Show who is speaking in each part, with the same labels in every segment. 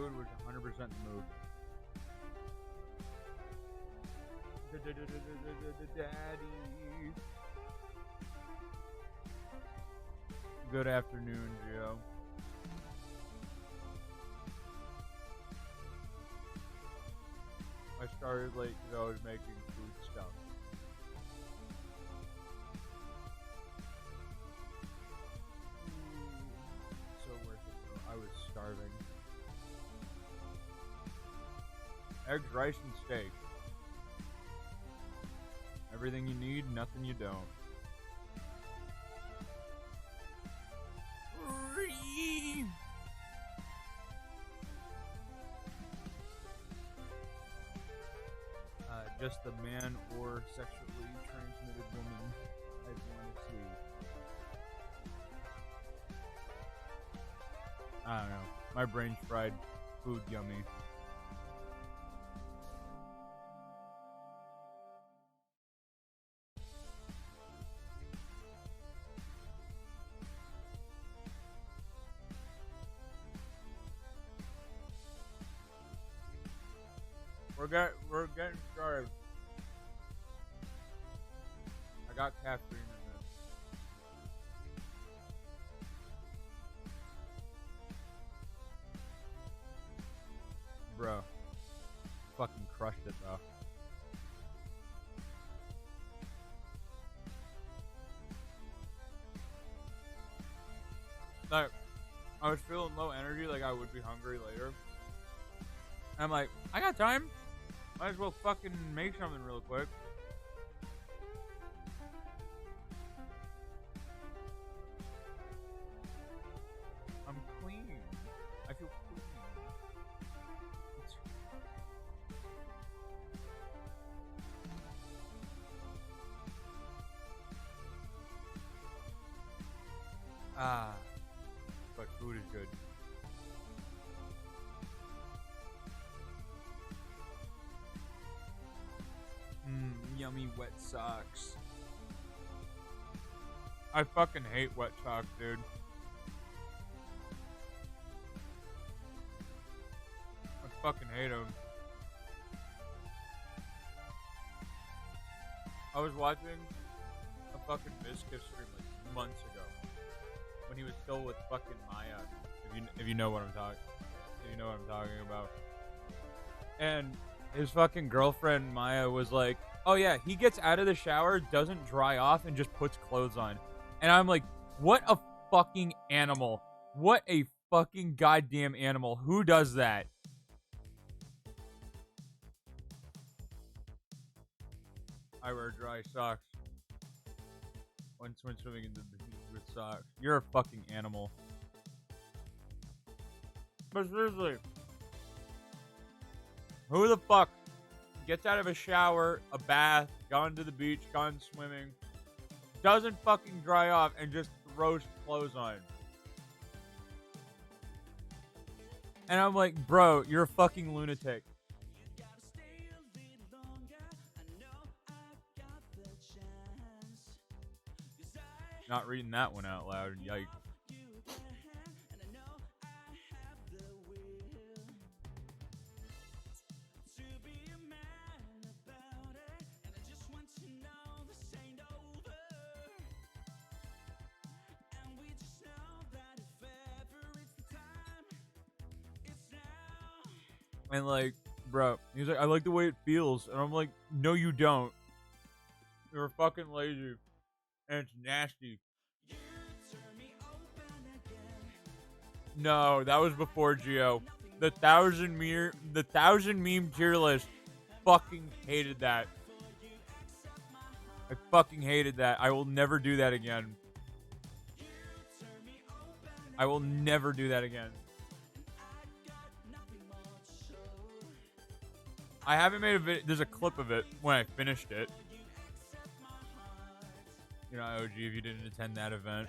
Speaker 1: food was 100% the move. Daddy. Good afternoon, Joe. I started late because I was making food stuff. So worth it though. I was starving. Eggs, rice, and steak. Everything you need, nothing you don't. Just the man or sexually transmitted woman I'd want to see. I don't know. My brain's fried. Food yummy. We're getting started. I got caffeine in this. Bro. Fucking crushed it though. Like, I was feeling low energy, like I would be hungry later. And I'm like, I got time. Might as well fucking make something real quick. I'm clean. I feel clean. But food is good. Yummy wet socks. I fucking hate wet socks, dude. I fucking hate them. I was watching a fucking Viscus stream like months ago when he was still with fucking Maya. If you know what I'm talking, about. And his fucking girlfriend Maya was like, "Oh yeah, he gets out of the shower, doesn't dry off, and just puts clothes on." And I'm like, "What a fucking animal! What a fucking goddamn animal! Who does that?" I wear dry socks when swimming in the heat with socks. You're a fucking animal. But seriously, who the fuck gets out of a shower, a bath, gone to the beach, gone swimming, doesn't fucking dry off, and just throws clothes on? And I'm like, bro, you're a fucking lunatic. Not reading that one out loud. Yikes. And like, bro, he's like, I like the way it feels. And I'm like, no, you don't. You're fucking lazy. And it's nasty. No, that was before Geo. The 1,000 meme tier list. Fucking hated that. I fucking hated that. I will never do that again. I will never do that again. I haven't made a video. There's a clip of it when I finished it. You know, OG, if you didn't attend that event.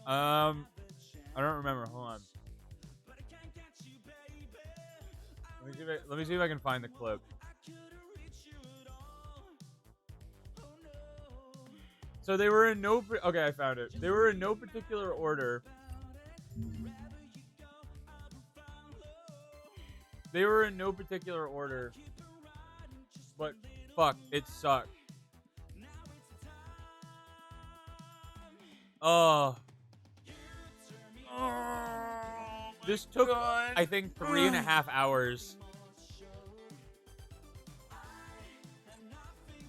Speaker 1: I don't remember. Hold on. Let me see if I can find the clip. So they were in no... Okay, I found it. They were in no particular order. They were in no particular order. But, fuck, it sucked. Oh. This took, I think, 3.5 hours.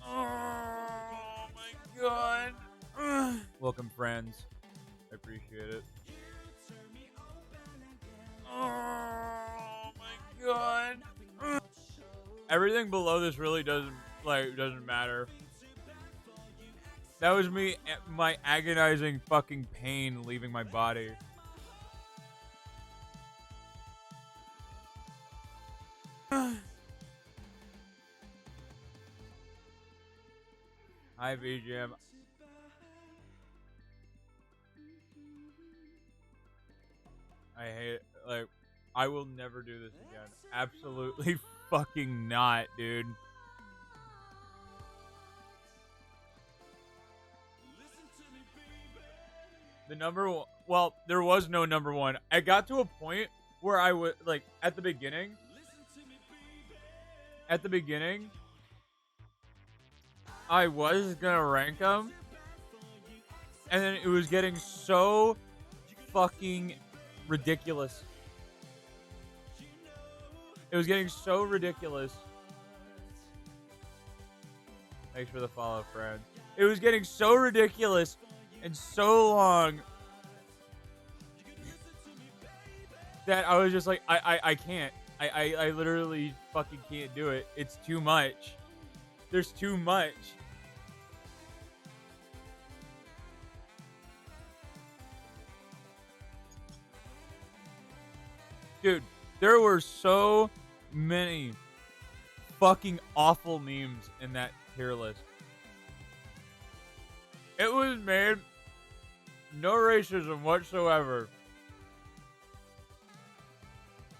Speaker 1: Oh my god. Welcome, friends. I appreciate it. Oh my god. Everything below this really doesn't matter. That was me, my agonizing fucking pain leaving my body. Hi, VGM. I hate it. Like, I will never do this again. Absolutely fucking not, dude. The number one... Well, there was no number one. I got to a point where I was, like, at the beginning... I was gonna rank them, and then it was getting so fucking ridiculous. It was getting so ridiculous. Thanks for the follow, friend. It was getting so ridiculous and so long that I was just like, I can't. I literally fucking can't do it. It's too much. There's too much. Dude, there were so many fucking awful memes in that tier list. It was made no racism whatsoever.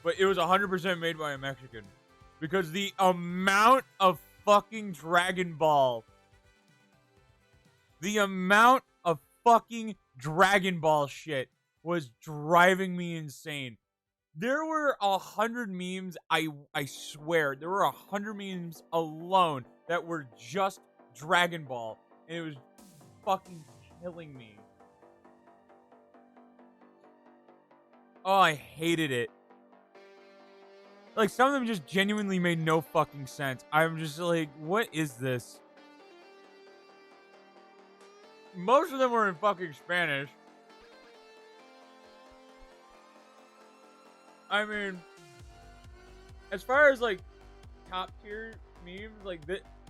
Speaker 1: But it was 100% made by a Mexican. Because the amount of fucking Dragon Ball. The amount of fucking Dragon Ball shit was driving me insane. There were 100 memes, I swear, there were 100 memes alone that were just Dragon Ball. And it was fucking killing me. Oh, I hated it. Like, some of them just genuinely made no fucking sense. I'm just like, what is this? Most of them were in fucking Spanish. I mean, as far as, like, top tier memes, like,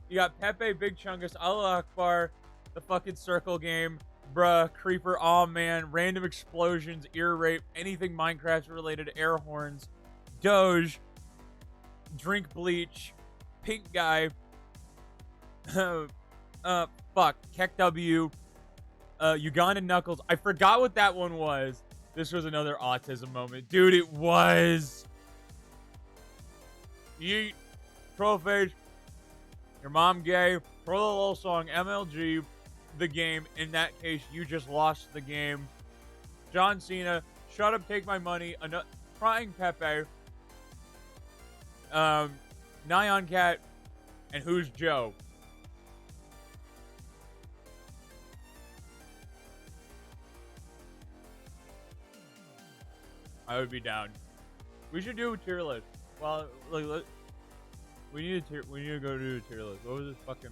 Speaker 1: you got Pepe, Big Chungus, Allah Akbar, the fucking circle game, bruh, creeper, aw man, random explosions, ear rape, anything Minecraft related, air horns, Doge, drink bleach, pink guy, fuck, Keck W, Ugandan Knuckles. I forgot what that one was. This was another autism moment. Dude, it was. Yeet. Trollface. Your mom gay. Pro the little song. MLG. The game. In that case, you just lost the game. John Cena. Shut up, take my money. Crying Pepe. Nyan Cat. And Who's Joe? I would be down. We should do a tier list. Well, like, we need to go do a tier list. What was this fucking?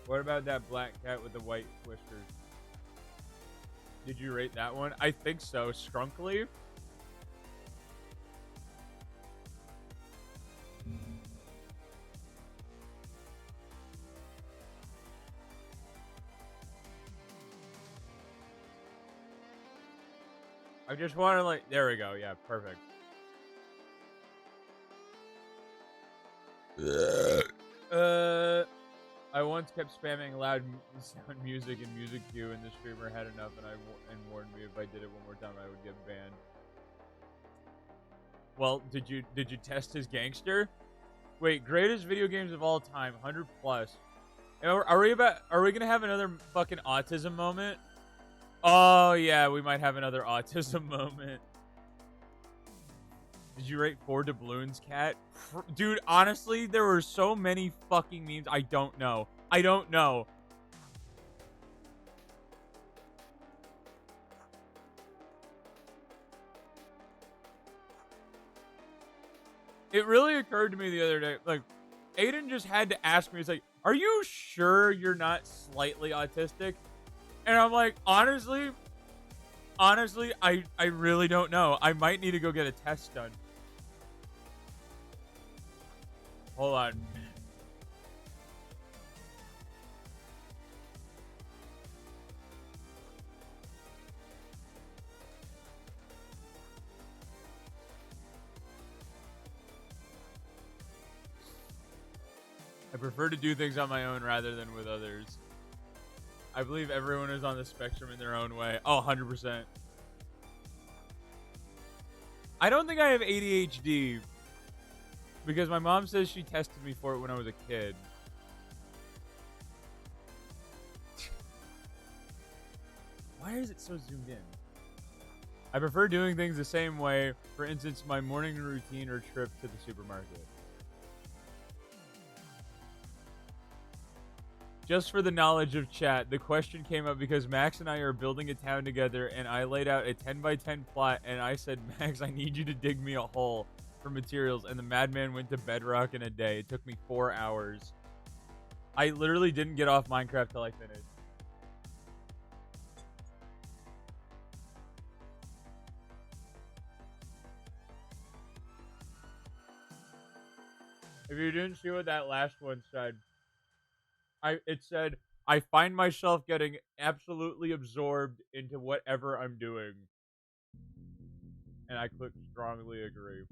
Speaker 1: What about that black cat with the white whiskers? Did you rate that one? I think so. Skrunkly. I just want to, like, there we go. Yeah, perfect. I once kept spamming loud sound music in music queue, and the streamer had enough, and warned me if I did it one more time, I would get banned. Well, did you test his gangster? Wait, greatest video games of all time, 100 plus. Are we gonna have another fucking autism moment? Oh yeah, we might have another autism moment. Did you rate 4 doubloons, cat? Dude, honestly, there were so many fucking memes. I don't know. I don't know. It really occurred to me the other day. Like, Aiden just had to ask me. He's like, "Are you sure you're not slightly autistic?" And I'm like, honestly, I really don't know. I might need to go get a test done. Hold on. I prefer to do things on my own rather than with others. I believe everyone is on the spectrum in their own way. Oh, 100%. I don't think I have ADHD because my mom says she tested me for it when I was a kid. Why is it so zoomed in? I prefer doing things the same way. For instance, my morning routine or trip to the supermarket. Just for the knowledge of chat, the question came up because Max and I are building a town together, and I laid out a 10 by 10 plot, and I said, Max, I need you to dig me a hole for materials, and the madman went to bedrock in a day. It took me 4 hours. I literally didn't get off Minecraft till I finished. If you didn't see what that last one said, it said, I find myself getting absolutely absorbed into whatever I'm doing. And I clicked strongly agree.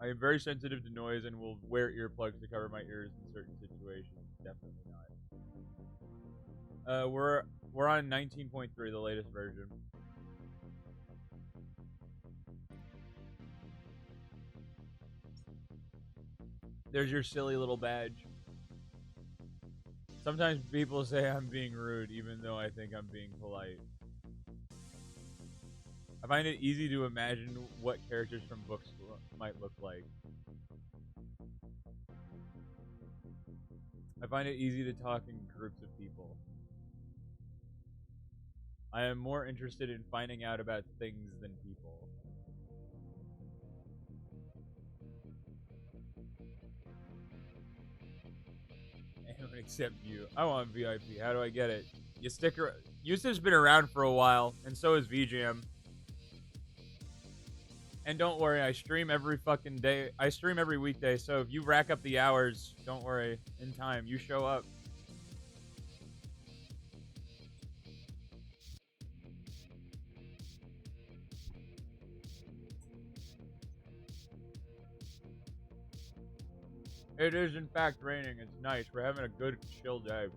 Speaker 1: I am very sensitive to noise and will wear earplugs to cover my ears in certain situations. Definitely not. We're on 19.3, the latest version. There's your silly little badge. Sometimes people say I'm being rude, even though I think I'm being polite. I find it easy to imagine what characters from books might look like. I find it easy to talk in groups of people. I am more interested in finding out about things than people. Anyone except you. I want VIP. How do I get it? You stick around. Yusuf's been around for a while, and so is VJam. And don't worry, I stream every fucking day. I stream every weekday, so if you rack up the hours, don't worry. In time, you show up. It is, in fact, raining. It's nice. We're having a good, chill day.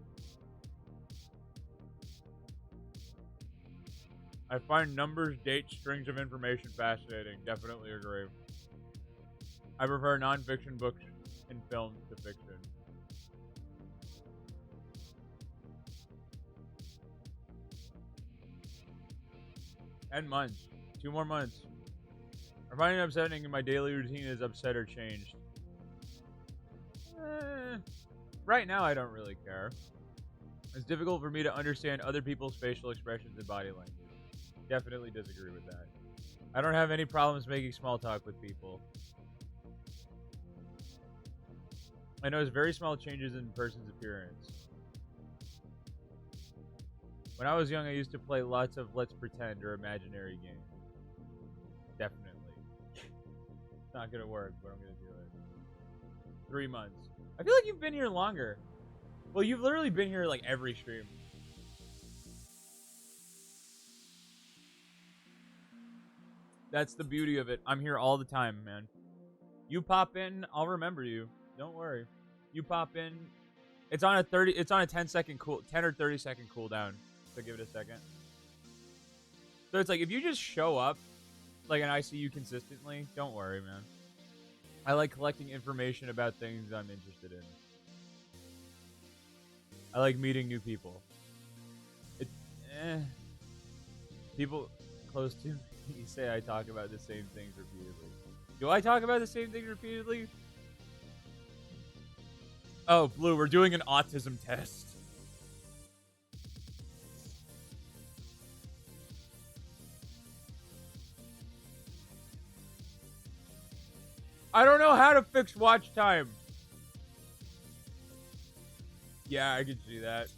Speaker 1: I find numbers, dates, strings of information fascinating. Definitely agree. I prefer nonfiction books and films to fiction. 10 months. 2 more months. I find it upsetting and my daily routine is upset or changed. Right now, I don't really care. It's difficult for me to understand other people's facial expressions and body language. Definitely disagree with that. I don't have any problems making small talk with people. I notice very small changes in a person's appearance. When I was young, I used to play lots of Let's Pretend or imaginary games. Definitely. It's not gonna work, but I'm gonna do it. 3 months. I feel like you've been here longer. Well, you've literally been here like every stream. That's the beauty of it. I'm here all the time, man. You pop in, I'll remember you. Don't worry. You pop in. It's on a 10 or 30 second cooldown. So give it a second. So it's like if you just show up like and I see you consistently, don't worry, man. I like collecting information about things I'm interested in. I like meeting new people. It, eh. People close to me say I talk about the same things repeatedly. Do I talk about the same things repeatedly? Oh, Blue, we're doing an autism test. I don't know how to fix watch time. Yeah, I can see that.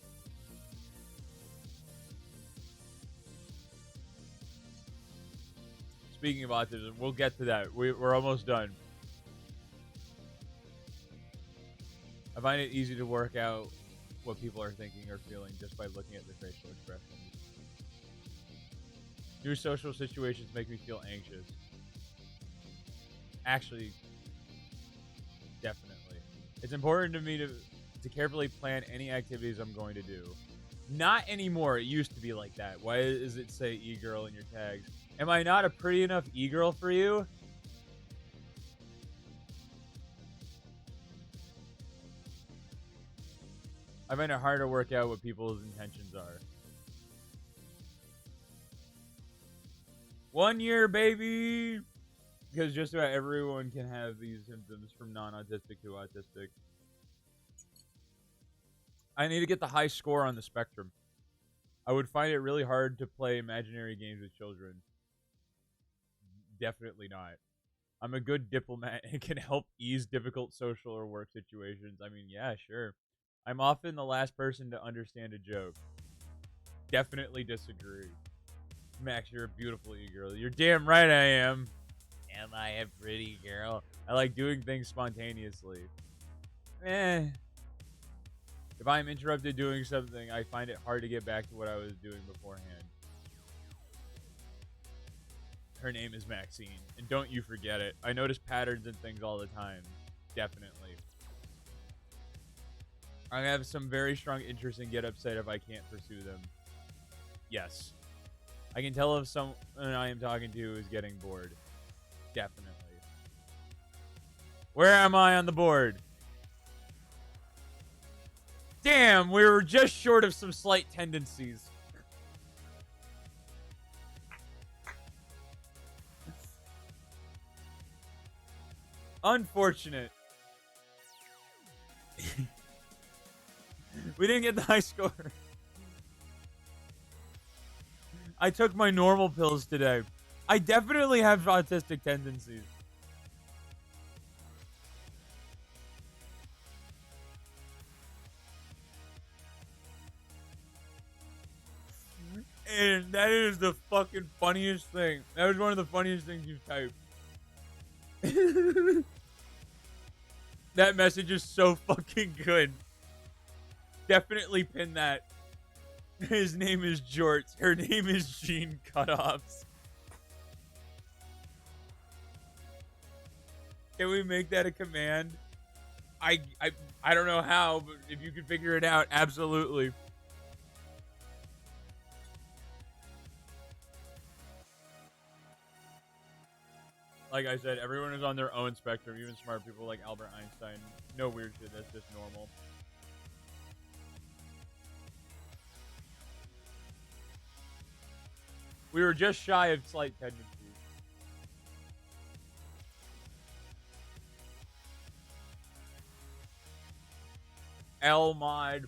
Speaker 1: Speaking of autism, we'll get to that. We're almost done. I find it easy to work out what people are thinking or feeling just by looking at their facial expressions. New social situations make me feel anxious. Actually, definitely. It's important to me to carefully plan any activities I'm going to do. Not anymore. It used to be like that. Why does it say e-girl in your tags? Am I not a pretty enough e-girl for you? I find it hard to work out what people's intentions are. 1 year, baby! Because just about everyone can have these symptoms from non-autistic to autistic. I need to get the high score on the spectrum. I would find it really hard to play imaginary games with children. Definitely not. I'm a good diplomat and can help ease difficult social or work situations. I mean, yeah, sure. I'm often the last person to understand a joke. Definitely disagree. Max, you're a beautiful e-girl. You're damn right I am. Am I a pretty girl? I like doing things spontaneously. If I'm interrupted doing something, I find it hard to get back to what I was doing beforehand. Her name is Maxine, and don't you forget it. I notice patterns and things all the time. Definitely. I have some very strong interests and get upset if I can't pursue them. Yes. I can tell if someone I am talking to is getting bored. Definitely. Where am I on the board? Damn, we were just short of some slight tendencies. Unfortunate. We didn't get the high score. I took my normal pills today. I definitely have autistic tendencies. And that is the fucking funniest thing. That was one of the funniest things you've typed. That message is so fucking good. Definitely pin that. His name is Jorts. Her name is Jean Cutoffs. Can we make that a command? I don't know how, but if you can figure it out, absolutely. Like I said, everyone is on their own spectrum, even smart people like Albert Einstein. No weird shit, that's just normal. We were just shy of slight tendencies. L-Mod.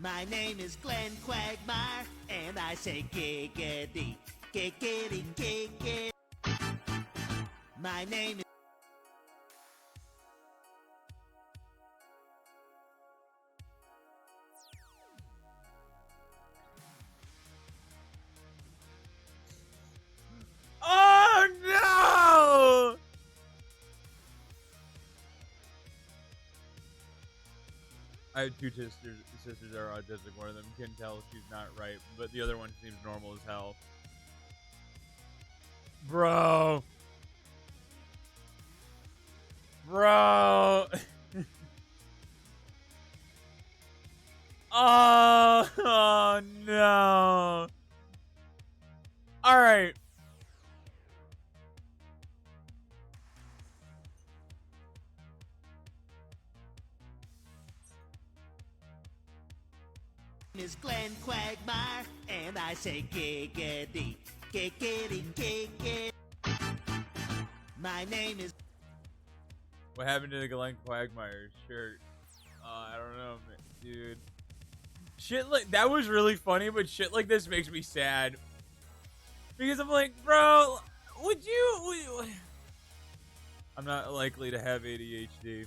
Speaker 2: My name is Glenn Quagmire, and I say giggity, giggity, giggity. My name is...
Speaker 1: Oh no! I have two sisters that are autistic. One of them can tell she's not right, but the other one seems normal as hell. Bro. Bro. Oh no. All right.
Speaker 2: is Glenn Quagmire, and I say giggity, giggity, giggity. My name is...
Speaker 1: What happened to the Glenn Quagmire shirt? I don't know, dude. Shit like that was really funny, but shit like this makes me sad. Because I'm like, bro, would you... I'm not likely to have ADHD.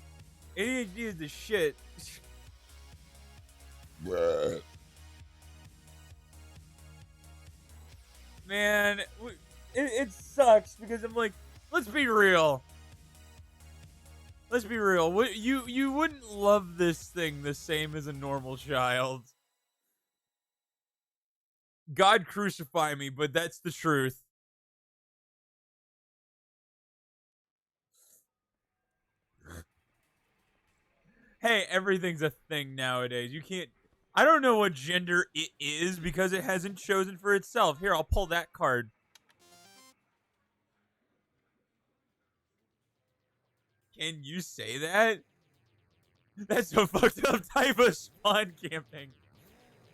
Speaker 1: ADHD is the shit. Man, it sucks because I'm like, let's be real. Let's be real. You wouldn't love this thing the same as a normal child. God crucify me, but that's the truth. Hey, everything's a thing nowadays. You can't... I don't know what gender it is because it hasn't chosen for itself. Here, I'll pull that card. Can you say that? That's a fucked up type of spawn camping.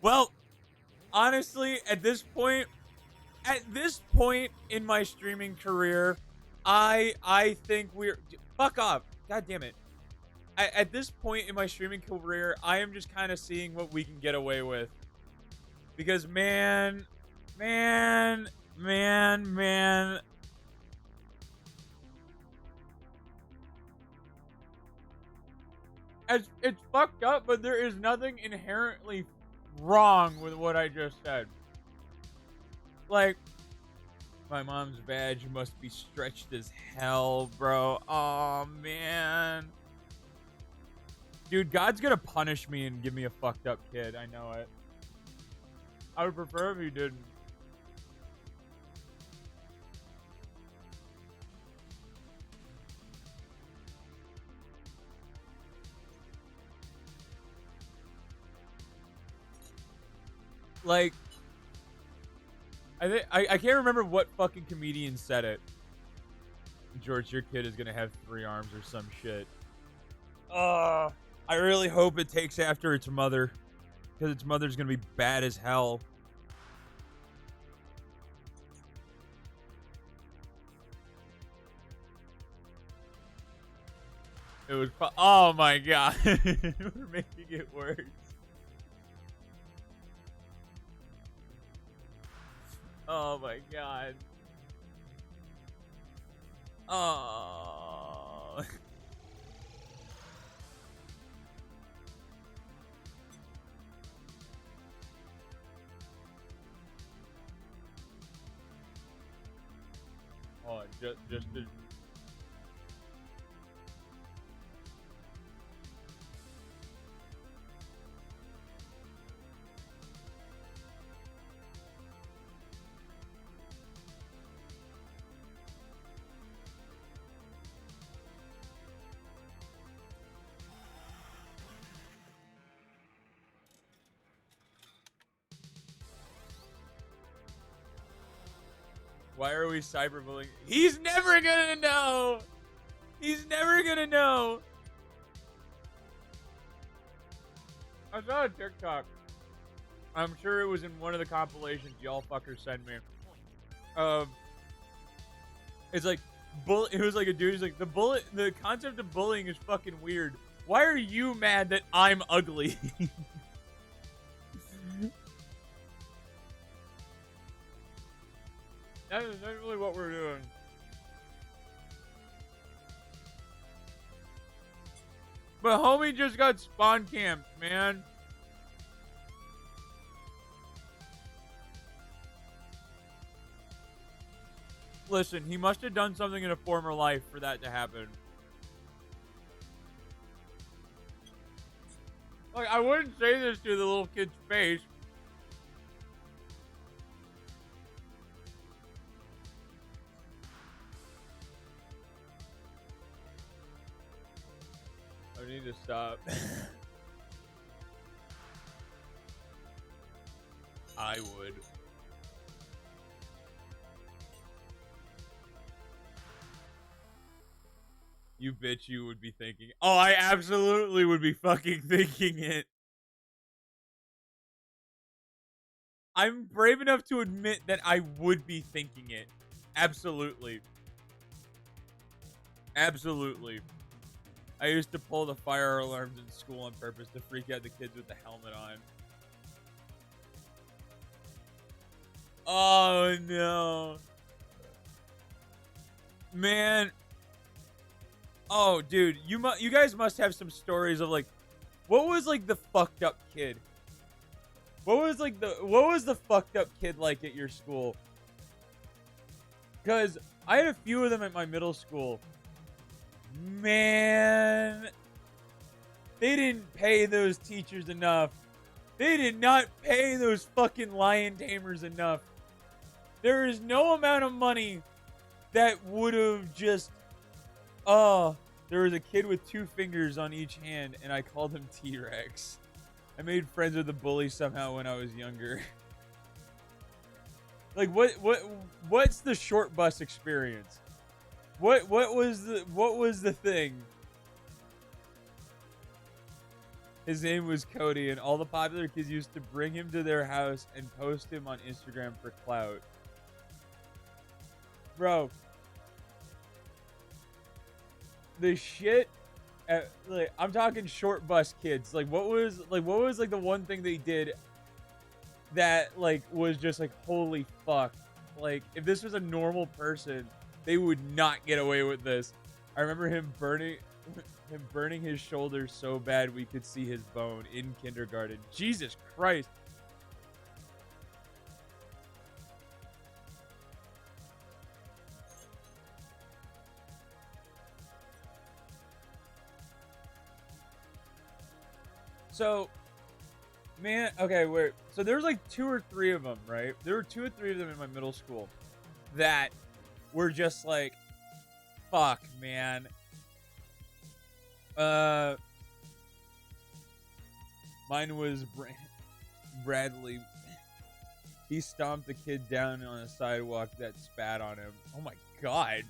Speaker 1: Well, honestly, at this point in my streaming career, I think we're... Fuck off. God damn it. At this point in my streaming career, I am just kind of seeing what we can get away with. Because, man... It's fucked up, but there is nothing inherently wrong with what I just said. Like, my mom's badge must be stretched as hell, bro. Oh, man. Dude, God's gonna punish me and give me a fucked up kid. I know it. I would prefer if he didn't. Like, I can't remember what fucking comedian said it. George, your kid is gonna have 3 arms or some shit. I really hope it takes after its mother, because its mother's gonna be bad as hell. It was... Oh my god. We're making it worse. Oh my god. Oh. Oh, just to... Why are we cyberbullying? He's never gonna know! He's never gonna know! I saw a TikTok. I'm sure it was in one of the compilations y'all fuckers sent me. It's like, it was like a dude, he's like, the concept of bullying is fucking weird. Why are you mad that I'm ugly? That is essentially what we're doing. But homie just got spawn camped, man. Listen, he must have done something in a former life for that to happen. Like, I wouldn't say this to the little kid's face. I need to stop. I would. You bitch, you would be thinking. Oh, I absolutely would be fucking thinking it. I'm brave enough to admit that I would be thinking it. Absolutely. Absolutely. I used to pull the fire alarms in school on purpose to freak out the kids with the helmet on. Oh no. Man. Oh, dude, you guys must have some stories of like, what was like the fucked up kid? What was the fucked up kid like at your school? Cause I had a few of them at my middle school. Man, they didn't pay those teachers enough. They did not pay those fucking lion tamers enough. There is no amount of money that would have just. Oh, there was a kid with 2 fingers on each hand, and I called him T-Rex. I made friends with the bully somehow when I was younger. Like what's the short bus experience? What was the thing? His name was Cody, and all the popular kids used to bring him to their house and post him on Instagram for clout. Bro, the shit like, I'm talking short bus kids. Like what was like the one thing they did that like was just like holy fuck. Like if this was a normal person, they would not get away with this. I remember him burning his shoulder so bad we could see his bone in kindergarten. Jesus Christ. So, man, okay, wait. So there was like 2 or 3 of them, right? There were 2 or 3 of them in my middle school that were just like, fuck, man. Mine was Bradley. He stomped a kid down on a sidewalk that spat on him. Oh my god.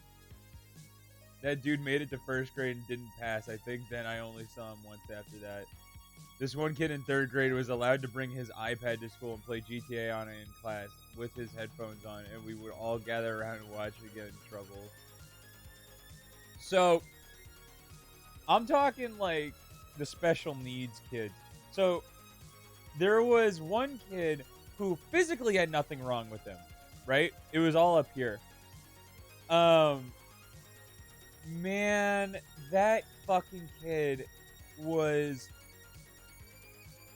Speaker 1: That dude made it to 1st grade and didn't pass. I think then I only saw him once after that. This one kid in 3rd grade was allowed to bring his iPad to school and play GTA on it in class with his headphones on, and we would all gather around and watch it get in trouble. So, I'm talking like the special needs kids. So, there was one kid who physically had nothing wrong with him, right? It was all up here. Man, that fucking kid was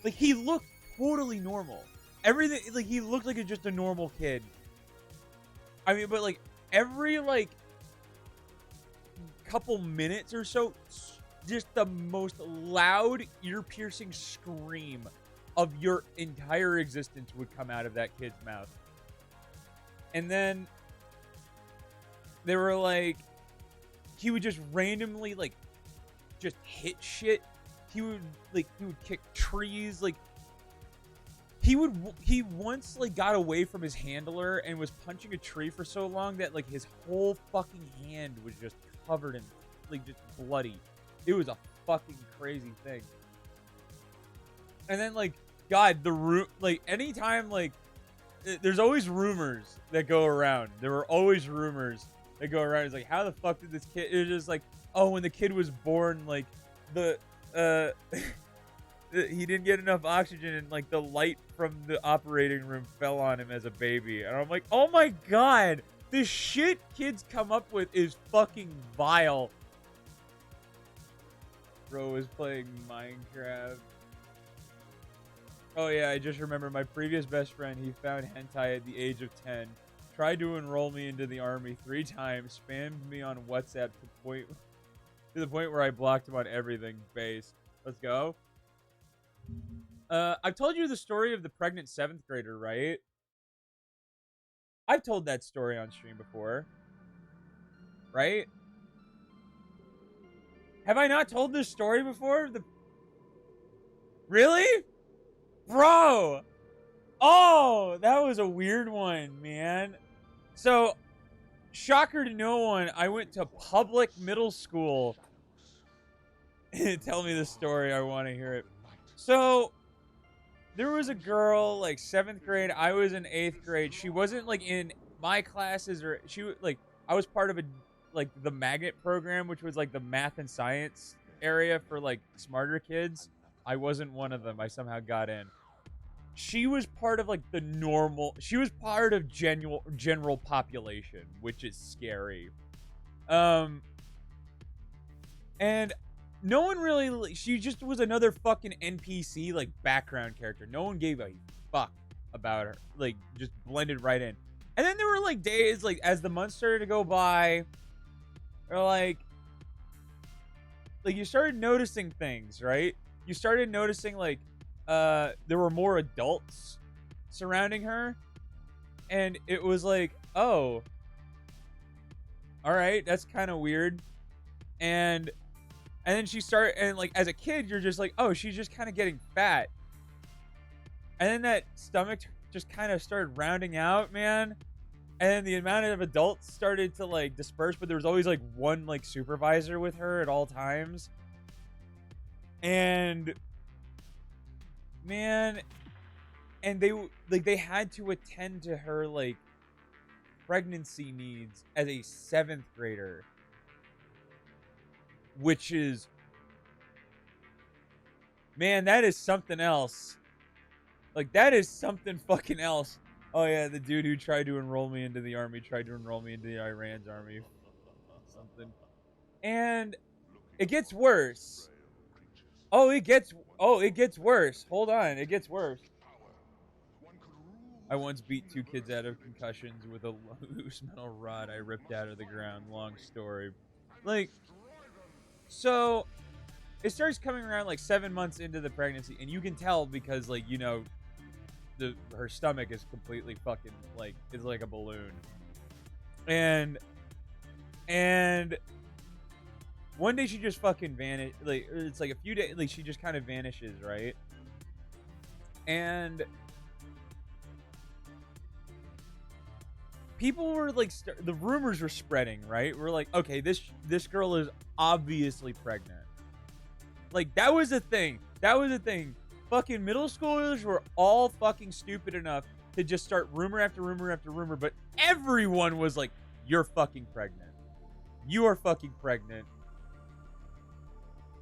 Speaker 1: like, he looked totally normal. Everything, like, he looked like just a normal kid. I mean, but like every like couple minutes or so, just the most loud, ear-piercing scream of your entire existence would come out of that kid's mouth. And then they were like, he would just randomly like just hit shit. He would kick trees. Like he once like got away from his handler and was punching a tree for so long that like his whole fucking hand was just covered in like just bloody. It was a fucking crazy thing. And then like, God, like anytime like there's always rumors that go around. There were always rumors that go around. It's like, how the fuck did this kid? It was just like, oh, when the kid was born, like he didn't get enough oxygen and like the light from the operating room fell on him as a baby. And I'm like, oh my god, the shit kids come up with is fucking vile. Bro was playing Minecraft. Oh yeah, I just remember my previous best friend, he found hentai at the age of 10. Tried to enroll me into the army 3 times, spammed me on WhatsApp to the point where I blocked him on everything. Base. Let's go. I've told you the story of the pregnant 7th grader, right? I've told that story on stream before. Right? Have I not told this story before? Really? Bro! Oh, that was a weird one, man. So, shocker to no one, I went to public middle school. Tell me the story, I want to hear it. So, there was a girl like 7th grade. I was in 8th grade. She wasn't like in my classes, or like I was part of like the magnet program, which was like the math and science area for like smarter kids. I wasn't one of them. I somehow got in. She was part of like the normal. She was part of general population, which is scary. And no one really. She just was another fucking NPC, like background character. No one gave a fuck about her. Like just blended right in. And then there were like days, like as the months started to go by, or like you started noticing things, right? You started noticing like there were more adults surrounding her, and it was like, oh, all right, that's kind of weird. And then she started, and like as a kid, you're just like, oh, she's just kind of getting fat. And then that stomach just kind of started rounding out, man. And then the amount of adults started to like disperse, but there was always like one like supervisor with her at all times. And man, and they had to attend to her like pregnancy needs as a 7th grader, which is, man, that is something else. Like that is something fucking else. Oh yeah, the dude who tried to enroll me into the army tried to enroll me into the Iran's army. Something. And it gets worse. It gets worse. Hold on, it gets worse. I once beat 2 kids out of concussions with a loose metal rod I ripped out of the ground. Long story. Like, so it starts coming around like 7 months into the pregnancy, and you can tell because, like, you know, her stomach is completely fucking like, it's like a balloon. And one day she just fucking vanished. Like, it's like a few days, like she just kind of vanishes, right? And people were like, the rumors were spreading, right? We're like, okay, this girl is obviously pregnant. Like, that was a thing. Fucking middle schoolers were all fucking stupid enough to just start rumor after rumor after rumor, but everyone was like, you're fucking pregnant. You are fucking pregnant.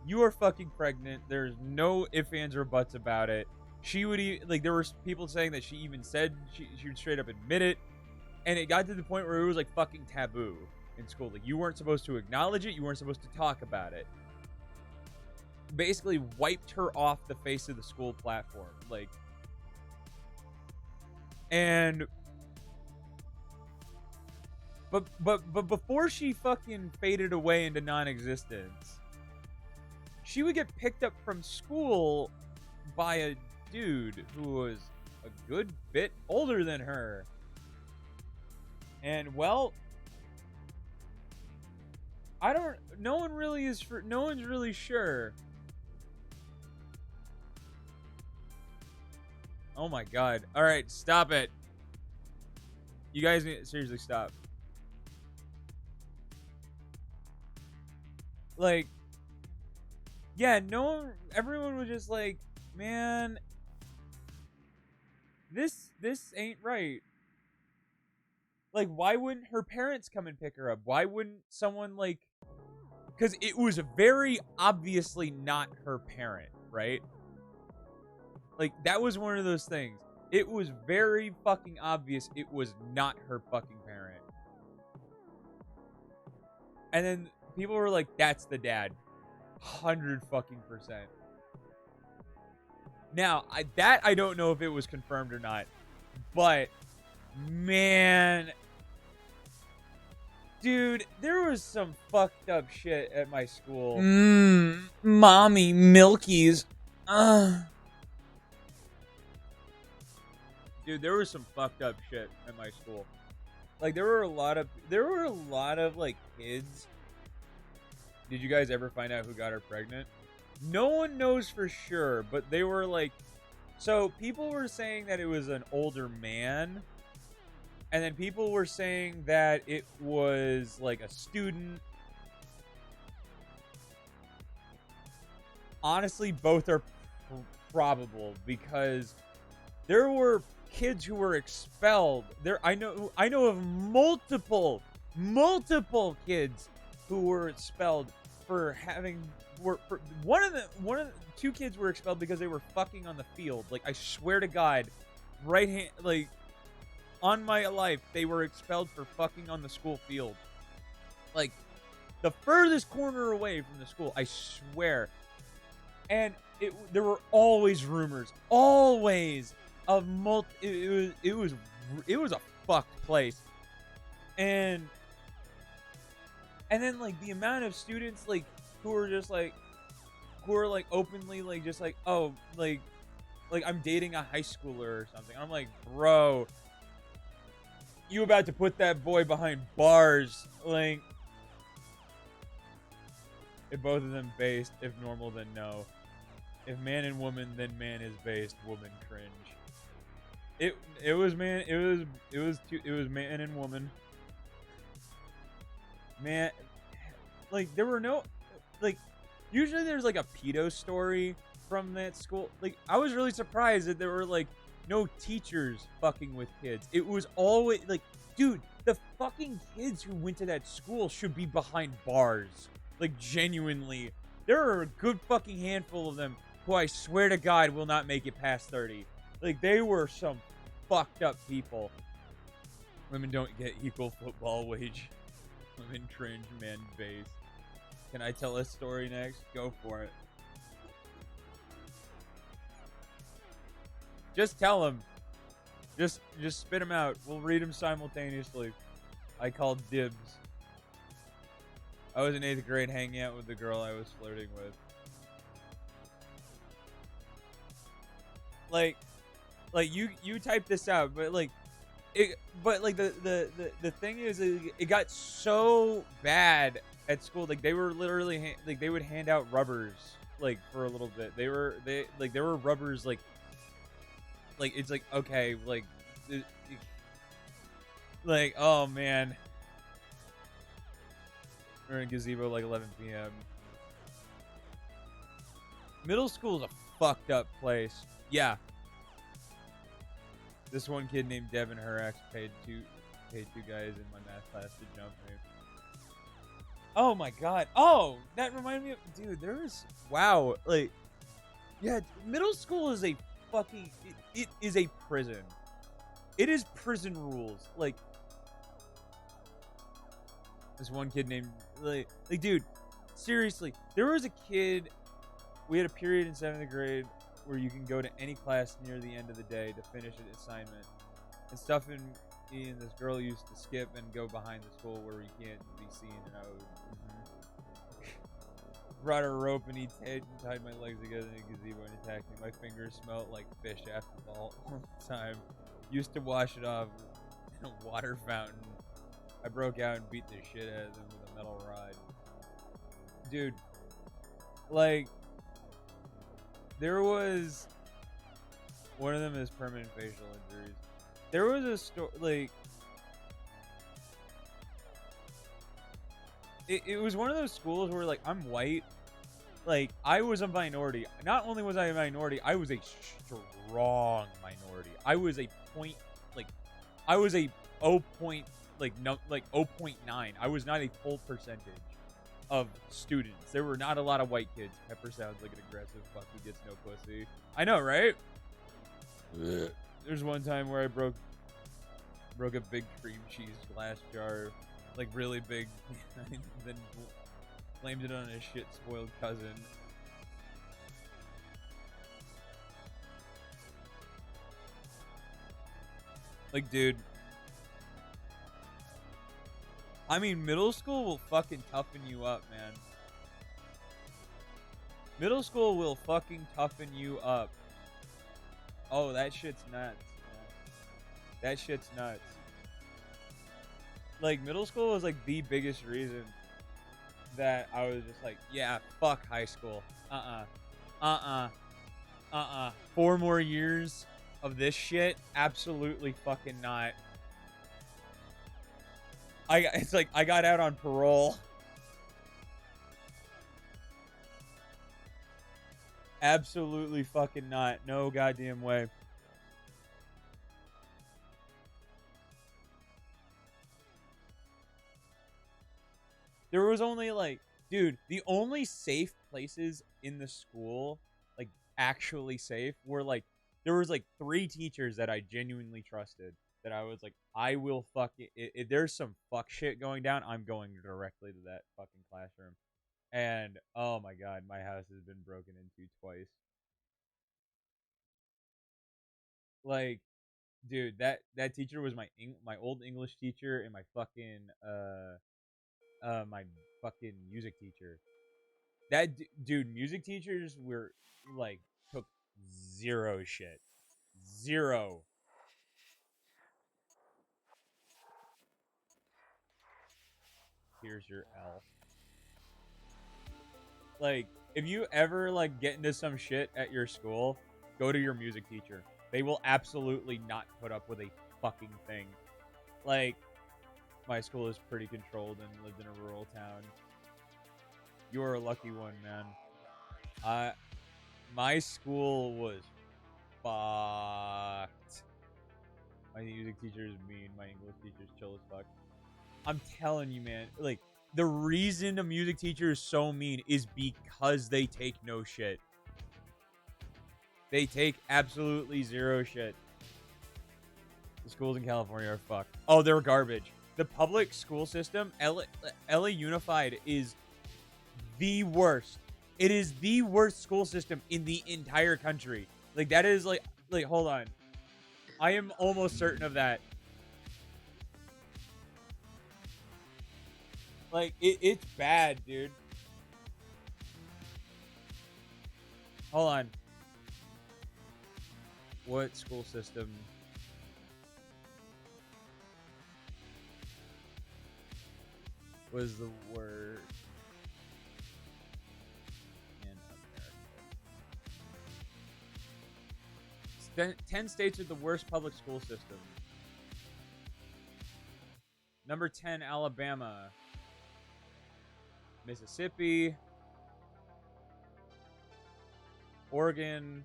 Speaker 1: You are fucking pregnant. There's no ifs, ands, or buts about it. She would like, there were people saying that she even said she would straight up admit it. And it got to the point where it was like fucking taboo in school. Like, you weren't supposed to acknowledge it. You weren't supposed to talk about it. Basically wiped her off the face of the school platform. Like, and but before she fucking faded away into non-existence, she would get picked up from school by a dude who was a good bit older than her. And, well, no one's really sure. Oh my god. Alright, stop it. You guys need to seriously stop. Like, yeah, everyone was just like, man, this ain't right. Like, why wouldn't her parents come and pick her up? Why wouldn't someone, like... Because it was very obviously not her parent, right? Like, that was one of those things. It was very fucking obvious it was not her fucking parent. And then people were like, that's the dad. 100 fucking %. Now, I don't know if it was confirmed or not. But, man... Dude, there was some fucked up shit at my school. Mommy milkies. Dude, there was some fucked up shit at my school. Like, there were a lot of like kids. Did you guys ever find out who got her pregnant? No one knows for sure, but they were like, so people were saying that it was an older man. And then people were saying that it was like a student. Honestly, both are probable because There were kids who were expelled. I know of multiple kids who were expelled for having one of the two kids were expelled because they were fucking on the field. Like, I swear to God, right hand, like, on my life, they were expelled for fucking on the school field. Like, the furthest corner away from the school, I swear. And there were always rumors, always of it was a fucked place. And then, like, the amount of students, like, who are openly, like, just like, oh, like I'm dating a high schooler or something. I'm like, bro, you about to put that boy behind bars. Like, if both of them based, if normal, then no. If man and woman, then man is based, woman cringe. It was man and woman. Man, like, there were no, like, usually there's like a pedo story from that school. Like, I was really surprised that there were, like, no teachers fucking with kids. It was always like, dude, the fucking kids who went to that school should be behind bars. Like, genuinely, there are a good fucking handful of them who I swear to God will not make it past 30. Like, they were some fucked up people. Women don't get equal football wage. Women cringe, men base. Can I tell a story next? Go for it. Just tell them. Just spit them out. We'll read them simultaneously. I called dibs. I was in 8th grade hanging out with the girl I was flirting with. Like you type this out, but like the thing is, it got so bad at school. Like, they were literally they would hand out rubbers, like, for a little bit. There were rubbers, like it's like, okay, like oh man, we're in a gazebo like 11 p.m. Middle school is a fucked up place. Yeah. This one kid named Devin, her ex, paid two guys in my math class to jump me. Oh my God. Oh, that reminded me of, dude, wow. Like, yeah, middle school is a fucking, it is a prison. It is prison rules. Like, this one kid named, like, dude, seriously, there was a kid, we had a period in 7th grade where you can go to any class near the end of the day to finish an assignment. And stuff and me and this girl used to skip and go behind the school where we can't be seen. And I would brought a rope and he tied my legs together in a gazebo and attacked me. My fingers smelled like fish after all the time. Used to wash it off in a water fountain. I broke out and beat the shit out of them with a metal rod. Dude, like, there was one of them is permanent facial injuries. There was a story, like, it was one of those schools where, like, I'm white. Like, I was a minority. Not only was I a minority, I was a strong minority. I was a point, like, I was a 0.9. I was not a full percentage of students. There were not a lot of white kids. Pepper sounds like an aggressive fuck who gets no pussy. I know, right? There's one time where I broke a big cream cheese glass jar, like, really big, and then blamed it on a shit spoiled cousin. Like, dude, I mean, middle school will fucking toughen you up, man. Middle school will fucking toughen you up. Oh, that shit's nuts. Man. That shit's nuts. Like, middle school was, like, the biggest reason that I was just like, yeah, fuck high school. 4 more years of this shit? Absolutely fucking not. It's like I got out on parole. Absolutely fucking not. No goddamn way. There was only like, dude, the only safe places in the school, like actually safe, were like there was like 3 teachers that I genuinely trusted. That I was like, I will fuck it. If there's some fuck shit going down, I'm going directly to that fucking classroom. And oh my god, my house has been broken into twice. Like, dude, that teacher was my old English teacher and my fucking music teacher. Dude, music teachers were like took zero shit. Zero. Here's your L. Like, if you ever like get into some shit at your school, go to your music teacher. They will absolutely not put up with a fucking thing. Like, my school is pretty controlled and lived in a rural town. You are a lucky one, man. My school was fucked. My music teacher is mean. My English teacher is chill as fuck. I'm telling you, man. Like, the reason a music teacher is so mean is because they take no shit. They take absolutely zero shit. The schools in California are fucked. Oh, they're garbage. The public school system, LA Unified, is the worst. It is the worst school system in the entire country. Like, that is like hold on. I am almost certain of that. Like, it's bad, dude. Hold on. What school system was the worst in America? 10 states with the worst public school system. Number 10, Alabama. Mississippi. Oregon.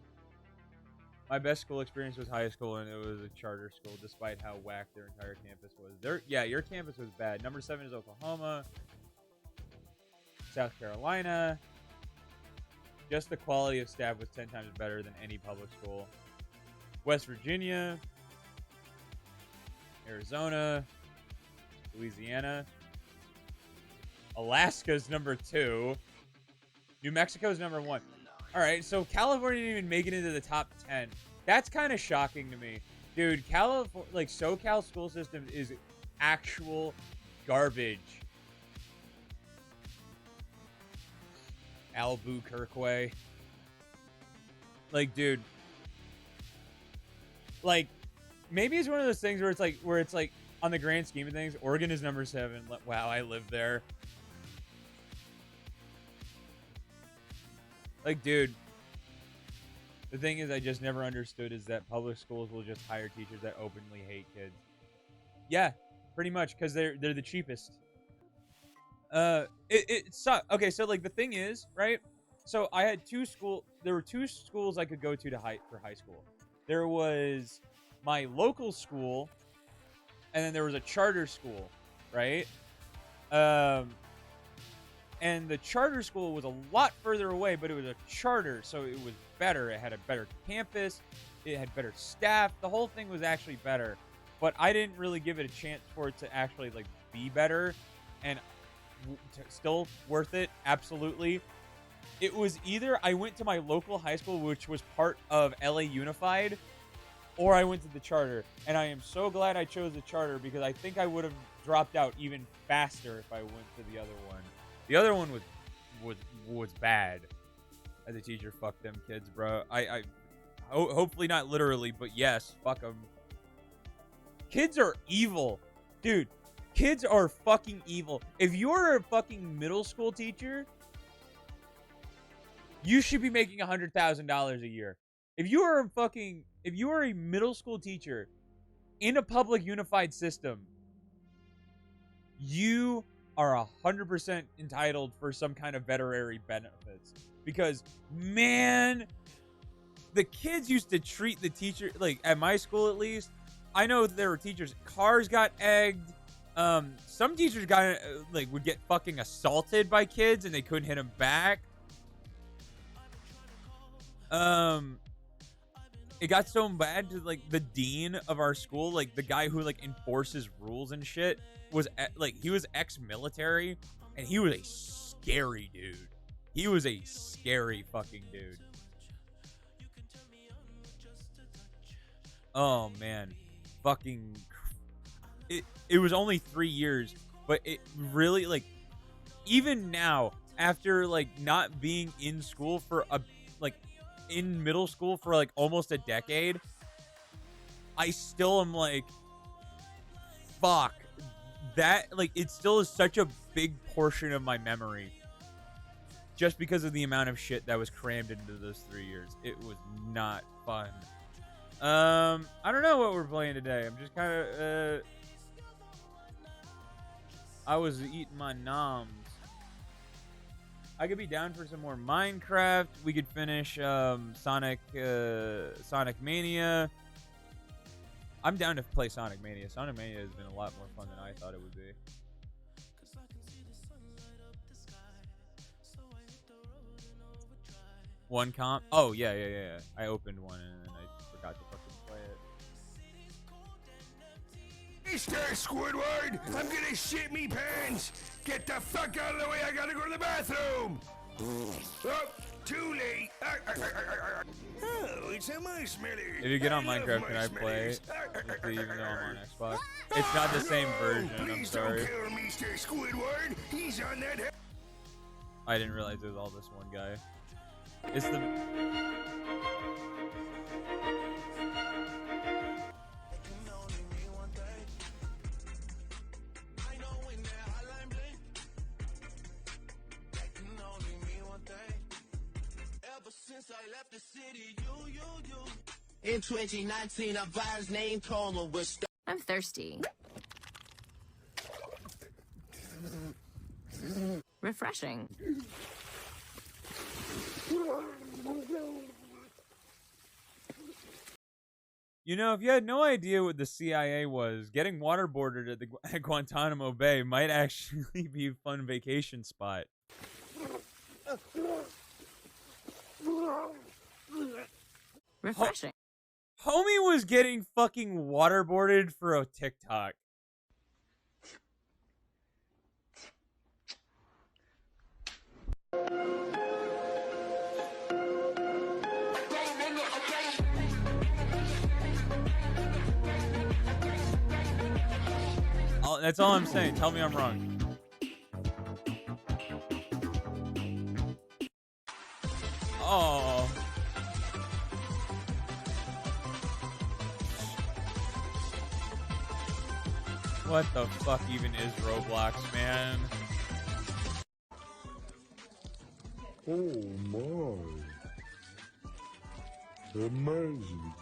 Speaker 1: My best school experience was high school, and it was a charter school, despite how whack their entire campus was. Yeah, your campus was bad. Number 7 is Oklahoma. South Carolina. Just the quality of staff was 10 times better than any public school. West Virginia. Arizona. Louisiana. Alaska's number 2. New Mexico's number 1. All right, so California didn't even make it into the top 10. That's kind of shocking to me. Dude, California, like, SoCal school system is actual garbage. Albuquerque. Like, dude. Like, maybe it's one of those things where it's like, on the grand scheme of things, Oregon is number 7. Wow, I live there. Like, dude, the thing is, I just never understood is that public schools will just hire teachers that openly hate kids. Yeah, pretty much, because they're the cheapest. It sucks. Okay, so like the thing is, right? So I had there were 2 schools I could go to for high school. There was my local school, and then there was a charter school, right? And the charter school was a lot further away, but it was a charter, so it was better. It had a better campus. It had better staff. The whole thing was actually better. But I didn't really give it a chance for it to actually like be better, and still worth it. Absolutely. It was either I went to my local high school, which was part of LA Unified, or I went to the charter. And I am so glad I chose the charter because I think I would have dropped out even faster if I went to the other one. The other one was bad. As a teacher, fuck them kids, bro. Hopefully not literally, but yes, fuck them. Kids are evil, dude. Kids are fucking evil. If you're a fucking middle school teacher, you should be making $100,000 a year. If you are a middle school teacher in a public unified system, you are 100% entitled for some kind of veterinary benefits. Because, man, the kids used to treat the teacher, like, at my school at least, I know there were teachers, cars got egged, Some teachers got like would get fucking assaulted by kids and they couldn't hit them back. It got so bad to like the dean of our school, like the guy who like enforces rules and shit, was like he was ex-military and he was a scary dude. He was a scary fucking dude. Oh man, fucking. It was only 3 years, but it really like even now after like not being in school for in middle school for like almost a decade, I still am like, fuck, that like it still is such a big portion of my memory just because of the amount of shit that was crammed into those 3 years. It was not fun. I don't know what we're playing today. I'm just kind of I was eating my noms. I could be down for some more Minecraft. We could finish Sonic Mania. I'm down to play Sonic Mania. Sonic Mania has been a lot more fun than I thought it would be. One comp? Oh, yeah. I opened one and then I forgot to fucking play it.
Speaker 3: Mr. Squidward, I'm gonna shit me pants. Get the fuck out of the way. I gotta go to the bathroom. Oh, too late. Oh, it's a marshmallow.
Speaker 1: If you get on Minecraft, can I play? Even though I'm on Xbox, it's not the same version. I'm sorry.
Speaker 3: Don't kill Mr. Squidward. He's on that.
Speaker 1: I didn't realize it was all this one guy. It's the.
Speaker 2: In 2019, a virus named Corona was.
Speaker 4: I'm thirsty. Refreshing.
Speaker 1: You know, if you had no idea what the CIA was, getting waterboarded at Guantanamo Bay might actually be a fun vacation spot.
Speaker 4: Refreshing.
Speaker 1: Homie was getting fucking waterboarded for a TikTok. That's all I'm saying. Tell me I'm wrong. Oh. What the fuck even is Roblox, man?
Speaker 3: Oh my. Amazing.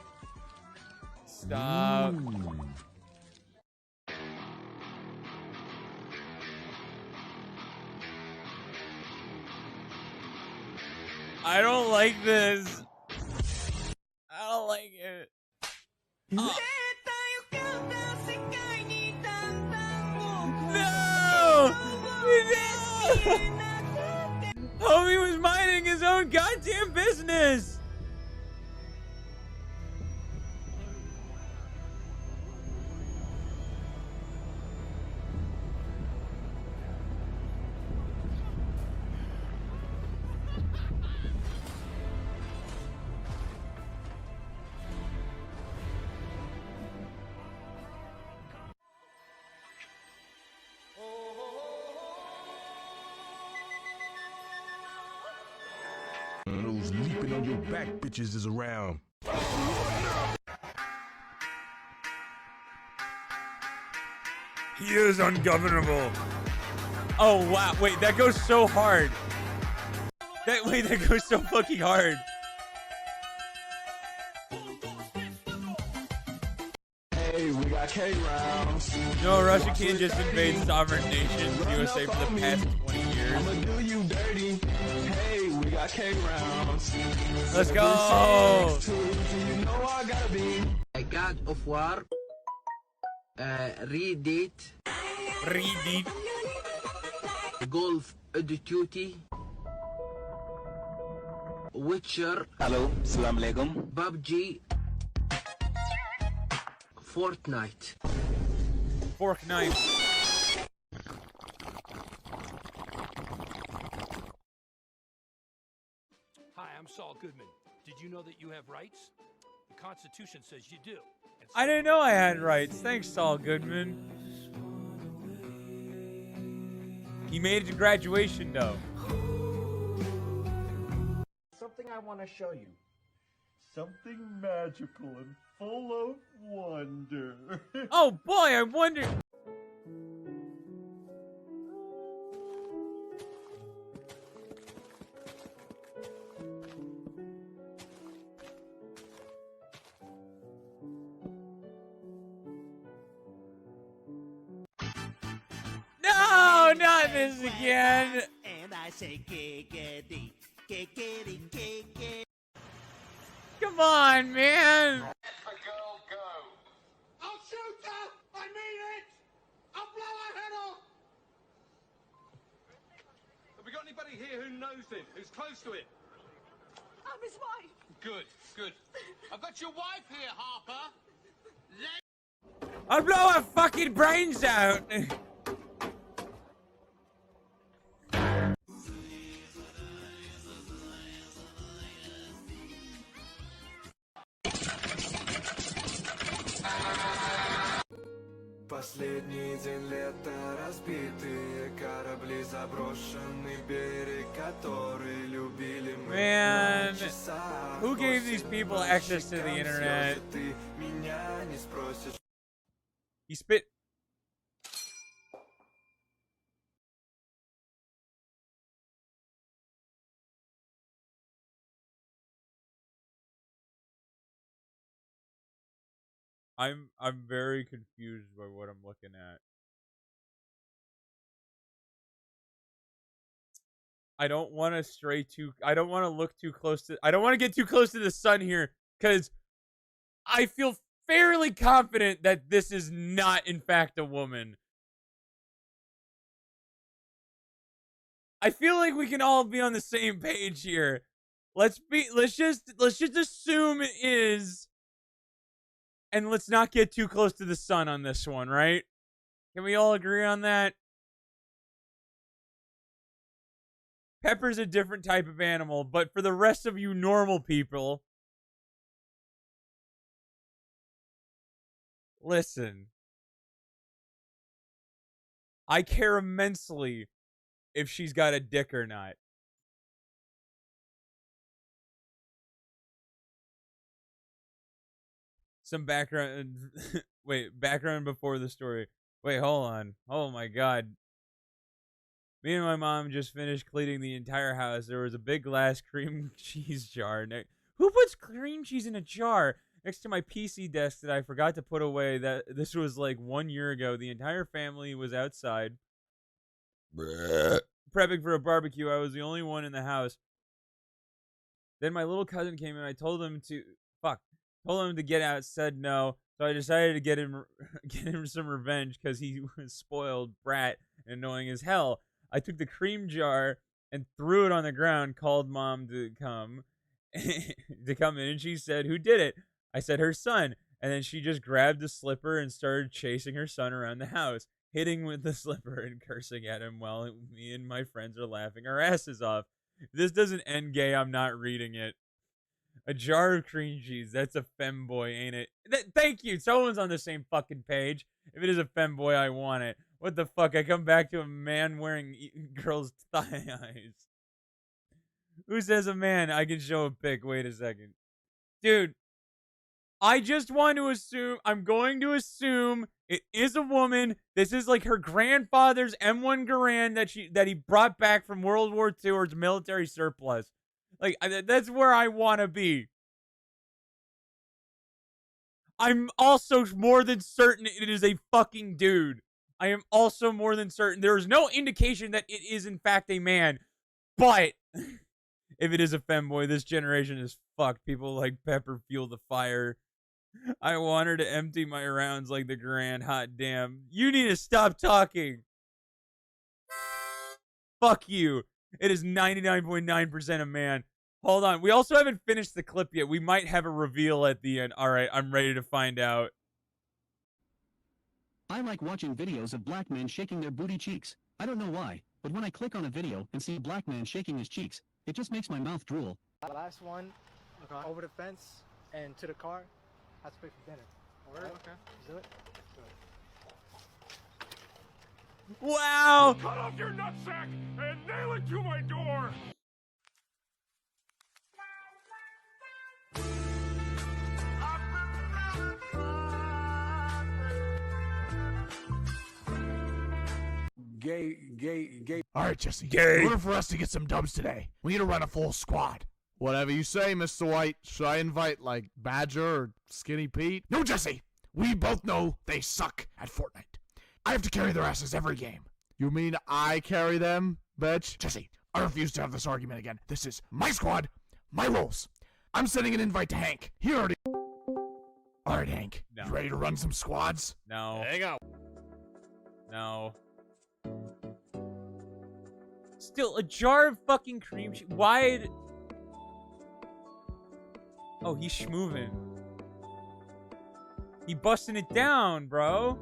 Speaker 1: Stop. I don't like this. I don't like it. Oh. No! Homie was minding his own goddamn business.
Speaker 3: Those leaping on your back bitches is around.
Speaker 1: He is ungovernable. Oh wow! Wait, that goes so hard. That goes so fucking hard.
Speaker 5: Hey, we got K rounds.
Speaker 1: No, Russia can't just invade sovereign nations, USA, for the past 20 years.
Speaker 5: I'ma do you dirty. Hey, we got K rounds.
Speaker 1: Let's go.
Speaker 5: You know I gotta be.
Speaker 2: A God of War. Read it.
Speaker 1: Read it.
Speaker 2: Golf Duty, Witcher,
Speaker 5: Hello, Assalamu alaikum.
Speaker 2: PUBG, Fortnite.
Speaker 1: Fork knife.
Speaker 6: Hi, I'm Saul Goodman. Did you know that you have rights? The Constitution says you do. And
Speaker 1: I didn't know I had rights. Thanks, Saul Goodman. He made it to graduation, though.
Speaker 7: Something I want to show you. Something magical and full of wonder.
Speaker 1: Oh boy, I wonder. No, not this again.
Speaker 2: And I say giggity, giggity, giggity.
Speaker 1: Come on, man.
Speaker 8: I'll shoot her! I mean it! I'll blow her head off! Have we got anybody here who knows him, who's close to him?
Speaker 9: I'm his wife.
Speaker 8: Good, good. I've got your wife here, Harper.
Speaker 1: I'll blow her fucking brains out.
Speaker 10: Последний день лета, разбитые корабли, заброшенный берег, который любили мы.
Speaker 1: Man, who gave these people access to the internet?
Speaker 10: Ты меня не спросишь.
Speaker 1: He spit. I'm very confused by what I'm looking at. I don't want to stray too. I don't want to look too close to. I don't want to get too close to the sun here, because I feel fairly confident that this is not, in fact, a woman. I feel like we can all be on the same page here. Let's just assume it is. And let's not get too close to the sun on this one, right? Can we all agree on that? Pepper's a different type of animal, but for the rest of you normal people, listen. I care immensely if she's got a dick or not. Some background. Wait, background before the story. Wait, hold on. Oh my god. Me and my mom just finished cleaning the entire house. There was a big glass cream cheese jar. Who puts cream cheese in a jar next to my PC desk that I forgot to put away? That this was like 1 year ago. The entire family was outside prepping for a barbecue. I was the only one in the house. Then my little cousin came in. I told him to told him to get out. Said no. So I decided to get him some revenge because he was spoiled brat and annoying as hell. I took the cream jar and threw it on the ground. Called mom to come in, and she said, "Who did it?" I said, "Her son." And then she just grabbed the slipper and started chasing her son around the house, hitting with the slipper and cursing at him while me and my friends are laughing our asses off. If this doesn't end gay, I'm not reading it. A jar of cream cheese. That's a femboy, ain't it? Thank you. Someone's on the same fucking page. If it is a femboy, I want it. What the fuck? I come back to a man wearing girls' thighs. Who says a man? I can show a pic. Wait a second. Dude, I just want to assume, I'm going to assume it is a woman. This is like her grandfather's M1 Garand that he brought back from World War II or its military surplus. Like, that's where I want to be. I'm also more than certain it is a fucking dude. I am also more than certain. There is no indication that it is, in fact, a man. But if it is a femboy, this generation is fucked. People like Pepper fuel the fire. I want her to empty my rounds like the Grand. Hot damn. You need to stop talking. Fuck you. It is 99.9% a man. Hold on. We also haven't finished the clip yet. We might have a reveal at the end. All right, I'm ready to find out.
Speaker 11: I like watching videos of black men shaking their booty cheeks. I don't know why, but when I click on a video and see a black man shaking his cheeks, it just makes my mouth drool.
Speaker 12: Last one, over the fence and to the car. Have to pay for dinner. All right? Okay. Let's do it.
Speaker 1: Wow!
Speaker 3: Cut off your nutsack and nail it to my door!
Speaker 13: Gay.
Speaker 14: All right, Jesse.
Speaker 3: Gay.
Speaker 14: In order for us to get some dubs today, we need to run a full squad.
Speaker 15: Whatever you say, Mr. White. Should I invite, like, Badger or Skinny Pete?
Speaker 14: No, Jesse. We both know they suck at Fortnite. I have to carry their asses every game.
Speaker 15: You mean I carry them, bitch?
Speaker 14: Jesse, I refuse to have this argument again. This is my squad, my rules. I'm sending an invite to Hank. He already... All right, Hank.
Speaker 1: No.
Speaker 14: You ready to run some squads?
Speaker 1: No.
Speaker 15: Hang on.
Speaker 1: No. Still, a jar of fucking cream cheese. Why? Oh, he's schmoovin'. He busting it down, bro.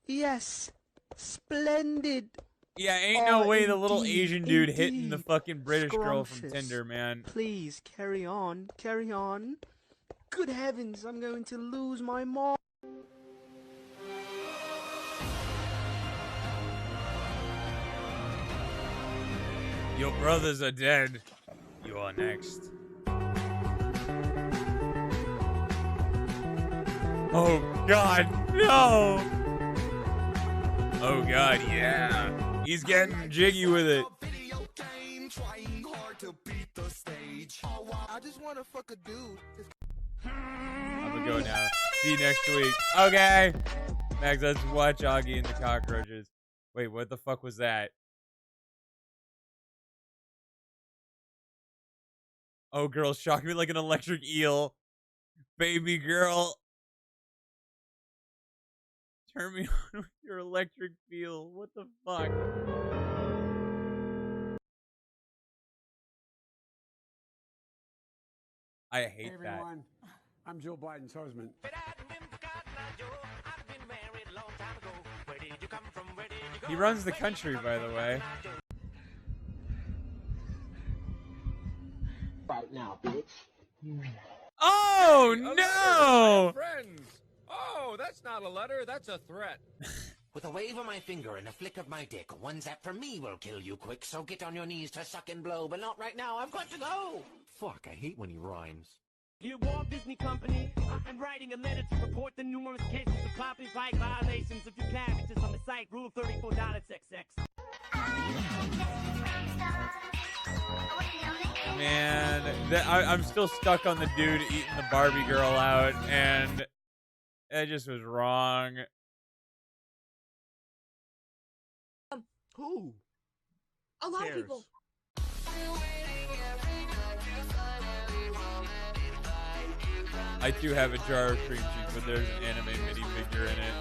Speaker 2: Yes. Splendid.
Speaker 1: Yeah, ain't no way the little
Speaker 2: indeed,
Speaker 1: Asian dude
Speaker 2: indeed.
Speaker 1: hitting the fucking British girl from
Speaker 2: Scrumptious.
Speaker 1: Tinder, man.
Speaker 2: Please, carry on. Carry on. Good heavens, I'm going to lose my mom.
Speaker 1: Your brothers are dead. You are next. Oh, God, no! Oh, God, yeah. He's getting jiggy with it.
Speaker 2: I just want to fuck a dude.
Speaker 1: I'm gonna go now. See you next week. Okay. Max, let's watch Augie and the Cockroaches. Wait, what the fuck was that? Oh, girl, shock me like an electric eel. Baby girl. Turn me on with your electric feel. What the fuck? I hate
Speaker 16: Hey everyone, I'm Joe Biden's husband.
Speaker 1: that. He runs the country, by the way.
Speaker 2: Right now, bitch.
Speaker 1: Oh, no!
Speaker 6: Friends! Oh, that's not a letter, that's a threat.
Speaker 17: With a wave of my finger and a flick of my dick, one zap from me will kill you quick, so get on your knees to suck and blow, but not right now, I've got to go! Fuck, I hate when he rhymes.
Speaker 18: Dear Walt Disney Company, I'm writing a letter to report the numerous cases of copyright violations of your characters on the site, Rule 34.xx.
Speaker 1: Man, I'm still stuck on the dude eating the Barbie girl out, and it just was wrong.
Speaker 2: Who?
Speaker 9: A lot of people.
Speaker 1: I do have a jar of cream cheese, but there's an anime minifigure in it.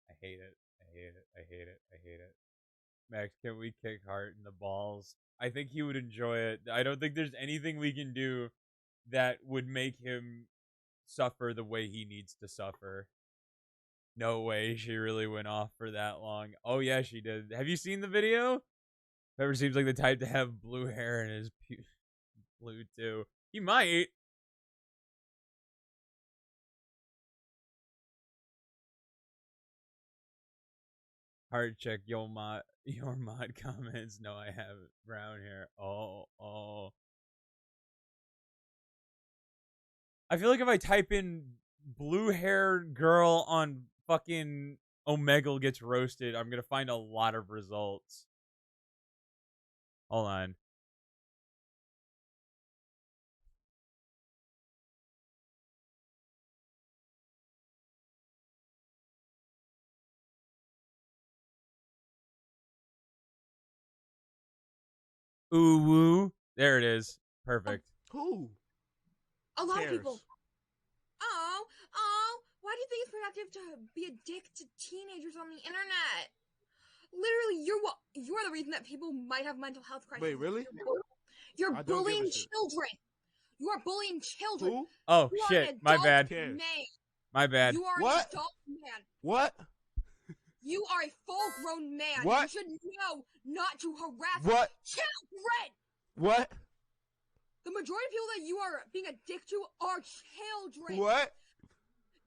Speaker 1: I hate it. I hate it. I hate it. I hate it. Max, can we kick Hart in the balls? I think he would enjoy it. I don't think there's anything we can do that would make him suffer the way he needs to suffer. No way she really went off for that long. Oh, yeah, she did. Have you seen the video? Pepper seems like the type to have blue hair and is blue, too. He might. Heart check your mod comments. No, I have brown hair. Oh. I feel like if I type in blue haired girl on fucking Omegle gets roasted, I'm gonna find a lot of results. Hold on. Ooh woo. There it is. Perfect.
Speaker 14: Who?
Speaker 9: A lot of
Speaker 14: cares?
Speaker 9: people. Why do you think it's productive to be a dick to teenagers on the internet? Literally, you're the reason that people might have mental health crises.
Speaker 14: Wait, really?
Speaker 9: You're
Speaker 14: I don't give a
Speaker 9: bullying
Speaker 14: shit.
Speaker 9: children. You are bullying children.
Speaker 14: Who?
Speaker 1: Oh
Speaker 9: You are
Speaker 1: shit.
Speaker 9: an
Speaker 1: My
Speaker 9: adult
Speaker 1: bad.
Speaker 9: Man.
Speaker 1: My bad.
Speaker 9: You are
Speaker 14: What?
Speaker 9: an adult man.
Speaker 14: What?
Speaker 9: You are a full-grown man.
Speaker 14: What?
Speaker 9: You should know not to harass
Speaker 14: What?
Speaker 9: children.
Speaker 14: What?
Speaker 9: The majority of people that you are being a dick to are children.
Speaker 14: What?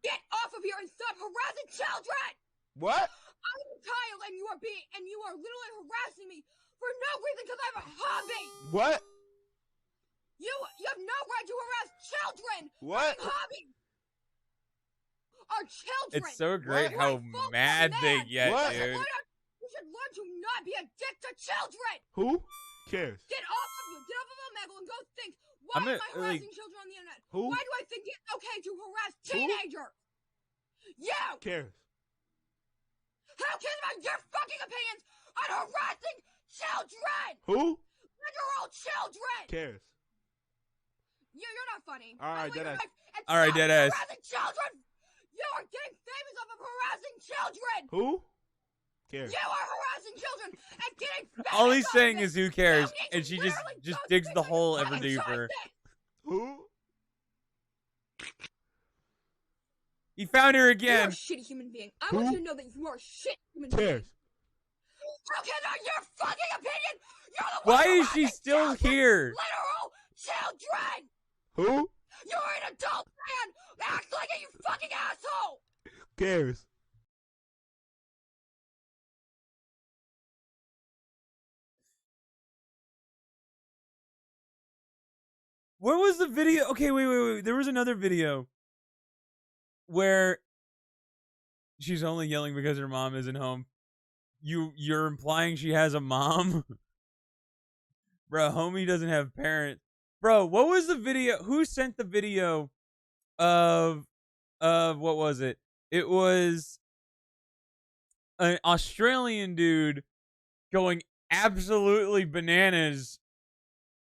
Speaker 9: Get off of here and stop harassing children.
Speaker 14: What?
Speaker 9: I'm a child, and you are literally harassing me for no reason because I have a hobby.
Speaker 14: What?
Speaker 9: You have no right to harass children.
Speaker 14: What?
Speaker 9: Hobby. Are children.
Speaker 1: It's so great
Speaker 9: You
Speaker 1: how
Speaker 9: are a full-grown
Speaker 1: mad they
Speaker 9: man.
Speaker 1: get,
Speaker 14: What?
Speaker 1: dude.
Speaker 9: You should learn to not be a dick to children.
Speaker 14: Who cares?
Speaker 9: Get off of Omegle and go think. Why
Speaker 1: I'm
Speaker 9: am I
Speaker 1: gonna,
Speaker 9: harassing
Speaker 1: like-
Speaker 9: children on the internet?
Speaker 14: Who?
Speaker 9: Why do I think it's okay to harass teenagers? You.
Speaker 14: Cares?
Speaker 9: How cares about your fucking opinions on harassing children?
Speaker 14: Who
Speaker 9: Literal children.
Speaker 14: cares?
Speaker 9: You're not funny.
Speaker 14: All right,
Speaker 9: I want your
Speaker 14: deadass.
Speaker 9: life and
Speaker 1: All right,
Speaker 9: stop
Speaker 1: deadass.
Speaker 9: harassing children. You are getting famous off of harassing children.
Speaker 14: Who cares?
Speaker 9: You are harassing children and getting famous.
Speaker 1: All he's
Speaker 9: off
Speaker 1: saying
Speaker 9: it.
Speaker 1: is who cares,
Speaker 9: You need
Speaker 1: and
Speaker 9: to
Speaker 1: she
Speaker 9: literally
Speaker 1: just
Speaker 9: go
Speaker 1: digs
Speaker 9: fix
Speaker 1: the
Speaker 9: your
Speaker 1: hole ever
Speaker 9: fucking
Speaker 1: deeper.
Speaker 9: choices.
Speaker 14: Who?
Speaker 1: He found her
Speaker 9: You're a
Speaker 1: again.
Speaker 9: shitty human being. I
Speaker 14: Who
Speaker 9: want you to know that you are a shit human being.
Speaker 14: Cares?
Speaker 9: How can I your fucking opinion? You're the
Speaker 1: Why
Speaker 9: one
Speaker 1: is she
Speaker 9: harassing
Speaker 1: still
Speaker 9: children.
Speaker 1: here?
Speaker 9: Literal children.
Speaker 14: Who
Speaker 9: You're an adult man. Act like it, you fucking asshole.
Speaker 14: cares?
Speaker 1: Where was the video? Okay, wait. There was another video where she's only yelling because her mom isn't home. You're implying she has a mom? Bro, homie doesn't have parents. Bro, what was the video? Who sent the video of what was it? It was an Australian dude going absolutely bananas.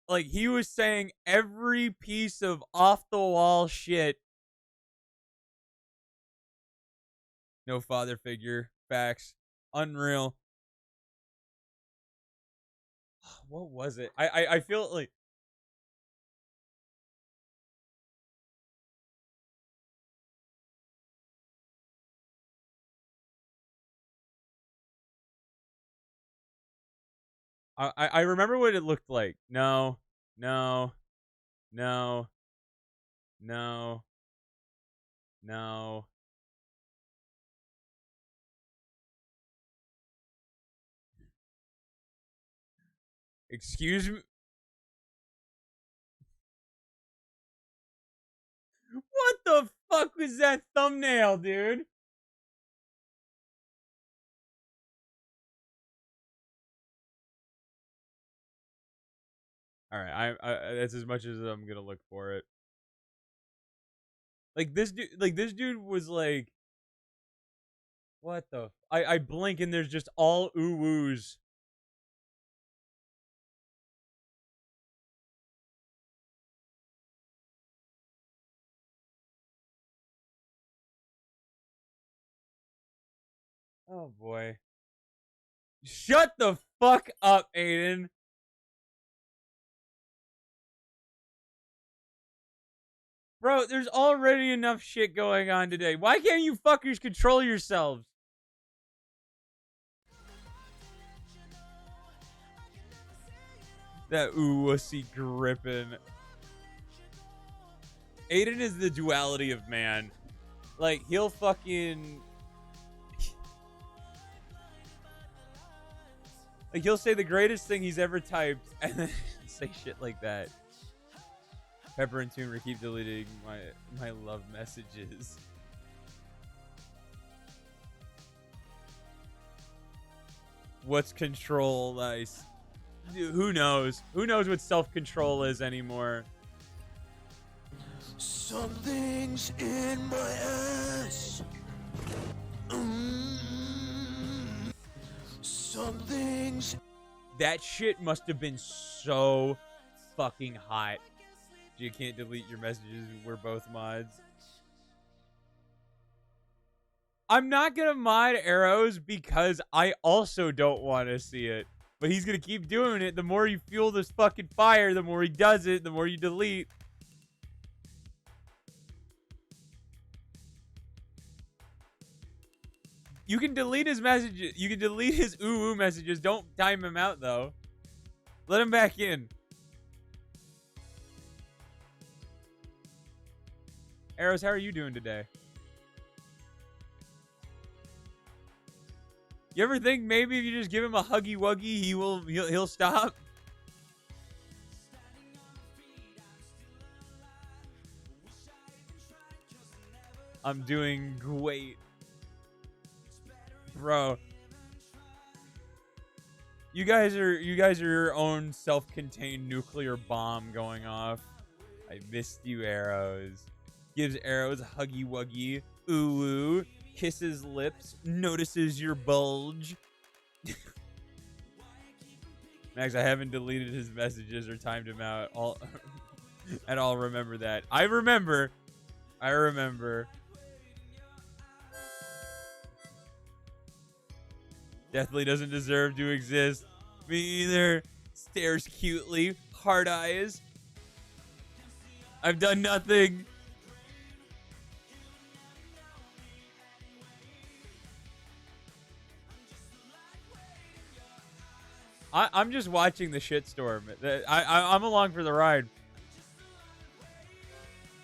Speaker 1: Like, he was saying every piece of off-the-wall shit. No father figure. Facts. Unreal. What was it? I feel like... I remember what it looked like. No. Excuse me? What the fuck was that thumbnail, dude? All right, that's as much as I'm gonna look for it. Like this dude was like, what the? I blink and there's just all ooh woos. Oh boy. Shut the fuck up, Aiden. Bro, there's already enough shit going on today. Why can't you fuckers control yourselves? That ooh wussy gripping. Aiden is the duality of man. Like, he'll fucking... Like, he'll say the greatest thing he's ever typed and then say shit like that. Pepper and Tumor keep deleting my love messages. What's control? Nice. Dude, who knows? Who knows what self-control is anymore?
Speaker 3: Something's in my ass. Something's.
Speaker 1: That shit must have been so fucking hot. You can't delete your messages. We're both mods. I'm not gonna mod Arrows because I also don't want to see it. But he's gonna keep doing it. The more you fuel this fucking fire, the more he does it, the more you delete. You can delete his messages. You can delete his ooh messages. Don't time him out though. Let him back in. Arrows, how are you doing today? You ever think maybe if you just give him a huggy wuggy, he'll stop? I'm doing great. Bro. You guys are your own self-contained nuclear bomb going off. I missed you, Arrows. Gives Arrows a huggy wuggy. Ooh ooh. Kisses lips. Notices your bulge. Max, I haven't deleted his messages or timed him out. And I'll remember that. I remember. Definitely doesn't deserve to exist. Me either. Stares cutely. Hard eyes. I've done nothing. I'm just watching the shitstorm. I'm along for the ride.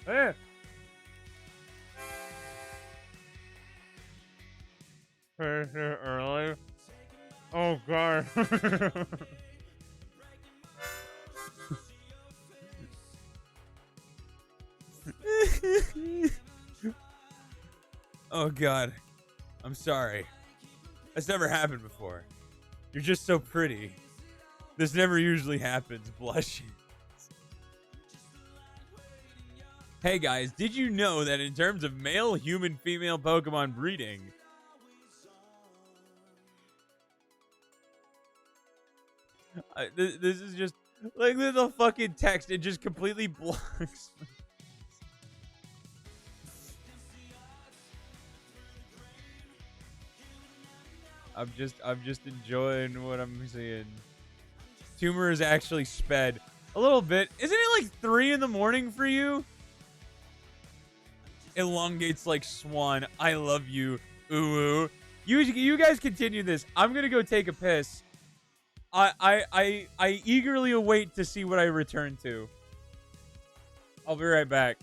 Speaker 1: Hey. Early. Oh god. Oh god. I'm sorry. That's never happened before. You're just so pretty. This never usually happens. Blushing. Hey guys, did you know that in terms of male, human, female Pokemon breeding, this is just like the fucking text. It just completely blocks. I'm just enjoying what I'm seeing. Tumor is actually sped a little bit. Isn't it like 3 in the morning for you? Elongates like swan. I love you. Ooh. You guys continue this. I'm gonna go take a piss. I eagerly await to see what I return to. I'll be right back.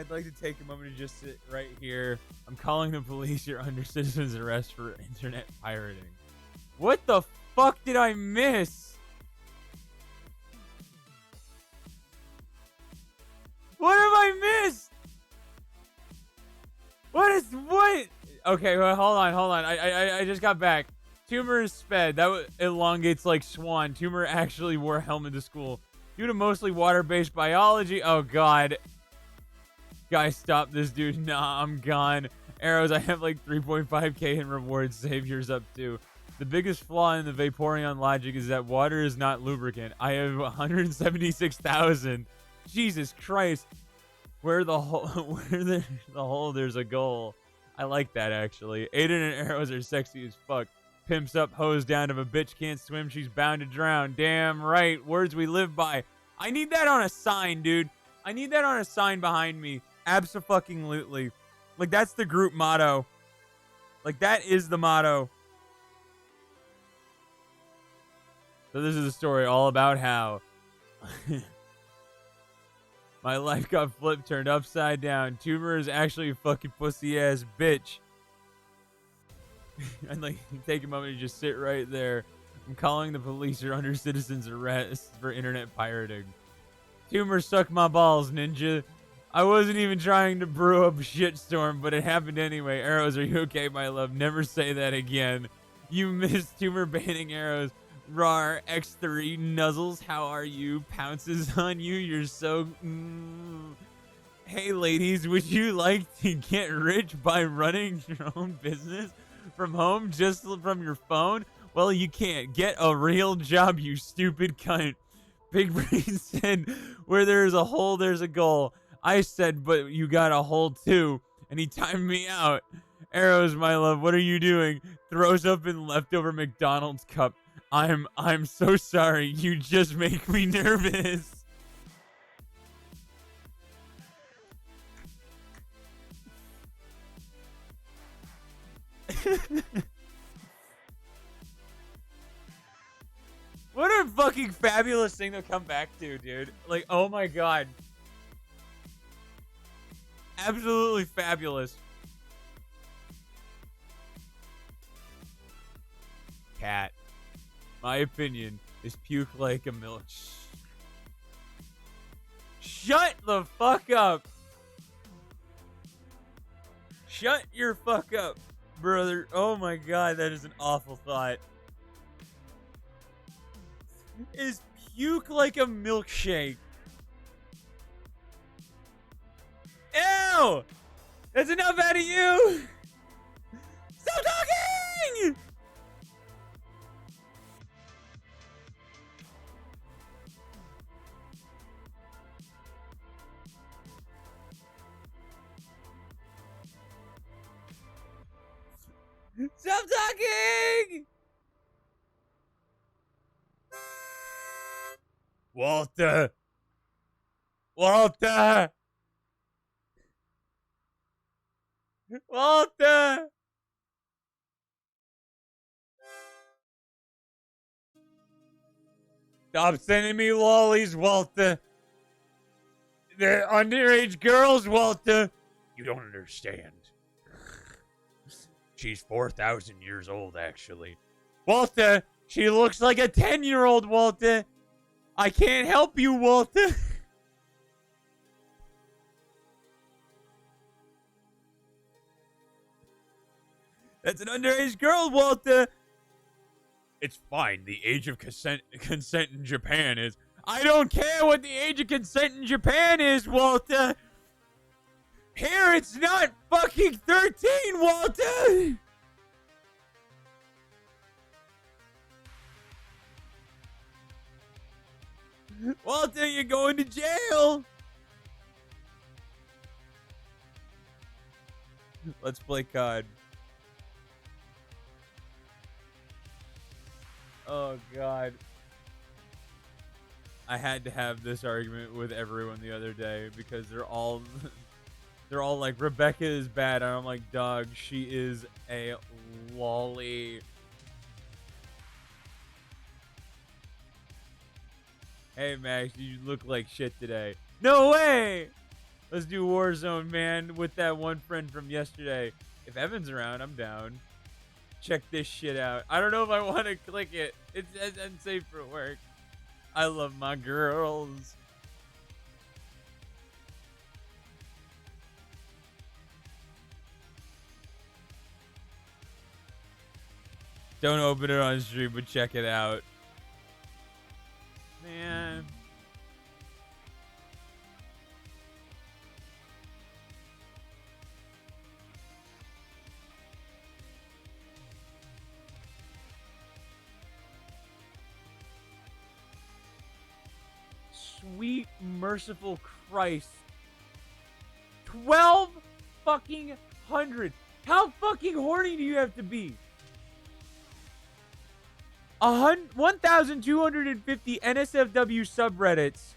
Speaker 1: I'd like to take a moment to just sit right here. I'm calling the police. You're under citizen's arrest for internet pirating. What the fuck did I miss? What have I missed? What? Okay, well, hold on. I just got back. Tumor is sped. That elongates like swan. Tumor actually wore a helmet to school. Due to mostly water-based biology. Oh, God. Guys, stop this dude. Nah, I'm gone. Arrows, I have like 3.5k in rewards. Save yours up too. The biggest flaw in the Vaporeon logic is that water is not lubricant. I have 176,000. Jesus Christ. Where the hole, there's a goal. I like that, actually. Aiden and Arrows are sexy as fuck. Pimps up, hose down. If a bitch can't swim, she's bound to drown. Damn right. Words we live by. I need that on a sign, dude. I need that on a sign behind me. Abso-fucking-lutely. Like, that's the group motto. Like, that is the motto. So this is a story all about how my life got flipped, turned upside down. Tumor is actually a fucking pussy-ass bitch. I'd like to take a moment to just sit right there. I'm calling the police. You're under citizen's arrest for internet pirating. Tumor suck my balls, ninja. I wasn't even trying to brew up a shitstorm, but it happened anyway. Arrows, are you okay, my love? Never say that again. You missed Tumor banning Arrows. Rar, X3, Nuzzles, how are you? Pounces on you, you're so... Hey, ladies, would you like to get rich by running your own business from home, just from your phone? Well, you can't. Get a real job, you stupid cunt. Big Brain said, where there's a hole, there's a goal. I said, but you got a hole too. And he timed me out. Arrows, my love, what are you doing? Throws up in leftover McDonald's cup. I'm so sorry. You just make me nervous. What a fucking fabulous thing to come back to, dude. Like, oh my God. Absolutely fabulous. Cat. My opinion is puke like a milk. Shut the fuck up. Shut your fuck up, brother. Oh my God, that is an awful thought. Is puke like a milkshake? Ew! That's enough out of you! Stop talking! Stop talking! Walter! Walter! Walter! Stop sending me lollies, Walter. They're underage girls, Walter. You don't understand. She's 4,000 years old, actually. Walter, she looks like a 10-year-old, Walter. I can't help you, Walter. That's an underage girl, Walter. It's fine. The age of consent in Japan is... I don't care what the age of consent in Japan is, Walter. Here, it's not fucking 13, Walter. Walter, you're going to jail. Let's play COD. Oh, God. I had to have this argument with everyone the other day because they're all like, Rebecca is bad. And I'm like, dog, she is a lolly. Hey, Max, you look like shit today. No way! Let's do Warzone, man, with that one friend from yesterday. If Evan's around, I'm down. Check this shit out. I don't know if I want to click it. It's unsafe for work. I love my girls. Don't open it on stream, but check it out. Man. Sweet merciful Christ. 12 fucking hundred. How fucking horny do you have to be? 1,250 NSFW subreddits.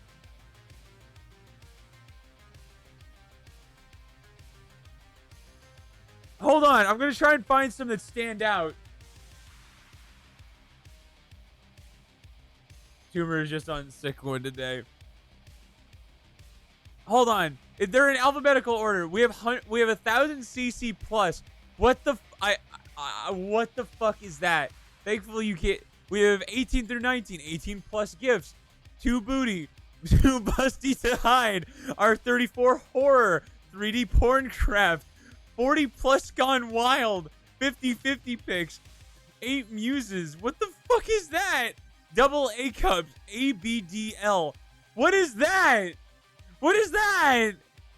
Speaker 1: Hold on, I'm gonna try and find some that stand out. Tumor is just on sick one today. Hold on, if they're in alphabetical order, we have 1,000 CC plus. What the what the fuck is that? Thankfully you can't. We have 18 through 19, 18 plus gifts, 2 booty, 2 busty to hide, our 34 horror, 3D porn craft, 40 plus gone wild, 50-50 pics, 8 muses. What the fuck is that? Double A cups, ABDL. What is that? What is that?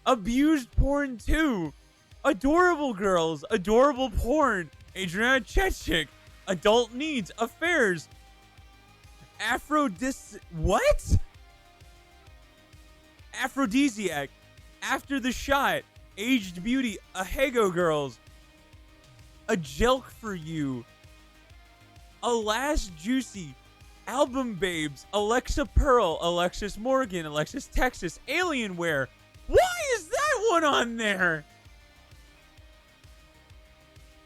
Speaker 1: Abused porn 2. Adorable girls, adorable porn, Adriana Chechik. Adult needs, affairs, what? Aphrodisiac, after the shot, aged beauty, Ahego girls, a jelk for you, a last juicy, album babes, Alexa Pearl, Alexis Morgan, Alexis Texas, Alienware. Why is that one on there?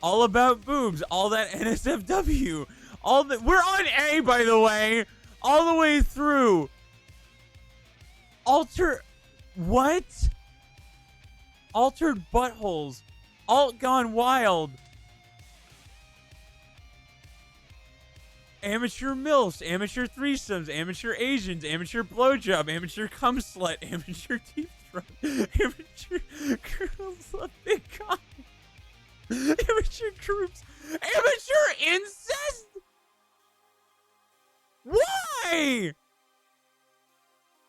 Speaker 1: All about boobs, all that NSFW, all that. We're on A, by the way, all the way through. What? Altered buttholes, alt gone wild, amateur milfs, amateur threesomes, amateur Asians, amateur blowjob, amateur cum slut, amateur teeth throat, amateur girls love big cock. Amateur groups. Amateur incest? Why?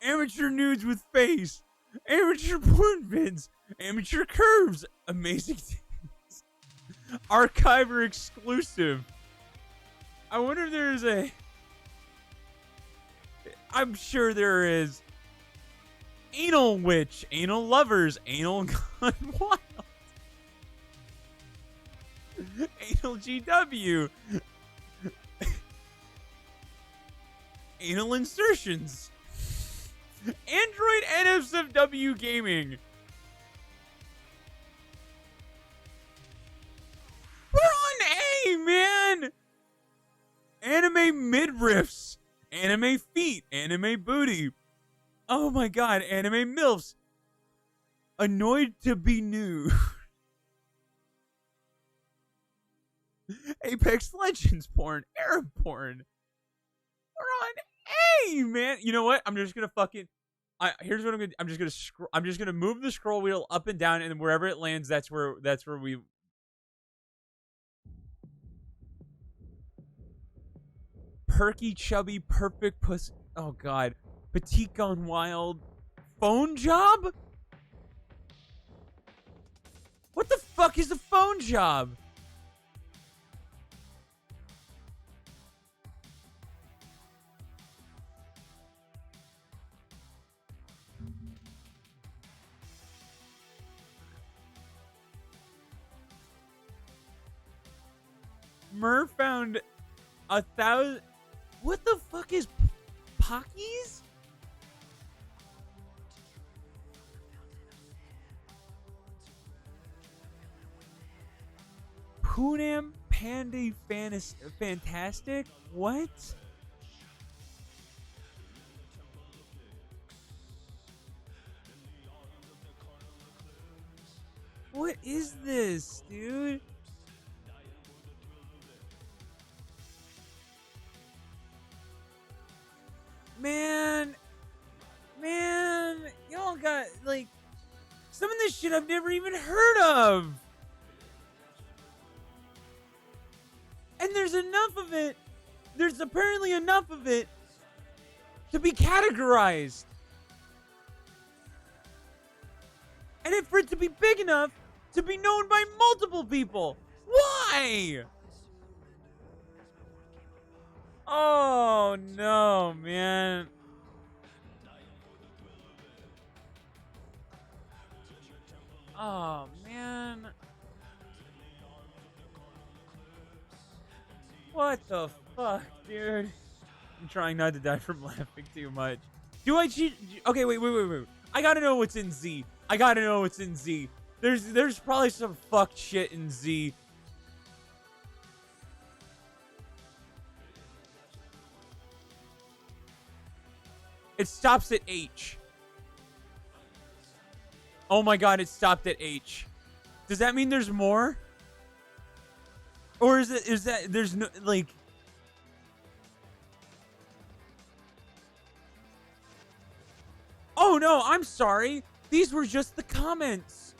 Speaker 1: Amateur nudes with face. Amateur porn vids. Amateur curves. Amazing things. Archiver exclusive. I wonder if there's a... I'm sure there is. Anal witch. Anal lovers. Anal gone wild. Anal GW. Anal insertions. Android NSFW gaming. We're on A, man. Anime midriffs. Anime feet. Anime booty. Oh my god, anime milfs. Annoyed to be new. Apex Legends porn, Arab porn. We're on A, man. You know what? I'm just gonna fucking. Here's what I'm gonna. I'm just gonna move the scroll wheel up and down, and wherever it lands, that's where we. Perky, chubby, perfect pussy. Oh god, petite gone wild. Phone job? What the fuck is a phone job? Mur found 1,000. What the fuck is Pockies? Poonam Pandy Fantastic? What? What is this, dude? Man, y'all got, like, some of this shit I've never even heard of. And there's enough of it. There's apparently enough of it to be categorized. And for it to be big enough to be known by multiple people. Why? Oh, no, man. Oh, man. What the fuck, dude? I'm trying not to die from laughing too much. Do I cheat? Okay, wait. I gotta know what's in Z. There's probably some fucked shit in Z. It stops at H. Oh my god, it stopped at H. Does that mean there's more? Or is that there's no, like... Oh no, I'm sorry. These were just the comments.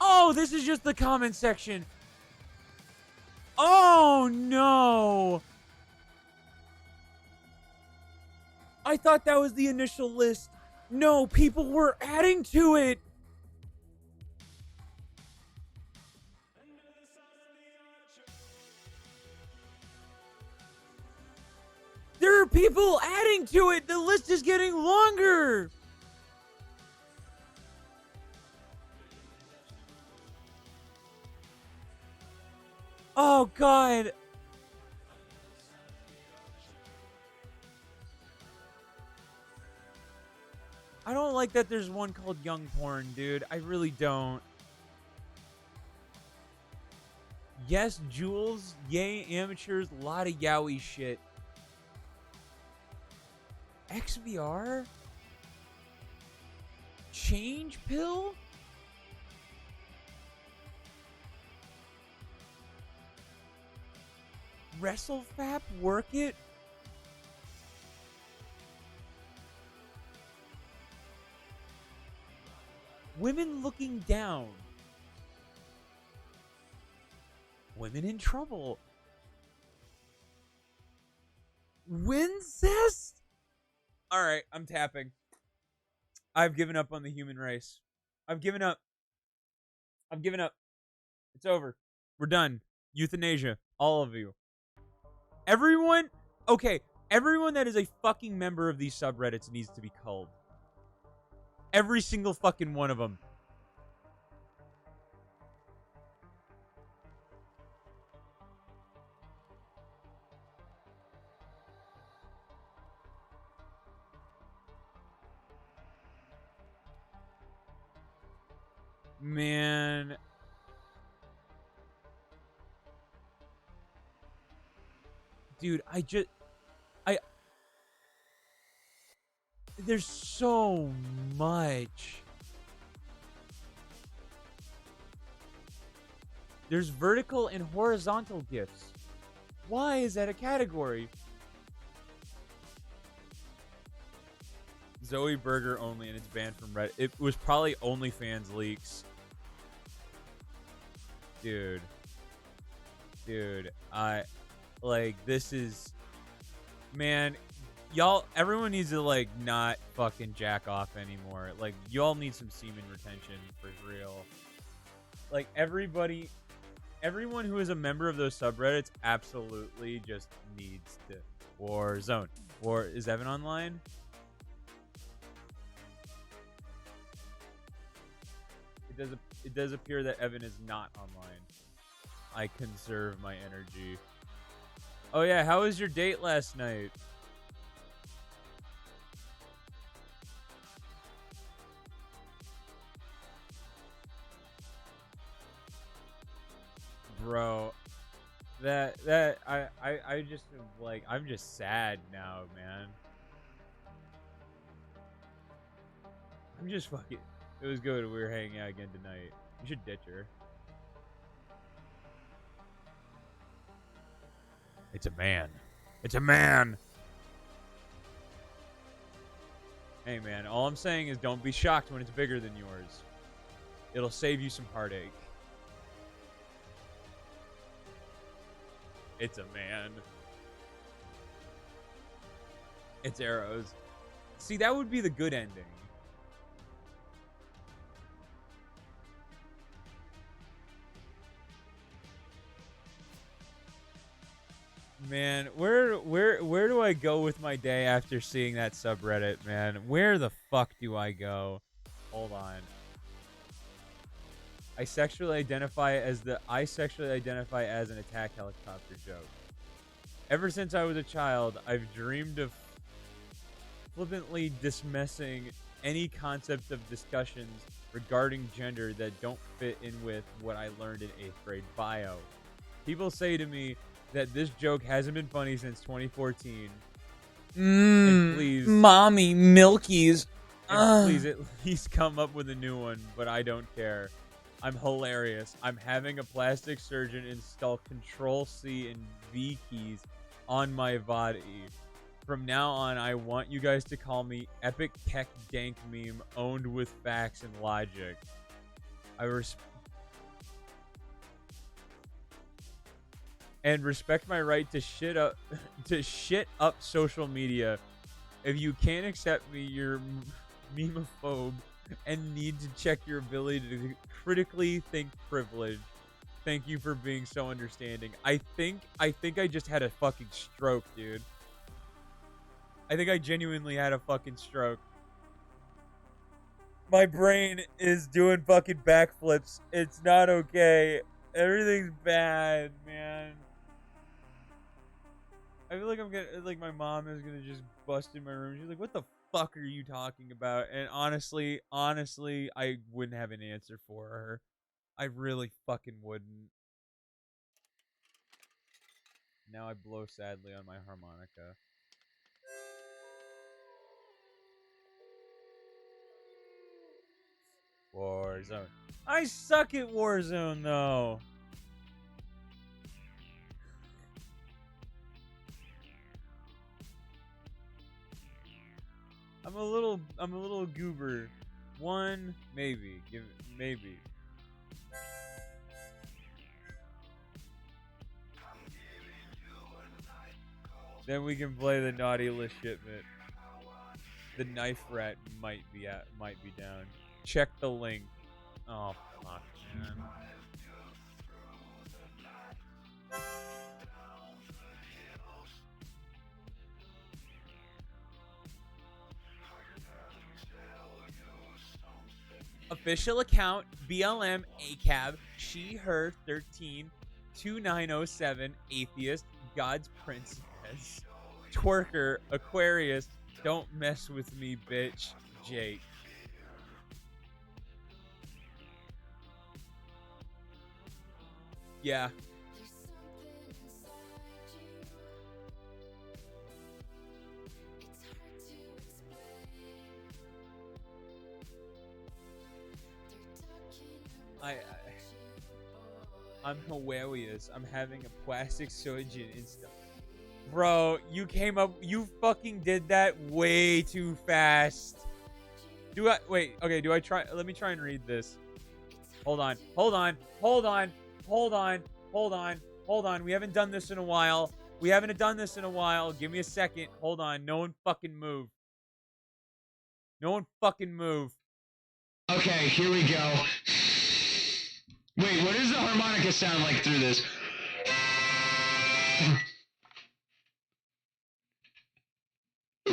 Speaker 1: Oh, this is just the comment section. Oh no. I thought that was the initial list. No, people were adding to it. There are people adding to it. The list is getting longer. Oh, God. I don't like that there's one called Young Porn, dude. I really don't. Yes, Jules. Yay, amateurs. A lot of yaoi shit. XVR? Change pill? WrestleFap? Work it? Women looking down. Women in trouble. Wincest? Alright, I'm tapping. I've given up on the human race. I've given up. It's over. We're done. Euthanasia. All of you. Everyone? Okay, everyone that is a fucking member of these subreddits needs to be culled. Every single fucking one of them. Man. Dude, there's so much. There's vertical and horizontal gifts. Why is that a category? Zoe Burger only, and it's banned from Reddit. It was probably OnlyFans leaks. Dude, this is, man, y'all, everyone needs to, like, not fucking jack off anymore. Like, y'all need some semen retention for real. Like, everyone who is a member of those subreddits absolutely just needs to. Warzone. Is Evan online? It does appear that Evan is not online. I conserve my energy. Oh yeah, how was your date last night? Bro, I just like I'm just sad now, man. I'm just fucking. It was good. We were hanging out again tonight. You should ditch her. It's a man. It's a man. Hey, man. All I'm saying is don't be shocked when it's bigger than yours. It'll save you some heartache. It's a man. It's arrows. See, that would be the good ending. Man, where do I go with my day after seeing that subreddit, man? Where the fuck do I go? Hold on. I sexually identify as an attack helicopter joke. Ever since I was a child, I've dreamed of flippantly dismissing any concept of discussions regarding gender that don't fit in with what I learned in 8th grade bio. People say to me that this joke hasn't been funny since 2014. And please,
Speaker 13: mommy, milkies.
Speaker 1: And please at least come up with a new one, but I don't care. I'm hilarious. I'm having a plastic surgeon install Control-C and V keys on my body. From now on, I want you guys to call me Epic Tech Dank Meme owned with facts and logic. And respect my right to shit up social media. If you can't accept me, you're memophobe and need to check your ability to critically think privilege. Thank you for being so understanding. I think I just had a fucking stroke, dude. I think I genuinely had a fucking stroke. My brain is doing fucking backflips. It's not okay. Everything's bad, man. I feel like I'm gonna, like, my mom is gonna just bust in my room. She's like, "What the fuck are you talking about?" And honestly, I wouldn't have an answer for her. I really fucking wouldn't. Now I blow sadly on my harmonica. Warzone. I suck at Warzone though. I'm a little goober. One, maybe. Maybe. Then we can play the naughty list shipment. The knife rat might be down. Check the link. Oh fuck, man. Official account BLM ACAB she her 13 2907 atheist God's princess twerker Aquarius don't mess with me bitch Jake. Yeah. I'm hilarious. I'm having a plastic surgeon and stuff. Bro, you fucking did that way too fast. Wait, okay, let me try and read this. Hold on. We haven't done this in a while. Give me a second. Hold on. No one fucking move.
Speaker 13: Okay, here we go. Wait, what does the harmonica sound like through this? We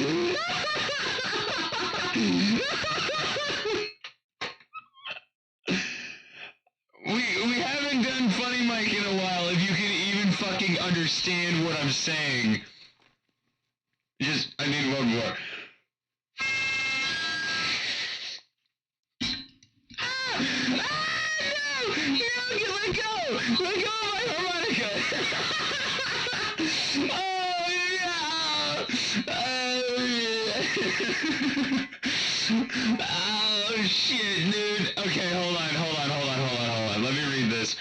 Speaker 13: haven't done Funny Mike in a while, if you can even fucking understand what I'm saying. I need one more. No, let go of my harmonica. Oh shit, dude. Okay, hold on. Let me read this.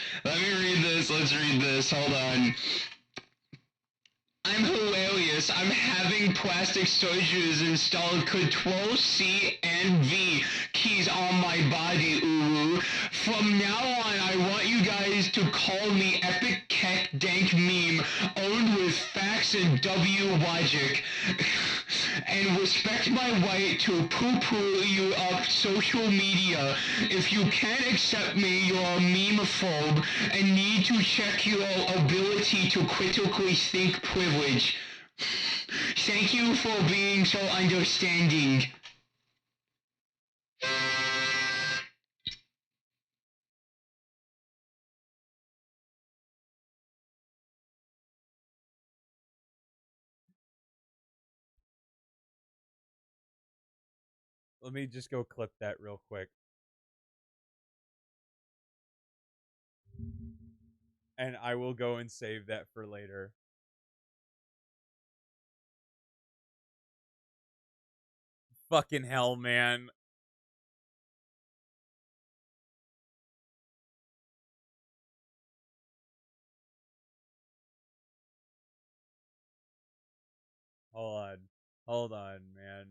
Speaker 13: Let's read this. Hold on. I'm hilarious. I'm having plastic storages installed Control-C and V keys on my body, Uru. From now on, I want you guys to call me Epic Keck Dank Meme, owned with facts and W logic. And respect my right to poo-poo you up social media. If you can't accept me, you're a meme-phobe and need to check your ability to critically think privilege. Thank you for being so understanding.
Speaker 1: Let me just go clip that real quick. And I will go and save that for later. Fucking hell, man. Hold on, man.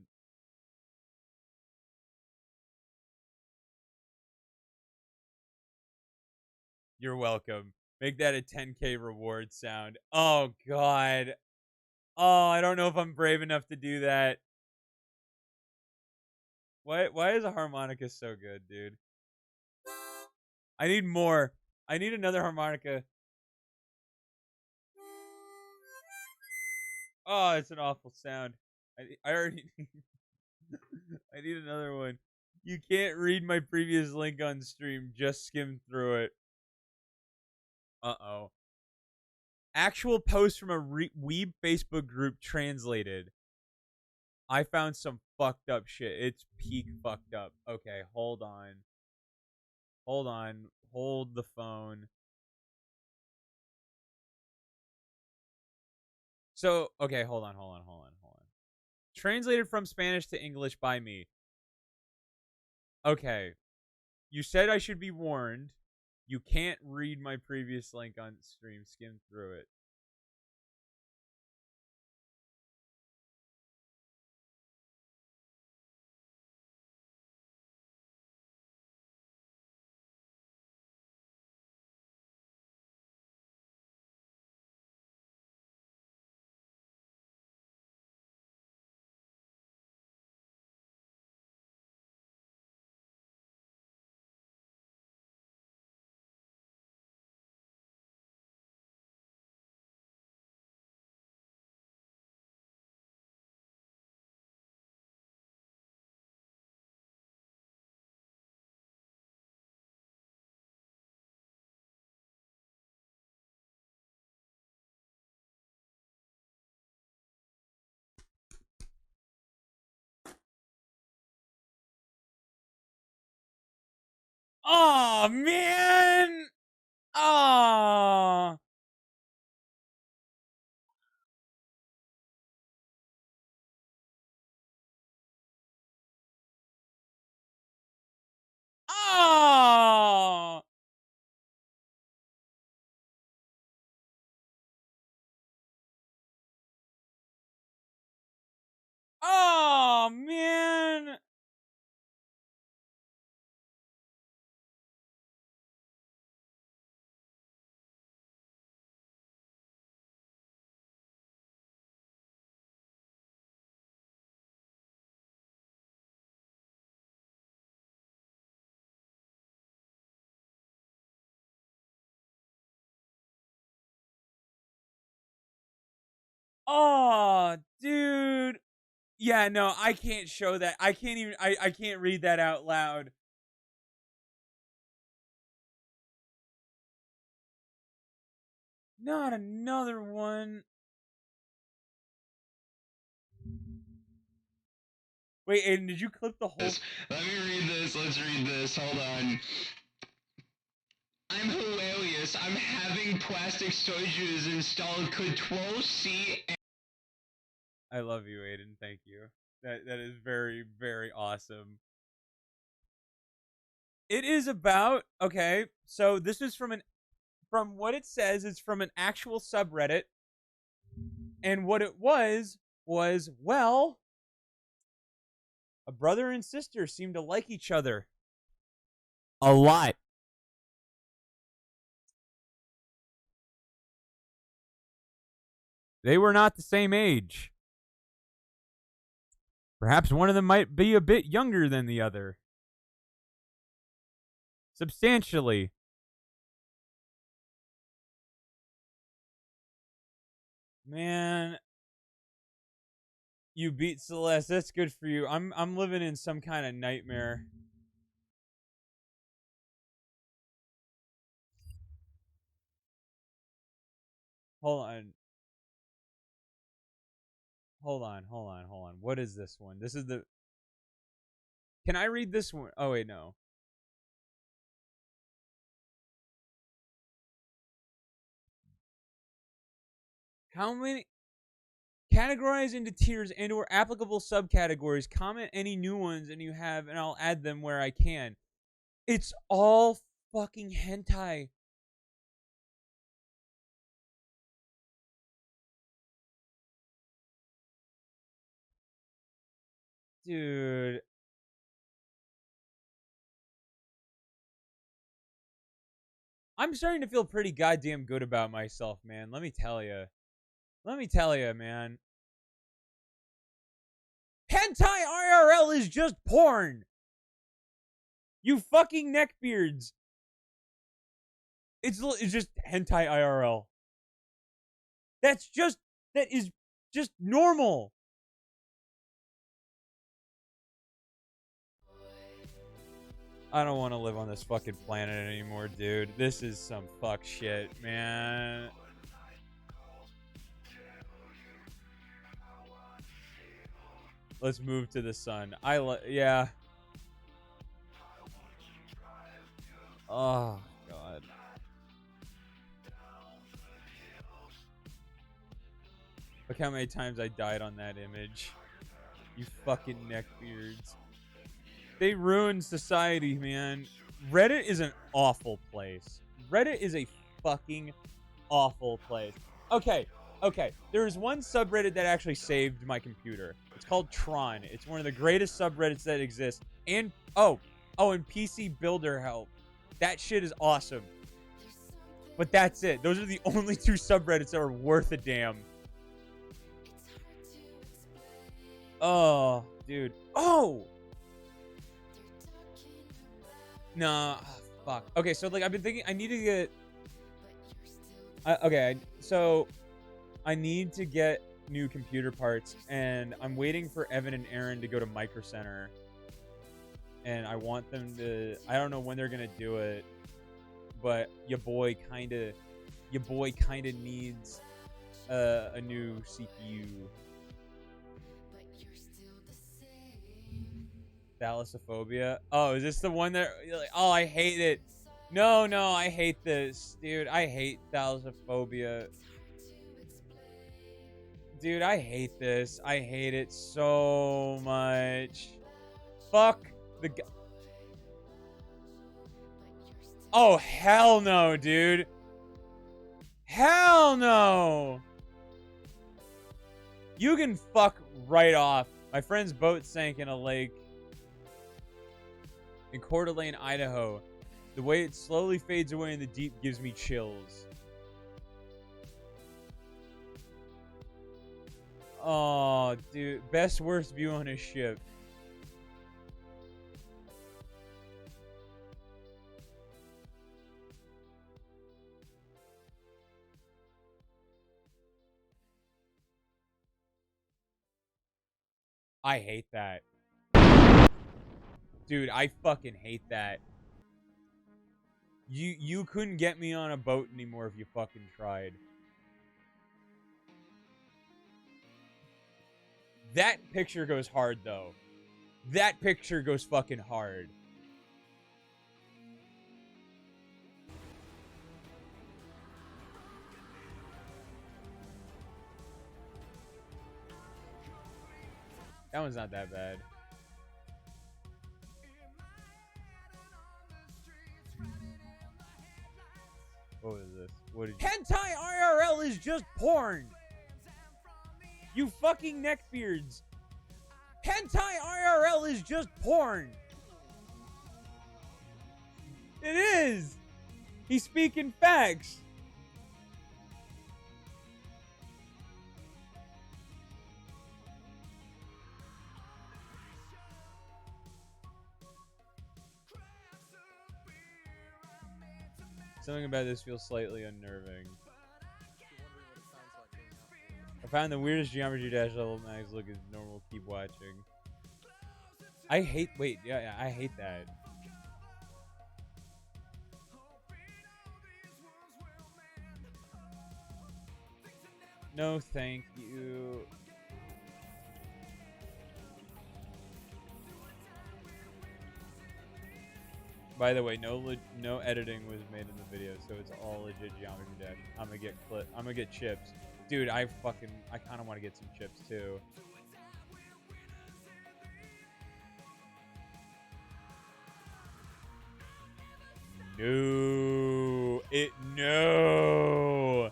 Speaker 1: You're welcome. Make that a 10K reward sound. Oh, God. Oh, I don't know if I'm brave enough to do that. Why is a harmonica so good, dude? I need more. I need another harmonica. Oh, it's an awful sound. I already I need another one. You can't read my previous link on stream. Just skim through it. Uh-oh. Actual post from a Weeb Facebook group translated. I found some fucked up shit. It's peak fucked up. Okay, hold on. Hold on. Hold the phone. So, okay, hold on. Translated from Spanish to English by me. Okay. You said I should be warned. You can't read my previous link on stream. Skim through it. Oh, man! Oh! Oh! Oh, man! Oh, dude. Yeah, no, I can't show that. I can't even I can't read that out loud. Not another one. Wait, Aiden, did you clip the whole?
Speaker 13: Let me read this. Let's read this. Hold on. I'm hilarious. I'm having plastic storages installed Control-C.
Speaker 1: I love you, Aiden. Thank you. That is very, very awesome. It is about, okay, so this is from what it says, it's from an actual subreddit. And what it was, well, a brother and sister seem to like each other a lot. They were not the same age. Perhaps one of them might be a bit younger than the other. Substantially. Man, you beat Celeste. That's good for you. I'm living in some kind of nightmare. Hold on. Hold on. What is this one? This is the... Can I read this one? Oh, wait, no. How many... Categorize into tiers and or applicable subcategories. Comment any new ones and you have, and I'll add them where I can. It's all fucking hentai. Dude. I'm starting to feel pretty goddamn good about myself, man. Let me tell you. Man. Hentai IRL is just porn. You fucking neckbeards. It's just hentai IRL. That is just normal. I don't want to live on this fucking planet anymore, dude. This is some fuck shit, man. Let's move to the sun. Yeah. Oh, God. Look how many times I died on that image. You fucking neckbeards. They ruined society, man. Reddit is an awful place. Reddit is a fucking awful place. Okay. There's one subreddit that actually saved my computer. It's called Tron. It's one of the greatest subreddits that exist. And, and PC Builder Help. That shit is awesome. But that's it. Those are the only two subreddits that are worth a damn. Oh, dude. Oh! Nah, fuck. Okay, so like I've been thinking I need to get so I need to get new computer parts and I'm waiting for Evan and Aaron to go to Micro Center. And I want them to I don't know when they're going to do it, but your boy kind of needs a new CPU. Thalassophobia. Oh, is this the one that... Oh, I hate it. No, I hate this. Dude, I hate thalassophobia. Dude, I hate this. I hate it so much. Fuck the... Oh, hell no, dude. Hell no. You can fuck right off. My friend's boat sank in a lake in Coeur d'Alene, Idaho. The way it slowly fades away in the deep gives me chills. Oh, dude. Best worst view on a ship. I hate that. Dude, I fucking hate that. You couldn't get me on a boat anymore if you fucking tried. That picture goes hard, though. That picture goes fucking hard. That one's not that bad. What was this? What did you... Hentai IRL is just porn! You fucking neckbeards! Hentai IRL is just porn! It is! He's speaking facts! Something about this feels slightly unnerving. I found the weirdest Geometry Dash level max look is normal. Keep watching. I hate. Wait, yeah, I hate that. No, thank you. By the way, no editing was made in the video, so it's all legit Geometry Dash. I'm gonna get chips. Dude, I kind of want to get some chips too. No. No.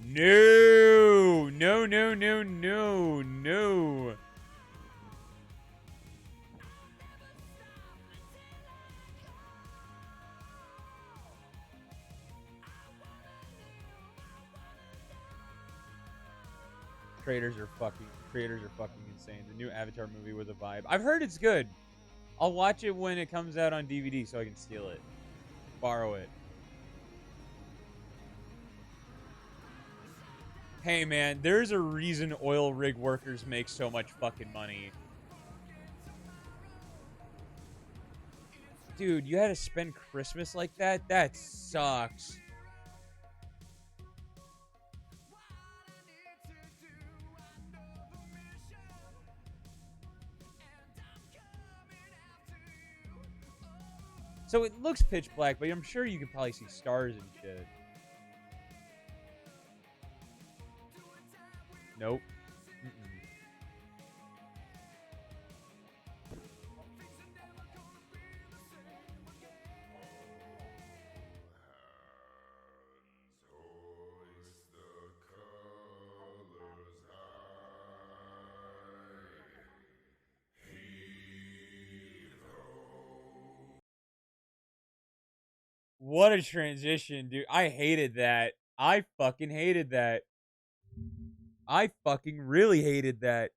Speaker 1: No. No, no, no, no, no. Creators are fucking insane. The new Avatar movie was a vibe. I've heard it's good. I'll watch it when it comes out on DVD so I can steal it. Borrow it. Hey man, there's a reason oil rig workers make so much fucking money. Dude, you had to spend Christmas like that? That sucks. So it looks pitch black, but I'm sure you could probably see stars and shit. Nope. What a transition, dude. I hated that. I fucking hated that. I fucking really hated that.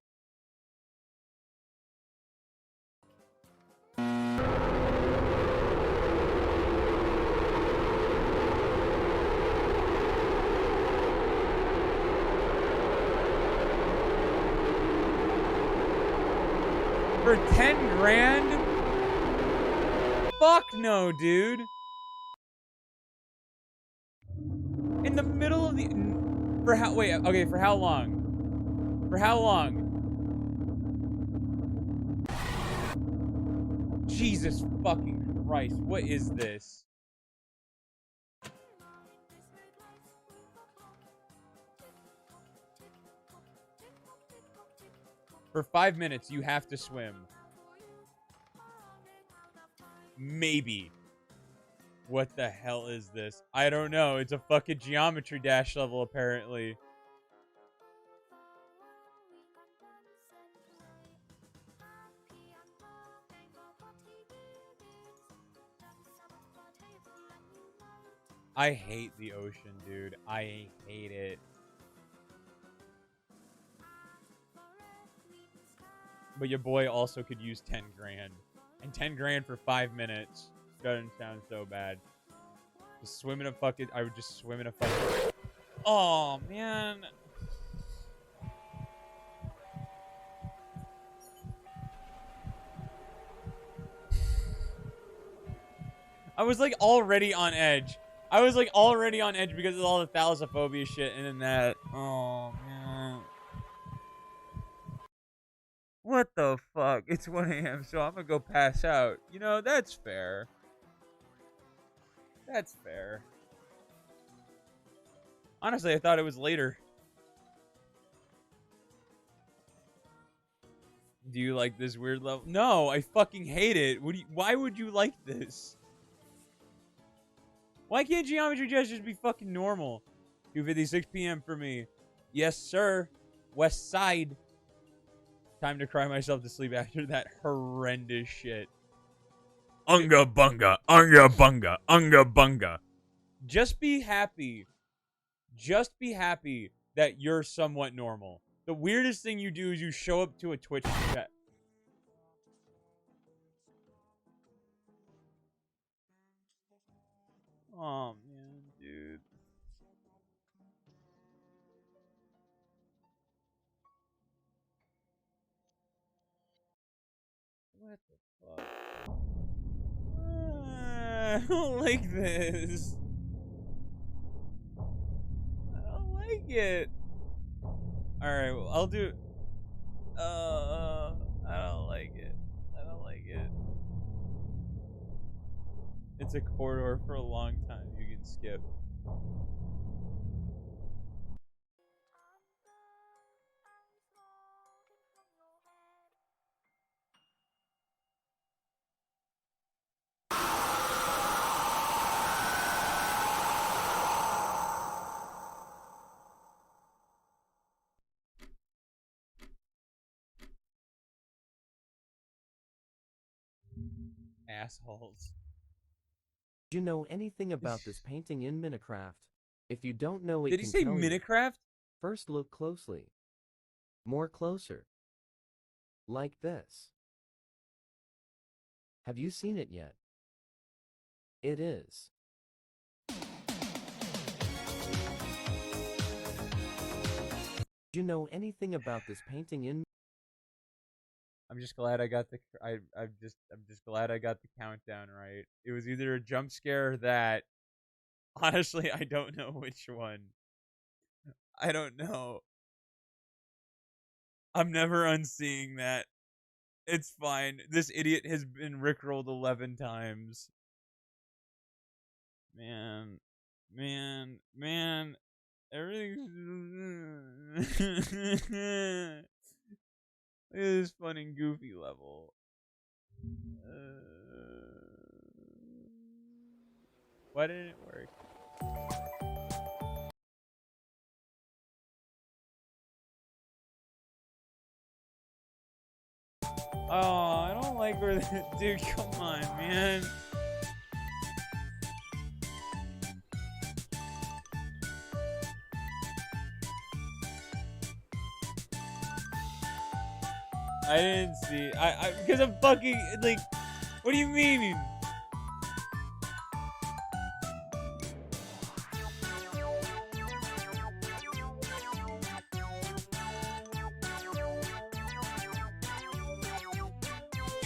Speaker 1: For 10 grand? Fuck no, dude. In the middle of the... For how... Wait, okay, for how long? For how long? Jesus fucking Christ, what is this? For 5 minutes, you have to swim. Maybe. What the hell is this? I don't know. It's a fucking Geometry Dash level, apparently. I hate the ocean, dude. I hate it. But your boy also could use 10 grand. And 10 grand for 5 minutes doesn't sound so bad. Just swim in a fucking... I would just swim in a fucking... Oh, man. I was like already on edge. I was like already on edge because of all the thalassophobia shit and then that. Oh, man. What the fuck? It's 1 a.m., so I'm gonna go pass out. You know, that's fair. That's fair. Honestly, I thought it was later. Do you like this weird level? No, I fucking hate it. Why would you like this? Why can't geometry chess just be fucking normal? 2:56 p.m. for me. Yes, sir. West Side. Time to cry myself to sleep after that horrendous shit. Unga bunga, unga bunga, unga bunga. Just be happy. Just be happy that you're somewhat normal. The weirdest thing you do is you show up to a Twitch chat. Oh, man, dude. What the fuck? I don't like this. I don't like it. Alright, well, I'll do... I don't like it. I don't like it. It's a corridor for a long time. You can skip. Assholes.
Speaker 19: Do you know anything about this painting in Minecraft? If you don't know it,
Speaker 1: Did he say Minecraft?
Speaker 19: First look closely. More closer. Like this. Have you seen it yet? It is. Do you know anything about this painting in?
Speaker 1: I'm just glad I got the I'm just glad I got the countdown right. It was either a jump scare or that. Honestly, I don't know which one. I don't know. I'm never unseeing that. It's fine. This idiot has been rickrolled 11 times. Man. Everything's... Look at this fun and goofy level. Why didn't it work? Oh, I don't like where that... Dude, come on, man. I didn't see. Because I'm fucking like. What do you mean?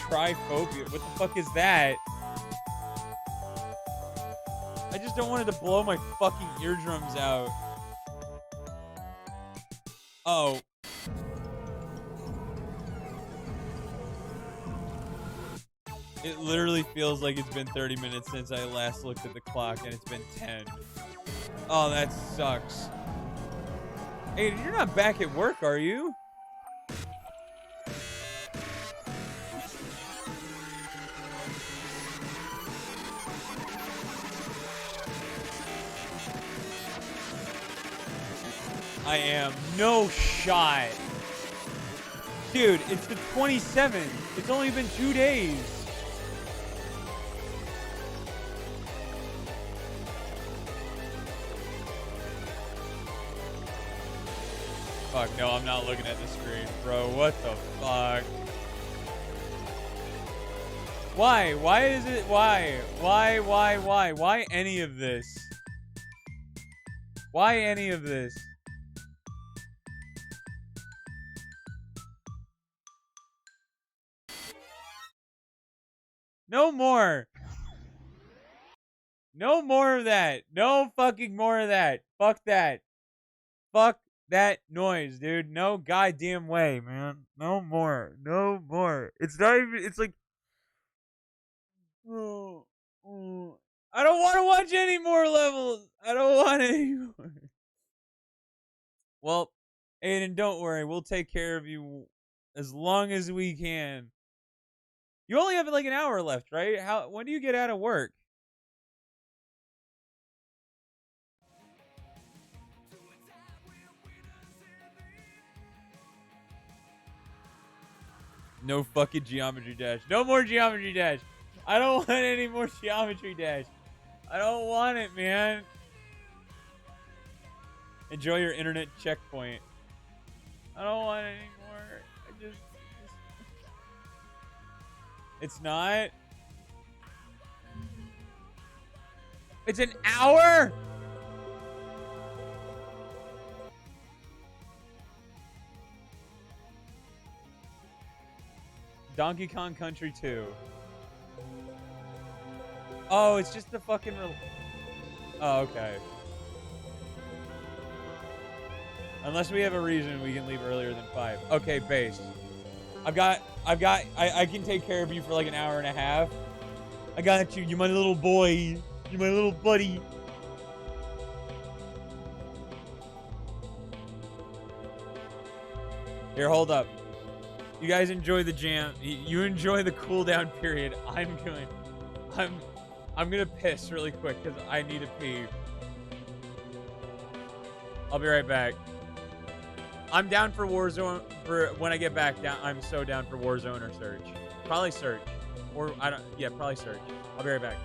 Speaker 1: Triphobia. What the fuck is that? I just don't want it to blow my fucking eardrums out. Oh. It literally feels like it's been 30 minutes since I last looked at the clock, and it's been 10. Oh, that sucks. Hey, you're not back at work, are you? I am. No shot. Dude, it's the 27th. It's only been 2 days. Fuck, no, I'm not looking at the screen, bro. What the fuck? Why? Why is it? Why? Why any of this? Why any of this? No more. No more of that. No fucking more of that. Fuck that. Fuck that noise, dude. No goddamn way, man. No more. No more. It's not even, it's like, I don't want to watch any more levels. I don't want any more. Well, Aiden, don't worry. We'll take care of you As long as we can. You only have like an hour left, right? When do you get out of work? No fucking Geometry Dash. No more Geometry Dash. I don't want any more Geometry Dash. I don't want it, man. Enjoy your internet checkpoint. I don't want it anymore. It's not. It's an hour? Donkey Kong Country 2. Oh, it's just the fucking... Oh, okay. Unless we have a reason we can leave earlier than 5. Okay, base. I can take care of you for like an hour and a half. I got you. You're my little boy. You're my little buddy. Here, hold up. You guys enjoy the jam. You enjoy the cooldown period. I'm gonna piss really quick because I need to pee. I'll be right back. I'm down for Warzone for when I get back. I'm so down for Warzone or Search. Probably Search. Or I don't. Yeah, probably Search. I'll be right back.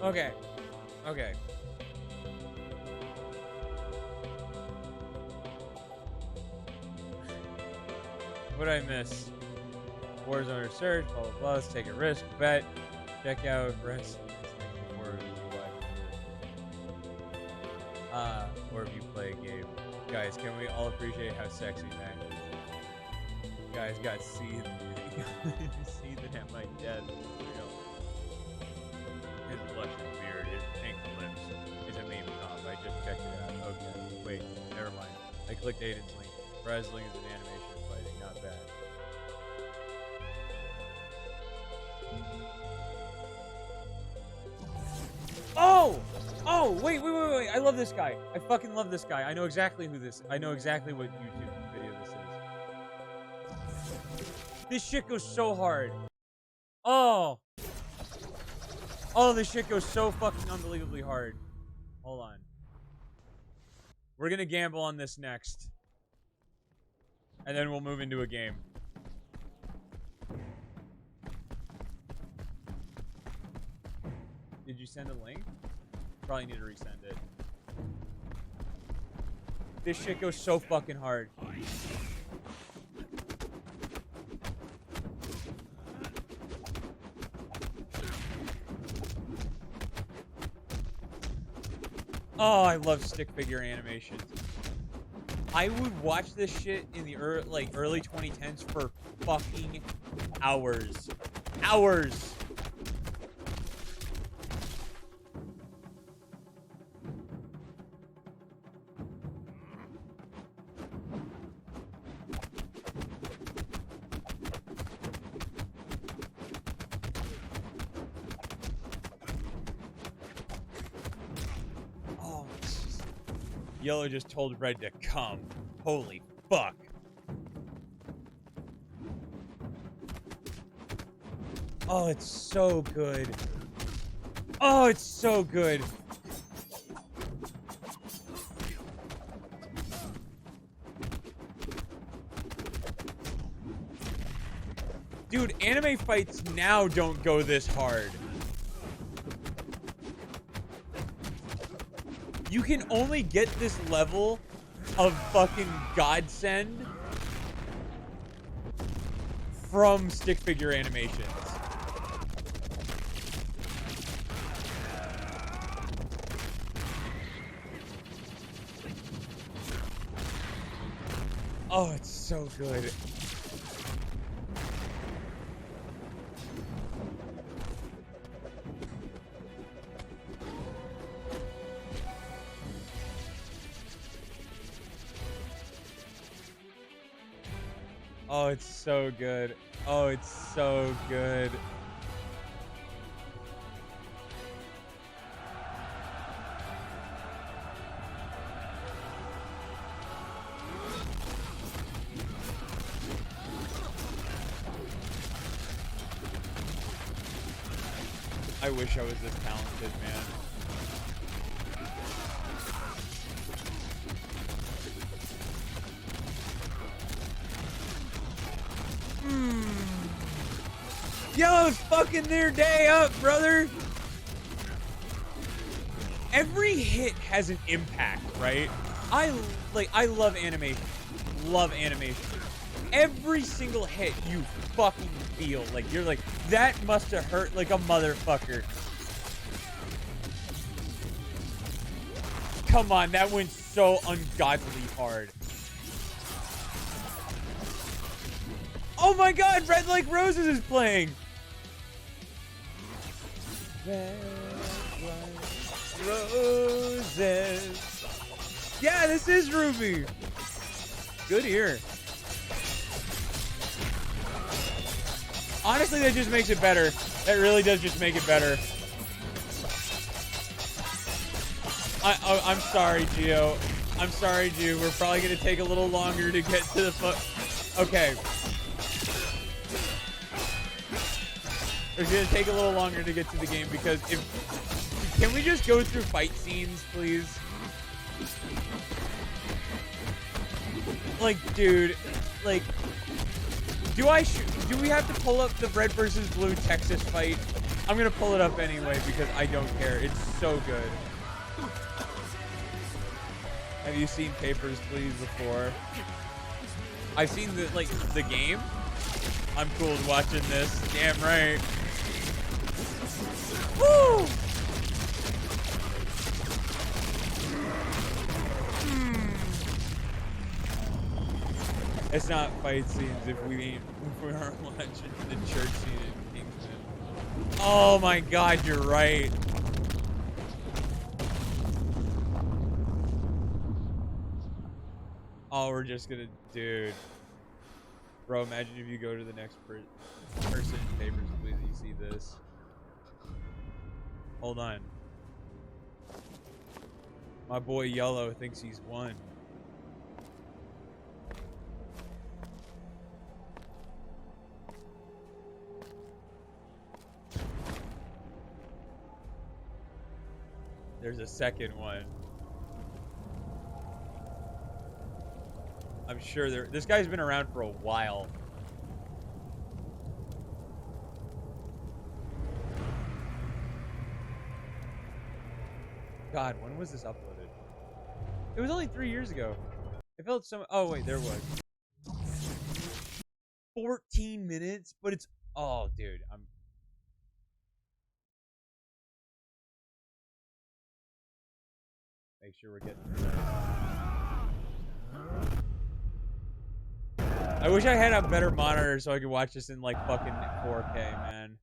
Speaker 1: Okay. Okay. What did I miss? Warzone or Search, blah, blah, blah. Let's take a risk. Bet. Check out rest. Or if you play a game. Guys, can we all appreciate how sexy Mac is? Guys got seethed. Seething at my death. His luscious beard, his pink lips, is a meme top. I just checked it out. Okay, wait, never mind. I clicked Aiden's link. Wrestling is an animation of fighting, not bad. Oh! Oh, wait. I love this guy. I fucking love this guy. I know exactly who this is. I know exactly what YouTube video this is. This shit goes so hard. Oh! Oh, this shit goes so fucking unbelievably hard. Hold on. We're gonna gamble on this next. And then we'll move into a game. Did you send a link? Probably need to resend it. This shit goes so fucking hard. Oh, I love stick figure animations. I would watch this shit in the early 2010s for fucking hours. Hours. Oh, Yellow just told Red to come. Holy fuck. Oh, it's so good. Oh, it's so good. Dude, anime fights now don't go this hard. You can only get this level of fucking godsend from stick figure animations. Oh, it's so good. Oh, it's so good. Oh, it's so good. I wish I was this talented, man. Yellow's fucking their day up, brother. Every hit has an impact, right? I love animation. Love animation. Every single hit you fucking feel. Like, you're like, that must have hurt like a motherfucker. Come on, that went so ungodly hard. Oh my god, Red Like Roses is playing! Red Like Roses. Yeah, this is Ruby. Good ear. Honestly, that just makes it better. That really does just make it better. I'm sorry, Gio. I'm sorry, Gio. We're probably going to take a little longer to get to the Okay. It's going to take a little longer to get to the game because can we just go through fight scenes, please? Like, dude, like, do we have to pull up the red versus blue Texas fight? I'm gonna pull it up anyway because I don't care. It's so good. Have you seen Papers, Please before? I've seen the game. I'm cool with watching this. Damn right. Woo! It's not fight scenes if we aren't watching the church scene in Kingsman. Oh my god, you're right. Oh, we're just gonna, dude. Bro, imagine if you go to the next person in Papers, Please, and you see this. Hold on. My boy Yellow thinks he's won. There's a second one. I'm sure this guy's been around for a while. God, when was this uploaded? It was only 3 years ago. It felt so. Oh wait, there was 14 minutes, but it's. Oh, dude, Make sure we're getting. I wish I had a better monitor so I could watch this in like fucking 4K, man.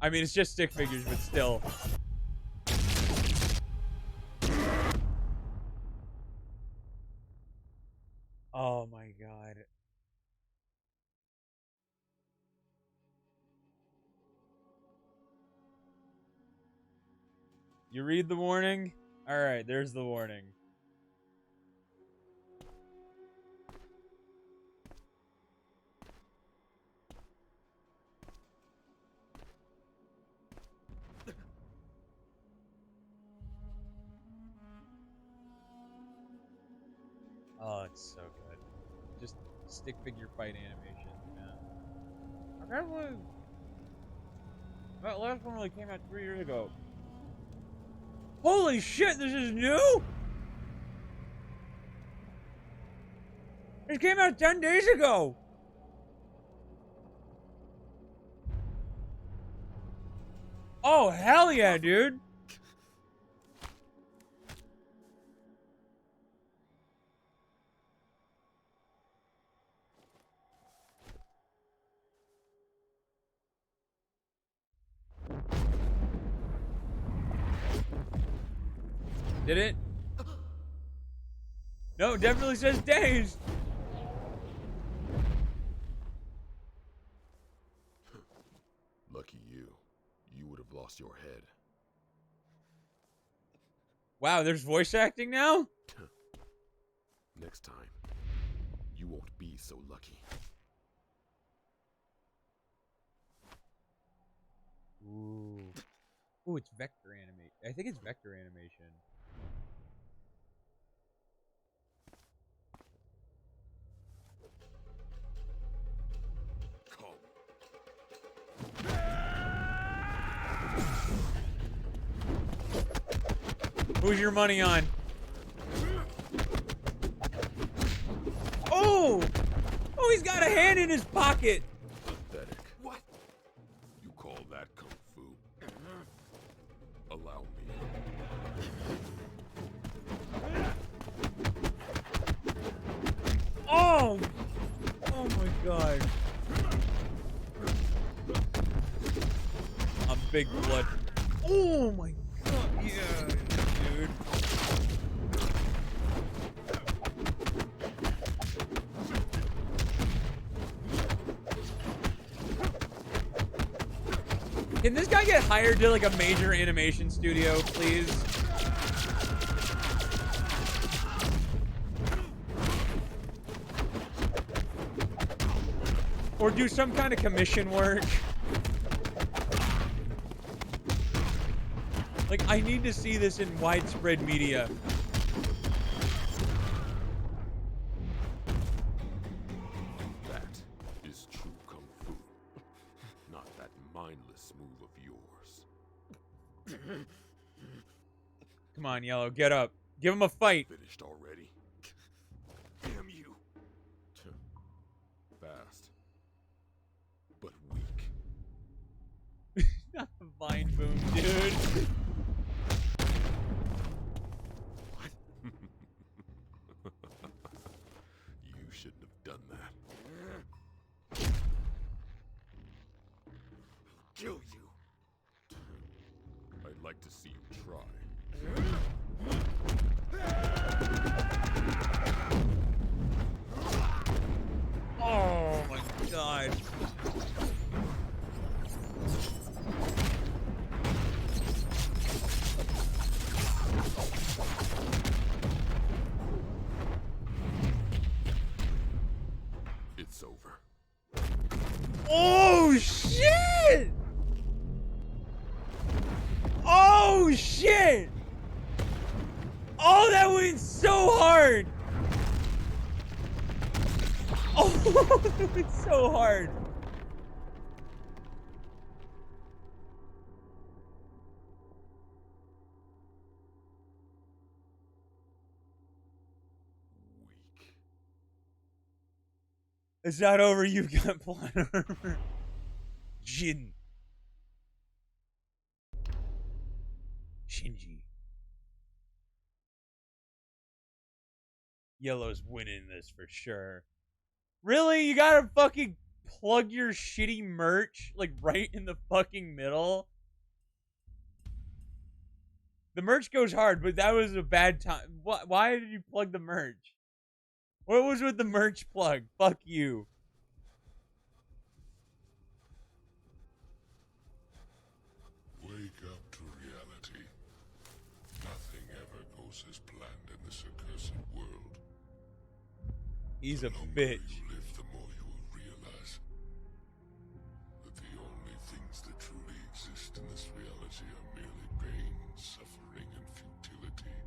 Speaker 1: I mean, it's just stick figures, but still. Oh my god. You read the warning? Alright, there's the warning. Oh, it's so good. Just stick figure fight animations, man. I forgot what that last one only came out 3 years ago. Holy shit, this is new? It came out 10 days ago. Oh, hell yeah, dude. Did it? No, it definitely says days.
Speaker 20: Lucky you. You would have lost your head.
Speaker 1: Wow, there's voice acting now?
Speaker 20: Next time, you won't be so lucky.
Speaker 1: Ooh. Ooh, it's vector animation. I think it's vector animation. Who's your money on? Oh! Oh, he's got a hand in his pocket.
Speaker 20: Pathetic. What? You call that kung fu? Allow me.
Speaker 1: Oh! Oh my god. I'm big blood. Oh my god. Yeah, dude. Can this guy get hired to like a major animation studio, please? Or do some kind of commission work? Like, I need to see this in widespread media.
Speaker 20: That is true kung fu. Not that mindless move of yours.
Speaker 1: Come on, Yellow, get up. Give him a fight.
Speaker 20: Finished already? Damn you. Fast. But weak.
Speaker 1: Not the vine boom, dude.
Speaker 20: You shouldn't have done that. Kill you. I'd like to see you try.
Speaker 1: Oh my god.
Speaker 20: It's over.
Speaker 1: Oh shit! Oh shit! Oh, that went so hard! Oh, that went so hard! It's not over, you've got plot armor. Jin. Shinji. Yellow's winning this for sure. Really? You gotta fucking plug your shitty merch, like, right in the fucking middle? The merch goes hard, but that was a bad time. Why did you plug the merch? What was with the merch plug? Fuck you.
Speaker 20: Wake up to reality. Nothing ever goes as planned in this accursed world.
Speaker 1: He's a
Speaker 20: The longer
Speaker 1: bitch.
Speaker 20: you live, the more you will realize that the only things that truly exist in this reality are merely pain, suffering, and futility.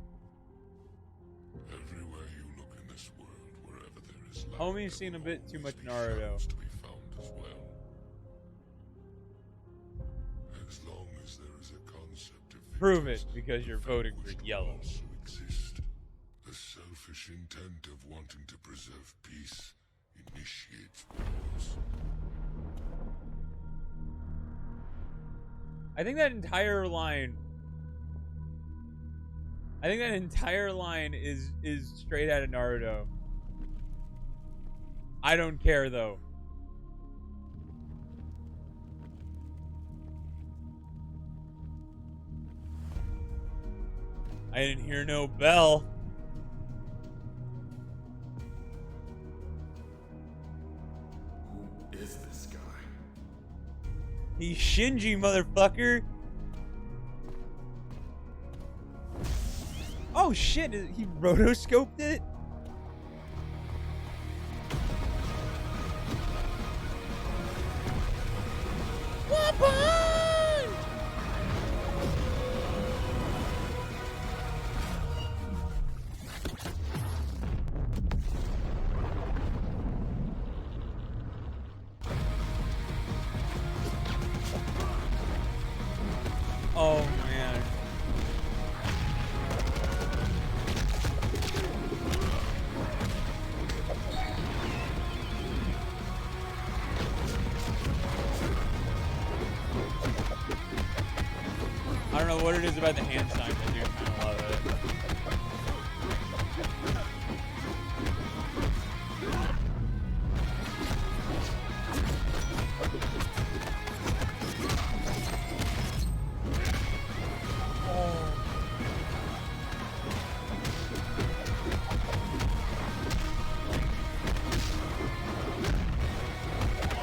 Speaker 20: Everywhere you look in this world, wherever there is life,
Speaker 1: Homie's seen a bit too much Naruto.
Speaker 20: to be found as well. As long as there is a concept of
Speaker 1: Prove it, because you're voting for Yellow.
Speaker 20: also exist, the selfish intent of wanting to preserve peace initiates wars.
Speaker 1: I think that entire line is straight out of Naruto. I don't care though. I didn't hear no bell.
Speaker 20: Who is this guy?
Speaker 1: He's Shinji, motherfucker. Oh shit, he rotoscoped it? Oh man. I don't know what it is about the hand signs. I do kind of love it.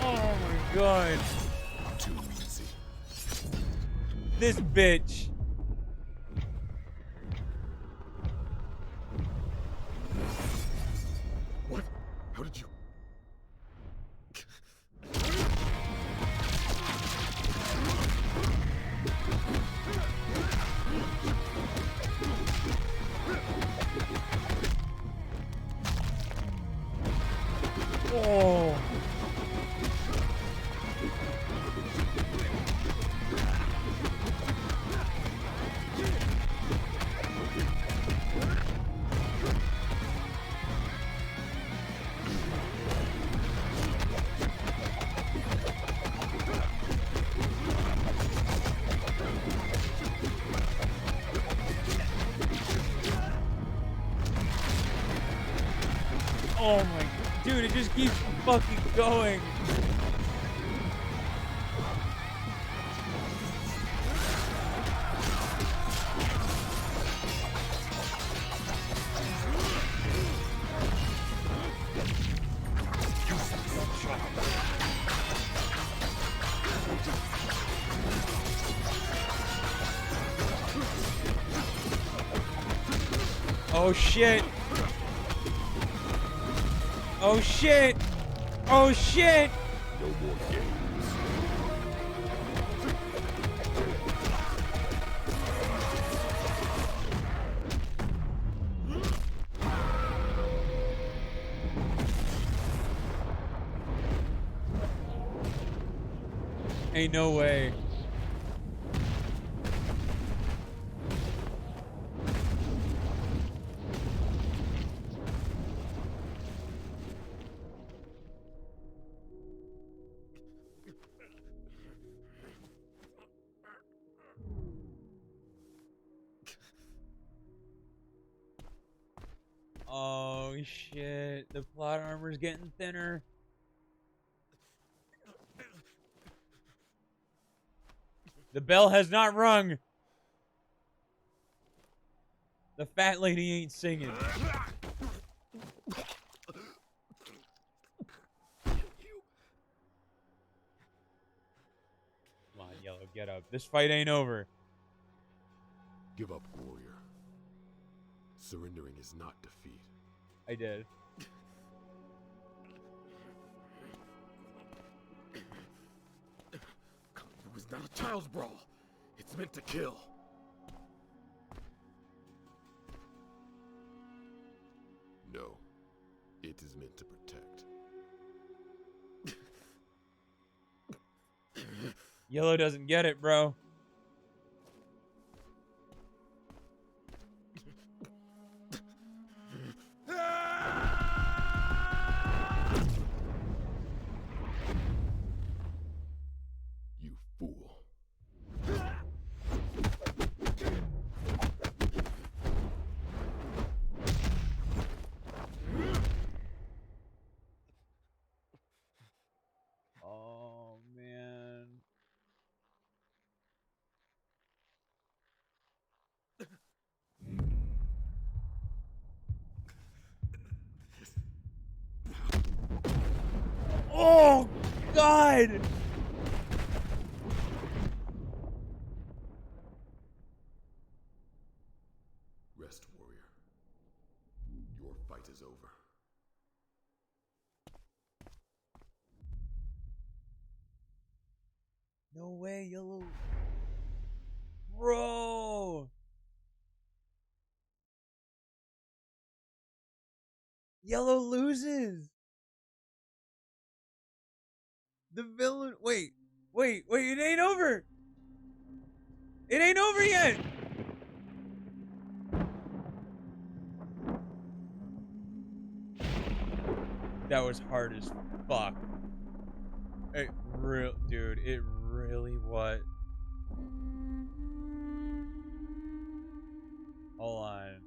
Speaker 1: Oh my god.
Speaker 20: Too easy.
Speaker 1: This bitch.
Speaker 20: What? How did you?
Speaker 1: Oh. Oh my, dude, it just keeps fucking going. Oh shit. Oh shit! Oh shit!
Speaker 20: No more games.
Speaker 1: Ain't no way. Oh, Holy shit. The plot armor's getting thinner. The bell has not rung. The fat lady ain't singing. Come on, Yellow, get up. This fight ain't over.
Speaker 20: Give up, warrior. Surrendering is not defeat.
Speaker 1: I did.
Speaker 20: It was not a child's brawl. It's meant to kill. No, it is meant to protect.
Speaker 1: Yellow doesn't get it, bro.
Speaker 20: You fool.
Speaker 1: Oh, man. Oh, God!
Speaker 20: Rest, warrior. Your fight is over.
Speaker 1: No way, Yellow. Bro! Yellow loses! The villain. Wait, it ain't over! It ain't over yet! That was hard as fuck. Dude, it really was. Hold on.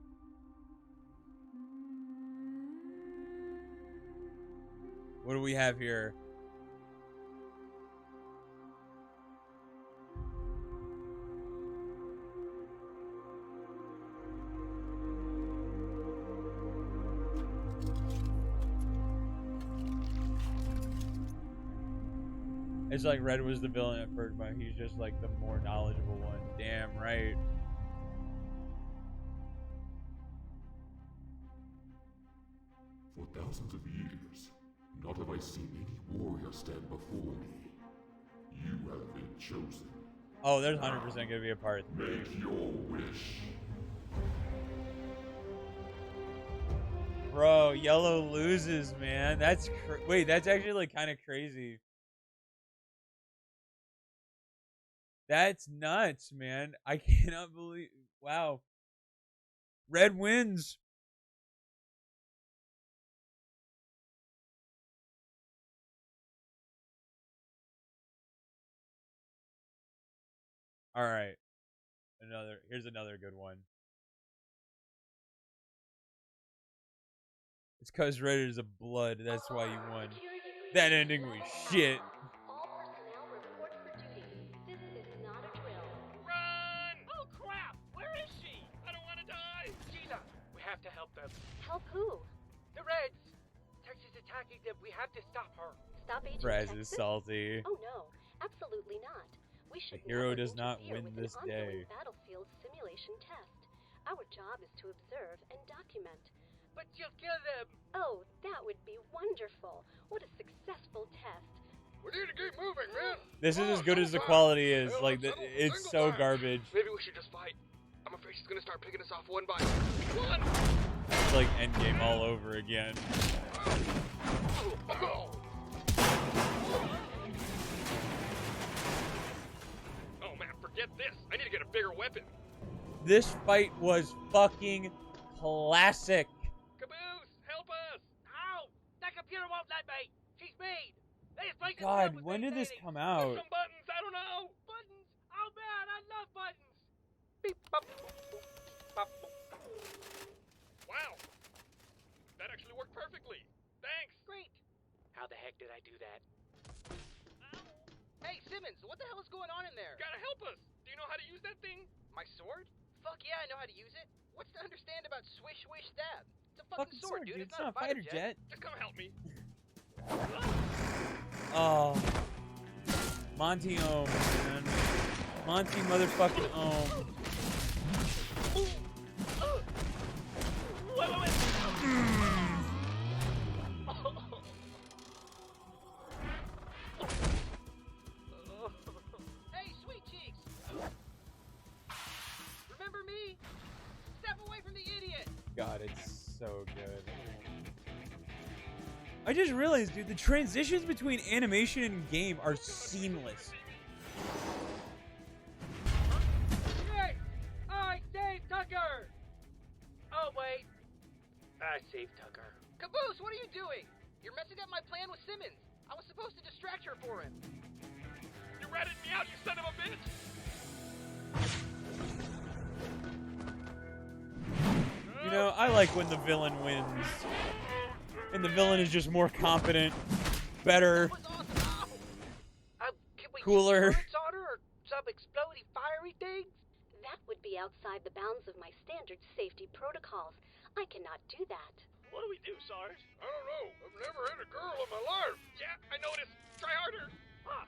Speaker 1: What do we have here? It's like Red was the villain at first, but he's just like the more knowledgeable one. Damn right.
Speaker 20: For thousands of years, not have I seen any warrior stand before me. You have been chosen.
Speaker 1: Oh, there's 100% gonna be a part 3.
Speaker 20: Make your wish.
Speaker 1: Bro, Yellow loses, man. That's wait, that's actually like kind of crazy. That's nuts, man. I cannot believe. Wow. Red wins. All right. Here's another good one. It's cause Red is a blood. That's why you won. That ending was shit.
Speaker 21: All personnel report for duty. This is not a drill.
Speaker 6: Run! Oh crap! Where is she? I don't want to die. Sheila, we have to help them.
Speaker 21: Help who?
Speaker 6: The Reds. Texas attacking them. We have to stop her.
Speaker 21: Stop Agent
Speaker 1: Raz
Speaker 21: Texas?
Speaker 1: is salty.
Speaker 21: Oh no, absolutely not. We should
Speaker 1: The hero
Speaker 21: never
Speaker 1: does not
Speaker 21: interfere
Speaker 1: win
Speaker 21: with
Speaker 1: this
Speaker 21: an ongoing
Speaker 1: day.
Speaker 21: battlefield simulation test. Our job is to observe and document.
Speaker 6: But you'll kill them.
Speaker 21: Oh, that would be wonderful. What a successful test.
Speaker 8: We need to keep moving, man.
Speaker 1: This is as good as the quality is. Like, it's so garbage.
Speaker 8: Maybe we should just fight. I'm afraid she's gonna start picking us off one by one.
Speaker 1: It's like Endgame all over again.
Speaker 8: Oh man, forget this. I need to get a bigger weapon.
Speaker 1: This fight was fucking classic.
Speaker 6: Caboose, help us! Ow! That computer won't let me. She's mean. This place is
Speaker 1: God,
Speaker 6: filled with
Speaker 1: when did this
Speaker 6: settings.
Speaker 1: come out?
Speaker 6: Some buttons. I don't know. Buttons. Oh man, I love buttons. Beep, bop, boop, bop, boop.
Speaker 8: Wow. That actually
Speaker 4: worked perfectly. Thanks.
Speaker 18: Great. How the heck did I do that? Hey, Simmons, what the hell is going on in there?
Speaker 4: Gotta help us. Do you know how to use that thing?
Speaker 18: My sword? Fuck yeah, I know how to use it. What's to understand about swish, swish, stab? It's a fucking sword, dude. It's not a fighter jet.
Speaker 4: Just come help me.
Speaker 1: Oh. Monty Ohm, man. Monty motherfucking Ohm.
Speaker 18: Wait. Hey, sweet cheeks. Remember me? Step away from the idiot.
Speaker 1: God, it's so good. I just realized, dude, the transitions between animation and game are seamless.
Speaker 18: Hey, I saved Tucker. Oh wait, I saved Tucker. Caboose, what are you doing? You're messing up my plan with Simmons. I was supposed to distract her for him.
Speaker 4: You ratted me out, you son of a bitch.
Speaker 1: You know, I like when the villain wins. And the villain is just more competent, better, cooler.
Speaker 18: Or some exploding fiery things?
Speaker 21: That would be outside the bounds of my standard safety protocols. I cannot do that.
Speaker 4: What do we do, Sarge? I don't know. I've never hit a girl in my life. Yeah, I noticed. Try harder. Ah.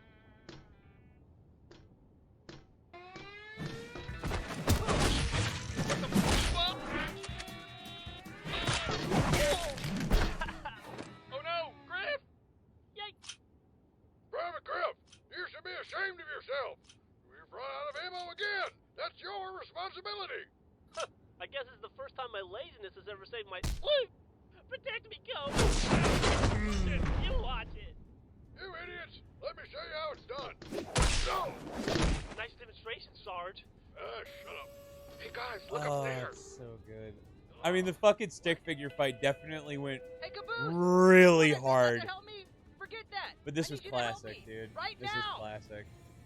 Speaker 4: Oh no, Griff! Yikes!
Speaker 3: Private Griff, you should be ashamed of yourself. We've run out of ammo again. That's your responsibility.
Speaker 18: I guess it's the first time my laziness has ever saved my life. Protect me, go! You watch it.
Speaker 3: You idiots, let me show you how it's done. No!
Speaker 18: Nice demonstration, Sarge.
Speaker 3: Shut up. Hey guys, look
Speaker 1: Oh,
Speaker 3: up there.
Speaker 1: it's so good. I mean, the fucking stick figure fight definitely went
Speaker 18: Hey, Caboose!
Speaker 1: really hard.
Speaker 18: Help me? Forget that.
Speaker 1: But this
Speaker 18: I
Speaker 1: was
Speaker 18: need you to help
Speaker 1: classic,
Speaker 18: me.
Speaker 1: dude.
Speaker 18: Right
Speaker 1: This
Speaker 18: now.
Speaker 1: is classic.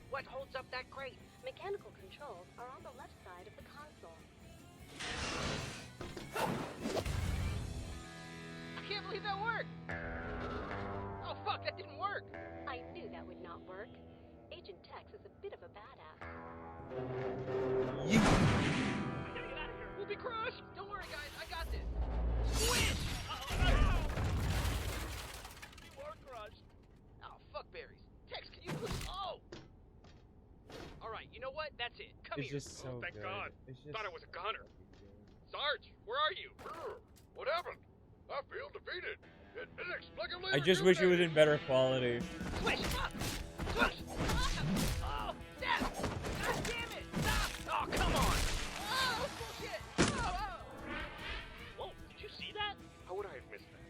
Speaker 18: What holds up that crate?
Speaker 21: Mechanical controls are on the left side of the console.
Speaker 18: I can't believe that worked. Oh fuck, that didn't work.
Speaker 21: I knew that would not work. Agent Tex is a bit of a badass.
Speaker 18: I gotta get out of here. We'll be crushed. Don't worry, guys. I got this. Squish! You are crushed. Oh, fuck berries. Tex, can you please? Oh! Alright, you know what? That's it. Come
Speaker 1: It's
Speaker 18: here.
Speaker 1: just so
Speaker 4: Thank
Speaker 1: good.
Speaker 4: God.
Speaker 1: It's just
Speaker 4: Thought I was a gunner. Sarge, where are you?
Speaker 3: What happened? I feel defeated. Inexplicably.
Speaker 1: I just wish it was in better quality.
Speaker 18: Swish! Up! Swish! Oh, Steph! God damn it! Stop! Oh, come on! Oh, bullshit! Oh! Whoa, did you see that?
Speaker 4: How would I have missed that?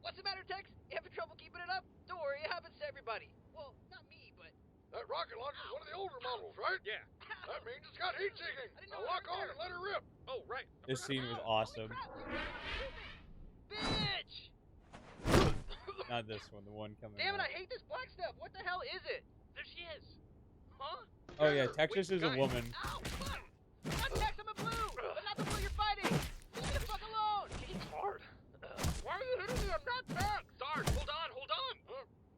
Speaker 18: What's the matter, Tex? You having trouble keeping it up? Don't worry, it happens to everybody. Well, not me, but...
Speaker 3: That rocket launcher's one of the older models, right?
Speaker 4: Yeah.
Speaker 3: That means it's got heat seeking. Now lock on and let her rip.
Speaker 4: Oh, right.
Speaker 1: This scene was awesome.
Speaker 18: Bitch!
Speaker 1: Not this one, the one coming
Speaker 18: Damn it,
Speaker 1: up.
Speaker 18: I hate this black stuff. What the hell is it? There she is. Huh?
Speaker 1: Oh yeah, Texas is a woman.
Speaker 18: Ow, fuck! Not Tex, I'm a blue! But not the blue you're fighting! Leave me the fuck alone!
Speaker 4: It's hard. Why are you hitting me? I'm not Tex! Sarge, hold on.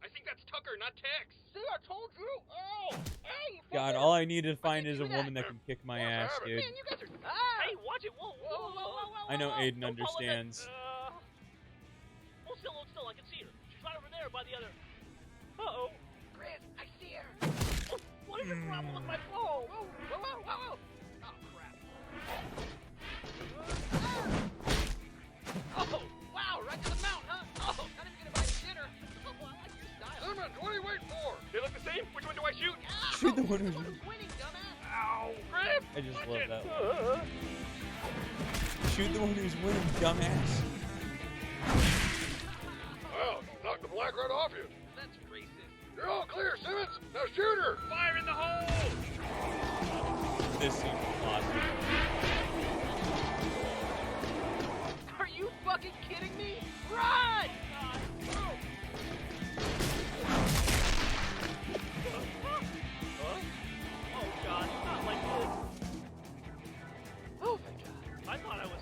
Speaker 4: I think that's Tucker, not Tex.
Speaker 18: See, I told you! Oh! Hey,
Speaker 1: God, all I need to find is a woman that can kick my ass, dude.
Speaker 18: man, you guys are... Hey, watch it! Whoa!
Speaker 1: I know Aiden understands.
Speaker 18: Hold still, I can see her. She's right over there by the other... Uh-oh. Chris, I see her! Oh, what is your problem with my phone? Whoa! Oh, crap. Oh, wow, right to the mount, huh? Oh, not even gonna buy dinner. Oh, I like your style.
Speaker 3: Simmons, what are you waiting for?
Speaker 4: They look the same? Which one do I shoot?
Speaker 1: Shoot the one who's...
Speaker 18: Winning, dumbass.
Speaker 4: Ow! Griff!
Speaker 1: I just love that one. Shoot the one who's winning, dumbass.
Speaker 3: Well, knock the black right off you.
Speaker 18: That's racist.
Speaker 3: You're all clear, Simmons. Now shoot her.
Speaker 4: Fire in the hole!
Speaker 1: This scene was awesome.
Speaker 18: Are you fucking kidding me? Run! Oh god, not like this. Oh my god. I thought I was...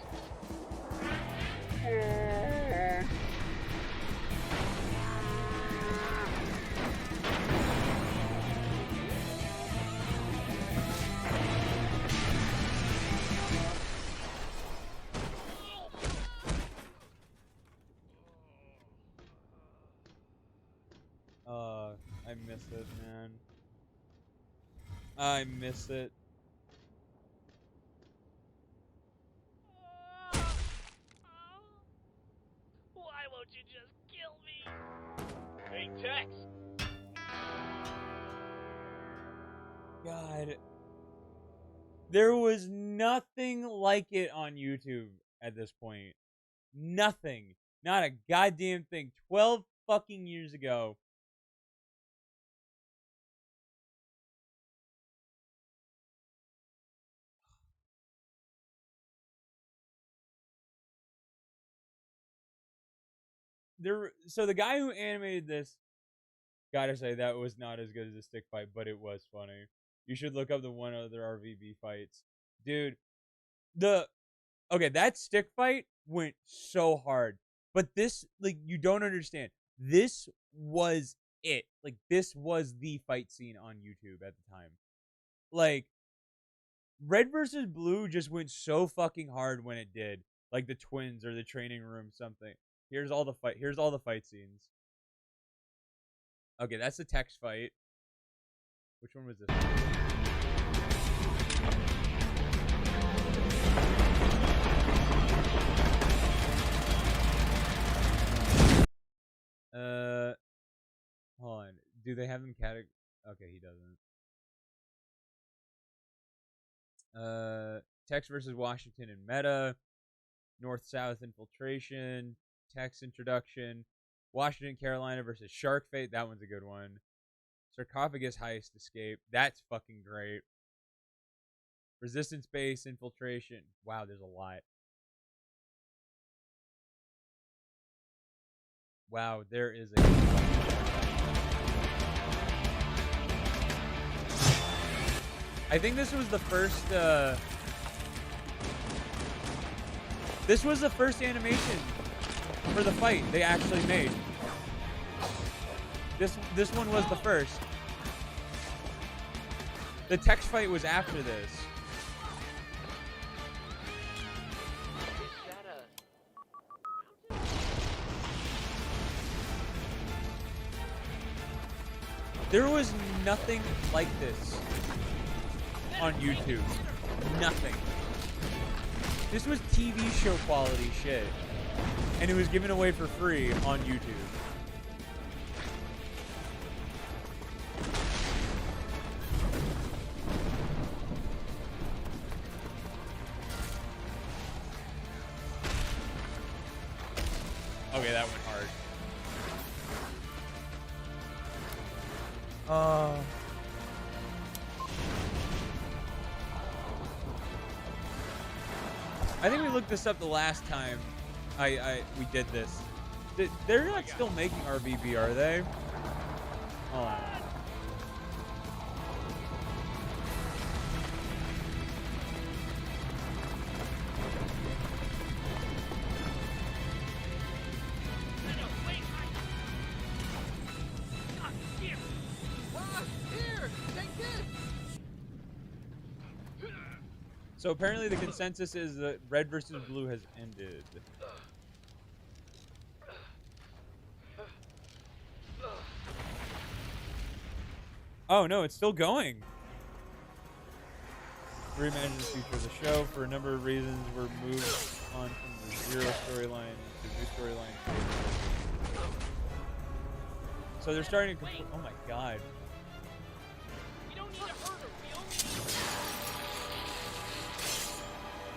Speaker 1: I miss it, man. I miss it.
Speaker 18: Why won't you just kill me? Hey, Tex.
Speaker 1: God. There was nothing like it on YouTube at this point. Nothing. Not a goddamn thing. 12 fucking years ago. So the guy who animated this, gotta say that was not as good as the stick fight, but it was funny. You should look up the one other RVB fights. Dude, okay, that stick fight went so hard. But this, like, you don't understand. This was it. Like, this was the fight scene on YouTube at the time. Like, Red versus Blue just went so fucking hard when it did. Like the twins or the training room something. Here's all the fight scenes. Okay, that's the text fight. Which one was this? Hold on. Do they have him Okay, he doesn't. Tex versus Washington and Meta. North-South infiltration. Tex introduction. Washington, Carolina versus Shark Fate. That one's a good one. Sarcophagus heist escape. That's fucking great. Resistance base infiltration. Wow, there's a lot. Wow, there is a... I think this was the first, this was the first animation for the fight they actually made. This one was the first. The text fight was after this. There was nothing like this on YouTube. Nothing. This was TV show quality shit. And it was given away for free on YouTube. Okay, that went hard. I think we looked this up the last time we did this. They're not still making RVB, are they? Hold on. So apparently the consensus is that Red versus Blue has ended. Oh no, it's still going. Reimagined the future of the show. For a number of reasons, we're moved on from the Zero storyline to new storyline. So they're starting to... Oh my god.
Speaker 18: We don't need to hurt her. We only need to...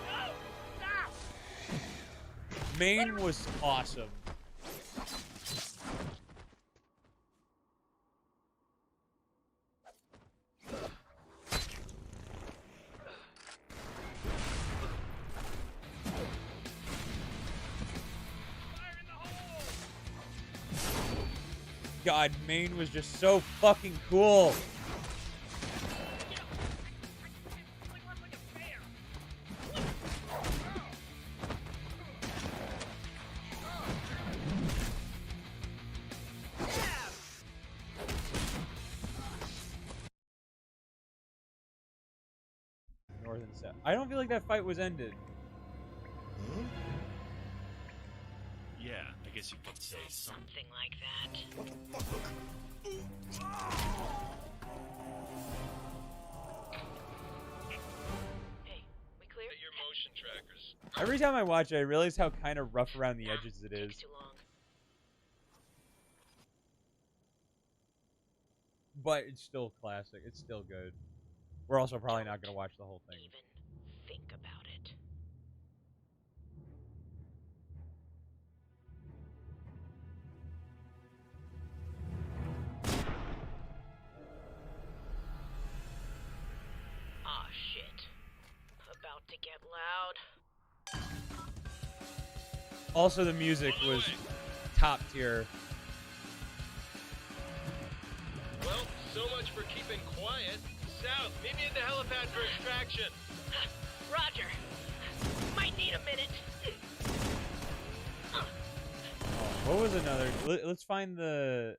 Speaker 18: No! Stop!
Speaker 1: Maine was awesome. God, Maine was just so fucking cool. North and South. I don't feel like that fight was ended.
Speaker 5: Yeah, I guess you could say something like that.
Speaker 1: Every time I watch it, I realize how kind of rough around the edges it is. But it's still classic. It's still good. We're also probably not going to watch the whole thing.
Speaker 21: Even think about it. Ah, shit. About to get loud.
Speaker 1: Also, the music was top tier.
Speaker 4: Well, so much for keeping quiet. South, meet me at the helipad for extraction.
Speaker 21: Roger. Might need a minute.
Speaker 1: Oh, what was another? Let's find the...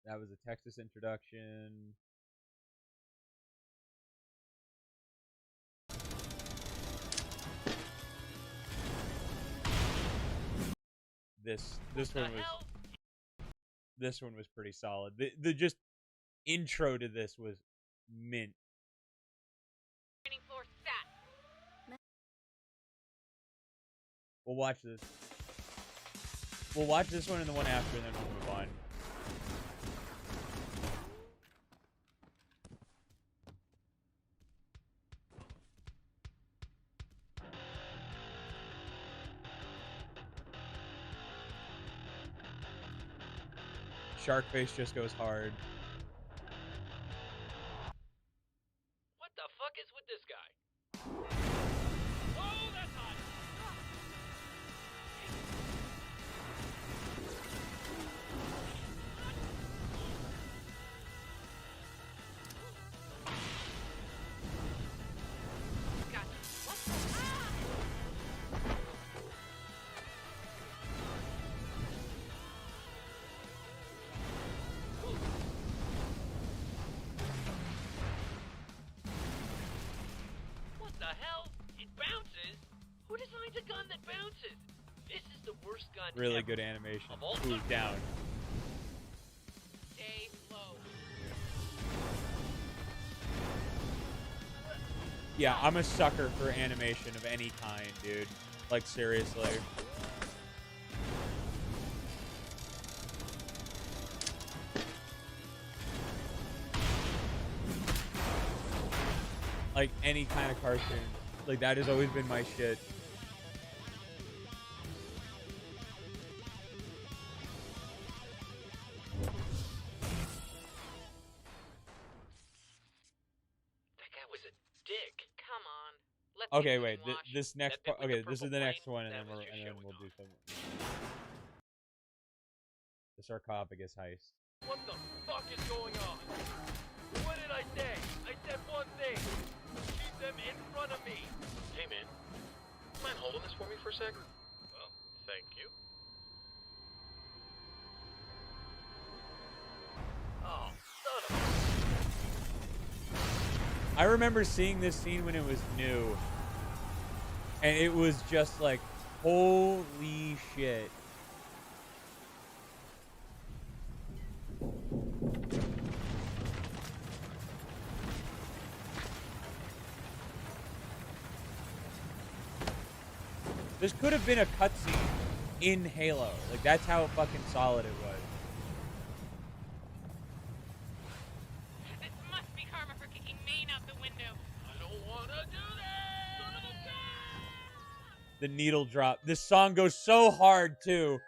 Speaker 1: That was a Texas introduction. This one was pretty solid. The just intro to this was mint.
Speaker 21: Training floor stat.
Speaker 1: We'll watch this. We'll watch this one and the one after, and then we'll move on. Sharkface just goes hard.
Speaker 4: What the fuck is with this guy? Oh, that's hot. What the hell? It bounces? Who designs a gun that bounces? This is the worst gun
Speaker 1: Really
Speaker 4: ever.
Speaker 1: good animation.
Speaker 4: Of all
Speaker 1: Ooh, down.
Speaker 21: Stay low.
Speaker 1: Yeah, I'm a sucker for animation of any kind, dude. Like, seriously. Like, any kind of cartoon. Like, that has always been my shit.
Speaker 4: That guy was a dick.
Speaker 21: Come on. Let's
Speaker 1: Okay,
Speaker 21: get
Speaker 1: wait.
Speaker 21: washed.
Speaker 1: This next part. Okay, this is the next one, and
Speaker 4: that
Speaker 1: then
Speaker 4: was your
Speaker 1: we'll
Speaker 4: showing
Speaker 1: do something. The sarcophagus heist.
Speaker 4: What the fuck is going on? What did I say? I said one thing. Keep them in front of me. Hey, man. Mind holding this for me for a sec? Well, thank you. Oh, son of
Speaker 1: I remember seeing this scene when it was new, and it was just like, holy shit. This could have been a cutscene in Halo. Like, that's how fucking solid it was.
Speaker 21: This must be karma for kicking Maine out the window.
Speaker 4: I don't want to do that! Son of a gun!
Speaker 1: The needle drop. This song goes so hard, too.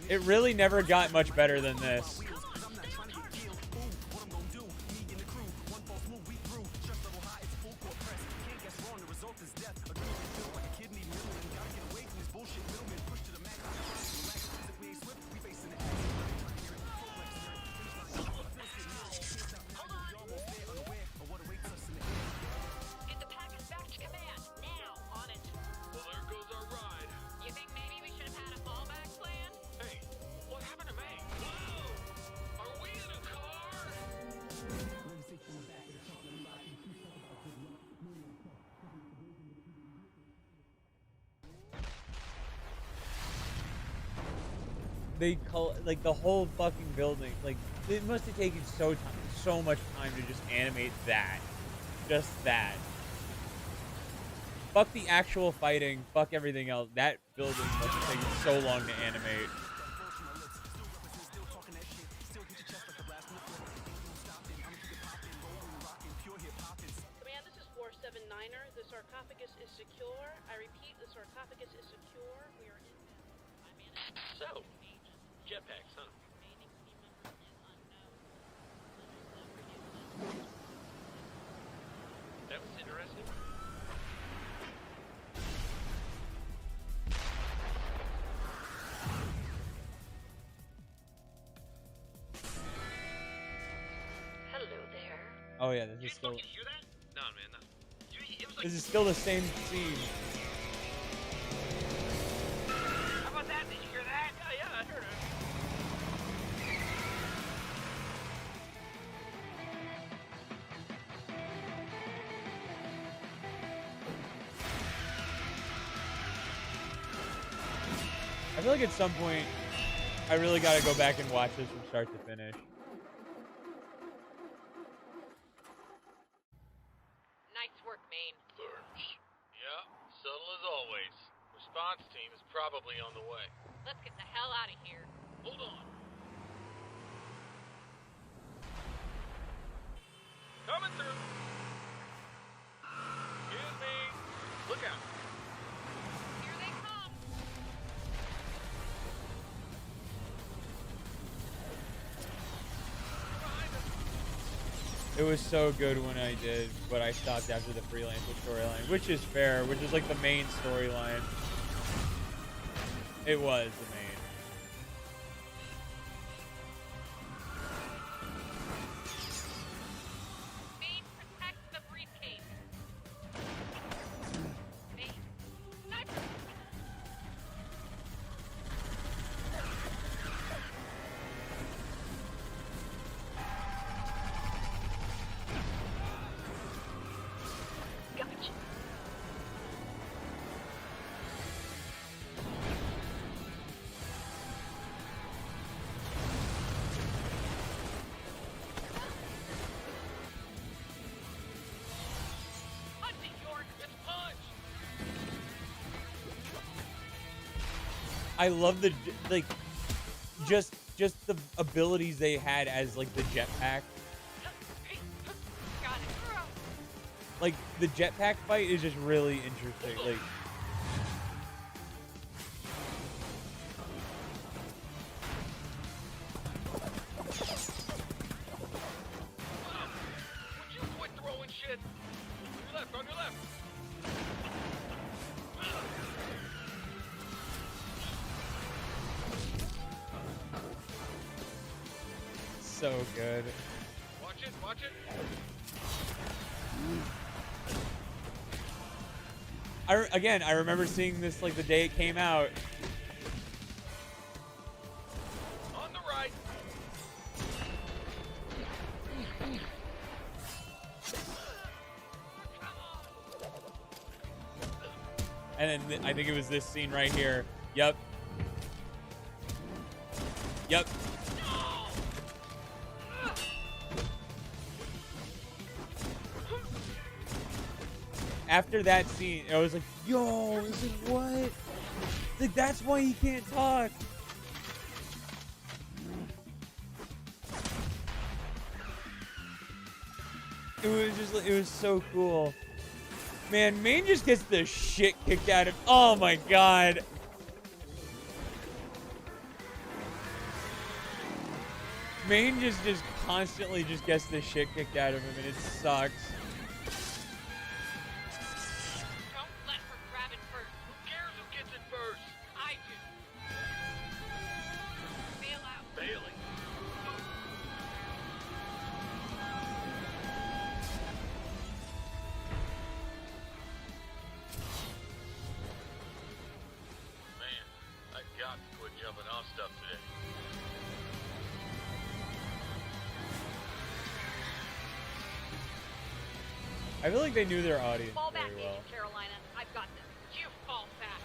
Speaker 1: It really never got much better than this.
Speaker 21: Get the package back to command. Now. On it.
Speaker 4: Well, there goes our ride.
Speaker 21: You think maybe we should have had a fallback plan?
Speaker 4: Hey, what happened to May? Whoa!
Speaker 1: they call like the whole fucking building. Like it must have taken so much time to just animate that, just that. Fuck the actual fighting. Fuck everything else. That building must have taken so long to animate.
Speaker 5: Command, this is 479er. The sarcophagus is secure. I repeat, the sarcophagus is secure. We are in.
Speaker 4: So, jetpacks, huh? That was interesting.
Speaker 21: Hello there.
Speaker 1: Oh yeah, this is still.
Speaker 4: Hear that? No, man, no. It was like,
Speaker 1: This is still the same scene.
Speaker 4: how about that? Did you hear that? Yeah, I heard it.
Speaker 1: I feel like at some point, I really got to go back and watch this from start to finish.
Speaker 5: Nice work, Maine.
Speaker 4: Thanks. Yeah, subtle as always. Response team is probably on the way.
Speaker 5: Let's get the hell out of here.
Speaker 4: Hold on. Coming through. Excuse me. Look out.
Speaker 5: Here they come.
Speaker 1: It was so good when I did, but I stopped after the Freelancer storyline, which is fair, which is like the main storyline. It was the main.
Speaker 5: Maine, protect the briefcase. Maine, sniper.
Speaker 21: Gotcha.
Speaker 4: Punch it, York. Let's punch.
Speaker 1: I love the like, just the abilities they had as like the jetpack.
Speaker 5: Got it.
Speaker 1: Like the jetpack fight is just really interesting. Like.
Speaker 4: Would you quit throwing shit? On your left, on your left.
Speaker 1: So good.
Speaker 4: Watch it, watch it.
Speaker 1: I remember seeing this like the day it came out.
Speaker 4: On the right.
Speaker 1: And then I think it was this scene right here. Yep. Yep. After that scene, I was like, yo, is it what? Like, that's why he can't talk. It was so cool. Man, Maine just gets the shit kicked out of him. Oh my god. Maine just constantly just gets the shit kicked out of him, and it sucks.
Speaker 5: Don't let her grab it first.
Speaker 4: Who cares who gets it first?
Speaker 5: I do. Bail out.
Speaker 4: Bailing. Man, I got to quit jumping off stuff today.
Speaker 1: I feel like they knew their audience
Speaker 5: Fall back,
Speaker 1: very well.
Speaker 5: Agent Carolina. I've got this. You fall back.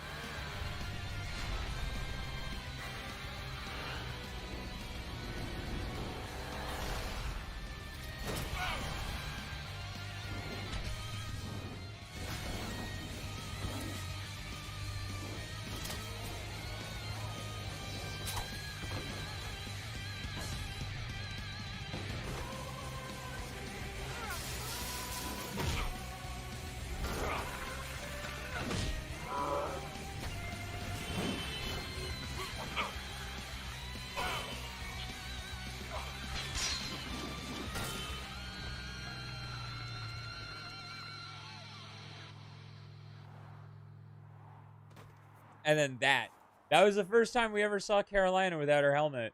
Speaker 1: And then that. That was the first time we ever saw Carolina without her helmet.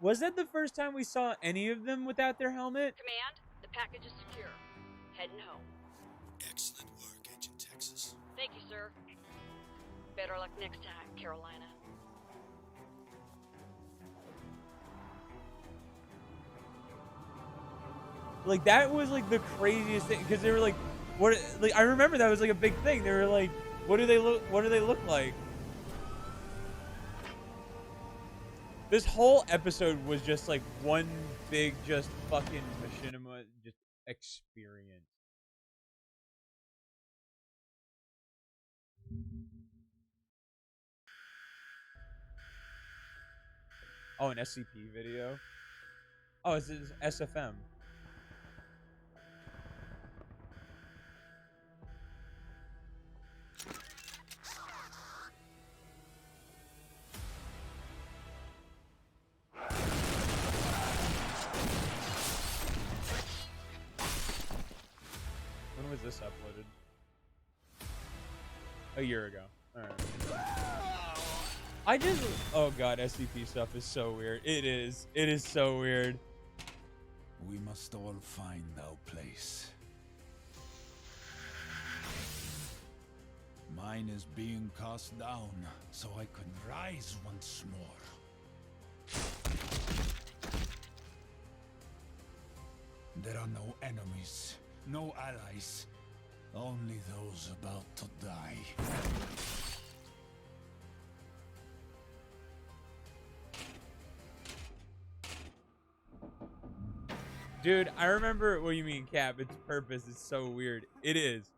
Speaker 1: Was that the first time we saw any of them without their helmet?
Speaker 21: Command, the package is secure. Heading home.
Speaker 7: Excellent work, Agent Texas.
Speaker 21: Thank you, sir. Better luck next time, Carolina.
Speaker 1: Like, that was like the craziest thing, because they were like, what, like, I remember that was like a big thing. They were like, what do they look like? This whole episode was just like one big just fucking machinima just experience. Oh, an SCP video? Oh, it's SFM. When was this uploaded? A year ago. Alright. Oh god, SCP stuff is so weird. It is. It is so weird.
Speaker 7: We must all find our place. Mine is being cast down, so I can rise once more. There are no enemies, no allies, only those about to die.
Speaker 1: Dude, I remember what you mean, Cap. Its purpose is so weird. It is.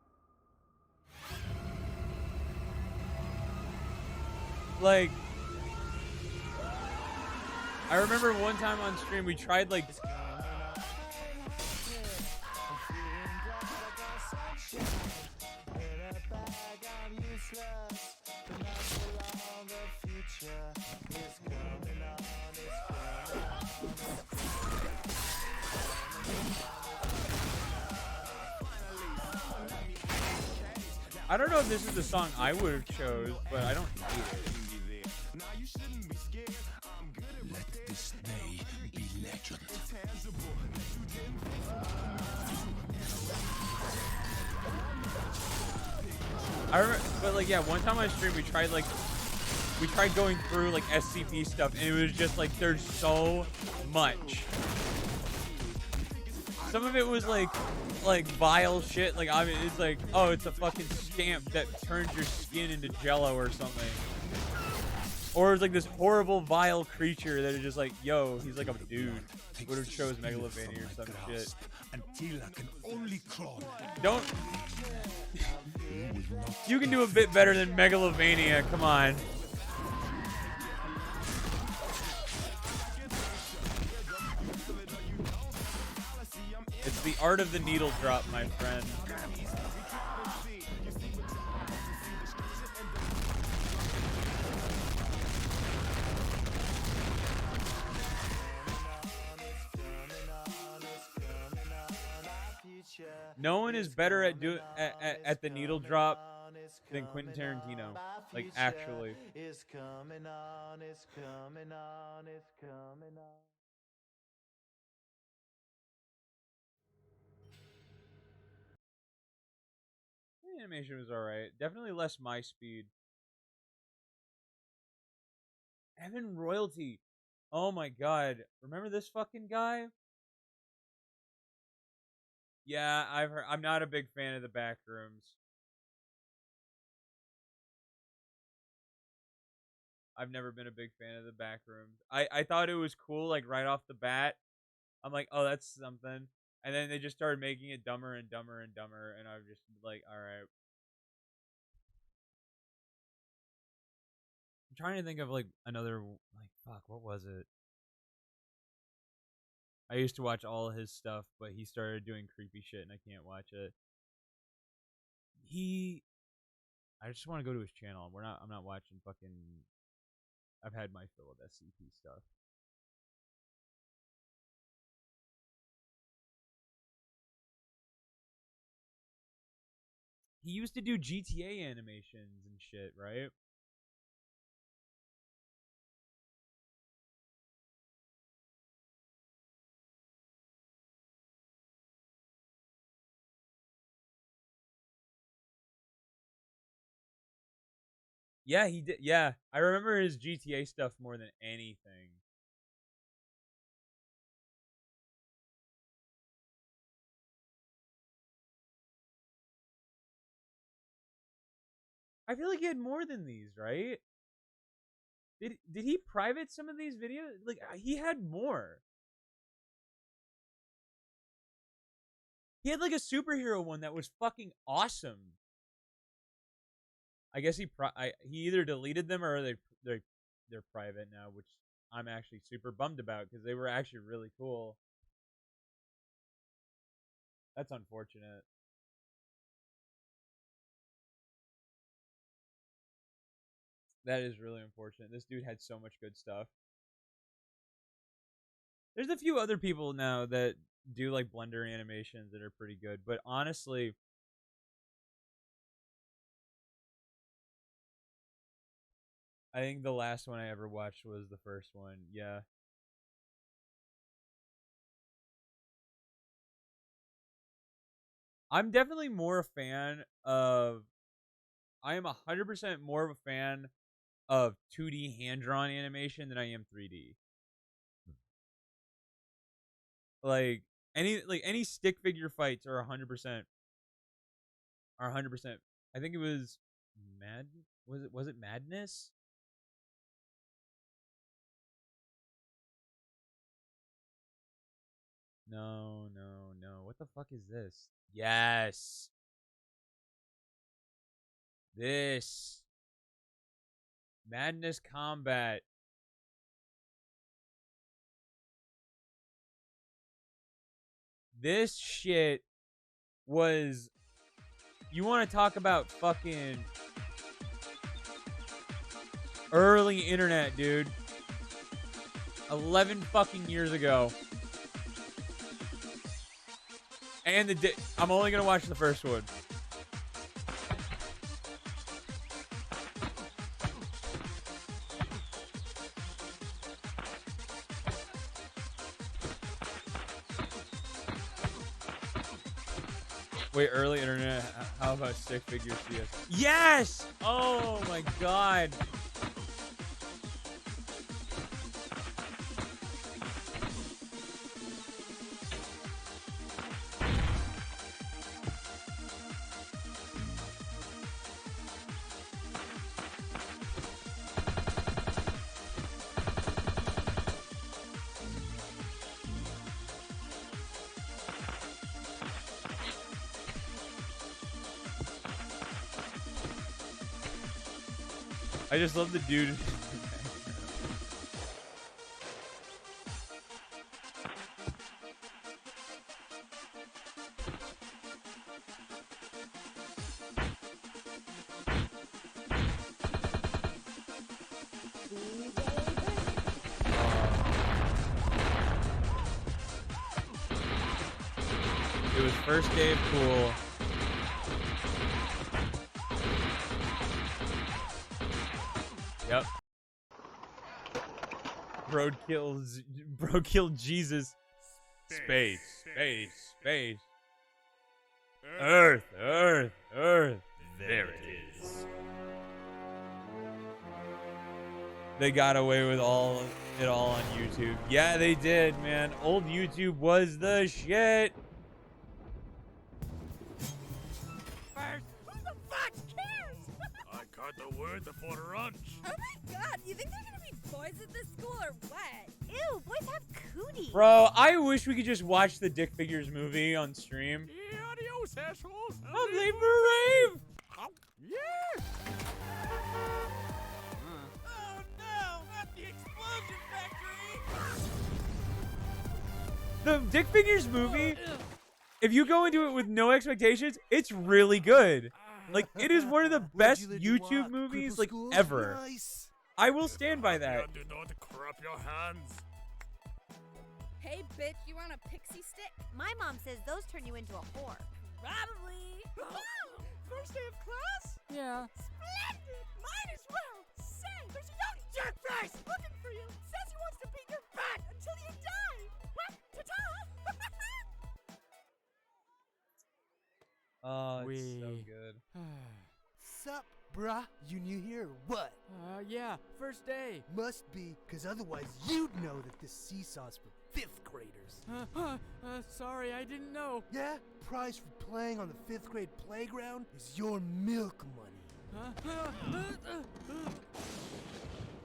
Speaker 1: Like, I remember one time on stream we tried like I don't know if this is the song I would have chose, but I don't hate it.
Speaker 7: Let this day be legend.
Speaker 1: I remember, but like, yeah, one time on stream we tried going through like SCP stuff, and it was just like there's so much. Some of it was like vile shit. Like, I mean, it's like, oh, it's a fucking scamp that turns your skin into jello or something. Or it's like this horrible, vile creature that is just like, yo, he's like a dude. Would have chose Megalovania or some shit.
Speaker 7: Until I can only crawl.
Speaker 1: Don't. You can do a bit better than Megalovania. Come on. It's the art of the needle drop, my friend. No one is better at the needle drop than Quentin Tarantino. Like, actually.
Speaker 10: It's coming on, it's coming on, it's coming on.
Speaker 1: The animation was alright. Definitely less my speed. Evan Royalty. Oh my god. Remember this fucking guy? Yeah, I've heard. I'm not a big fan of the back rooms. I've never been a big fan of the back rooms. I thought it was cool, like, right off the bat. I'm like, oh, that's something. And then they just started making it dumber and dumber and dumber, and I'm just like, alright. I'm trying to think of, like, another, like, fuck, what was it? I used to watch all his stuff, but he started doing creepy shit, and I can't watch it. I just want to go to his channel. I'm not watching fucking... I've had my fill of SCP stuff. He used to do GTA animations and shit, right? Yeah, he did. Yeah, I remember his GTA stuff more than anything. I feel like he had more than these, right? Did he private some of these videos? Like he had more. He had like a superhero one that was fucking awesome. I guess he either deleted them or they're private now, which I'm actually super bummed about because they were actually really cool. That's unfortunate. That is really unfortunate. This dude had so much good stuff. There's a few other people now that do like Blender animations that are pretty good, but honestly, I think the last one I ever watched was the first one. Yeah. I'm definitely more a fan of I am 100% more of a fan of 2D hand-drawn animation than I am 3D. Like any stick figure fights are 100%. I think it was was it Madness? No. What the fuck is this? Yes. This Madness Combat. This shit was. You want to talk about fucking early internet, dude. 11 fucking years ago. And I'm only gonna watch the first one. Wait, early internet. How about stick figure CS? Yes! Oh my god. I just love the dude. It was first day of cool. Yep. Bro killed Jesus. Space. Earth. There it is. They got away with it all on YouTube. Yeah, they did, man. Old YouTube was the shit.
Speaker 11: First, who the fuck cares?
Speaker 14: I got the word before lunch.
Speaker 11: Oh my god, you think there's gonna be boys at this school or what? Ew, boys have cooties.
Speaker 1: Bro, I wish we could just watch the Dick Figures movie on stream.
Speaker 14: Yeah, adios, assholes.
Speaker 1: I'm late for a rave.
Speaker 14: Yeah.
Speaker 11: Oh no, not the explosion factory.
Speaker 1: The Dick Figures movie, if you go into it with no expectations, it's really good. Like, it is one of the best YouTube movies, like, ever.
Speaker 14: Nice.
Speaker 1: I will stand by that.
Speaker 14: Do not crap your hands.
Speaker 11: Hey bitch, you want a pixie stick?
Speaker 22: My mom says those turn you into a whore.
Speaker 11: Probably.
Speaker 12: first day of class?
Speaker 22: Yeah.
Speaker 12: Splendid! Mine as well! Say, there's a young jerkface looking for you. Says he wants to beat your butt until you die. Well, ta-ta!
Speaker 1: Oh, it's so good.
Speaker 2: Sup, bruh? You new here or what?
Speaker 22: Yeah, first day.
Speaker 2: Must be, cause otherwise you'd know that this seesaw's for 5th graders.
Speaker 22: Sorry, I didn't know.
Speaker 2: Yeah? Prize for playing on the 5th grade playground is your milk money.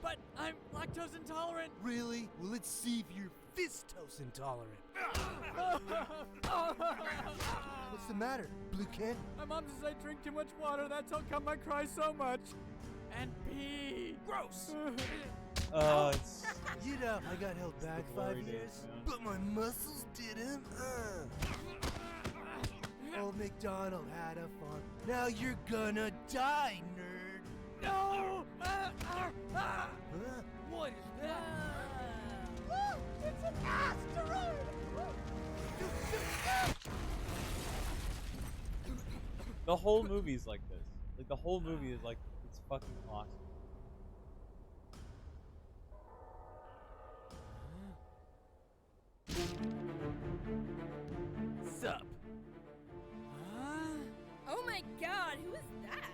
Speaker 22: But I'm lactose intolerant.
Speaker 2: Really? Well, let's see if you're fistose intolerant. What's the matter, blue kid?
Speaker 22: My mom says I drink too much water. That's how come I cry so much. And pee.
Speaker 2: Gross.
Speaker 1: It's...
Speaker 2: You know, I got held back 5 years,
Speaker 1: man.
Speaker 2: but my muscles didn't. Old MacDonald had a farm. Now you're gonna die, nerd.
Speaker 22: No!
Speaker 2: Huh?
Speaker 22: What is that?
Speaker 12: It's an asteroid!
Speaker 1: The whole movie's like this. Like, the whole movie is like, it's fucking awesome.
Speaker 22: Sup?
Speaker 11: Oh my god, who is that?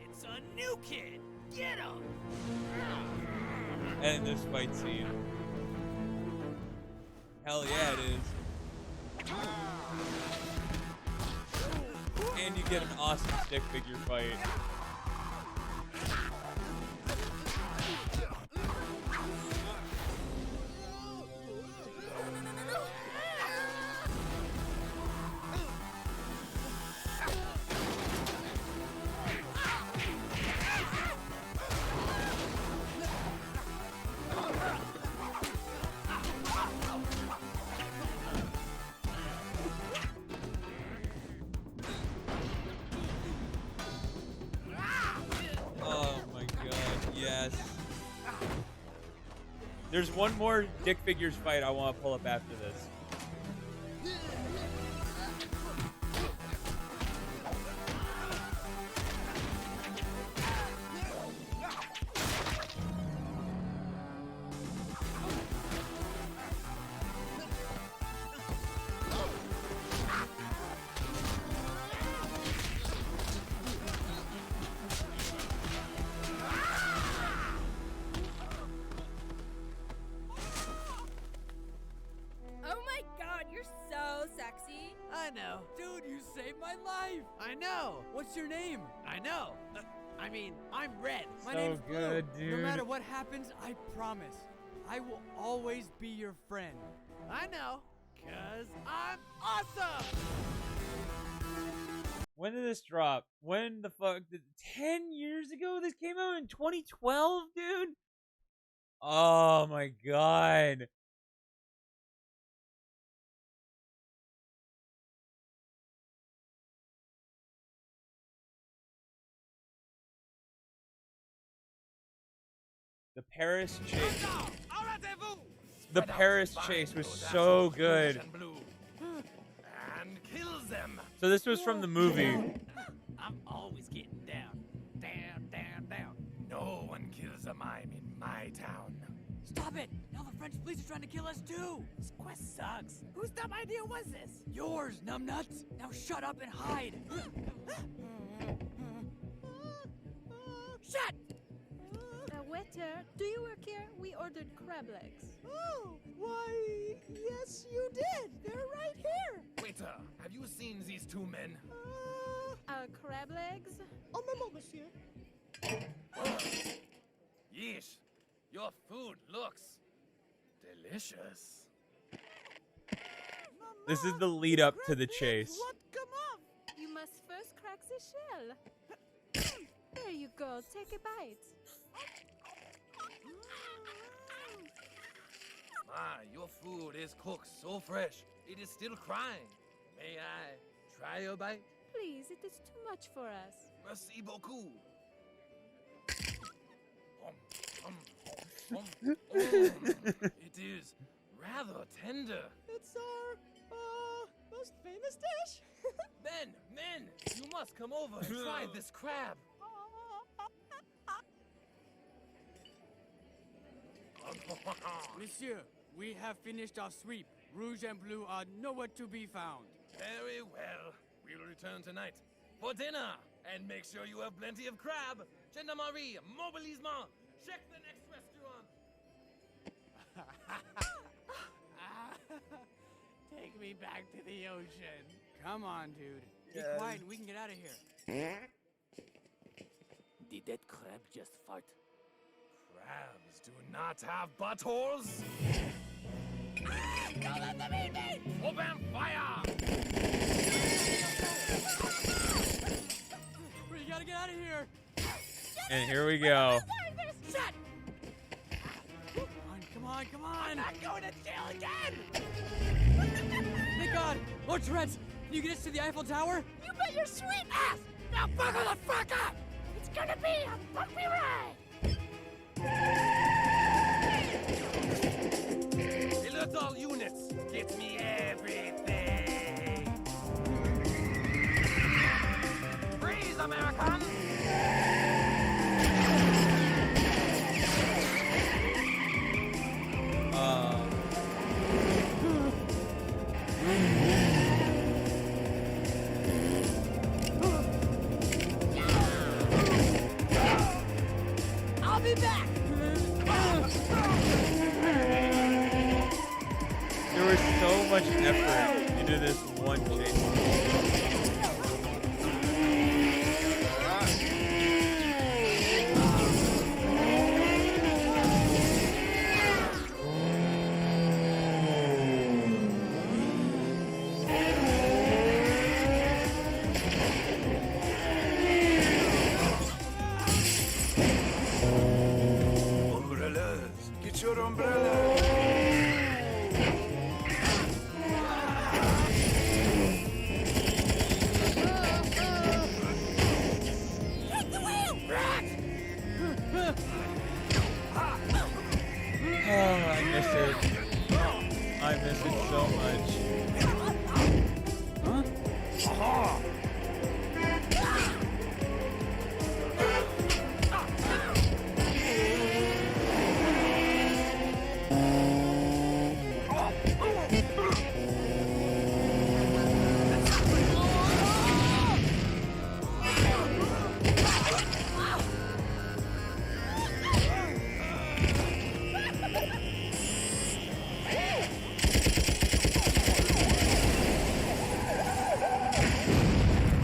Speaker 12: It's a new kid! Get him!
Speaker 1: And this fight scene. Hell yeah, it is. And you get an awesome stick figure fight. There's one more Dick Figures fight I want to pull up after this.
Speaker 22: I know. What's your name?
Speaker 12: I know. I mean, I'm Red.
Speaker 22: My
Speaker 1: So
Speaker 22: name's
Speaker 1: good,
Speaker 22: Blue.
Speaker 1: dude.
Speaker 22: No matter what happens, I promise, I will always be your friend.
Speaker 12: I know, 'cause I'm awesome!
Speaker 1: When did this drop? When the fuck did 10 years ago? This came out in 2012, dude? Oh my god. The Paris chase. The Paris chase was so good.
Speaker 12: And kills them.
Speaker 1: So this was from the movie.
Speaker 12: I'm always getting down. Down, down, down. No one kills a mime in my town.
Speaker 22: Stop it! Now the French police are trying to kill us too!
Speaker 12: This quest sucks. Whose dumb idea was this?
Speaker 22: Yours, numbnuts! Now shut up and hide!
Speaker 12: Shut!
Speaker 11: Waiter, do you work here? We ordered crab legs.
Speaker 12: Oh, why, yes you did. They're right here. Waiter, have you seen these two men?
Speaker 11: Crab legs?
Speaker 12: En moment, monsieur. Yeesh, your food looks delicious.
Speaker 1: This is the lead up to the chase.
Speaker 11: What come off? You must first crack the shell. There you go, take a bite.
Speaker 12: Ah, your food is cooked so fresh, it is still crying. May I try a bite?
Speaker 11: Please, it is too much for us.
Speaker 12: Merci beaucoup. It is rather tender. It's our most famous dish.
Speaker 15: Men, you must come over and try this crab.
Speaker 22: Monsieur, we have finished our sweep. Rouge and blue are nowhere to be found.
Speaker 15: Very well. We will return tonight for dinner. And make sure you have plenty of crab. Gendarmerie, mobilisement. Check the next restaurant.
Speaker 22: Take me back to the ocean. Come on, dude. Be quiet and we can get out of here.
Speaker 15: Did that crab just fart? Crabs do not have buttholes.
Speaker 12: Don't let them eat me!
Speaker 15: Open fire!
Speaker 22: We gotta get out of here.
Speaker 1: And here we go.
Speaker 12: Shut!
Speaker 22: Come on, come on!
Speaker 12: I'm not going to jail again!
Speaker 22: Thank God! Lord Tourette's, can you get us to the Eiffel Tower?
Speaker 12: You bet your sweet ass! Now buckle the fuck up! It's gonna be a bumpy ride!
Speaker 15: Alert all units! Get me everything! Freeze, American!
Speaker 12: I'll be back!
Speaker 1: There was so much effort into this one chase.
Speaker 3: Umbrellas, get your umbrella.
Speaker 12: Take the wheel, Rex!
Speaker 1: Oh, I miss it. I miss it so much.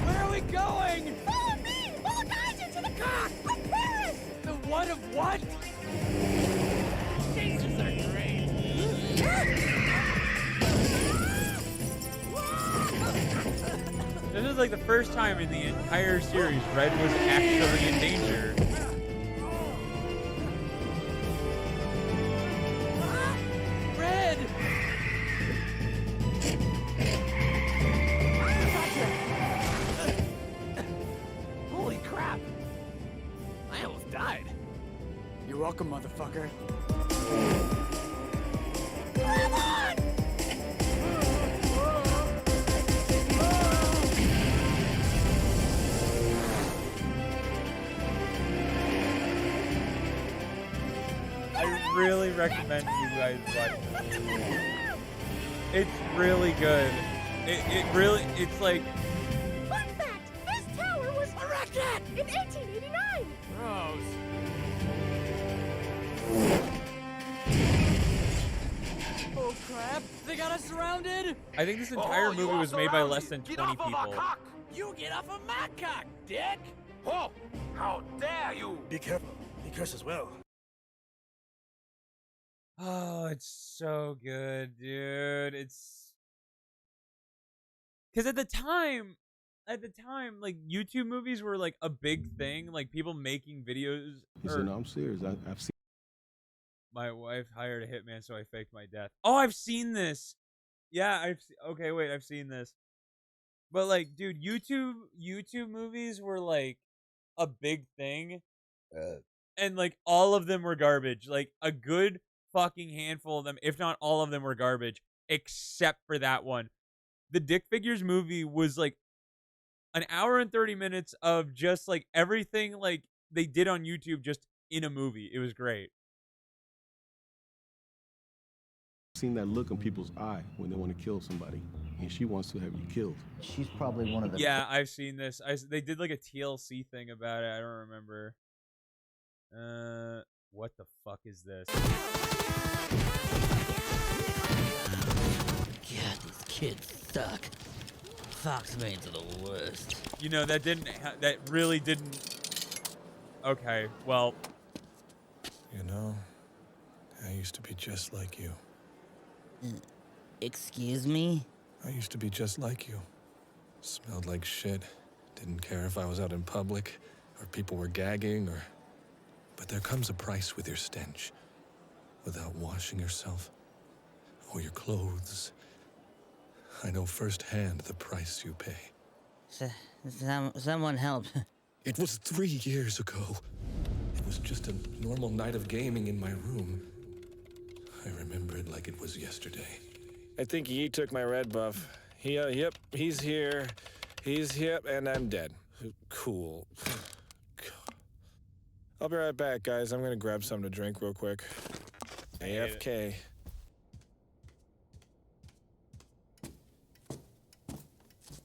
Speaker 22: Where are we going?
Speaker 12: Follow me! We'll guide you to the cock! Of Paris!
Speaker 22: The what of what?
Speaker 12: Jesus are great!
Speaker 1: This is like the first time in the entire series Red was actually in danger.
Speaker 22: Red!
Speaker 15: Holy crap! I almost died.
Speaker 22: You're welcome, motherfucker.
Speaker 12: Come on!
Speaker 1: I really recommend you guys watch it. It's really good. It's like,
Speaker 12: Fun fact! This tower was erected in 1889!
Speaker 22: Gross. Oh crap! They got us surrounded!
Speaker 1: I think this entire movie was made by less than 20 people.
Speaker 15: You get off of my cock, dick! Oh, how dare you!
Speaker 3: Be careful. He curses well.
Speaker 1: Oh, it's so good, dude. It's because at the time, like YouTube movies were like a big thing. Like people making videos.
Speaker 16: He said, "No, I'm serious. I've seen."
Speaker 1: My wife hired a hitman, so I faked my death. Oh, I've seen this. Yeah, okay, wait, I've seen this. But like, dude, YouTube movies were like a big thing, and like all of them were garbage. Like a good fucking handful of them, if not all of them, were garbage, except for that one. the Dick Figures movie was like an hour and 30 minutes of just like everything like they did on YouTube just in a movie. It was great.
Speaker 16: Seen that look in people's eye when they want to kill somebody, and she wants to have you killed.
Speaker 9: She's probably one of the.
Speaker 1: Yeah, I've seen this. They did like a TLC thing about it. I don't remember. What the fuck is this?
Speaker 17: God, these kids suck. Foxmains are the worst.
Speaker 1: You know, that really didn't. Okay, well.
Speaker 23: You know, I used to be just like you.
Speaker 17: Excuse me?
Speaker 23: I used to be just like you. Smelled like shit. Didn't care if I was out in public, or people were gagging, or... But there comes a price with your stench. Without washing yourself, or your clothes. I know firsthand the price you pay.
Speaker 17: Someone help.
Speaker 23: It was 3 years ago. It was just a normal night of gaming in my room. I remember it like it was yesterday. I think Yi took my red buff. Yep, he's here. And I'm dead. Cool. I'll be right back, guys. I'm gonna grab something to drink real quick. AFK.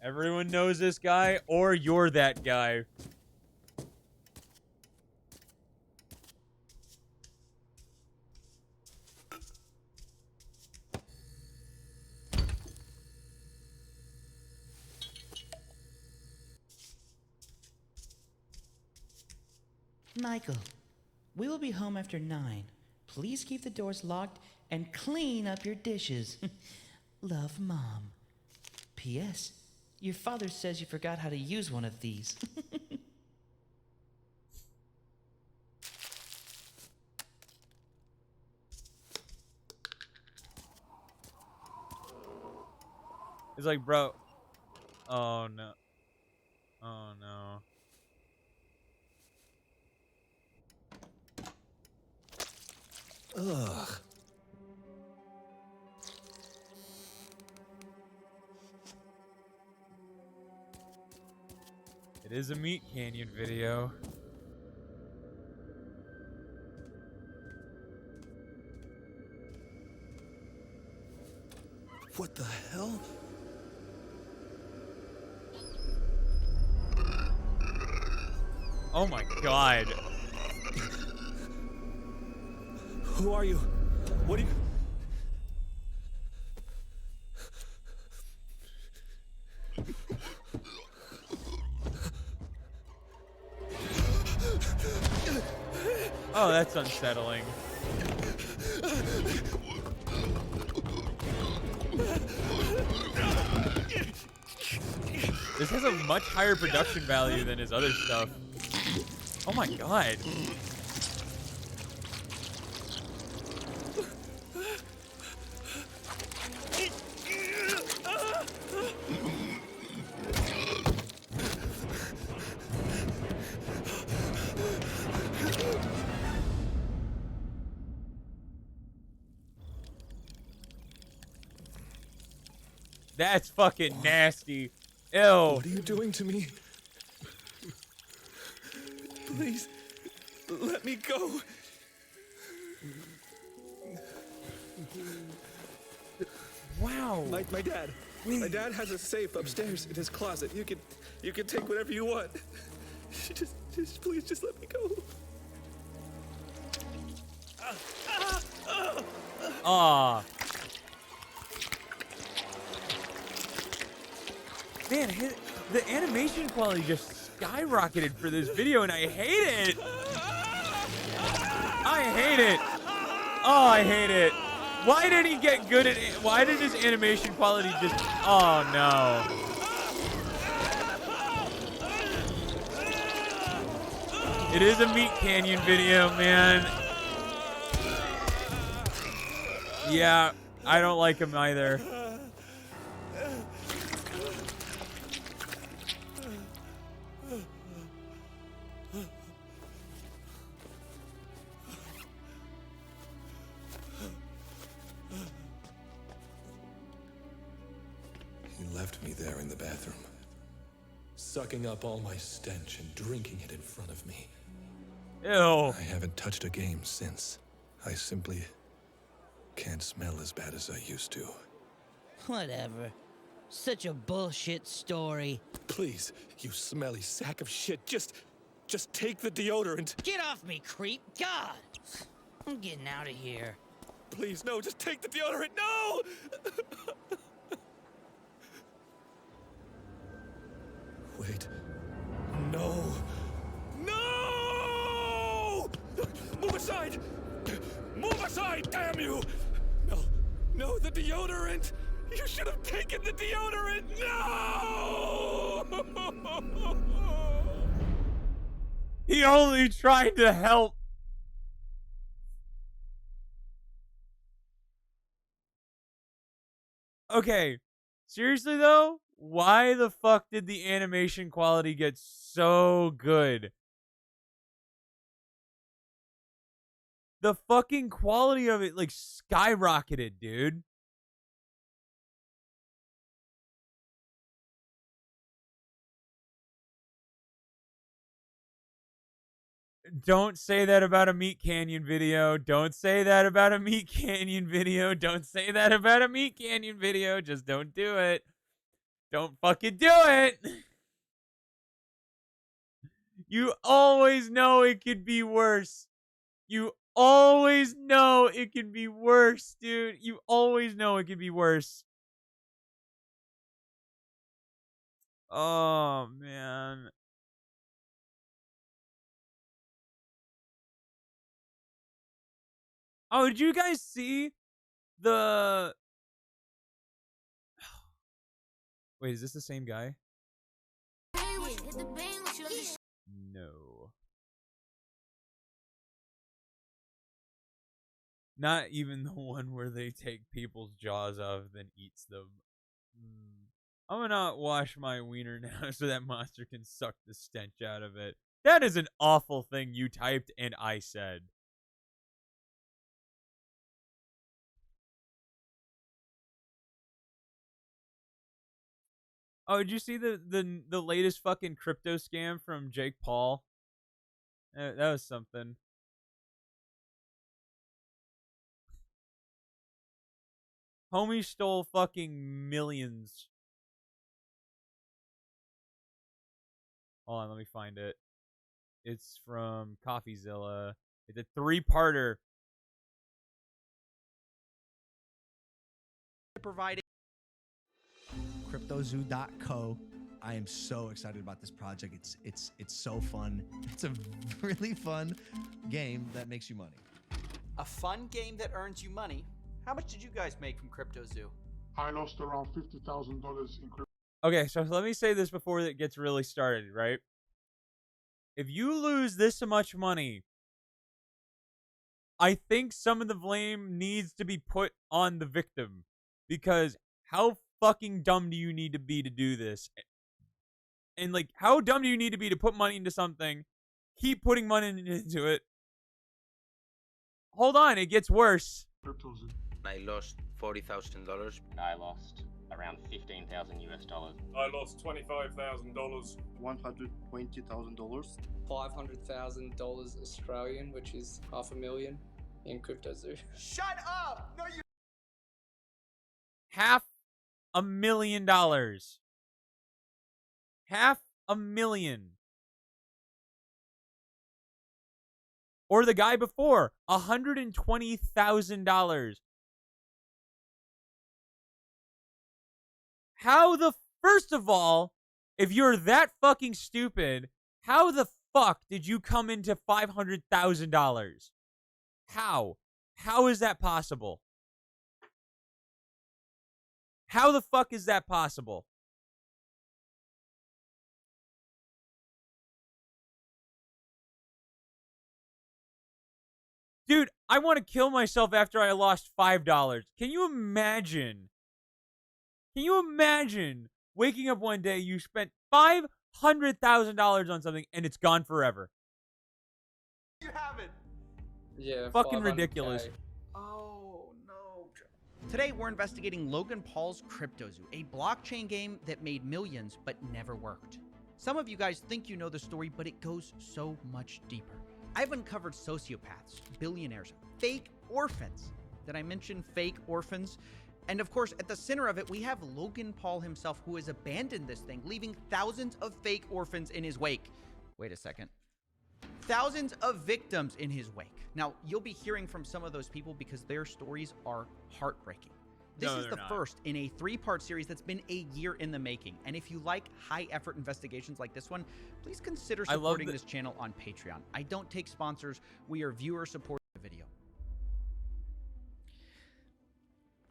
Speaker 1: Everyone knows this guy, or you're that guy.
Speaker 24: Michael, we will be home after 9. Please keep the doors locked and clean up your dishes. Love, Mom. P.S. Your father says you forgot how to use one of these.
Speaker 1: It's like, bro. Oh, no. Oh, no.
Speaker 23: Ugh.
Speaker 1: It is a Meat Canyon video.
Speaker 23: What the hell?
Speaker 1: Oh my god.
Speaker 23: Who are you? What do you...
Speaker 1: Oh, that's unsettling. This has a much higher production value than his other stuff. Oh my god. That's fucking nasty. Ew.
Speaker 23: What are you doing to me? Please, let me go.
Speaker 1: Wow.
Speaker 23: My dad. My dad has a safe upstairs in his closet. You can take whatever you want. Just please, just let me go.
Speaker 1: Ah. Man, the animation quality just skyrocketed for this video, and I hate it. I hate it. Oh, I hate it. Why did he get good at it? Why did his animation quality just... Oh, no. It is a Meat Canyon video, man. Yeah, I don't like him either.
Speaker 23: You left me there in the bathroom, sucking up all my stench and drinking it in front of me.
Speaker 1: Ew.
Speaker 23: I haven't touched a game since. I simply can't smell as bad as I used to.
Speaker 17: Whatever. Such a bullshit story.
Speaker 23: Please, you smelly sack of shit, just take the deodorant.
Speaker 17: Get off me, creep! God! I'm getting out of here.
Speaker 23: Please, no, just take the deodorant, no! Wait. No! No! Move aside! Move aside, damn you! No, the deodorant! You should have taken the deodorant! No!
Speaker 1: He only tried to help. Okay, seriously though, why the fuck did the animation quality get so good? The fucking quality of it, like, skyrocketed, dude. Don't say that about a Meat Canyon video. Don't say that about a Meat Canyon video. Don't say that about a Meat Canyon video. Just don't do it. Don't fucking do it. You always know it could be worse. You always know it could be worse, dude. You always know it could be worse. Oh, man. Oh, did you guys see the... Wait, is this the same guy? No. Not even the one where they take people's jaws off then eats them. I'm gonna wash my wiener now so that monster can suck the stench out of it. That is an awful thing you typed and I said. Oh, did you see the latest fucking crypto scam from Jake Paul? That was something. Homie stole fucking millions. Hold on, let me find it. It's from CoffeeZilla. It's a 3-parter.
Speaker 9: Providing CryptoZoo.co. I am so excited about this project. It's so fun. It's a really fun game that makes you money.
Speaker 13: A fun game that earns you money. How much did you guys make from CryptoZoo?
Speaker 19: I lost around $50,000 in crypto.
Speaker 1: Okay, so let me say this before it gets really started, right? If you lose this much money, I think some of the blame needs to be put on the victim. Because how fucking dumb do you need to be to do this? And, like, how dumb do you need to be to put money into something, keep putting money into it? Hold on, it gets worse.
Speaker 20: I lost $40,000.
Speaker 25: I lost around $15,000 US.
Speaker 26: I lost $25,000.
Speaker 27: $120,000. $500,000 Australian, which is $500,000 in CryptoZoo.
Speaker 9: Shut up! No, you.
Speaker 1: $500,000. $500,000. Or the guy before, $120,000. How the, first of all, if you're that fucking stupid, how the fuck did you come into $500,000? How? How is that possible? How the fuck is that possible? Dude, I want to kill myself after I lost $5. Can you imagine? Can you imagine waking up one day, you spent $500,000 on something, and it's gone forever?
Speaker 9: You have it.
Speaker 27: Yeah.
Speaker 1: Fucking
Speaker 27: 500K.
Speaker 1: ridiculous.
Speaker 9: Oh no.
Speaker 4: Today, we're investigating Logan Paul's CryptoZoo, a blockchain game that made millions but never worked. Some of you guys think you know the story, but it goes so much deeper. I've uncovered sociopaths, billionaires, fake orphans. Did I mention fake orphans? And of course, at the center of it, we have Logan Paul himself, who has abandoned this thing, leaving thousands of fake orphans in his wake. Wait a second. Thousands of victims in his wake. Now, you'll be hearing from some of those people because their stories are heartbreaking. This is the first in a 3-part series that's been a year in the making. And if you like high-effort investigations like this one, please consider supporting this channel on Patreon. I don't take sponsors. We are viewer-supported video.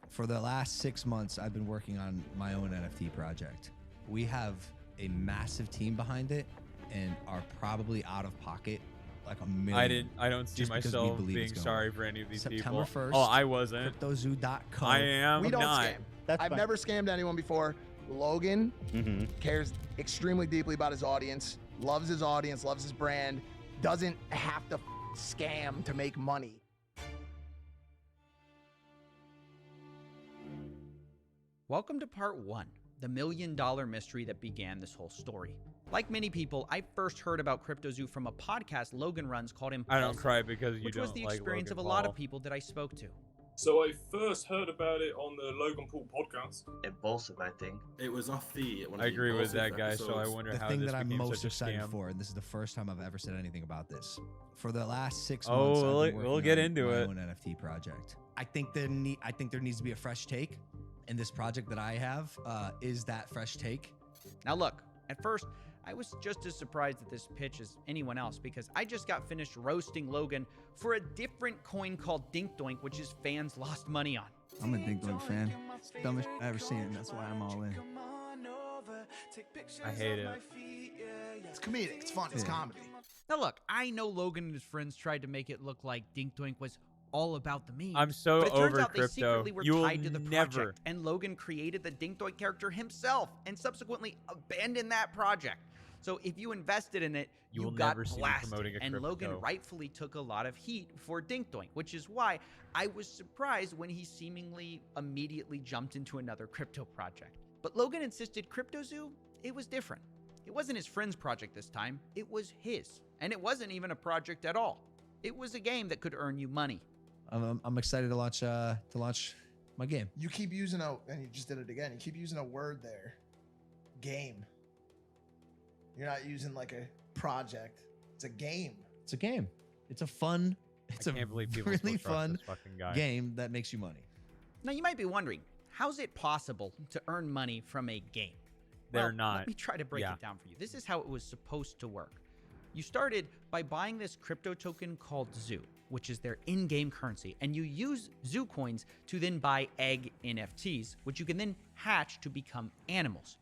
Speaker 9: For the last 6 months, I've been working on my own NFT project. We have a massive team behind it and are probably out of pocket like $1 million.
Speaker 1: I don't see myself being sorry for any of these
Speaker 9: September
Speaker 1: people.
Speaker 9: 1st.
Speaker 1: Oh, I wasn't.
Speaker 9: CryptoZoo.co.
Speaker 1: I am
Speaker 14: We don't
Speaker 1: not.
Speaker 14: scam. I've never scammed anyone before. Logan cares extremely deeply about his audience, loves his brand, doesn't have to scam to make money.
Speaker 4: Welcome to part 1, the $1 million mystery that began this whole story. Like many people, I first heard about CryptoZoo from a podcast Logan runs called Impulsive,
Speaker 1: I don't cry because you
Speaker 4: which
Speaker 1: don't
Speaker 4: was the
Speaker 1: like
Speaker 4: experience
Speaker 1: Logan
Speaker 4: of a lot
Speaker 1: Paul.
Speaker 4: of people that I spoke to.
Speaker 26: So I first heard about it on the Logan Paul podcast.
Speaker 5: Impulsive, I think. It was off the.
Speaker 1: I agree with that guy, so I wonder how
Speaker 9: The thing
Speaker 1: this
Speaker 9: that I'm
Speaker 1: became
Speaker 9: most
Speaker 1: such a
Speaker 9: excited
Speaker 1: scam.
Speaker 9: for, and this is the first time I've ever said anything about this. For the last 6
Speaker 1: Oh,
Speaker 9: months,
Speaker 1: we'll-
Speaker 9: I've been
Speaker 1: we'll
Speaker 9: working
Speaker 1: get
Speaker 9: on
Speaker 1: into
Speaker 9: my
Speaker 1: it.
Speaker 9: own NFT project. I think there needs to be a fresh take, and this project that I have is that fresh take.
Speaker 4: Now look, at first, I was just as surprised at this pitch as anyone else because I just got finished roasting Logan for a different coin called Dink Doink, which his fans lost money on.
Speaker 2: I'm a Dink Doink fan. It's the dumbest I've ever seen, and that's why I'm all in.
Speaker 1: I hate it.
Speaker 14: It's comedic. It's fun. It's comedy.
Speaker 4: Now look, I know Logan and his friends tried to make it look like Dink Doink was all about the memes.
Speaker 1: I'm so
Speaker 4: but it turns
Speaker 1: over
Speaker 4: out they
Speaker 1: crypto.
Speaker 4: secretly were
Speaker 1: You will
Speaker 4: tied to the
Speaker 1: never-
Speaker 4: project, and Logan created the Dink Doink character himself and subsequently abandoned that project. So if you invested in it,
Speaker 1: You
Speaker 4: you
Speaker 1: will
Speaker 4: got
Speaker 1: never see me
Speaker 4: blasted.
Speaker 1: promoting a
Speaker 4: And Logan
Speaker 1: crypto.
Speaker 4: rightfully took a lot of heat for Dink Doink, which is why I was surprised when he seemingly immediately jumped into another crypto project. But Logan insisted CryptoZoo, it was different. It wasn't his friend's project this time, it was his. And it wasn't even a project at all. It was a game that could earn you money.
Speaker 9: I'm excited to launch my game.
Speaker 14: You keep using and you just did it again. You keep using a word there. Game. You're not using like a project. It's a game.
Speaker 9: It's a game. It's a fun. It's
Speaker 1: I can't believe people
Speaker 9: really
Speaker 1: still trust
Speaker 9: fun
Speaker 1: this fucking guy.
Speaker 9: game that makes you money.
Speaker 4: Now you might be wondering, how's it possible to earn money from a game?
Speaker 1: They're
Speaker 4: Well,
Speaker 1: not.
Speaker 4: Let me try to break
Speaker 1: Yeah.
Speaker 4: it down for you. This is how it was supposed to work. You started by buying this crypto token called Zoo, which is their in-game currency, and you use Zoo coins to then buy egg NFTs, which you can then hatch to become animals.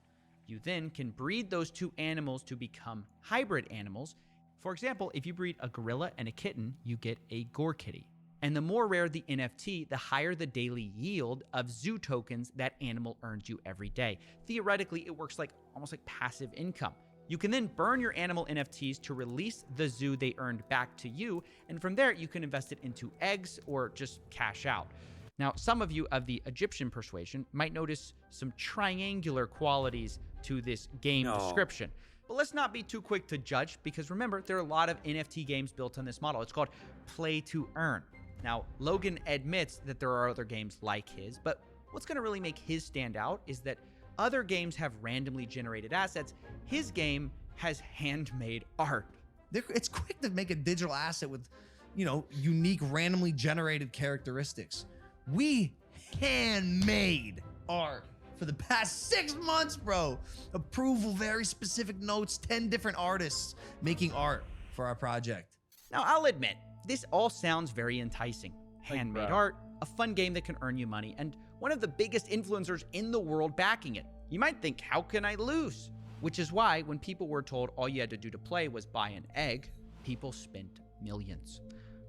Speaker 4: You then can breed those two animals to become hybrid animals. For example, if you breed a gorilla and a kitten, you get a Gore Kitty. And the more rare the NFT, the higher the daily yield of Zoo tokens that animal earns you every day. Theoretically, it works like almost like passive income. You can then burn your animal NFTs to release the Zoo they earned back to you, and from there you can invest it into eggs or just cash out. Now, some of you of the Egyptian persuasion might notice some triangular qualities to this game description. But let's not be too quick to judge, because remember, there are a lot of NFT games built on this model. It's called play to earn. Now, Logan admits that there are other games like his, but what's going to really make his stand out is that other games have randomly generated assets. His game has handmade art.
Speaker 9: It's quick to make a digital asset with, unique randomly generated characteristics. We handmade art for the past 6 months, bro. Approval, very specific notes, 10 different artists making art for our project.
Speaker 4: Now, I'll admit, this all sounds very enticing. Handmade art, a fun game that can earn you money, and one of the biggest influencers in the world backing it. You might think, how can I lose? Which is why when people were told all you had to do to play was buy an egg, people spent millions.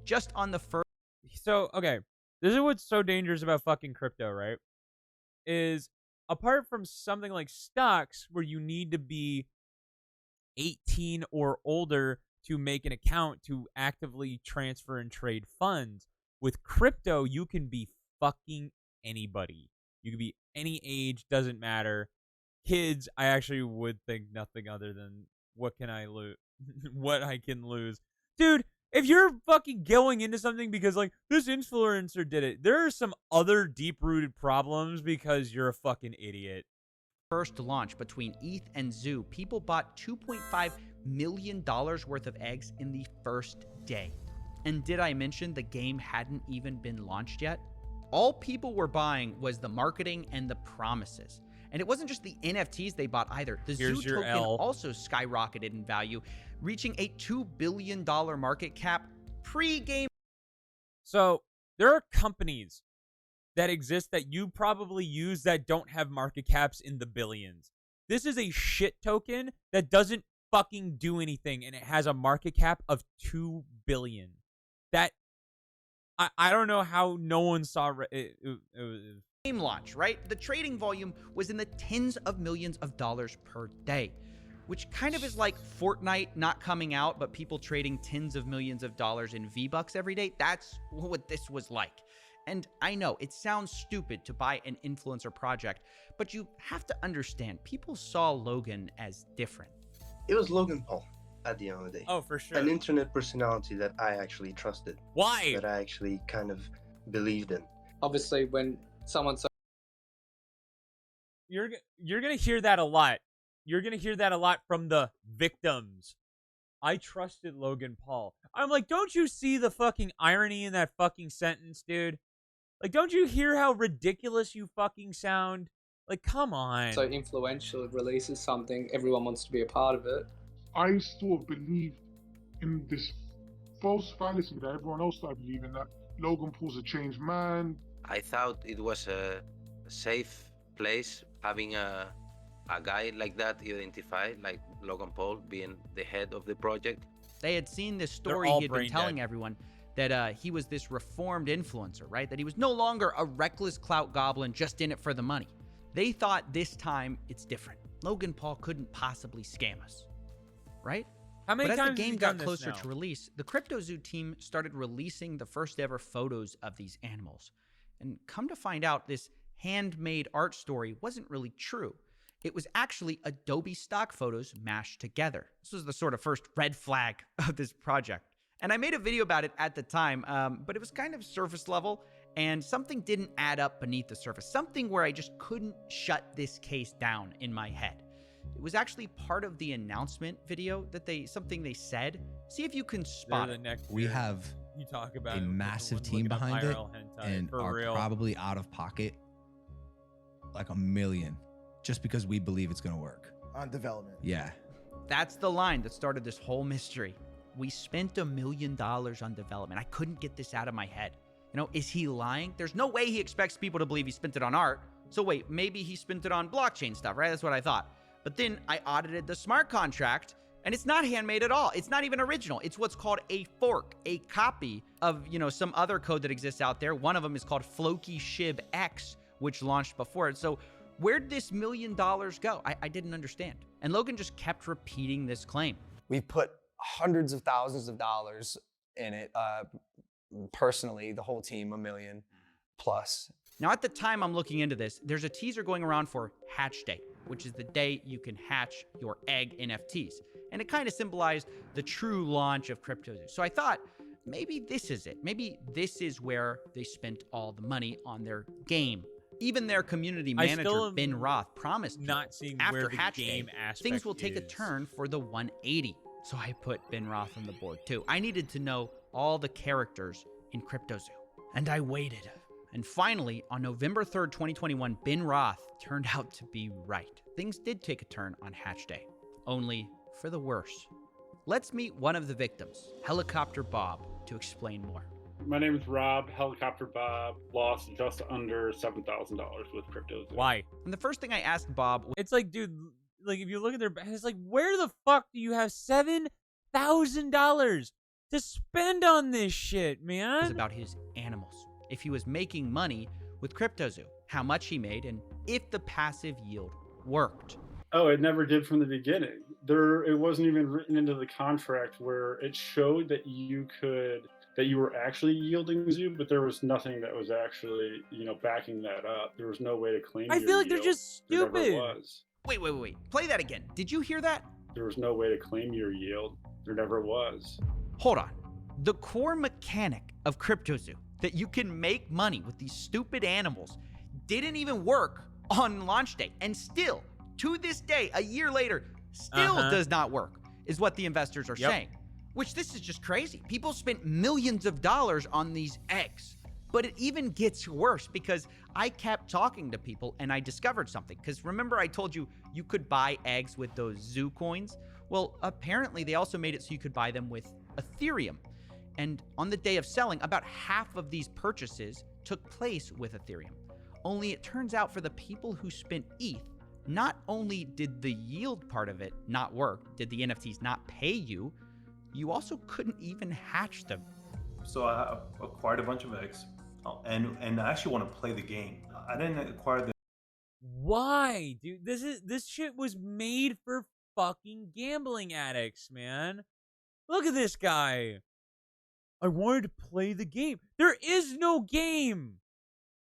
Speaker 4: Just on the first...
Speaker 1: So, okay, this is what's so dangerous about fucking crypto, right? Is apart from something like stocks where you need to be 18 or older to make an account to actively transfer and trade funds, with crypto, you can be fucking anybody. You could be any age, doesn't matter. Kids, I actually would think nothing other than what can I lose? What I can lose. Dude, if you're fucking going into something because like this influencer did it, there are some other deep-rooted problems because you're a fucking idiot.
Speaker 4: First launch between ETH and Zoo, people bought $2.5 million worth of eggs in the first day. And did I mention the game hadn't even been launched yet? All people were buying was the marketing and the promises. And it wasn't just the NFTs they bought either. The Zoo token also skyrocketed in value, reaching a $2 billion market cap pre-game.
Speaker 1: So there are companies that exist that you probably use that don't have market caps in the billions. This is a shit token that doesn't fucking do anything, and it has a market cap of 2 billion. That I don't know how no one saw it.
Speaker 4: Game launch, right? The trading volume was in the tens of millions of dollars per day, which kind of is like Fortnite not coming out, but people trading tens of millions of dollars in V-Bucks every day. That's what this was like. And I know it sounds stupid to buy an influencer project, but you have to understand, people saw Logan as different.
Speaker 6: It was Logan Paul at the end of the day.
Speaker 1: Oh, for sure.
Speaker 6: An internet personality that I actually trusted.
Speaker 1: Why?
Speaker 6: That I actually kind of believed in.
Speaker 27: Obviously, when someone says
Speaker 1: you're gonna hear that a lot. You're gonna hear that a lot from the victims. I trusted Logan Paul. I'm like, don't you see the fucking irony in that fucking sentence, dude? Like, don't you hear how ridiculous you fucking sound? Like, come on.
Speaker 27: so influential releases something, everyone wants to be a part of it.
Speaker 19: I sort of believed in this false fallacy that everyone else started believing, that Logan Paul's a changed man.
Speaker 20: I thought it was a safe place having a guy like that identified, like Logan Paul being the head of the project.
Speaker 4: They had seen this story he had been telling everyone that he was this reformed influencer, right? That he was no longer a reckless clout goblin just in it for the money. They thought this time it's different. Logan Paul couldn't possibly scam us, right?
Speaker 1: How many
Speaker 4: but
Speaker 1: times
Speaker 4: as the game
Speaker 1: has he
Speaker 4: got
Speaker 1: done this
Speaker 4: closer
Speaker 1: now?
Speaker 4: to release, the CryptoZoo team started releasing the first ever photos of these animals. And come to find out, this handmade art story wasn't really true. It was actually Adobe stock photos mashed together. This was the sort of first red flag of this project. And I made a video about it at the time, but it was kind of surface level, and something didn't add up beneath the surface. Something where I just couldn't shut this case down in my head. It was actually part of the announcement video that something they said. See if you can spot it.
Speaker 9: We have
Speaker 1: you talk about
Speaker 9: a massive team behind it, and are probably out of pocket like $1 million, just because we believe it's gonna work.
Speaker 14: On development.
Speaker 9: Yeah.
Speaker 4: That's the line that started this whole mystery. We spent $1 million on development. I couldn't get this out of my head. You know, is he lying? There's no way he expects people to believe he spent it on art. So wait, maybe he spent it on blockchain stuff, right? That's what I thought. But then I audited the smart contract, and it's not handmade at all. It's not even original. It's what's called a fork, a copy of, some other code that exists out there. One of them is called Floki Shib X, which launched before it. So where'd this $1 million go? I didn't understand. And Logan just kept repeating this claim.
Speaker 7: We put hundreds of thousands of dollars in it. Personally, the whole team, $1 million plus.
Speaker 4: Now, at the time I'm looking into this, there's a teaser going around for Hatch Day, which is the day you can hatch your egg NFTs. And it kind of symbolized the true launch of CryptoZoo. So I thought, maybe this is it. Maybe this is where they spent all the money on their game. Even their community manager, Ben Roth, promised
Speaker 1: not seeing
Speaker 4: after
Speaker 1: where the
Speaker 4: Hatch
Speaker 1: game
Speaker 4: Day,
Speaker 1: aspect
Speaker 4: things will take a
Speaker 1: is.
Speaker 4: turn for the 180. So I put Ben Roth on the board too. I needed to know all the characters in CryptoZoo. And I waited. And finally, on November 3rd, 2021, Ben Roth turned out to be right. Things did take a turn on Hatch Day, only for the worse. Let's meet one of the victims, Helicopter Bob, to explain more.
Speaker 8: My name is Rob. Helicopter Bob lost just under $7,000 with CryptoZoo.
Speaker 1: Why?
Speaker 4: And the first thing I asked Bob,
Speaker 1: it's like, dude, like if you look at their, it's like, where the fuck do you have $7,000 to spend on this shit, man?
Speaker 4: Was about his animals. If he was making money with CryptoZoo, how much he made, and if the passive yield worked.
Speaker 8: Oh, it never did from the beginning. It wasn't even written into the contract where it showed that you could that you were actually yielding Zoo, but there was nothing that was actually, backing that up. There was no way to claim
Speaker 1: I
Speaker 8: your
Speaker 1: feel like they're
Speaker 8: yield.
Speaker 1: just
Speaker 8: There never
Speaker 1: stupid.
Speaker 8: was.
Speaker 4: Wait. Play that again. Did you hear that?
Speaker 8: There was no way to claim your yield. There never was.
Speaker 4: Hold on. The core mechanic of CryptoZoo, that you can make money with these stupid animals, didn't even work on launch day. And still, to this day, a year later, still does not work, is what the investors are saying. Which, this is just crazy. People spent millions of dollars on these eggs. But it even gets worse because I kept talking to people and I discovered something. Because remember I told you you could buy eggs with those Zoo coins? Well, apparently they also made it so you could buy them with Ethereum. And on the day of selling, about half of these purchases took place with Ethereum. Only it turns out for the people who spent ETH, not only did the yield part of it not work, did the NFTs not pay you, you also couldn't even hatch them.
Speaker 10: So I acquired a bunch of eggs, and I actually want to play the game. I didn't acquire the.
Speaker 1: Why, dude? This shit was made for fucking gambling addicts, man. Look at this guy. I wanted to play the game. There is no game.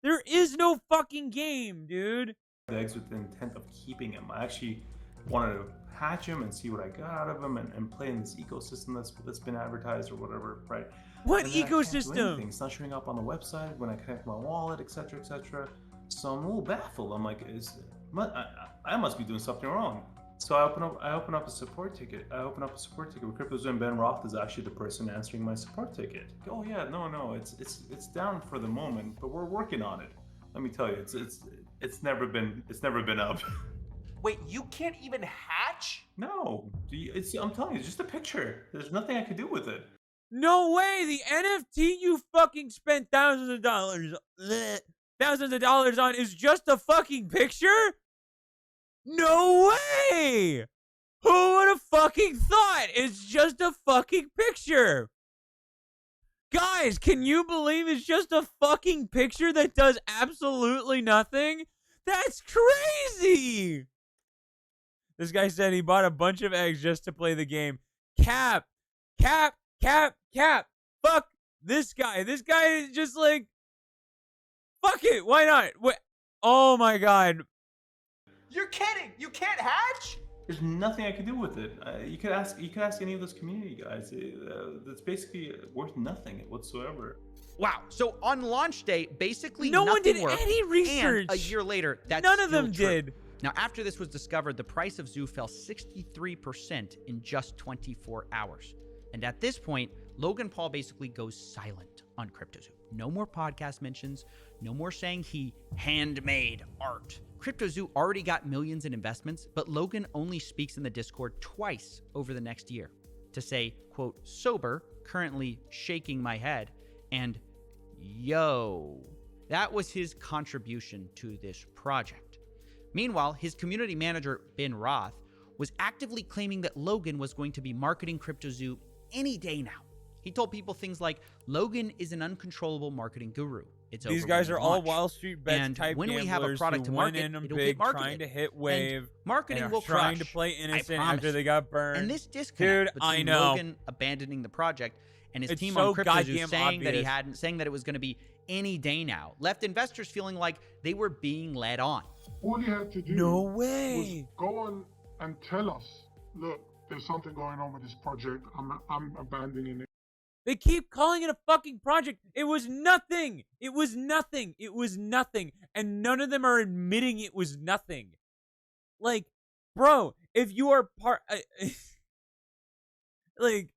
Speaker 1: There is no fucking game, dude.
Speaker 10: The eggs with the intent of keeping them. I actually wanted to hatch them and see what I got out of them and play in this ecosystem that's been advertised or whatever, right?
Speaker 1: What
Speaker 10: and then
Speaker 1: ecosystem?
Speaker 10: It's not showing up on the website when I connect my wallet, etc., etc. So I'm a little baffled. I'm like, I must be doing something wrong. So I open up a support ticket. I open up a support ticket with CryptoZoo, and Ben Roth is actually the person answering my support ticket. Oh yeah, no, it's down for the moment, but we're working on it. Let me tell you, it's never been up.
Speaker 13: Wait, you can't even hatch?
Speaker 10: No, I'm telling you, it's just a picture. There's nothing I could do with it.
Speaker 1: No way! The NFT you fucking spent thousands of dollars on is just a fucking picture? No way! Who would have fucking thought it's just a fucking picture? Guys, can you believe it's just a fucking picture that does absolutely nothing? That's crazy! This guy said he bought a bunch of eggs just to play the game. Cap. Fuck this guy. This guy is just like, fuck it. Why not? What? Oh my god.
Speaker 13: You're kidding. You can't hatch?
Speaker 10: There's nothing I could do with it. You could ask any of those community guys. That's basically worth nothing whatsoever.
Speaker 4: Wow. So on launch day, basically
Speaker 1: no one did
Speaker 4: worked,
Speaker 1: any research.
Speaker 4: And a year later, that's
Speaker 1: none of
Speaker 4: still
Speaker 1: them
Speaker 4: true.
Speaker 1: did.
Speaker 4: Now, after this was discovered, the price of Zoo fell 63% in just 24 hours. And at this point, Logan Paul basically goes silent on CryptoZoo. No more podcast mentions, no more saying he handmade art. CryptoZoo already got millions in investments, but Logan only speaks in the Discord twice over the next year to say, quote, sober, currently shaking my head, and yo. That was his contribution to this project. Meanwhile, his community manager, Ben Roth, was actively claiming that Logan was going to be marketing CryptoZoo any day now. He told people things like, Logan is an uncontrollable marketing guru. It's
Speaker 1: These
Speaker 4: over
Speaker 1: guys
Speaker 4: when
Speaker 1: are
Speaker 4: we
Speaker 1: all
Speaker 4: launch.
Speaker 1: Wall Street bets
Speaker 4: And
Speaker 1: type
Speaker 4: when we have a
Speaker 1: gamblers
Speaker 4: product
Speaker 1: who
Speaker 4: to
Speaker 1: went
Speaker 4: market,
Speaker 1: in them
Speaker 4: it'll
Speaker 1: big
Speaker 4: get marketed.
Speaker 1: trying to hit
Speaker 4: And
Speaker 1: wave.
Speaker 4: marketing
Speaker 1: and
Speaker 4: will
Speaker 1: are trying
Speaker 4: crush.
Speaker 1: to play innocent
Speaker 4: I
Speaker 1: after
Speaker 4: promise.
Speaker 1: they got burned.
Speaker 4: And this disconnect
Speaker 1: Dude,
Speaker 4: between
Speaker 1: I know.
Speaker 4: Logan abandoning the project and his
Speaker 1: It's
Speaker 4: team
Speaker 1: so
Speaker 4: on CryptoZoo
Speaker 1: goddamn
Speaker 4: saying that he
Speaker 1: obvious.
Speaker 4: hadn't, saying that it was going to be any day now, left investors feeling like they were being led on.
Speaker 19: All you had to do
Speaker 1: No way.
Speaker 19: was go on and tell us, look, there's something going on with this project. I'm abandoning it.
Speaker 1: They keep calling it a fucking project. It was nothing. It was nothing. It was nothing. And none of them are admitting it was nothing. Like, bro, if you are part... like,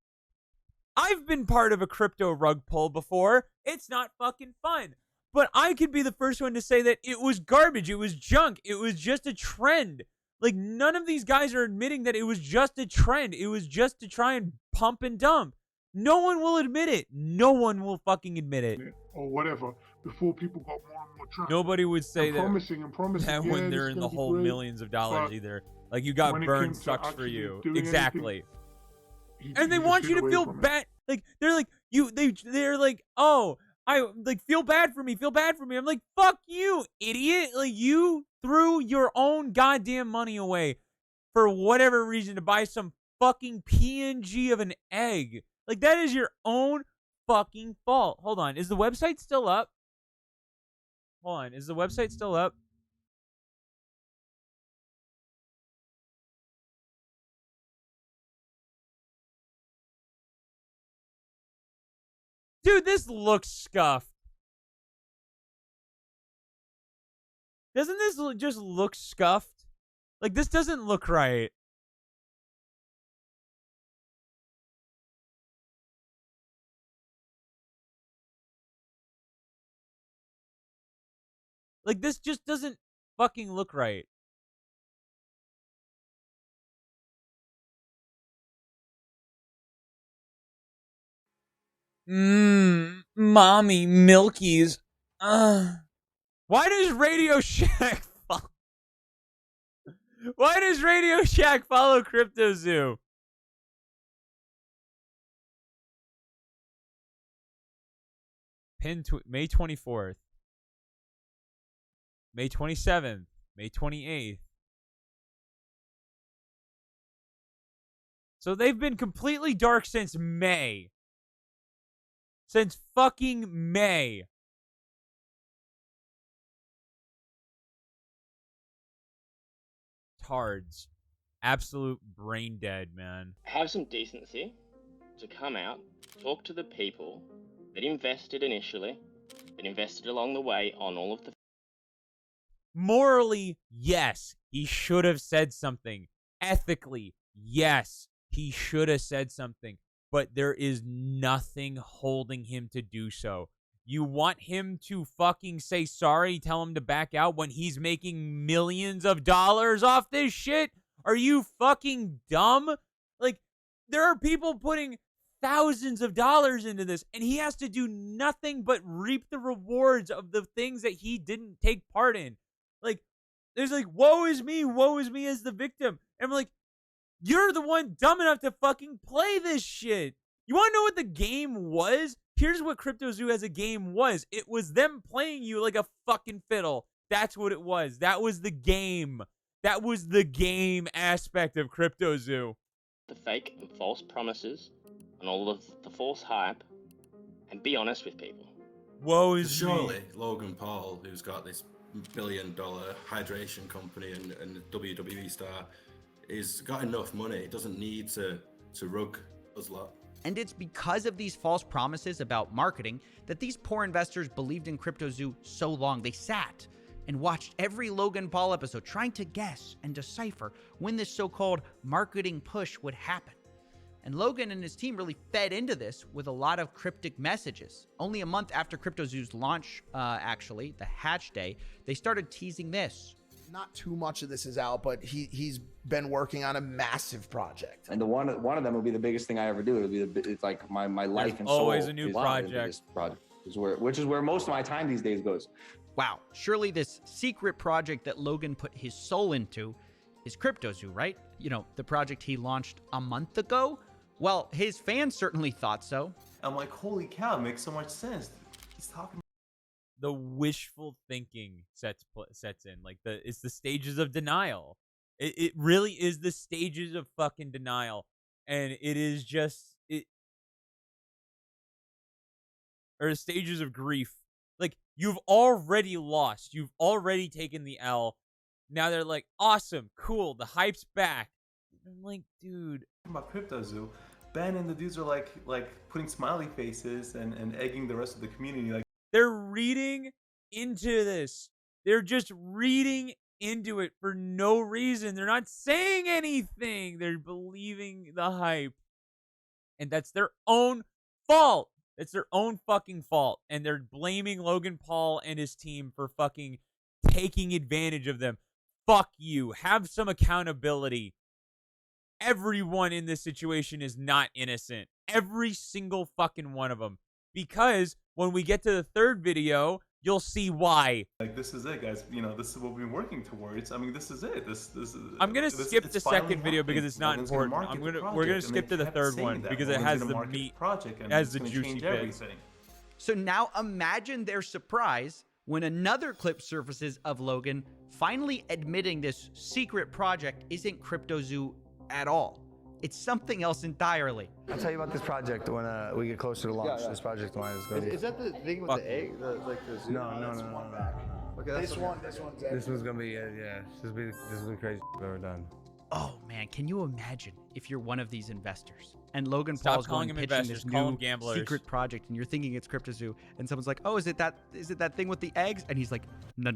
Speaker 1: I've been part of a crypto rug pull before. It's not fucking fun. But I could be the first one to say that it was garbage. It was junk. It was just a trend. Like, none of these guys are admitting that it was just a trend. It was just to try and pump and dump. No one will admit it. No one will fucking admit it.
Speaker 19: Or whatever, before people got more and more traffic.
Speaker 1: Nobody would say
Speaker 19: and
Speaker 1: that,
Speaker 19: promising,
Speaker 1: that
Speaker 19: yeah,
Speaker 1: when
Speaker 19: this
Speaker 1: they're
Speaker 19: is
Speaker 1: in the
Speaker 19: gonna be
Speaker 1: whole
Speaker 19: great,
Speaker 1: millions of dollars
Speaker 19: but
Speaker 1: either. Like, you got
Speaker 19: when it
Speaker 1: burned
Speaker 19: came to
Speaker 1: sucks for
Speaker 19: actually
Speaker 1: you.
Speaker 19: doing
Speaker 1: Exactly.
Speaker 19: anything,
Speaker 1: And they
Speaker 19: he
Speaker 1: want
Speaker 19: just
Speaker 1: you
Speaker 19: hid
Speaker 1: to
Speaker 19: away
Speaker 1: feel
Speaker 19: from it.
Speaker 1: bad. Like, they're like, they're like, oh, I like feel bad for me. I'm like, fuck you, idiot. Like, you threw your own goddamn money away for whatever reason to buy some fucking PNG of an egg. Like, that is your own fucking fault. Hold on. Is the website still up? Hold on. Is the website still up? Dude, this looks scuffed. Doesn't this just look scuffed? Like, this doesn't look right. Like, this just doesn't fucking look right. Mommy Milkies. Why does Radio Shack follow? Why does Radio Shack follow Crypto Zoo? May 24th. May 27th. May 28th. So they've been completely dark since May. Since fucking May. Tards. Absolute brain dead, man.
Speaker 25: Have some decency to come out, talk to the people that invested initially, that invested along the way on all of the...
Speaker 1: Morally, yes, he should have said something. Ethically, yes, he should have said something. But there is nothing holding him to do so. You want him to fucking say sorry, tell him to back out when he's making millions of dollars off this shit? Are you fucking dumb? Like, there are people putting thousands of dollars into this, and he has to do nothing but reap the rewards of the things that he didn't take part in. Like, there's like, woe is me as the victim. And I'm like, you're the one dumb enough to fucking play this shit. You want to know what the game was? Here's what CryptoZoo as a game was. It was them playing you like a fucking fiddle. That's what it was. That was the game. That was the game aspect of CryptoZoo.
Speaker 25: The fake and false promises and all of the false hype, and be honest with people.
Speaker 1: Woe is
Speaker 5: surely Logan Paul, who's got this billion-dollar hydration company and a WWE star, he's got enough money. He doesn't need to rug us lot.
Speaker 4: And it's because of these false promises about marketing that these poor investors believed in CryptoZoo so long. They sat and watched every Logan Paul episode trying to guess and decipher when this so-called marketing push would happen. And Logan and his team really fed into this with a lot of cryptic messages. Only a month after CryptoZoo's launch, actually, the hatch day, they started teasing this.
Speaker 14: Not too much of this is out, but he's been working on a massive project.
Speaker 3: And one of them will be the biggest thing I ever do. It'll be it's like my life
Speaker 1: There's
Speaker 3: and soul.
Speaker 1: always a new project.
Speaker 3: Which is where most of my time these days goes.
Speaker 4: Wow, surely this secret project that Logan put his soul into is CryptoZoo, right? You know, the project he launched a month ago? Well, his fans certainly thought so.
Speaker 10: I'm like, holy cow, it makes so much sense. He's talking.
Speaker 1: The wishful thinking sets in. Like, it's the stages of denial. It really is the stages of fucking denial. And it is just or the stages of grief. Like, you've already lost. You've already taken the L. Now they're like, awesome, cool, the hype's back. I'm like, dude.
Speaker 10: About CryptoZoo, Ben and the dudes are like putting smiley faces and egging the rest of the community. Like,
Speaker 1: they're reading into this. They're just reading into it for no reason. They're not saying anything. They're believing the hype. And that's their own fault. It's their own fucking fault. And they're blaming Logan Paul and his team for fucking taking advantage of them. Fuck you. Have some accountability. Everyone in this situation is not innocent. Every single fucking one of them. Because when we get to the third video, you'll see why.
Speaker 10: Like, this is it, guys. You know, this is what we've been working towards. I mean, this is it. This is.
Speaker 1: I'm gonna skip the second video because it's not important. We're gonna skip to the third one because it has the meat. It has the juicy bits.
Speaker 4: So now imagine their surprise when another clip surfaces of Logan finally admitting this secret project isn't CryptoZoo at all. It's something else entirely.
Speaker 7: I'll tell you about this project when we get closer to launch. This project of mine is going to be...
Speaker 11: Is that the thing with the egg? Like the zoo?
Speaker 7: No.
Speaker 11: Okay,
Speaker 7: This one's gonna be this will be crazy I've ever done.
Speaker 4: Oh man, can you imagine if you're one of these investors and Logan
Speaker 1: Stop
Speaker 4: Paul's
Speaker 1: calling
Speaker 4: going
Speaker 1: them
Speaker 4: pitching
Speaker 1: investors,
Speaker 4: this
Speaker 1: call
Speaker 4: new
Speaker 1: them gamblers.
Speaker 4: secret project and you're thinking it's CryptoZoo and someone's like, oh, is it that thing with the eggs? And he's like, no,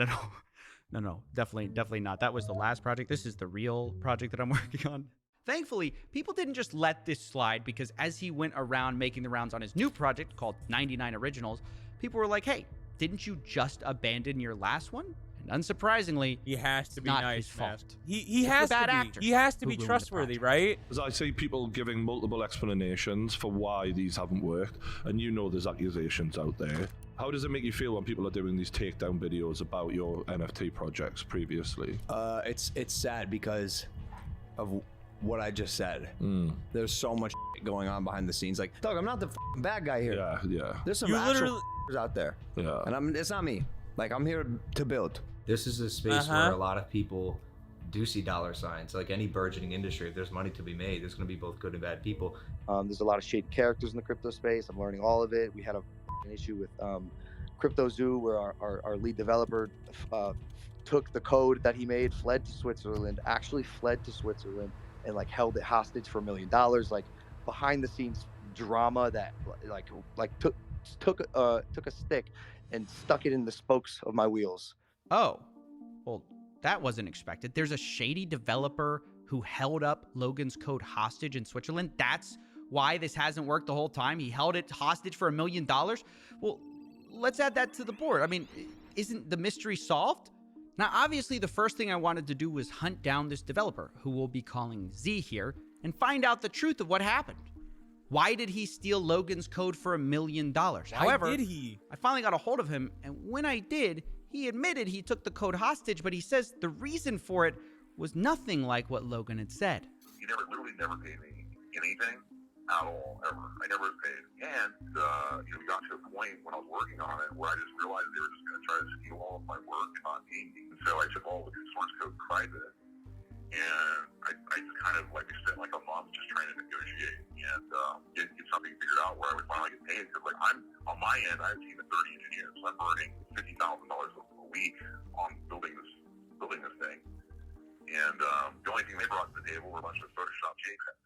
Speaker 4: definitely not. That was the last project. This is the real project that I'm working on. Thankfully, people didn't just let this slide, because as he went around making the rounds on his new project called 99 Originals, people were like, hey, didn't you just abandon your last one? And unsurprisingly,
Speaker 1: he has to be
Speaker 4: not
Speaker 1: nice,
Speaker 4: his
Speaker 1: man.
Speaker 4: fault.
Speaker 1: He
Speaker 4: It's
Speaker 1: has
Speaker 4: the bad
Speaker 1: to be.
Speaker 4: actor
Speaker 1: He has to
Speaker 4: who
Speaker 1: be
Speaker 4: ruined the
Speaker 1: trustworthy,
Speaker 4: project.
Speaker 1: right?
Speaker 12: As I see people giving multiple explanations for why these haven't worked, and you know there's accusations out there. How does it make you feel when people are doing these takedown videos about your NFT projects previously?
Speaker 7: It's sad because of what I just said. There's so much going on behind the scenes. Like, Doug, I'm not the bad guy here.
Speaker 12: Yeah.
Speaker 7: There's some actual out there.
Speaker 12: Yeah.
Speaker 7: And it's not me. Like, I'm here to build.
Speaker 15: This is a space where a lot of people do see dollar signs. Like any burgeoning industry, if there's money to be made, there's going to be both good and bad people.
Speaker 16: There's a lot of shady characters in the crypto space. I'm learning all of it. We had an issue with CryptoZoo, where our lead developer took the code that he made, fled to Switzerland, and like held it hostage for $1 million. Like behind the scenes drama that took a stick and stuck it in the spokes of my wheels.
Speaker 4: Oh, well, that wasn't expected. There's a shady developer who held up Logan's code hostage in Switzerland. That's why this hasn't worked the whole time. He held it hostage for $1 million. Well, let's add that to the board. I mean, isn't the mystery solved? Now, obviously, the first thing I wanted to do was hunt down this developer, who we'll be calling Z here, and find out the truth of what happened. Why did he steal Logan's code for $1 million? However,
Speaker 1: did he?
Speaker 4: I finally got a hold of him, and when I did, he admitted he took the code hostage, but he says the reason for it was nothing like what Logan had said.
Speaker 18: He literally never paid me anything at all, ever. I never paid. And, we got to a point when I was working on it where I just realized they were just going to try to steal all of my work and not pay me. And so I took all of the source code private. And I just kind of, we spent like a month just trying to negotiate and get something figured out where I would finally get paid. Because, I'm, on my end, I have a team of 30 engineers. So I'm earning $50,000 a week on building this thing. And the only thing they brought to the table were a bunch of Photoshop JPEGs.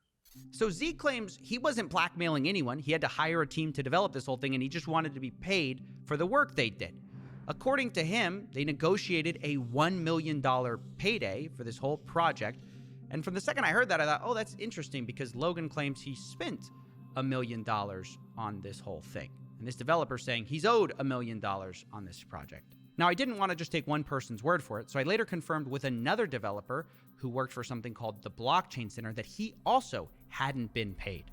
Speaker 4: So Z claims he wasn't blackmailing anyone. He had to hire a team to develop this whole thing, and he just wanted to be paid for the work they did. According to him, they negotiated a $1 million payday for this whole project. And from the second I heard that, I thought, oh, that's interesting, because Logan claims he spent $1 million on this whole thing. And this developer saying he's owed $1 million on this project. Now, I didn't want to just take one person's word for it, so I later confirmed with another developer who worked for something called the Blockchain Center that he also hadn't been paid.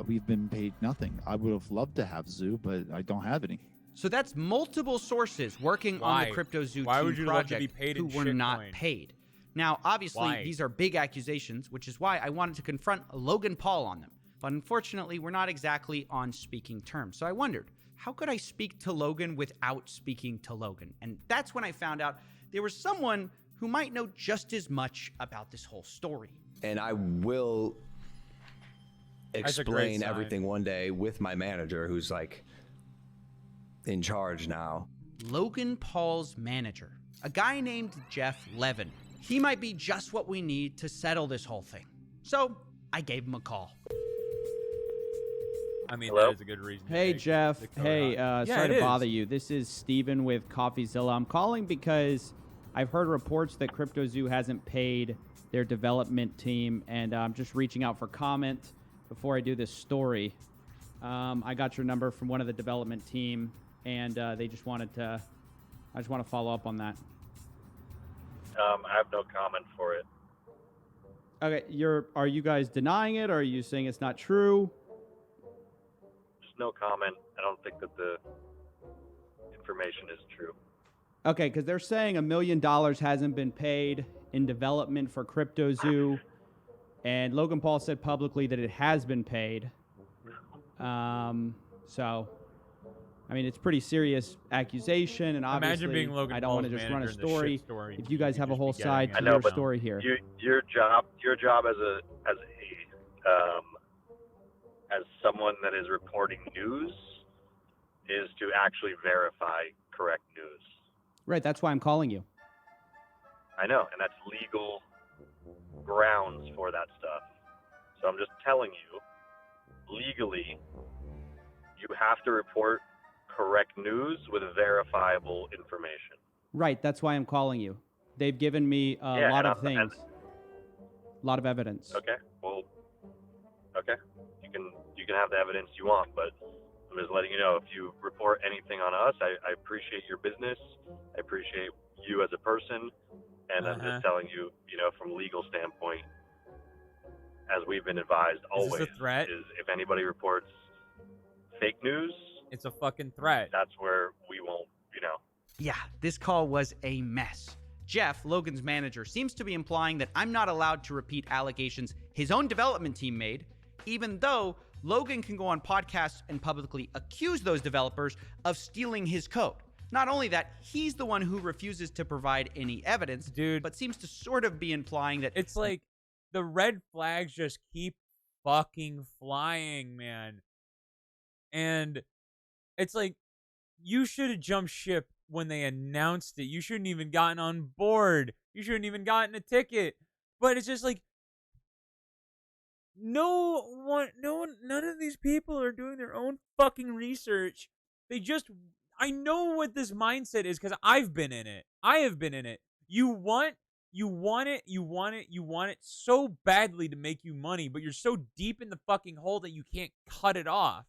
Speaker 21: We've been paid nothing. I would have loved to have Zoo, but I don't have any.
Speaker 4: So that's multiple sources working on the CryptoZoo
Speaker 1: Why
Speaker 4: team
Speaker 1: would you love to
Speaker 4: project
Speaker 1: be paid
Speaker 4: who
Speaker 1: in
Speaker 4: were not
Speaker 1: shitcoin?
Speaker 4: paid. Now, obviously,
Speaker 1: Why?
Speaker 4: these are big accusations, which is why I wanted to confront Logan Paul on them. But unfortunately, we're not exactly on speaking terms. So I wondered, how could I speak to Logan without speaking to Logan? And that's when I found out there was someone who might know just as much about this whole story.
Speaker 7: And I will
Speaker 4: That's a great
Speaker 7: explain
Speaker 4: sign.
Speaker 7: everything one day with my manager, who's in charge now.
Speaker 4: Logan Paul's manager, a guy named Jeff Levin. He might be just what we need to settle this whole thing. So I gave him a call.
Speaker 1: I mean,
Speaker 22: Hello?
Speaker 1: that is a good reason. to
Speaker 22: Hey,
Speaker 1: take
Speaker 22: Jeff.
Speaker 1: the code
Speaker 22: Hey,
Speaker 1: out. Yeah,
Speaker 22: sorry
Speaker 1: it
Speaker 22: to
Speaker 1: is.
Speaker 22: bother you. This is Steven with CoffeeZilla. I'm calling because I've heard reports that CryptoZoo hasn't paid their development team, and I'm just reaching out for comment before I do this story. I got your number from one of the development team, and they just wanted to. I just want to follow up on that. I have no comment for it. Okay, are you guys denying it, or are you saying it's not true? Just no comment. I don't think that the information is true. Okay, because they're saying $1 million hasn't been paid in development for CryptoZoo, and Logan Paul said publicly that it has been paid. So, I mean, it's pretty serious accusation, and obviously,
Speaker 1: Imagine being Logan
Speaker 22: I don't want to
Speaker 1: Paul's
Speaker 22: just run a
Speaker 1: manager in the
Speaker 22: story.
Speaker 1: shit story.
Speaker 22: If you guys have a whole
Speaker 1: be getting
Speaker 22: side
Speaker 1: it.
Speaker 22: to your your story here. Your job as a
Speaker 2: as someone that is reporting news is to actually verify correct news.
Speaker 22: Right, that's why I'm calling you.
Speaker 2: I know, and that's legal grounds for that stuff. So I'm just telling you, legally, you have to report correct news with verifiable information.
Speaker 22: Right, that's why I'm calling you. They've given me a lot of things. A lot of evidence.
Speaker 2: Okay, well, okay. You can have the evidence you want, but I'm just letting you know, if you report anything on us, I appreciate your business. I appreciate you as a person. And I'm just telling you, from legal standpoint, as we've been advised always,
Speaker 1: Is this a threat?
Speaker 2: is if anybody reports fake news,
Speaker 1: it's a fucking threat.
Speaker 2: That's where we won't,
Speaker 4: Yeah, this call was a mess. Jeff, Logan's manager, seems to be implying that I'm not allowed to repeat allegations his own development team made, even though Logan can go on podcasts and publicly accuse those developers of stealing his code. Not only that, he's the one who refuses to provide any evidence,
Speaker 1: dude,
Speaker 4: but seems to sort of be implying that
Speaker 1: it's like the red flags just keep fucking flying, man. And it's like, you should have jumped ship when they announced it. You shouldn't even gotten on board. You shouldn't even gotten a ticket. But it's just like, none of these people are doing their own fucking research. I know what this mindset is because I've been in it. I have been in it. You want it so badly to make you money, but you're so deep in the fucking hole that you can't cut it off.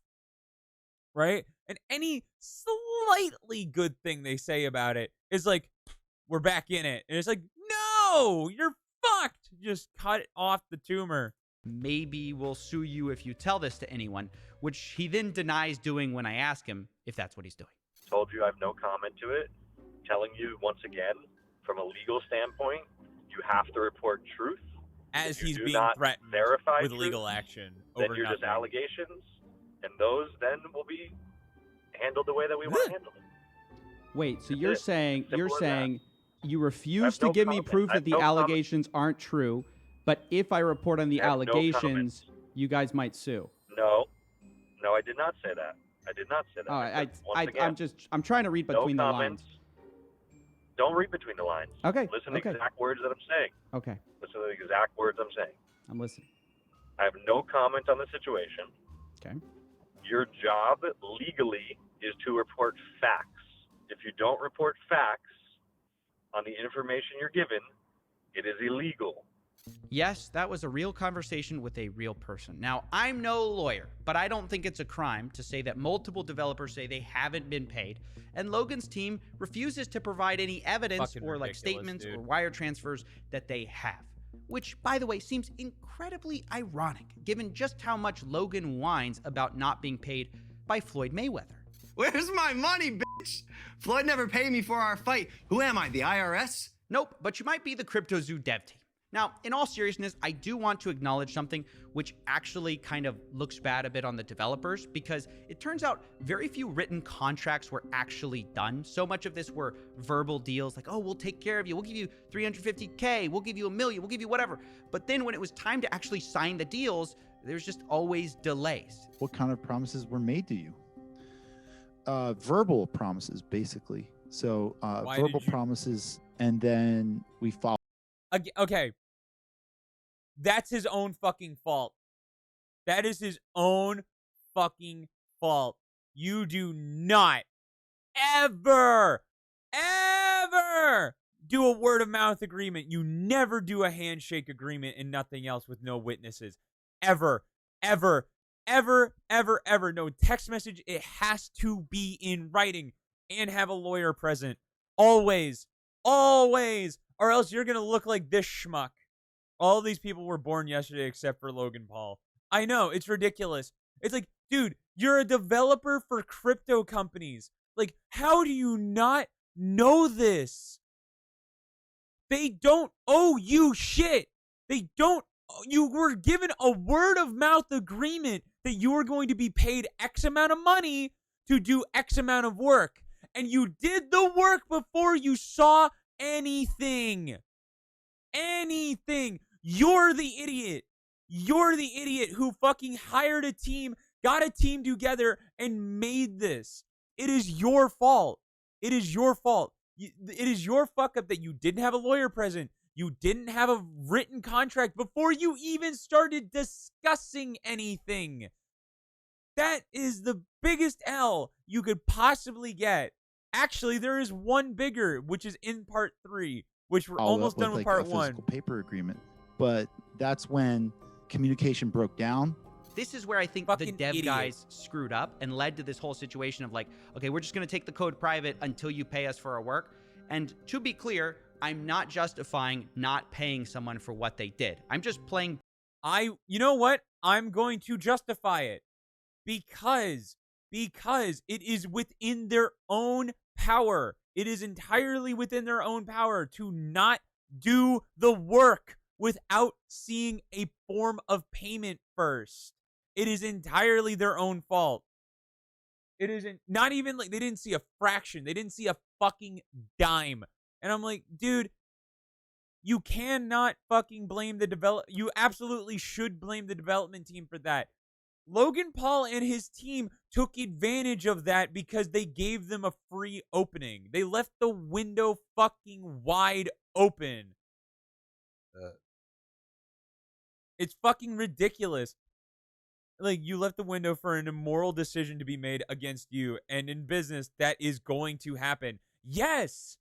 Speaker 1: Right? And any slightly good thing they say about it is like, we're back in it. And it's like, no, you're fucked. Just cut off the tumor.
Speaker 4: Maybe we'll sue you if you tell this to anyone, which he then denies doing when I ask him if that's what he's doing.
Speaker 2: told you I have no comment to it. Telling you once again, from a legal standpoint, you have to report truth.
Speaker 1: As he's
Speaker 2: do
Speaker 1: being
Speaker 2: not
Speaker 1: threatened
Speaker 2: verify
Speaker 1: with
Speaker 2: truth,
Speaker 1: legal action
Speaker 2: then
Speaker 1: over
Speaker 2: you're just
Speaker 1: nothing.
Speaker 2: allegations, and those then will be handled the way that we want to handle them.
Speaker 22: Wait, so
Speaker 2: That's
Speaker 22: you're
Speaker 2: it.
Speaker 22: saying
Speaker 2: Simple as that.
Speaker 22: you
Speaker 2: I
Speaker 22: refuse
Speaker 2: have
Speaker 22: to
Speaker 2: no
Speaker 22: give me
Speaker 2: comment.
Speaker 22: proof
Speaker 2: I
Speaker 22: that
Speaker 2: have
Speaker 22: the
Speaker 2: no comment.
Speaker 22: allegations aren't true, but if I report on the
Speaker 2: I have no
Speaker 22: allegations, you guys might sue.
Speaker 2: No, I did not say that. I did not say that.
Speaker 22: Oh,
Speaker 2: I said, once again,
Speaker 22: I'm trying to read
Speaker 2: no
Speaker 22: between the
Speaker 2: comments.
Speaker 22: lines.
Speaker 2: Don't read between the lines.
Speaker 22: Okay,
Speaker 2: Listen to
Speaker 22: okay.
Speaker 2: the exact words that I'm saying.
Speaker 22: Okay,
Speaker 2: Listen to the exact words I'm saying.
Speaker 22: I'm listening.
Speaker 2: I have no comment on the situation.
Speaker 22: Okay.
Speaker 2: Your job legally is to report facts. If you don't report facts on the information you're given, it is illegal.
Speaker 4: Yes, that was a real conversation with a real person. Now, I'm no lawyer, but I don't think it's a crime to say that multiple developers say they haven't been paid, and Logan's team refuses to provide any evidence
Speaker 1: Fucking
Speaker 4: or
Speaker 1: ridiculous,
Speaker 4: statements
Speaker 1: dude.
Speaker 4: or wire transfers that they have. Which, by the way, seems incredibly ironic, given just how much Logan whines about not being paid by Floyd Mayweather.
Speaker 6: Where's my money, bitch? Floyd never paid me for our fight. Who am I, the IRS?
Speaker 4: Nope, but you might be the CryptoZoo dev team. Now, in all seriousness, I do want to acknowledge something which actually kind of looks bad a bit on the developers, because it turns out very few written contracts were actually done. So much of this were verbal deals like, oh, we'll take care of you. We'll give you $350K. We'll give you $1 million. We'll give you whatever. But then when it was time to actually sign the deals, there's just always delays.
Speaker 21: What kind of promises were made to you? Verbal promises, basically. So
Speaker 1: Why
Speaker 21: verbal
Speaker 1: did you-
Speaker 21: promises, and then we follow.
Speaker 1: Okay. That's his own fucking fault. That is his own fucking fault. You do not ever do a word of mouth agreement. You never do a handshake agreement and nothing else with no witnesses. Ever. No text message. It has to be in writing and have a lawyer present. Always. Or else you're going to look like this schmuck. All these people were born yesterday except for Logan Paul. I know, it's ridiculous. It's like, dude, you're a developer for crypto companies. Like, how do you not know this? They don't owe you shit. You were given a word of mouth agreement that you were going to be paid X amount of money to do X amount of work. And you did the work before you saw anything. You're the idiot. You're the idiot who fucking hired a team, got a team together, and made this. It is your fault. It is your fault. It is your fuck up that you didn't have a lawyer present. You didn't have a written contract before you even started discussing anything. That is the biggest L you could possibly get. Actually, there is one bigger, which is in part 3, which we're almost done with
Speaker 21: like
Speaker 1: part
Speaker 21: a
Speaker 1: 1.
Speaker 21: physical paper agreement. But that's when communication broke down.
Speaker 4: This is where I think the dev guys screwed up and led to this whole situation of like, okay, we're just going to take the code private until you pay us for our work. And to be clear, I'm not justifying not paying someone for what they did. I'm just playing.
Speaker 1: You know what? I'm going to justify it because it is within their own power. It is entirely within their own power to not do the work without seeing a form of payment first. It is entirely their own fault. It isn't, not even like they didn't see a fraction. They didn't see a fucking dime. And I'm like, dude, you cannot fucking blame the you absolutely should blame the development team for that. Logan Paul and his team took advantage of that because they gave them a free opening. They left the window fucking wide open. It's fucking ridiculous. Like, you left the window for an immoral decision to be made against you, and in business, that is going to happen. Yes!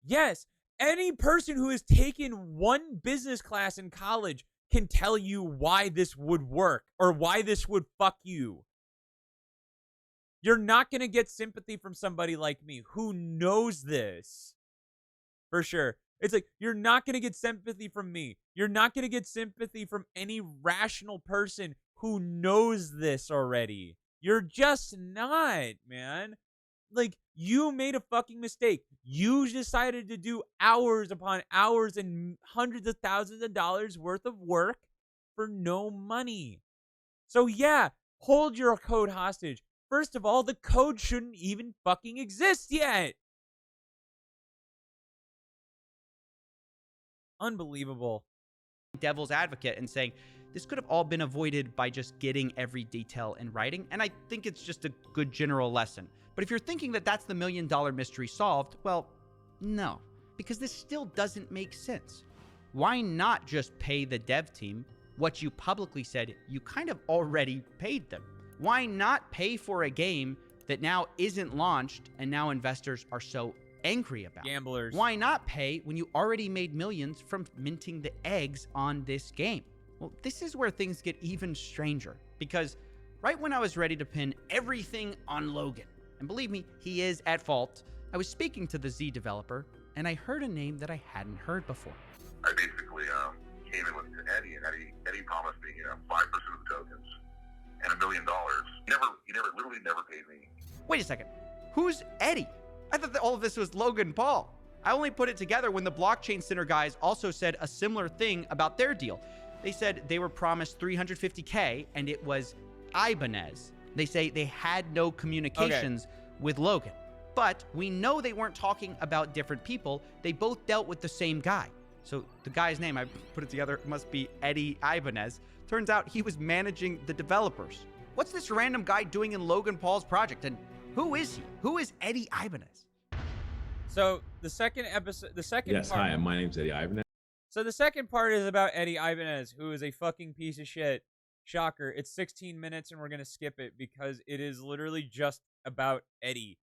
Speaker 1: Yes! Any person who has taken one business class in college can tell you why this would work, or why this would fuck you. You're not going to get sympathy from somebody like me who knows this. For sure. It's like, you're not going to get sympathy from me. You're not going to get sympathy from any rational person who knows this already. You're just not, man. Like, you made a fucking mistake. You decided to do hours upon hours and hundreds of thousands of dollars worth of work for no money. So yeah, hold your code hostage. First of all, the code shouldn't even fucking exist yet. Unbelievable.
Speaker 4: Devil's advocate and saying this could have all been avoided by just getting every detail in writing, and I think it's just a good general lesson. But if you're thinking that that's the $1 million mystery solved, well, no, because this still doesn't make sense. Why not just pay the dev team what you publicly said you kind of already paid them? Why not pay for a game that now isn't launched and now investors are so angry about?
Speaker 1: Gamblers.
Speaker 4: Why not pay when you already made millions from minting the eggs on this game? Well, this is where things get even stranger, because right when I was ready to pin everything on Logan, and believe me, he is at fault, I was speaking to the Z developer, and I heard a name that I hadn't heard before.
Speaker 18: I basically came in with Eddie, and Eddie promised me 5% of the tokens and $1 million. He literally never paid me.
Speaker 4: Wait a second. Who's Eddie? I thought that all of this was Logan Paul. I only put it together when the Blockchain Center guys also said a similar thing about their deal. They said they were promised $350K, and it was Ibanez. They say they had no communications with Logan. But we know they weren't talking about different people. They both dealt with the same guy. So the guy's name, I put it together, must be Eddie Ibanez. Turns out he was managing the developers. What's this random guy doing in Logan Paul's project? And who is he? Who is Eddie Ibanez?
Speaker 1: So the second episode,
Speaker 9: Yes,
Speaker 1: part,
Speaker 9: hi, my name's Eddie Ibanez.
Speaker 1: So the second part is about Eddie Ibanez, who is a fucking piece of shit. Shocker. It's 16 minutes and we're going to skip it because it is literally just about Eddie.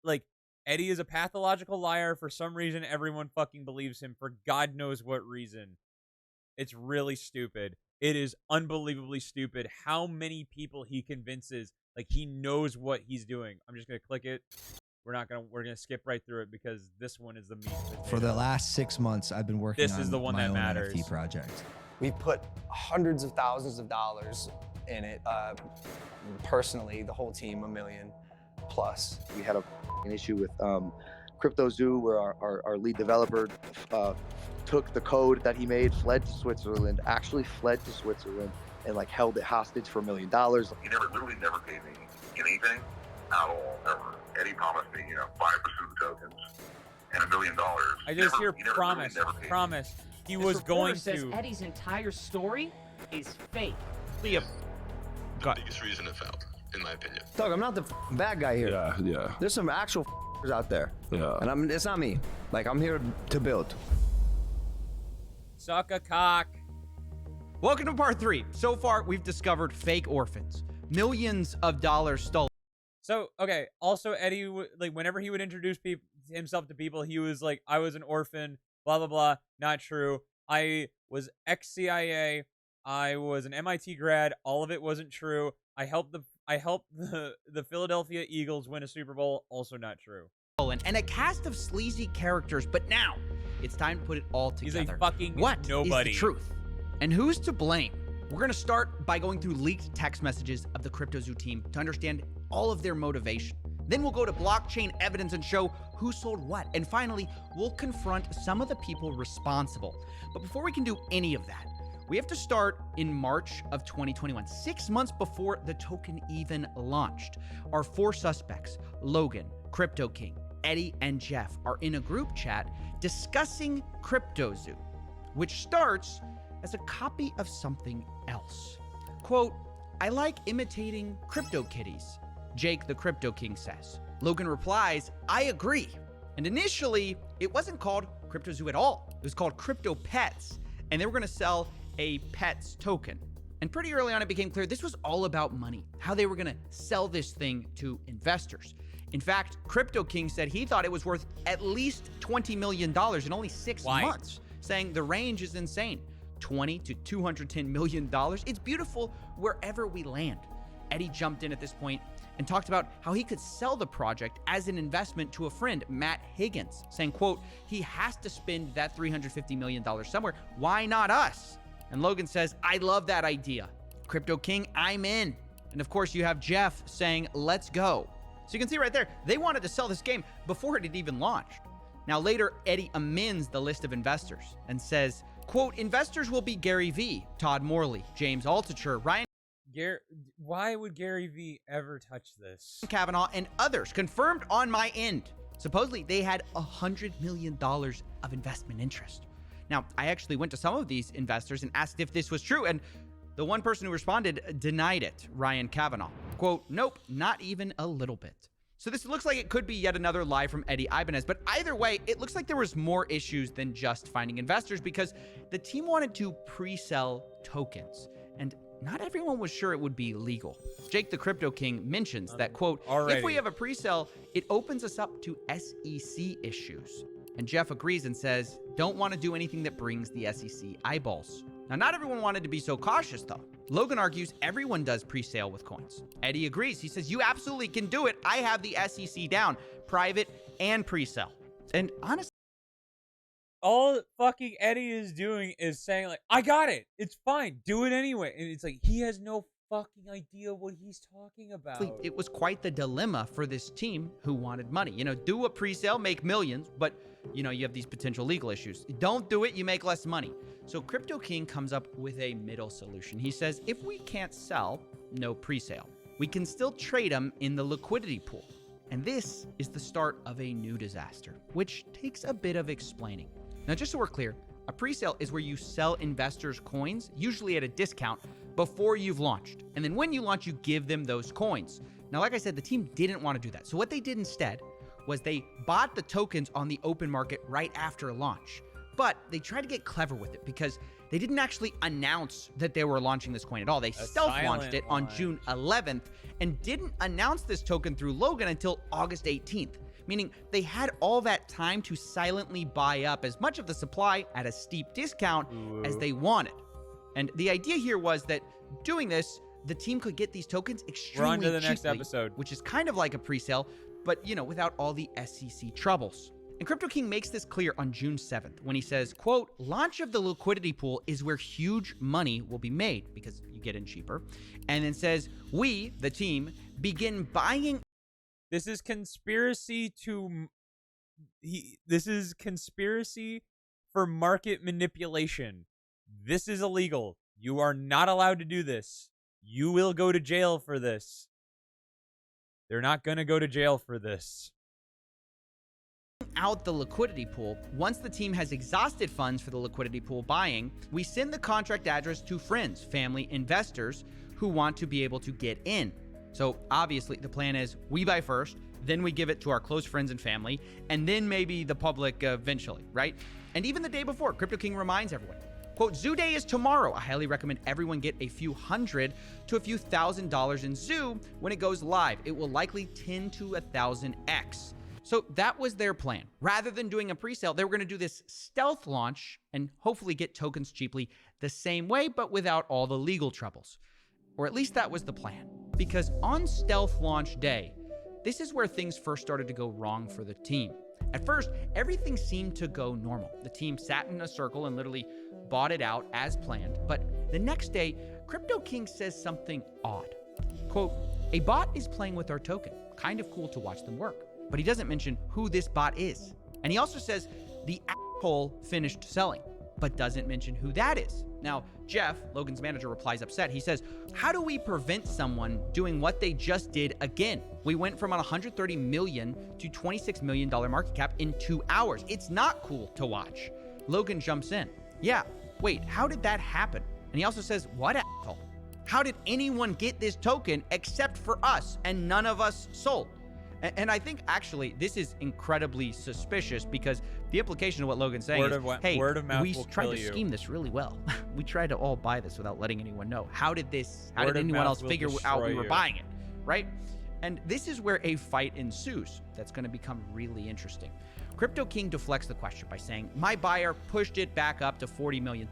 Speaker 1: Like, Eddie is a pathological liar. For some reason, everyone fucking believes him for God knows what reason. It's really stupid. It is unbelievably stupid how many people he convinces. Like, he knows what he's doing. I'm just going to click it. We're going to skip right through it because this one is the meat.
Speaker 17: For the last 6 months, I've been working on
Speaker 1: This is the one
Speaker 17: my
Speaker 1: that
Speaker 17: own
Speaker 1: matters.
Speaker 17: NFT project.
Speaker 7: We've put hundreds of thousands of dollars in it. Personally, the whole team, $1 million plus.
Speaker 16: We had an issue with CryptoZoo, where our lead developer took the code that he made, fled to Switzerland, and like held it hostage for $1 million.
Speaker 18: He literally never paid me anything at all, ever. Eddie promised me 5% of the tokens and $1 million.
Speaker 1: I just hear promise. Promise. He was going
Speaker 20: says
Speaker 1: to.
Speaker 20: Eddie's entire story
Speaker 13: is fake.
Speaker 4: Liam.
Speaker 5: The biggest reason it failed, in my opinion.
Speaker 7: Doug, I'm not the bad guy here.
Speaker 12: Yeah.
Speaker 7: There's some actual out there.
Speaker 12: Yeah.
Speaker 7: And it's not me. Like, I'm here to build.
Speaker 1: Suck a cock.
Speaker 4: Welcome to part 3. So far, we've discovered fake orphans. Millions of dollars stolen.
Speaker 1: So, okay, also Eddie, like, whenever he would introduce himself to people, he was like, I was an orphan, blah, blah, blah. Not true. I was ex-CIA. I was an MIT grad. All of it wasn't true. I helped the Philadelphia Eagles win a Super Bowl. Also not true.
Speaker 4: And a cast of sleazy characters, but now it's time to put it all together.
Speaker 1: He's a fucking
Speaker 4: what
Speaker 1: nobody.
Speaker 4: Is the truth? And who's to blame? We're going to start by going through leaked text messages of the CryptoZoo team to understand all of their motivation. Then we'll go to blockchain evidence and show who sold what. And finally, we'll confront some of the people responsible. But before we can do any of that, we have to start in March of 2021, 6 months before the token even launched. Our 4 suspects, Logan, Crypto King, Eddie, and Jeff, are in a group chat discussing CryptoZoo, which starts as a copy of something else. Quote, I like imitating CryptoKitties, Jake the Crypto King says. Logan replies, I agree. And initially, it wasn't called CryptoZoo at all. It was called Crypto Pets, and they were going to sell a Pets token. And pretty early on, it became clear this was all about money, how they were going to sell this thing to investors. In fact, Crypto King said he thought it was worth at least $20 million in only 6 months, saying the range is insane. $20 to $210 million. It's beautiful wherever we land. Eddie jumped in at this point and talked about how he could sell the project as an investment to a friend, Matt Higgins, saying, quote, he has to spend that $350 million somewhere. Why not us? And Logan says, I love that idea. Crypto King, I'm in. And of course, you have Jeff saying, let's go. So you can see right there, they wanted to sell this game before it had even launched. Now later, Eddie amends the list of investors and says, quote, investors will be Gary V, Todd Morley, James Altucher, Ryan
Speaker 1: Why would Gary V ever touch this?
Speaker 4: Kavanaugh, and others, confirmed on my end. Supposedly, they had $100 million of investment interest. Now, I actually went to some of these investors and asked if this was true, and the one person who responded denied it, Ryan Kavanaugh. Quote, nope, not even a little bit. So this looks like it could be yet another lie from Eddie Ibanez, but either way, it looks like there was more issues than just finding investors because the team wanted to pre-sell tokens, and not everyone was sure it would be legal. Jake the Crypto King mentions that, quote, if we have a pre-sale, it opens us up to SEC issues. And Jeff agrees and says, don't want to do anything that brings the SEC eyeballs. Now, not everyone wanted to be so cautious, though. Logan argues everyone does pre-sale with coins. Eddie agrees. He says, you absolutely can do it. I have the SEC down, private and pre-sale. And honestly,
Speaker 1: all fucking Eddie is doing is saying, like, I got it. It's fine. Do it anyway. And it's like, he has no fucking idea what he's talking about.
Speaker 4: it was quite the dilemma for this team who wanted money. You know, do a pre-sale, make millions, but, you know, you have these potential legal issues. Don't do it, you make less money. So Crypto King comes up with a middle solution. He says, if we can't sell, no pre-sale. We can still trade them in the liquidity pool. And this is the start of a new disaster, which takes a bit of explaining. Now, just so we're clear, a pre-sale is where you sell investors coins, usually at a discount, before you've launched. And then when you launch, you give them those coins. Now, like I said, the team didn't want to do that. So what they did instead was they bought the tokens on the open market right after launch. But they tried to get clever with it because they didn't actually announce that they were launching this coin at all. They stealth-launched it on June 11th and didn't announce this token through Logan until August 18th. Meaning they had all that time to silently buy up as much of the supply at a steep discount as they wanted. And the idea here was that doing this, the team could get these tokens extremely
Speaker 1: We're on to the
Speaker 4: cheaply,
Speaker 1: next episode,
Speaker 4: which is kind of like a pre-sale, but, you know, without all the SEC troubles. And Crypto King makes this clear on June 7th when he says, quote, launch of the liquidity pool is where huge money will be made because you get in cheaper. And then says, we, the team, begin buying.
Speaker 1: This is conspiracy to... This is conspiracy for market manipulation. This is illegal. You are not allowed to do this. You will go to jail for this. They're not going to go to jail for this.
Speaker 4: out the liquidity pool, once the team has exhausted funds for the liquidity pool buying, we send the contract address to friends, family, investors who want to be able to get in. So obviously the plan is we buy first, then we give it to our close friends and family, and then maybe the public eventually, right? And even the day before, Crypto King reminds everyone, quote, Zoo Day is tomorrow. I highly recommend everyone get a few $100 to a few $1,000s in Zoo when it goes live. It will likely 10 to 1,000x. So that was their plan. Rather than doing a pre-sale, they were going to do this stealth launch and hopefully get tokens cheaply the same way, but without all the legal troubles. Or at least that was the plan. Because on stealth launch day, this is where things first started to go wrong for the team. At first, everything seemed to go normal. The team sat in a circle and literally bought it out as planned. But the next day, Crypto King says something odd. Quote, a bot is playing with our token. Kind of cool to watch them work. But he doesn't mention who this bot is. And he also says the asshole finished selling, but doesn't mention who that is. Now, Jeff, Logan's manager, replies upset. He says, how do we prevent someone doing what they just did again? We went from a $130 million to $26 million market cap in 2 hours. It's not cool to watch. Logan jumps in. Yeah, wait, how did that happen? And he also says, what asshole? How did anyone get this token except for us and none of us sold? And I think actually this is incredibly suspicious because the implication of what Logan's saying is, hey, we tried to scheme this really well. We tried to all buy this without letting anyone know. How did anyone else figure out we were buying it, right? And this is where a fight ensues that's going to become really interesting. Crypto King deflects the question by saying, my buyer pushed it back up to $40 million.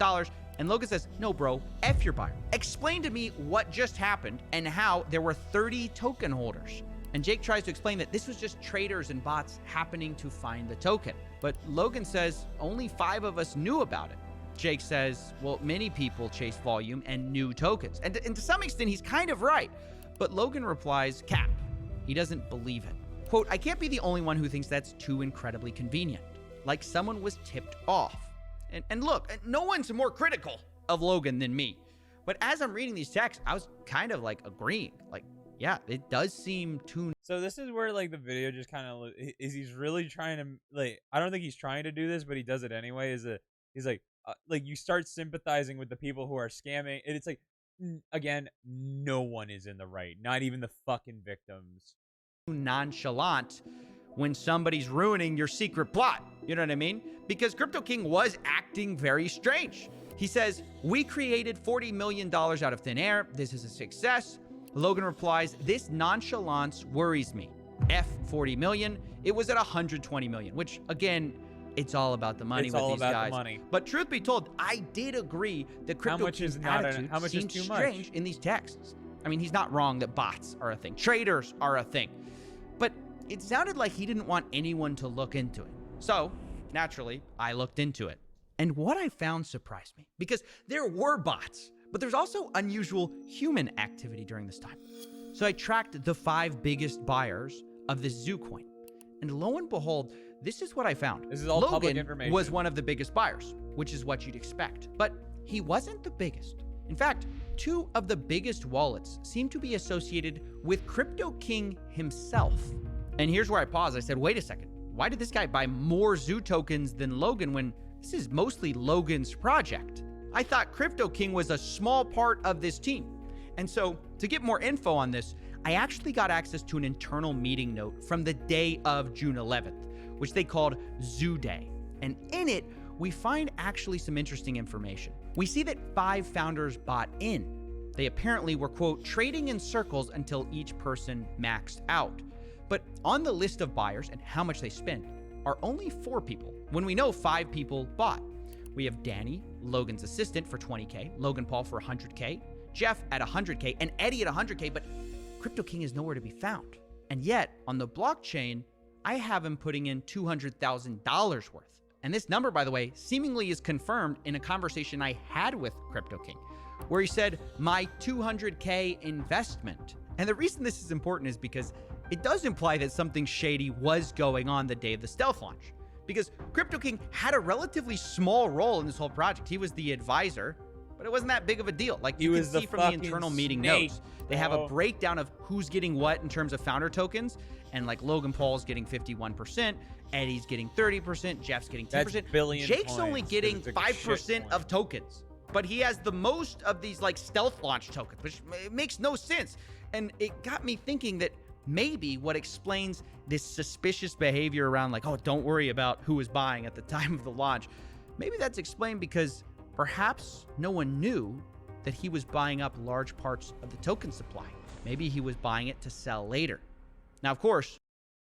Speaker 4: And Logan says, no, bro, F your buyer. Explain to me what just happened and how there were 30 token holders. And Jake tries to explain that this was just traders and bots happening to find the token. But Logan says only 5 of us knew about it. Jake says, well, many people chase volume and new tokens. And to some extent, he's kind of right. But Logan replies, cap. He doesn't believe it. Quote, I can't be the only one who thinks that's too incredibly convenient. Like someone was tipped off. And look, no one's more critical of Logan than me. But as I'm reading these texts, I was kind of like agreeing. Like, yeah, it does seem too.
Speaker 1: So this is where like the video just kind of is he's really trying to like, I don't think he's trying to do this, but he does it anyway. He's like you start sympathizing with the people who are scamming, and it's like, again, no one is in the right, not even the fucking victims.
Speaker 4: Nonchalant when somebody's ruining your secret plot. You know what I mean? Because Crypto King was acting very strange. He says, we created $40 million out of thin air. This is a success. Logan replies, this nonchalance worries me. F 40 million. It was at 120 million, which again, it's all about the money with these guys. It's all about the money. But truth be told, I did agree that Crypto King's attitude seems strange in these texts. I mean, he's not wrong that bots are a thing. Traders are a thing. But it sounded like he didn't want anyone to look into it. So, naturally, I looked into it. And what I found surprised me, because there were bots, but there's also unusual human activity during this time. So I tracked the 5 biggest buyers of this Zoo coin. And lo and behold, this is what I found.
Speaker 1: This is all
Speaker 4: Logan
Speaker 1: public information.
Speaker 4: Was one of the biggest buyers, which is what you'd expect. But he wasn't the biggest. In fact, 2 of the biggest wallets seem to be associated with Crypto King himself. And here's where I paused. I said, wait a second. Why did this guy buy more Zoo tokens than Logan when this is mostly Logan's project? I thought Crypto King was a small part of this team. And so to get more info on this, I actually got access to an internal meeting note from the day of June 11th, which they called Zoo Day. And in it, we find actually some interesting information. We see that 5 founders bought in. They apparently were, quote, trading in circles until each person maxed out. But on the list of buyers and how much they spent are only 4 people, when we know 5 people bought. We have Danny, Logan's assistant, for 20K, Logan Paul for 100K, Jeff at 100K, and Eddie at 100K, but Crypto King is nowhere to be found. And yet, on the blockchain, I have him putting in $200,000 worth. And this number, by the way, seemingly is confirmed in a conversation I had with Crypto King, where he said, my 200K investment. And the reason this is important is because it does imply that something shady was going on the day of the stealth launch. Because Crypto King had a relatively small role in this whole project. He was the advisor, but it wasn't that big of a deal. Like,
Speaker 1: He
Speaker 4: you can
Speaker 1: was the
Speaker 4: see from the
Speaker 1: fucking
Speaker 4: internal meeting
Speaker 1: snake,
Speaker 4: notes, they have a
Speaker 1: bro.
Speaker 4: breakdown of who's getting what in terms of founder tokens. And like Logan Paul's getting 51%, Eddie's getting 30%, Jeff's getting 10%.
Speaker 1: That's billion
Speaker 4: Jake's
Speaker 1: points,
Speaker 4: only
Speaker 1: 'cause
Speaker 4: getting
Speaker 1: it's like a
Speaker 4: 5%
Speaker 1: shit
Speaker 4: of tokens. But he has the most of these like stealth launch tokens, which makes no sense. And it got me thinking that maybe what explains this suspicious behavior around like, oh, don't worry about who is buying at the time of the launch. Maybe that's explained because perhaps no one knew that he was buying up large parts of the token supply. Maybe he was buying it to sell later. Now, of course.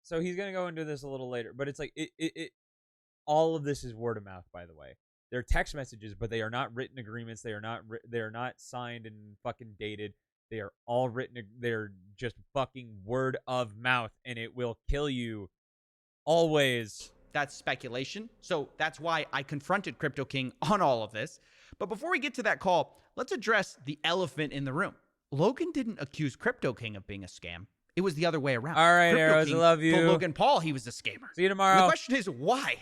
Speaker 1: So he's going to go into this a little later, but it's like, all of this is word of mouth, by the way. They're text messages, but they are not written agreements. They are not signed and fucking dated. They are all written. They're just fucking word of mouth, and it will kill you always.
Speaker 4: That's speculation. So that's why I confronted Crypto King on all of this. But before we get to that call, let's address the elephant in the room. Logan didn't accuse Crypto King of being a scam. It was the other way around.
Speaker 1: All right,
Speaker 4: Crypto
Speaker 1: Arrows,
Speaker 4: King
Speaker 1: I love you.
Speaker 4: told Logan Paul he was a scammer.
Speaker 1: See you tomorrow.
Speaker 4: And the question is, why?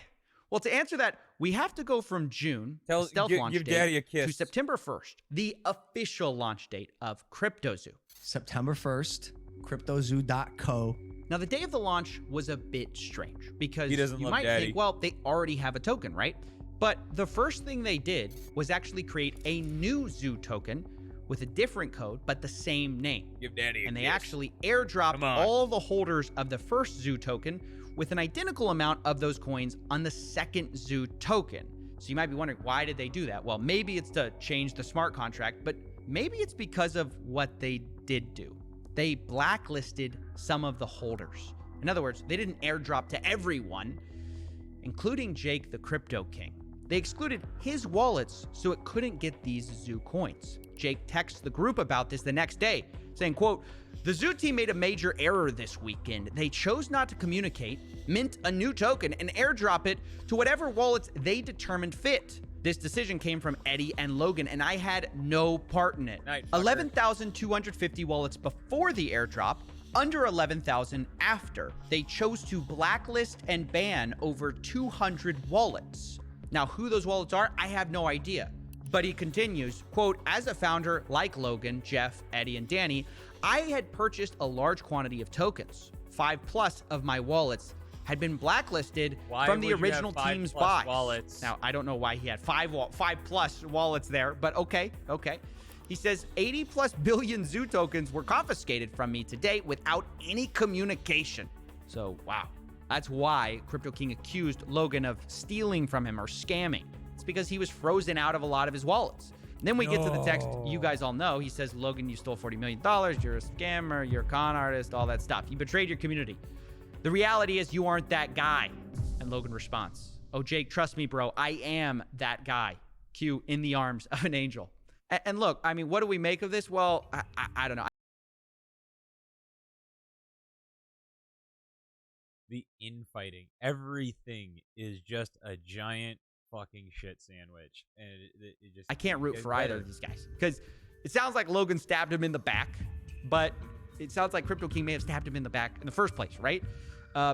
Speaker 4: Well, to answer that, we have to go from June, the stealth launch
Speaker 1: give
Speaker 4: date,
Speaker 1: Daddy a kiss.
Speaker 4: to September 1st, the official launch date of CryptoZoo.
Speaker 17: September 1st, cryptozoo.co.
Speaker 4: Now, the day of the launch was a bit strange because
Speaker 1: He doesn't
Speaker 4: you
Speaker 1: love
Speaker 4: might
Speaker 1: Daddy.
Speaker 4: think, well, they already have a token, right? But the first thing they did was actually create a new Zoo token with a different code, but the same name.
Speaker 1: Give Daddy a
Speaker 4: And they
Speaker 1: kiss.
Speaker 4: actually airdropped
Speaker 1: Come on.
Speaker 4: all the holders of the first Zoo token with an identical amount of those coins on the second Zoo token. So you might be wondering, why did they do that? Well, maybe it's to change the smart contract, but maybe it's because of what they did do. They blacklisted some of the holders. In other words, they didn't airdrop to everyone, including Jake the Crypto King. They excluded his wallets so it couldn't get these Zoo coins. Jake texts the group about this the next day, saying, quote, "The Zoo team made a major error this weekend. They chose not to communicate, mint a new token, and airdrop it to whatever wallets they determined fit. This decision came from Eddie and Logan, and I had no part in it. 11,250 wallets before the airdrop, under 11,000 after. They chose to blacklist and ban over 200 wallets. Now, who those wallets are, I have no idea." But he continues, quote, "As a founder like Logan, Jeff, Eddie, and Danny, I had purchased a large quantity of tokens. 5+ of my wallets had been blacklisted from the original team's buys."
Speaker 1: Wallets?
Speaker 4: Now, I don't know why he had 5+ wallets there, but okay. He says 80+ billion Zoo tokens were confiscated from me to date without any communication. So, wow. That's why Crypto King accused Logan of stealing from him or scamming. It's because he was frozen out of a lot of his wallets. And then we get to the text you guys all know. He says, "Logan, you stole $40 million. You're a scammer. You're a con artist, all that stuff. You betrayed your community. The reality is you aren't that guy." And Logan responds, "Oh, Jake, trust me, bro. I am that guy." Q, in the arms of an angel. And look, I mean, what do we make of this? Well, I don't know.
Speaker 1: The infighting, everything is just a giant fucking shit sandwich, and it just,
Speaker 4: I can't root
Speaker 1: gets
Speaker 4: for either
Speaker 1: better.
Speaker 4: of these guys because it sounds like Logan stabbed him in the back, but it sounds like Crypto King may have stabbed him in the back in the first place, right?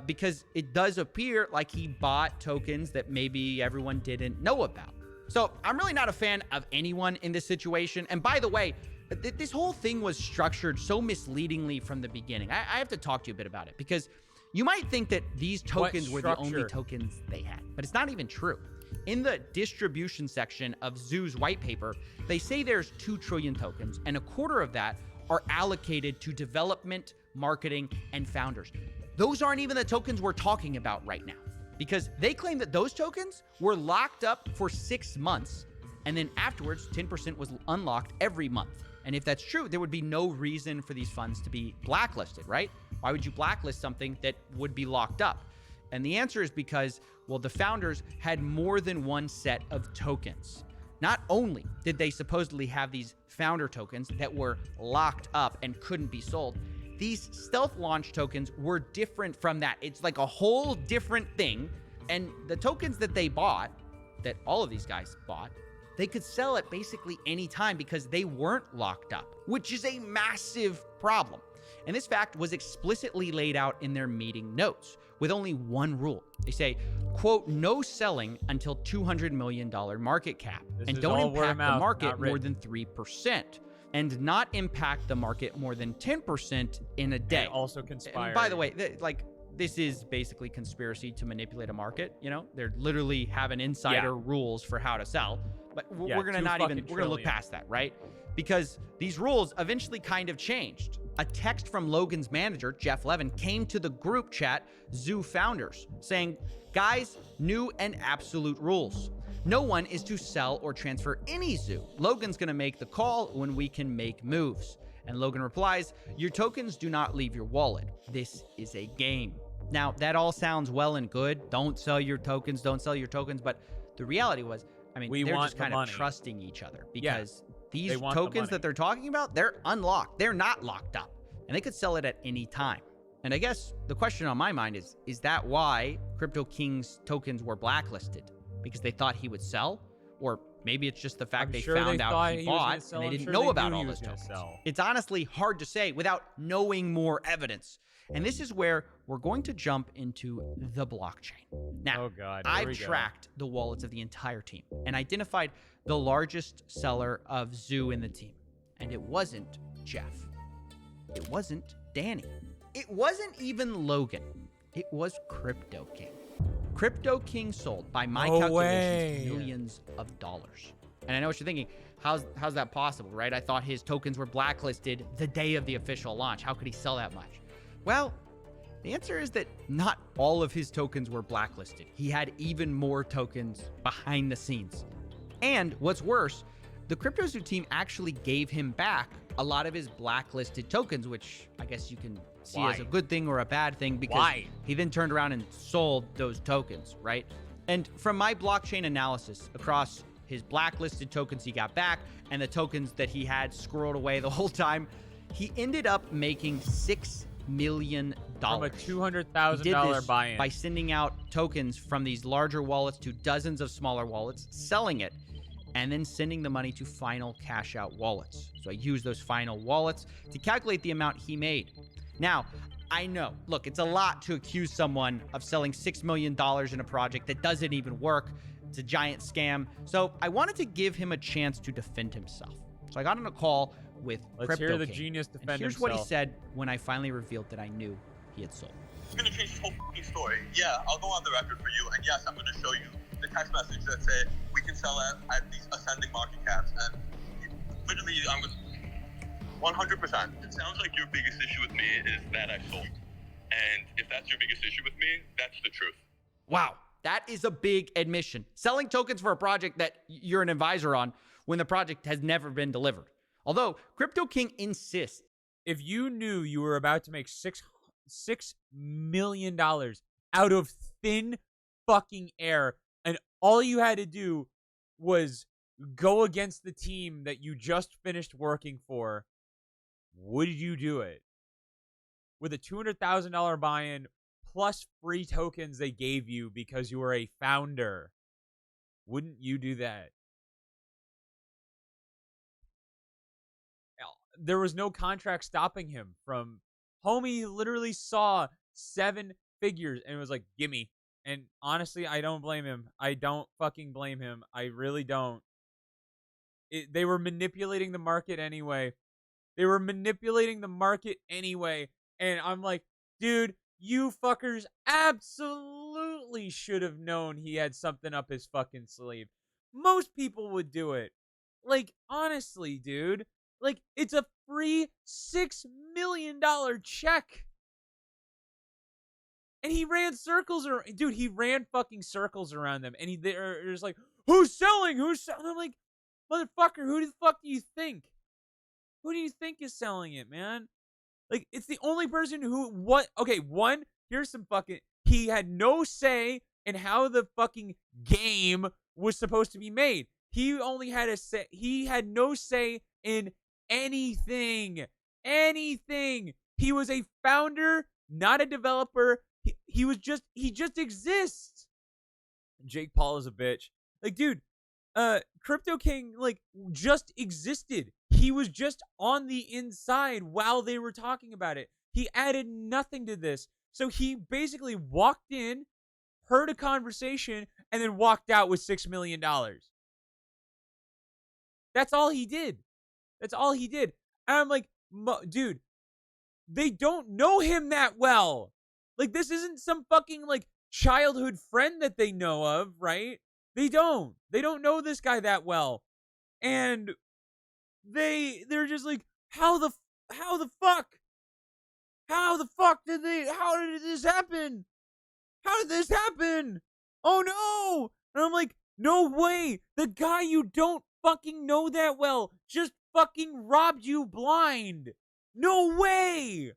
Speaker 4: Because it does appear like he bought tokens that maybe everyone didn't know about. So I'm really not a fan of anyone in this situation. And by the way, this whole thing was structured so misleadingly from the beginning. I have to talk to you a bit about it because you might think that these tokens were the only tokens they had, but it's not even true. In the distribution section of Zoo's white paper, they say there's 2 trillion tokens, and a quarter of that are allocated to development, marketing, and founders. Those aren't even the tokens we're talking about right now, because they claim that those tokens were locked up for 6 months, and then afterwards, 10% was unlocked every month. And if that's true, there would be no reason for these funds to be blacklisted, right? Why would you blacklist something that would be locked up? And the answer is because, well, the founders had more than one set of tokens. Not only did they supposedly have these founder tokens that were locked up and couldn't be sold, these stealth launch tokens were different from that. It's like a whole different thing. And the tokens that they bought, that all of these guys bought, they could sell at basically any time because they weren't locked up, which is a massive problem. And this fact was explicitly laid out in their meeting notes with only one rule. They say, quote, no selling until $200 million market cap, and
Speaker 1: is
Speaker 4: don't
Speaker 1: all word of
Speaker 4: impact the
Speaker 1: mouth,
Speaker 4: market
Speaker 1: not
Speaker 4: more
Speaker 1: written.
Speaker 4: than 3%, and not impact the market more than 10% in a day.
Speaker 1: And also conspire.
Speaker 4: And by the way, this is basically conspiracy to manipulate a market. You know, they're literally having insider rules for how to sell. But
Speaker 1: Yeah,
Speaker 4: we're gonna
Speaker 1: $2
Speaker 4: we're gonna look
Speaker 1: trillion.
Speaker 4: past that, right? Because these rules eventually kind of changed. A text from Logan's manager, Jeff Levin, came to the group chat, Zoo Founders, saying, guys, new and absolute rules. No one is to sell or transfer any zoo. Logan's gonna make the call when we can make moves. And Logan replies, your tokens do not leave your wallet. This is a game. Now, that all sounds well and good. Don't sell your tokens, but the reality was, I mean,
Speaker 1: We
Speaker 4: they're
Speaker 1: want
Speaker 4: just
Speaker 1: the
Speaker 4: kind of
Speaker 1: money.
Speaker 4: trusting each other
Speaker 1: Yeah,
Speaker 4: because these
Speaker 1: they want the
Speaker 4: tokens
Speaker 1: money.
Speaker 4: that they're talking about, they're unlocked. They're not locked up, and they could sell it at any time. And I guess the question on my mind is that why Crypto King's tokens were blacklisted? Because they thought he would sell? Or maybe it's just the fact
Speaker 1: I'm
Speaker 4: they
Speaker 1: sure
Speaker 4: found
Speaker 1: they
Speaker 4: out
Speaker 1: thought
Speaker 4: he
Speaker 1: he was gonna
Speaker 4: bought
Speaker 1: sell.
Speaker 4: and they
Speaker 1: I'm
Speaker 4: didn't
Speaker 1: sure
Speaker 4: know
Speaker 1: they
Speaker 4: about
Speaker 1: knew
Speaker 4: all
Speaker 1: he
Speaker 4: those
Speaker 1: was gonna
Speaker 4: tokens.
Speaker 1: sell.
Speaker 4: It's honestly hard to say without knowing more evidence. And this is where we're going to jump into the blockchain. Now,
Speaker 1: Oh, God, here
Speaker 4: I've
Speaker 1: we go.
Speaker 4: tracked the wallets of the entire team and identified the largest seller of Zoo in the team. And it wasn't Jeff. It wasn't Danny. It wasn't even Logan. It was Crypto King. Crypto King sold, by my
Speaker 1: No
Speaker 4: calculations,
Speaker 1: way.
Speaker 4: millions of dollars. And I know what you're thinking. How's that possible, right? I thought his tokens were blacklisted the day of the official launch. How could he sell that much? Well, the answer is that not all of his tokens were blacklisted. He had even more tokens behind the scenes. And what's worse, the CryptoZoo team actually gave him back a lot of his blacklisted tokens, which I guess you can see as a good thing or a bad thing because
Speaker 1: Why?
Speaker 4: he then turned around and sold those tokens, right? And from my blockchain analysis across his blacklisted tokens he got back and the tokens that he had squirreled away the whole time, he ended up making $6 million.
Speaker 1: From a
Speaker 4: He did
Speaker 1: $200,000
Speaker 4: this
Speaker 1: buy-in.
Speaker 4: by sending out tokens from these larger wallets to dozens of smaller wallets, selling it, and then sending the money to final cash out wallets. So I used those final wallets to calculate the amount he made. Now, I know, look, it's a lot to accuse someone of selling $6 million in a project that doesn't even work. It's a giant scam. So I wanted to give him a chance to defend himself. So I got on a call with
Speaker 1: Let's
Speaker 4: Crypto
Speaker 1: hear the
Speaker 4: King,
Speaker 1: genius
Speaker 4: and
Speaker 1: defend
Speaker 4: here's what he
Speaker 1: himself.
Speaker 4: said when I finally revealed that I knew he had sold.
Speaker 8: It's gonna change this whole fucking story. Yeah, I'll go on the record for you, and yes, I'm gonna show you the text message that say we can sell at these ascending market caps, and literally, I'm gonna 100%. It sounds like your biggest issue with me is that I sold, and if that's your biggest issue with me, that's the truth.
Speaker 4: Wow, that is a big admission. Selling tokens for a project that you're an advisor on when the project has never been delivered. Although Crypto King insists.
Speaker 1: If you knew you were about to make $6 million out of thin fucking air, and all you had to do was go against the team that you just finished working for, would you do it? With a $200,000 buy-in plus free tokens they gave you because you were a founder, wouldn't you do that? There was no contract stopping him from... Homie literally saw 7 figures and was like, gimme. And honestly, I don't blame him. I don't fucking blame him. I really don't. They were manipulating the market anyway. And I'm like, dude, you fuckers absolutely should have known he had something up his fucking sleeve. Most people would do it. Like, honestly, dude. Like, it's a free $6 million check. And he ran circles around. Dude, he ran fucking circles around them. And they're just like, who's selling? Who's selling? I'm like, motherfucker, who the fuck do you think? Who do you think is selling it, man? Like, it's the only person who, okay, one, here's some fucking, he had no say in how the fucking game was supposed to be made. He only had a say, he had no say in anything. He was a founder, not a developer. He just exists. Jake Paul is a bitch. Like, dude, Crypto King, like, just existed. He was just on the inside while they were talking about it. He added nothing to this. So he basically walked in, heard a conversation, and then walked out with $6 million. That's all he did. That's all he did. And I'm like, dude, they don't know him that well. Like, this isn't some fucking, like, childhood friend that they know of, right? They don't. They don't know this guy that well. And they're just like, how the fuck? How did this happen? How did this happen? Oh no! And I'm like, no way! The guy you don't fucking know that well just fucking robbed you blind! No way!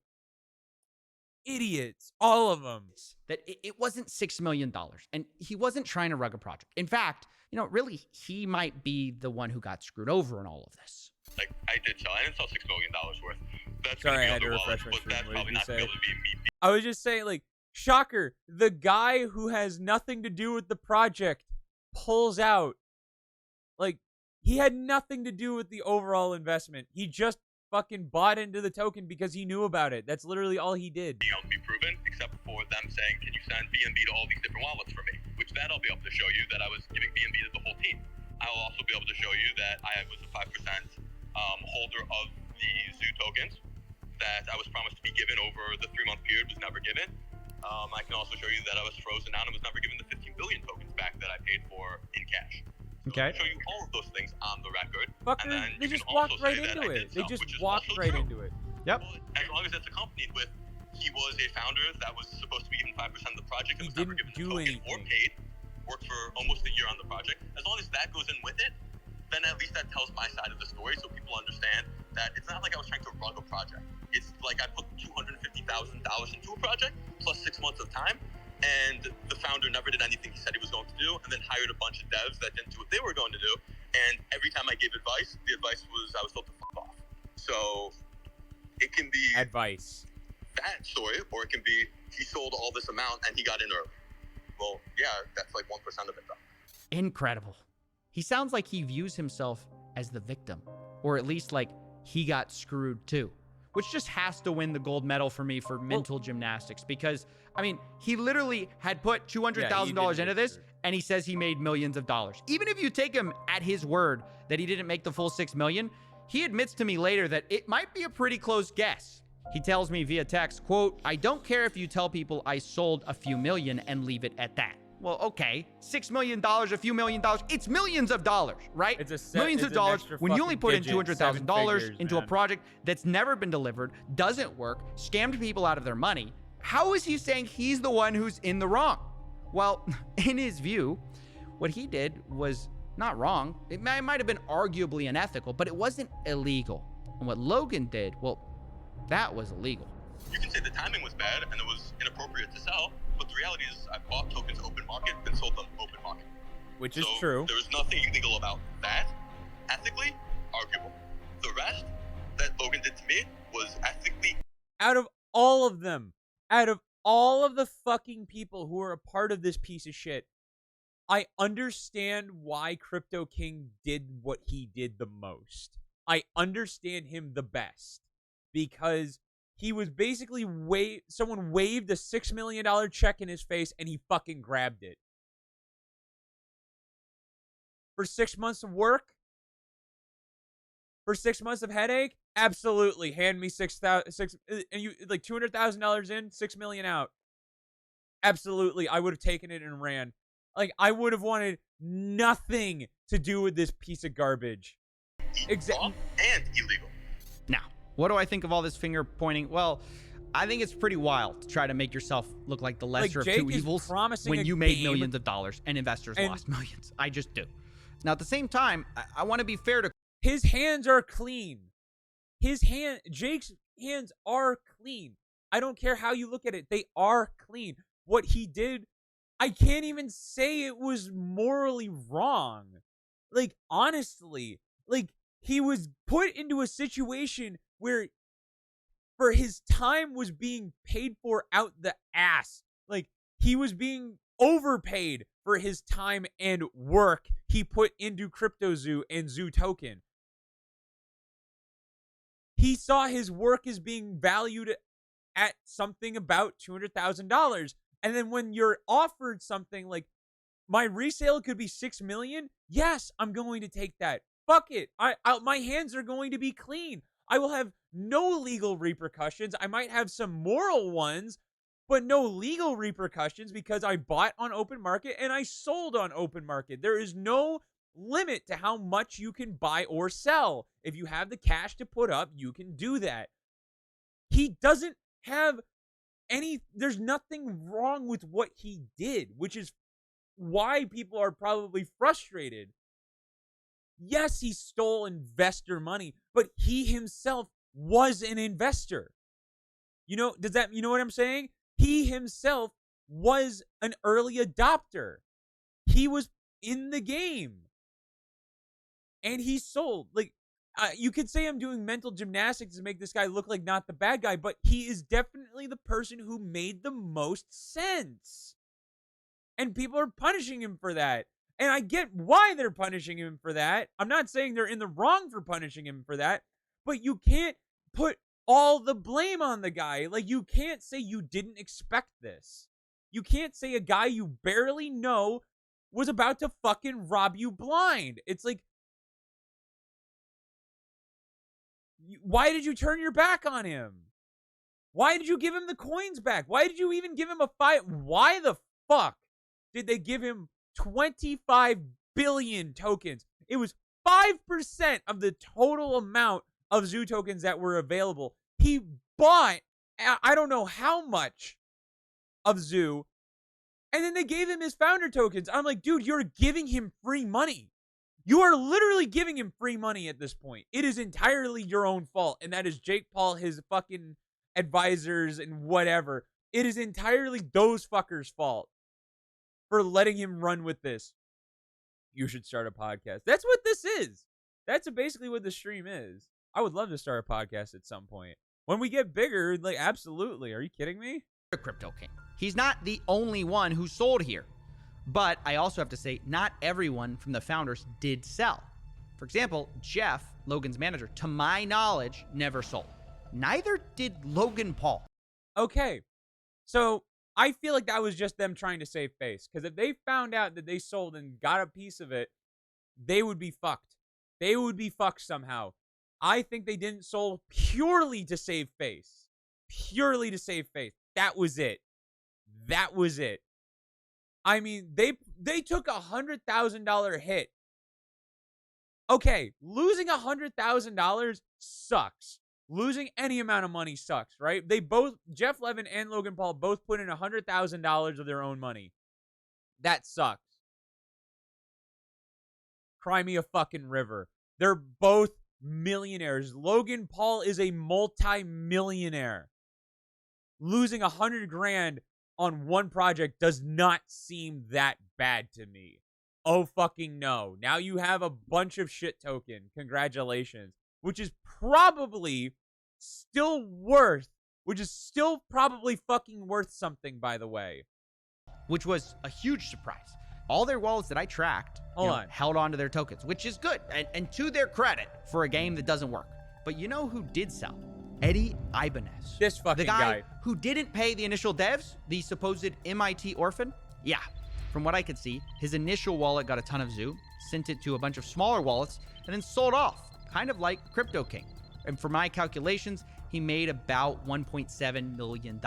Speaker 1: Idiots. All of them.
Speaker 4: That it wasn't $6 million. And he wasn't trying to rug a project. In fact, really, he might be the one who got screwed over in all of this.
Speaker 8: Like, I didn't sell $6 million worth. That's
Speaker 1: Sorry, I had to refresh my screen. That's probably not going to be able to be me. I was just saying, like, shocker, the guy who has nothing to do with the project pulls out. Like, he had nothing to do with the overall investment. He just fucking bought into the token because he knew about it. That's literally all he did.
Speaker 8: Be proven, except for them saying, can you send BNB to all these different wallets for me? Which that I'll be able to show you that I was giving BNB to the whole team. I'll also be able to show you that I was a 5% holder of the Zoo tokens that I was promised to be given over the 3-month period, was never given. I can also show you that I was frozen out and was never given the 15 billion tokens back that I paid for in cash.
Speaker 1: Okay.
Speaker 8: I'll show you all of those things on the record.
Speaker 1: Fucker,
Speaker 8: and then
Speaker 1: they
Speaker 8: you
Speaker 1: just
Speaker 8: can
Speaker 1: walked
Speaker 8: also
Speaker 1: right
Speaker 8: say that
Speaker 1: into
Speaker 8: I
Speaker 1: it.
Speaker 8: did
Speaker 1: They
Speaker 8: sell,
Speaker 1: just
Speaker 8: which is
Speaker 1: walked
Speaker 8: also
Speaker 1: right
Speaker 8: true.
Speaker 1: into it.
Speaker 4: Yep.
Speaker 8: As long as it's accompanied with, he was a founder that was supposed to be given 5% of the project and was never given the token or paid, worked for almost a year on the project. As long as that goes in with it, then at least that tells my side of the story so people understand that it's not like I was trying to rug a project. It's like I put $250,000 into a project plus 6 months of time, and the founder never did anything he said he was going to do, and then hired a bunch of devs that didn't do what they were going to do. And every time I gave advice, the advice was I was told to fuck off. So it can be
Speaker 1: advice,
Speaker 8: that story, or it can be he sold all this amount and he got in early. Well, yeah, that's like 1% of it though.
Speaker 4: Incredible. He sounds like he views himself as the victim, or at least like he got screwed too, which just has to win the gold medal for me for mental gymnastics, because I mean, he literally had put $200,000 into this, and he says he made millions of dollars. Even if you take him at his word that he didn't make the full $6 million, he admits to me later that it might be a pretty close guess. He tells me via text, quote, "I don't care if you tell people I sold a few million and leave it at that." Well, okay, $6 million, a few $1 million, it's millions of dollars, right? Millions of dollars when you only put in $200,000 into a project that's never been delivered, doesn't work, scammed people out of their money. How is he saying he's the one who's in the wrong? Well, in his view, what he did was not wrong. It might have been arguably unethical, but it wasn't illegal. And what Logan did, well, that was illegal.
Speaker 8: You can say the timing was bad and it was inappropriate to sell, but the reality is I bought tokens open market and sold them open market.
Speaker 1: Which is true.
Speaker 8: There was nothing illegal about that. Ethically, arguable. The rest that Logan did to me was ethically...
Speaker 1: Out of all of them, out of all of the fucking people who are a part of this piece of shit, I understand why Crypto King did what he did the most. I understand him the best. Because he was basically someone waved a $6 million check in his face and he fucking grabbed it. For 6 months of work? For 6 months of headache? Absolutely. Hand me and you like $200,000 in, $6 million out. Absolutely. I would have taken it and ran. Like, I would have wanted nothing to do with this piece of garbage.
Speaker 8: Exactly. And illegal.
Speaker 4: Now, what do I think of all this finger pointing? Well, I think it's pretty wild to try to make yourself look like the lesser of two evils when you made millions of dollars and investors lost millions. I just do. Now, at the same time, I want to be fair to...
Speaker 1: His hands are clean. Jake's hands are clean. I don't care how you look at it. They are clean. What he did, I can't even say it was morally wrong. Like, honestly, like, he was put into a situation where for his time was being paid for out the ass. Like, he was being overpaid for his time and work he put into CryptoZoo and Zoo Token. He saw his work as being valued at something about $200,000. And then when you're offered something like, my resale could be 6 million, yes, I'm going to take that. Fuck it. My hands are going to be clean. I will have no legal repercussions. I might have some moral ones, but no legal repercussions because I bought on open market and I sold on open market. There is no limit to how much you can buy or sell. If you have the cash to put up, you can do that. He doesn't have there's nothing wrong with what he did, which is why people are probably frustrated. Yes, he stole investor money, but he himself was an investor. You know what I'm saying? He himself was an early adopter. He was in the game. And he sold. Like, you could say I'm doing mental gymnastics to make this guy look like not the bad guy, but he is definitely the person who made the most sense. And people are punishing him for that. And I get why they're punishing him for that. I'm not saying they're in the wrong for punishing him for that, but you can't put all the blame on the guy. Like, you can't say you didn't expect this. You can't say a guy you barely know was about to fucking rob you blind. It's like, why did you turn your back on him? Why did you give him the coins back? Why did you even give him a fight? Why the fuck did they give him 25 billion tokens? It was 5% of the total amount of Zoo tokens that were available. He bought, I don't know how much of Zoo, and then they gave him his founder tokens. I'm like, dude, you're giving him free money. You are literally giving him free money at this point. It is entirely your own fault, and that is Jake Paul, his fucking advisors, and whatever. It is entirely those fuckers' fault for letting him run with this. You should start a podcast. That's what this is. That's basically what the stream is. I would love to start a podcast at some point. When we get bigger, like, absolutely. Are you kidding me?
Speaker 4: Crypto King. He's not the only one who sold here. But I also have to say, not everyone from the founders did sell. For example, Jeff, Logan's manager, to my knowledge, never sold. Neither did Logan Paul.
Speaker 1: Okay. So I feel like that was just them trying to save face. Because if they found out that they sold and got a piece of it, they would be fucked. They would be fucked somehow. I think they didn't sold purely to save face. Purely to save face. That was it. That was it. I mean, they took $100,000 hit. Okay, losing $100,000 sucks. Losing any amount of money sucks, right? They both, Jeff Levin and Logan Paul, both put in $100,000 of their own money. That sucks. Cry me a fucking river. They're both millionaires. Logan Paul is a multi-millionaire. Losing $100,000 on one project does not seem that bad to me. Oh fucking no. Now you have a bunch of shit token. Congratulations. Which is probably still probably fucking worth something, by the way.
Speaker 4: Which was a huge surprise. All their wallets that I tracked held on to their tokens, which is good. And to their credit for a game that doesn't work. But you know who did sell? Eddie Ibanez.
Speaker 1: This fucking
Speaker 4: the guy who didn't pay the initial devs, the supposed MIT orphan. Yeah, from what I could see, his initial wallet got a ton of Zoo, sent it to a bunch of smaller wallets, and then sold off, kind of like Crypto King. And for my calculations, he made about $1.7 million.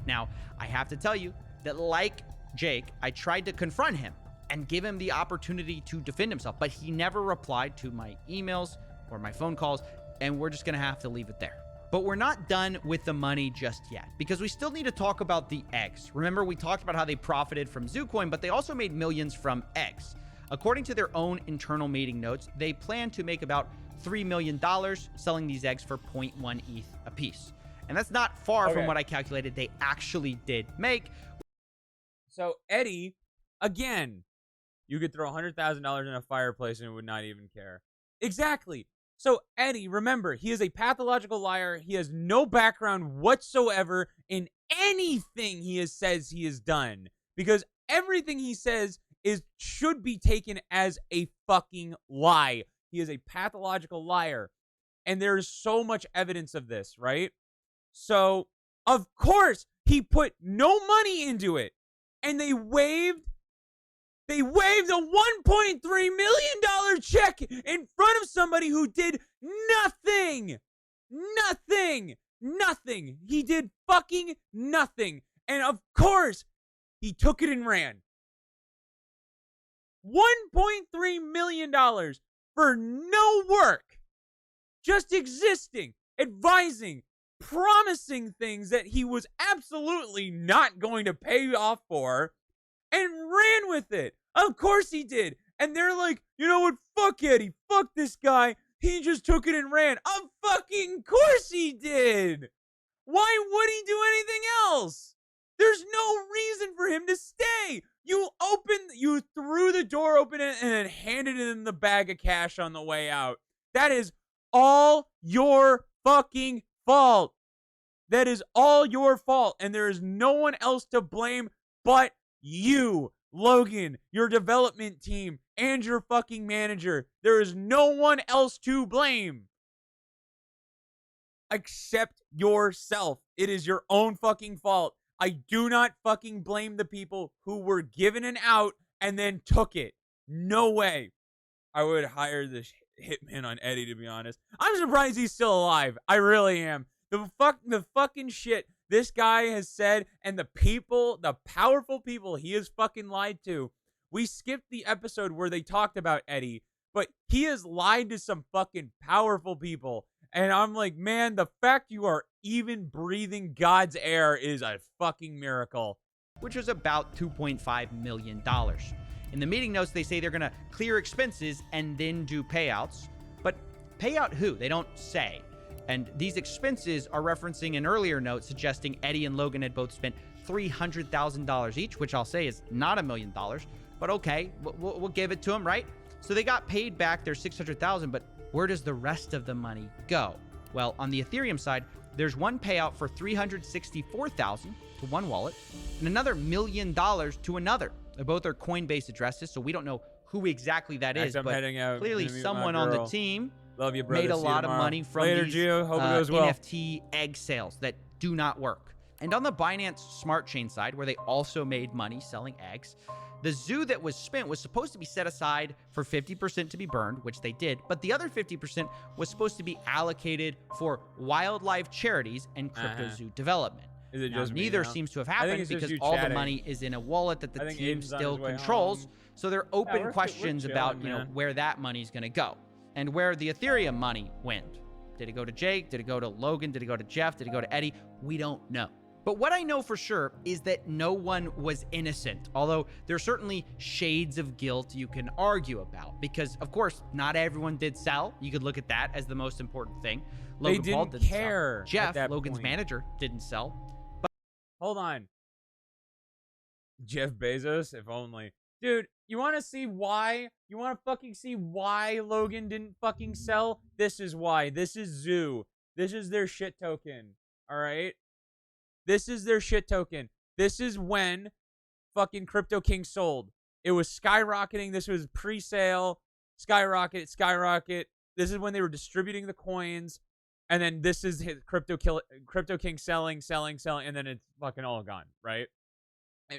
Speaker 4: Now, I have to tell you that like Jake, I tried to confront him and give him the opportunity to defend himself, but he never replied to my emails or my phone calls, and we're just gonna have to leave it there. But we're not done with the money just yet, because we still need to talk about the eggs. Remember, we talked about how they profited from ZooCoin, but they also made millions from eggs. According to their own internal meeting notes, they plan to make about $3 million selling these eggs for 0.1 ETH a piece. And that's not far from what I calculated they actually did make.
Speaker 1: So Eddie, again, you could throw $100,000 in a fireplace and it would not even care. Exactly. So Eddie, remember, he is a pathological liar. He has no background whatsoever in anything says he has done, because everything he says should be taken as a fucking lie. He is a pathological liar, and there is so much evidence of this, right? So of course he put no money into it. and they waived a $1.3 million check in front of somebody who did nothing. Nothing. He did fucking nothing. And of course, he took it and ran. $1.3 million for no work. Just existing, advising, promising things that he was absolutely not going to pay off for, and ran with it. Of course he did. And they're like, you know what? Fuck Eddie. Fuck this guy. He just took it and ran. Of fucking course he did. Why would he do anything else? There's no reason for him to stay. You threw the door open and then handed him the bag of cash on the way out. That is all your fucking fault. That is all your fault. And there is no one else to blame but you, Logan, your development team, and your fucking manager. There is no one else to blame except yourself. It is your own fucking fault. I do not fucking blame the people who were given an out and then took it. No way. I would hire the hitman on Eddie, to be honest. I'm surprised he's still alive. I really am. The fucking shit this guy has said, and the powerful people he has fucking lied to. We skipped the episode where they talked about Eddie, but he has lied to some fucking powerful people. And I'm like, man, the fact you are even breathing God's air is a fucking miracle.
Speaker 4: Which was about $2.5 million. In the meeting notes, they say they're going to clear expenses and then do payouts. But payout who? They don't say. And these expenses are referencing an earlier note suggesting Eddie and Logan had both spent $300,000 each, which I'll say is not $1 million. But okay, we'll give it to them, right? So they got paid back their $600,000, but where does the rest of the money go? Well, on the Ethereum side, there's one payout for $364,000 to one wallet and another $1 million to another. Both are Coinbase addresses, so we don't know who exactly that is, but clearly someone on the team
Speaker 1: Love you, brother.
Speaker 4: made a
Speaker 1: See you
Speaker 4: lot of
Speaker 1: tomorrow.
Speaker 4: money from
Speaker 1: Later,
Speaker 4: these
Speaker 1: Gio. Hope it goes well.
Speaker 4: NFT egg sales that do not work. And on the Binance Smart Chain side, where they also made money selling eggs, the zoo that was spent was supposed to be set aside for 50% to be burned, which they did, but the other 50% was supposed to be allocated for wildlife charities and crypto zoo development.
Speaker 1: Is it
Speaker 4: Now,
Speaker 1: just me
Speaker 4: neither
Speaker 1: now?
Speaker 4: seems to have
Speaker 1: I think
Speaker 4: happened
Speaker 1: it's just
Speaker 4: because
Speaker 1: you
Speaker 4: all the
Speaker 1: chatting.
Speaker 4: money is in a wallet that the
Speaker 1: I think
Speaker 4: team
Speaker 1: Aiden's on
Speaker 4: still
Speaker 1: his way
Speaker 4: controls.
Speaker 1: home.
Speaker 4: So there are
Speaker 1: Yeah,
Speaker 4: open
Speaker 1: we're
Speaker 4: questions
Speaker 1: chilling,
Speaker 4: about
Speaker 1: man.
Speaker 4: where that money's going to go and where the Ethereum money went. Did it go to Jake? Did it go to Logan? Did it go to Jeff? Did it go to Eddie? We don't know. But what I know for sure is that no one was innocent, although there are certainly shades of guilt you can argue about because, of course, not everyone did sell. You could look at that as the most important thing. Logan
Speaker 1: They
Speaker 4: Paul
Speaker 1: didn't
Speaker 4: didn't
Speaker 1: care
Speaker 4: sell.
Speaker 1: at
Speaker 4: Jeff,
Speaker 1: that
Speaker 4: Logan's
Speaker 1: point.
Speaker 4: manager, didn't sell.
Speaker 1: Hold on. Jeff Bezos, if only. Dude, you want to see why? You want to fucking see why Logan didn't fucking sell? This is why. This is Zoo. This is their shit token. All right? This is their shit token. This is when fucking Crypto King sold. It was skyrocketing. This was pre-sale. Skyrocket. This is when they were distributing the coins. And then this is his Crypto King selling, and then it's fucking all gone, right?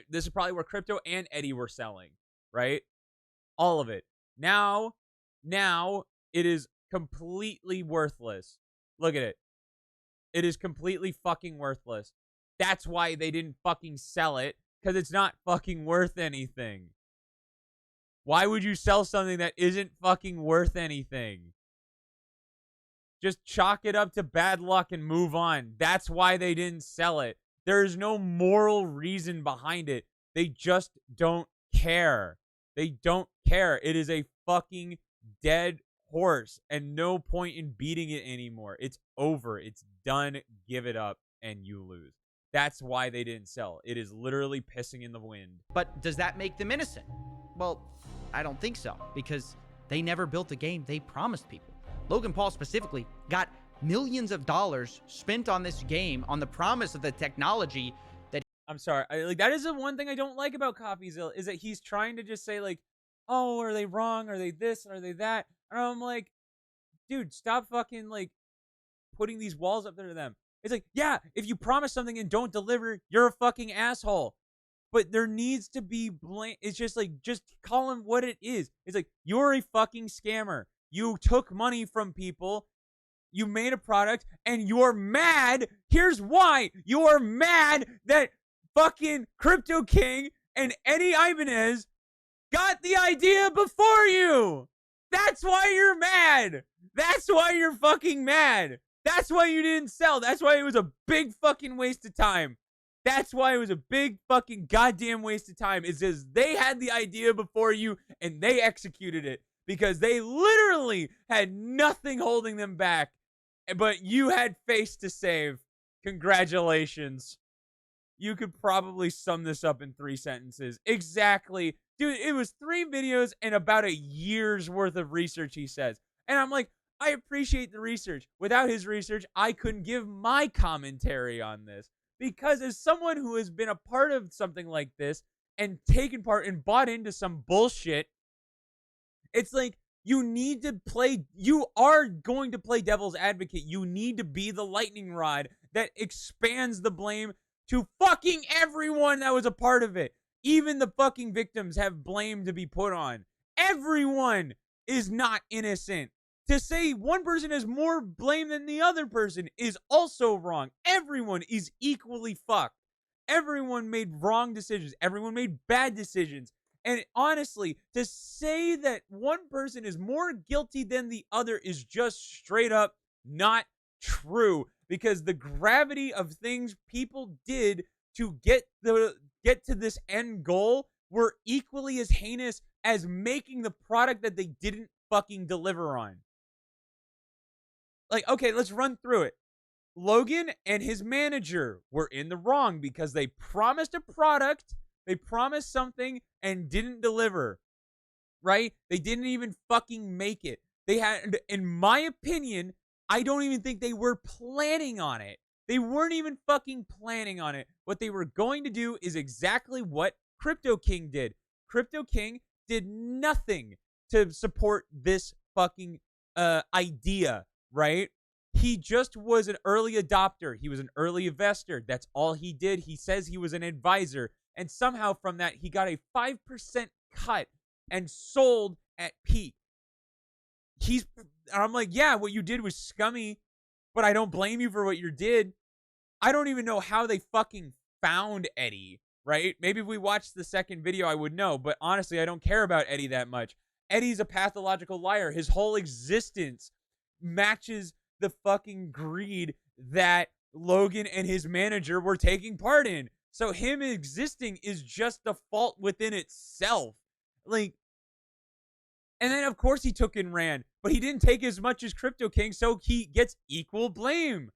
Speaker 1: This is probably where Crypto and Eddie were selling, right? All of it. Now it is completely worthless. Look at it. It is completely fucking worthless. That's why they didn't fucking sell it, because it's not fucking worth anything. Why would you sell something that isn't fucking worth anything? Just chalk it up to bad luck and move on. That's why they didn't sell it. There is no moral reason behind it. They just don't care. They don't care. It is a fucking dead horse and no point in beating it anymore. It's over. It's done. Give it up and you lose. That's why they didn't sell. It is literally pissing in the wind.
Speaker 4: But does that make them innocent? Well, I don't think so, because they never built a game they promised people. Logan Paul specifically got millions of dollars spent on this game on the promise of the technology that...
Speaker 1: I'm sorry. That is the one thing I don't like about CoffeeZilla, is that he's trying to just say, like, oh, are they wrong? Are they this? Are they that? And I'm like, dude, stop fucking, like, putting these walls up there to them. It's like, yeah, if you promise something and don't deliver, you're a fucking asshole. But there needs to be blame. It's just like, just call him what it is. It's like, you're a fucking scammer. You took money from people. You made a product and you're mad. Here's why. You're mad that fucking Crypto King and Eddie Ibanez got the idea before you. That's why you're mad. That's why you're fucking mad. That's why you didn't sell. That's why it was a big fucking waste of time. That's why it was a big fucking goddamn waste of time. Is because they had the idea before you and they executed it. Because they literally had nothing holding them back. But you had face to save. Congratulations. You could probably sum this up in 3 sentences. Exactly. Dude, it was 3 videos and about a year's worth of research, he says. And I'm like, I appreciate the research. Without his research, I couldn't give my commentary on this. Because as someone who has been a part of something like this and taken part and bought into some bullshit, it's like, you need to play, you are going to play devil's advocate. You need to be the lightning rod that expands the blame to fucking everyone that was a part of it. Even the fucking victims have blame to be put on. Everyone is not innocent. To say one person has more blame than the other person is also wrong. Everyone is equally fucked. Everyone made wrong decisions. Everyone made bad decisions. And honestly, to say that one person is more guilty than the other is just straight up not true. Because the gravity of things people did to get to this end goal were equally as heinous as making the product that they didn't fucking deliver on. Like, okay, let's run through it. Logan and his manager were in the wrong because they promised a product, they promised something, and didn't deliver. Right? They didn't even fucking make it. They had, in my opinion, I don't even think they were planning on it. They weren't even fucking planning on it. What they were going to do is exactly what Crypto King did. Crypto King did nothing to support this fucking idea, right? He just was an early adopter. He was an early investor. That's all he did. He says he was an advisor. And somehow from that, he got a 5% cut and sold at peak. I'm like, yeah, what you did was scummy, but I don't blame you for what you did. I don't even know how they fucking found Eddie, right? Maybe if we watched the second video, I would know, but honestly, I don't care about Eddie that much. Eddie's a pathological liar. His whole existence matches the fucking greed that Logan and his manager were taking part in. So him existing is just a fault within itself. Like, and then of course he took and ran, but he didn't take as much as Crypto King, so he gets equal blame.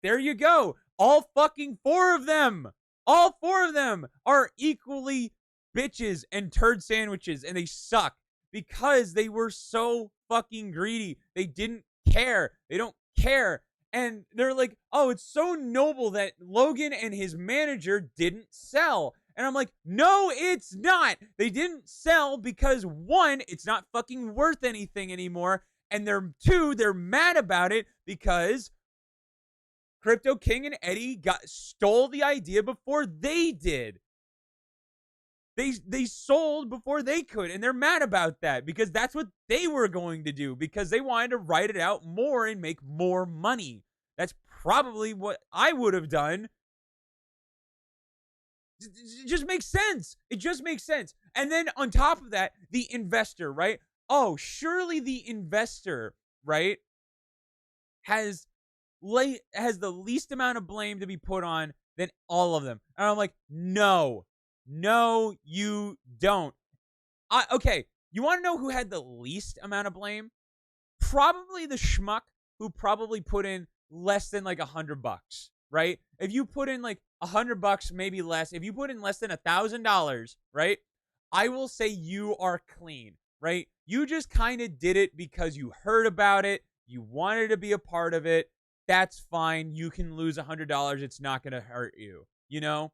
Speaker 1: There you go. All fucking 4 of them. All 4 of them are equally bitches and turd sandwiches, and they suck because they were so fucking greedy. They didn't care. They don't care. And they're like, oh, it's so noble that Logan and his manager didn't sell. And I'm like, no, it's not. They didn't sell because 1, it's not fucking worth anything anymore. And 2, they're mad about it because Crypto King and Eddie stole the idea before they did. They sold before they could, and they're mad about that because that's what they were going to do because they wanted to write it out more and make more money. That's probably what I would have done. It just makes sense. It just makes sense. And then on top of that, the investor, right? Oh, surely the investor, right, has the least amount of blame to be put on than all of them. And I'm like, no, you don't. Okay, you want to know who had the least amount of blame? Probably the schmuck who probably put in less than like $100, right? If you put in like $100, maybe less. If you put in less than $1,000, right? I will say you are clean, right? You just kind of did it because you heard about it. You wanted to be a part of it. That's fine. You can lose $100. It's not going to hurt you. You know,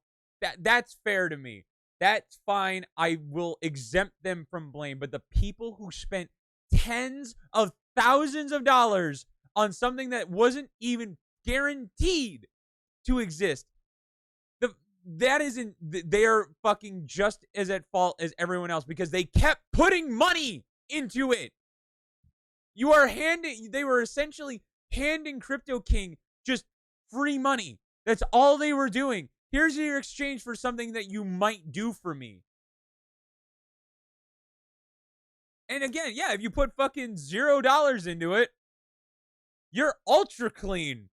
Speaker 1: that's fair to me. That's fine. I will exempt them from blame. But the people who spent tens of thousands of dollars on something that wasn't even guaranteed to exist, that isn't, they are fucking just as at fault as everyone else because they kept putting money into it. They were essentially handing Crypto King just free money. That's all they were doing. Here's your exchange for something that you might do for me. And again, yeah, if you put fucking $0 into it, you're ultra clean.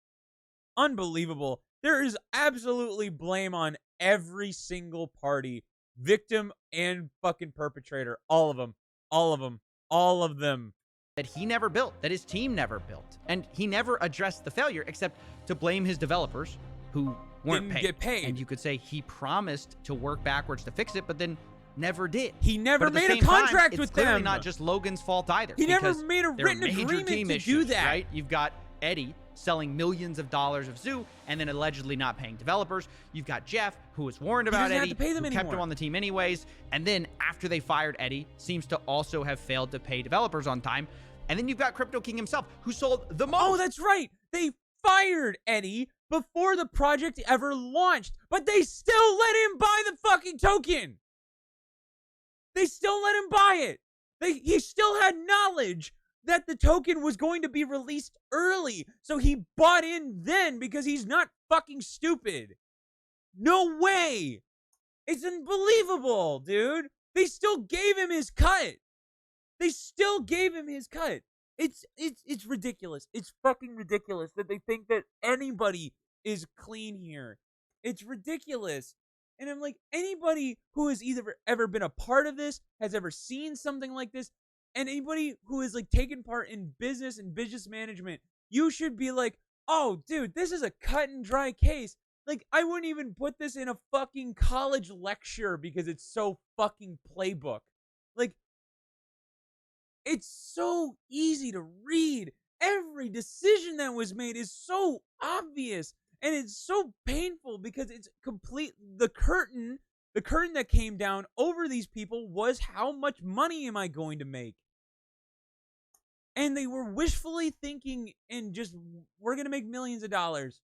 Speaker 1: Unbelievable. There is absolutely blame on every single party, victim and fucking perpetrator. All of them. All of them. All of them.
Speaker 4: That he never built, that his team never built. And he never addressed the failure except to blame his developers who weren't
Speaker 1: Didn't get paid.
Speaker 4: And you could say he promised to work backwards to fix it, but then never did.
Speaker 1: He never
Speaker 4: But at the
Speaker 1: made a
Speaker 4: same time,
Speaker 1: contract with
Speaker 4: it's clearly
Speaker 1: them.
Speaker 4: not just Logan's fault either.
Speaker 1: He never
Speaker 4: because
Speaker 1: made a
Speaker 4: there are
Speaker 1: written
Speaker 4: major
Speaker 1: agreement
Speaker 4: team
Speaker 1: to
Speaker 4: issues,
Speaker 1: do that.
Speaker 4: right? You've got Eddie selling millions of dollars of Zoo and then allegedly not paying developers. You've got Jeff, who was warned about
Speaker 1: doesn't have
Speaker 4: Eddie,
Speaker 1: to pay them
Speaker 4: who kept
Speaker 1: anymore.
Speaker 4: him on the team anyways. And then after they fired Eddie, seems to also have failed to pay developers on time. And then you've got Crypto King himself, who sold the most.
Speaker 1: Oh, that's right. They fired Eddie before the project ever launched, but they still let him buy the fucking token. They still let him buy it. He still had knowledge that the token was going to be released early, so he bought in then because he's not fucking stupid. No way. It's unbelievable, dude. They still gave him his cut. They still gave him his cut. It's ridiculous. It's fucking ridiculous that they think that anybody is clean here. It's ridiculous. And I'm like, anybody who has either ever been a part of this, has ever seen something like this, and anybody who has like taken part in business and business management, you should be like, oh, dude, this is a cut and dry case. Like, I wouldn't even put this in a fucking college lecture because it's so fucking playbook. Like, it's so easy to read. Every decision that was made is so obvious. And it's so painful because it's complete. The curtain that came down over these people was how much money am I going to make? And they were wishfully thinking and just, we're going to make millions of dollars.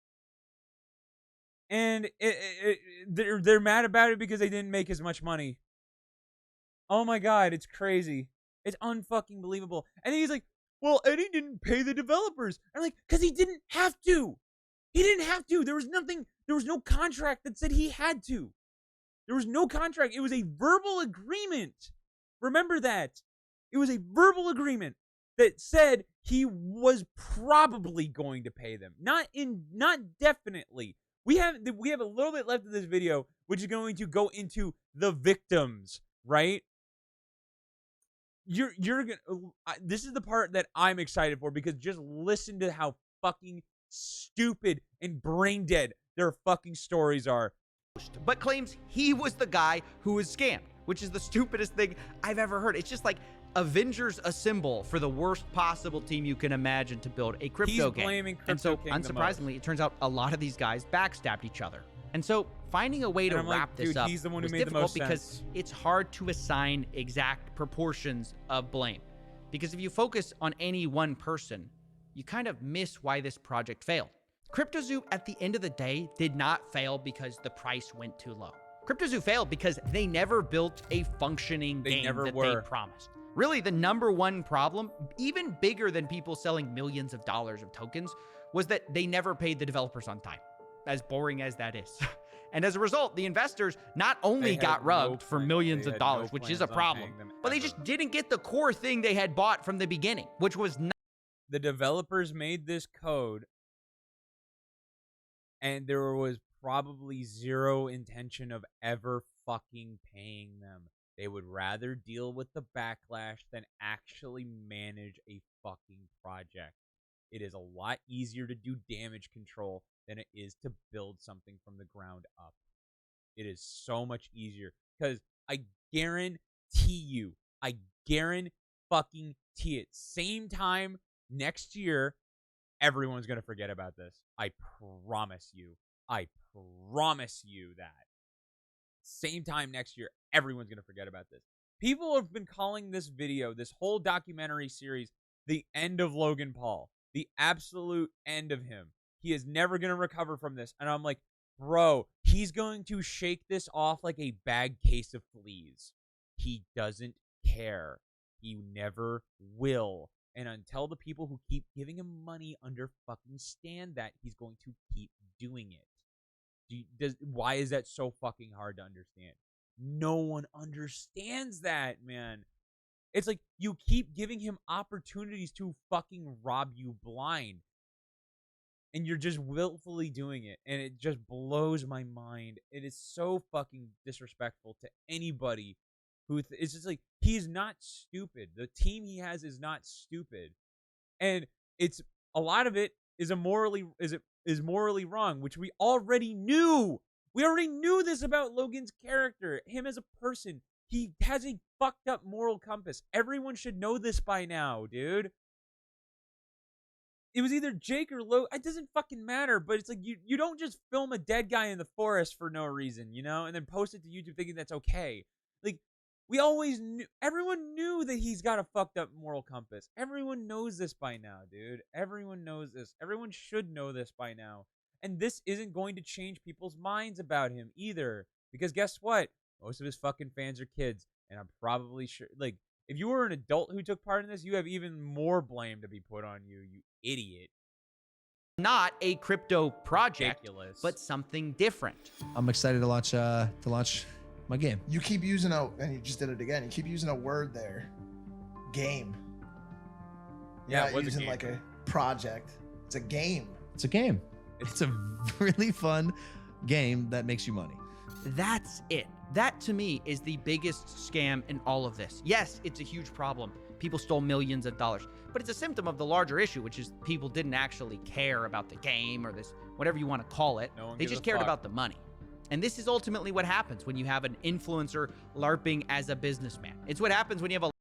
Speaker 1: And they're mad about it because they didn't make as much money. Oh my God, it's crazy. It's unfucking believable. And then he's like, well, Eddie didn't pay the developers. I'm like, because he didn't have to. He didn't have to. There was no contract that said he had to. There was no contract. It was a verbal agreement. Remember that. It was a verbal agreement that said he was probably going to pay them. Not definitely. We have a little bit left of this video, which is going to go into the victims, right? You're gonna. This is the part that I'm excited for because just listen to how fucking stupid and brain dead their fucking stories are.
Speaker 4: But claims he was the guy who was scammed, which is the stupidest thing I've ever heard. It's just like Avengers Assemble for the worst possible team you can imagine to build a crypto game.
Speaker 1: Blaming Crypto
Speaker 4: and so,
Speaker 1: King the
Speaker 4: unsurprisingly, it turns out a lot of these guys backstabbed each other. And so, finding a way to wrap this up
Speaker 1: he's the one who
Speaker 4: was
Speaker 1: made the
Speaker 4: difficult
Speaker 1: most
Speaker 4: because
Speaker 1: sense.
Speaker 4: it's hard to assign exact proportions of blame. Because if you focus on any one person, you kind of miss why this project failed. CryptoZoo, at the end of the day, did not fail because the price went too low. CryptoZoo failed because they never built a functioning game that they promised. Really, the number one problem, even bigger than people selling millions of dollars of tokens, was that they never paid the developers on time, as boring as that is. And as a result, the investors not only got rugged for millions of dollars, which is a problem, but they just didn't get the core thing they had bought from the beginning, which was not.
Speaker 1: The developers made this code, and there was probably zero intention of ever fucking paying them. They would rather deal with the backlash than actually manage a fucking project. It is a lot easier to do damage control than it is to build something from the ground up. It is so much easier because I guarantee fucking it. Same time next year, everyone's going to forget about this. I promise you. I promise you that. Same time next year, everyone's going to forget about this. People have been calling this video, this whole documentary series, the end of Logan Paul. The absolute end of him. He is never going to recover from this. And I'm like, Bro, he's going to shake this off like a bad case of fleas. He doesn't care. He never will. And until the people who keep giving him money understand that, he's going to keep doing it. Why is that so fucking hard to understand? No one understands that, man. It's like you keep giving him opportunities to fucking rob you blind. And you're just willfully doing it. And it just blows my mind. It is so fucking disrespectful to anybody who... it's just like, he's not stupid. The team he has is not stupid. And it's... a lot of it is morally wrong, which we already knew. We already knew this about Logan's character. Him as a person. He has a fucked up moral compass. Everyone should know this by now, dude. It was either Jake or Logan. It doesn't fucking matter, but it's like you don't just film a dead guy in the forest for no reason, you know, and then post it to YouTube thinking that's okay. Like, we always knew, everyone knew that he's got a fucked up moral compass. Everyone knows this by now, dude. Everyone knows this. Everyone should know this by now. And this isn't going to change people's minds about him either. Because guess what? Most of his fucking fans are kids. And I'm probably sure, like, if you were an adult who took part in this, you have even more blame to be put on you, you idiot.
Speaker 4: Not a crypto project,
Speaker 1: Ridiculous.
Speaker 4: but something different.
Speaker 17: I'm excited to launch my game.
Speaker 14: You keep using and you just did it again. You keep using a word there. Game. You're not using like a project. It's a game.
Speaker 17: It's a game. It's a really fun game that makes you money.
Speaker 4: That's it. That, to me, is the biggest scam in all of this. Yes, it's a huge problem. People stole millions of dollars. But it's a symptom of the larger issue, which is people didn't actually care about the game or this, whatever you want to call it. They just cared about the money. And this is ultimately what happens when you have an influencer LARPing as a businessman. It's what happens when you have a...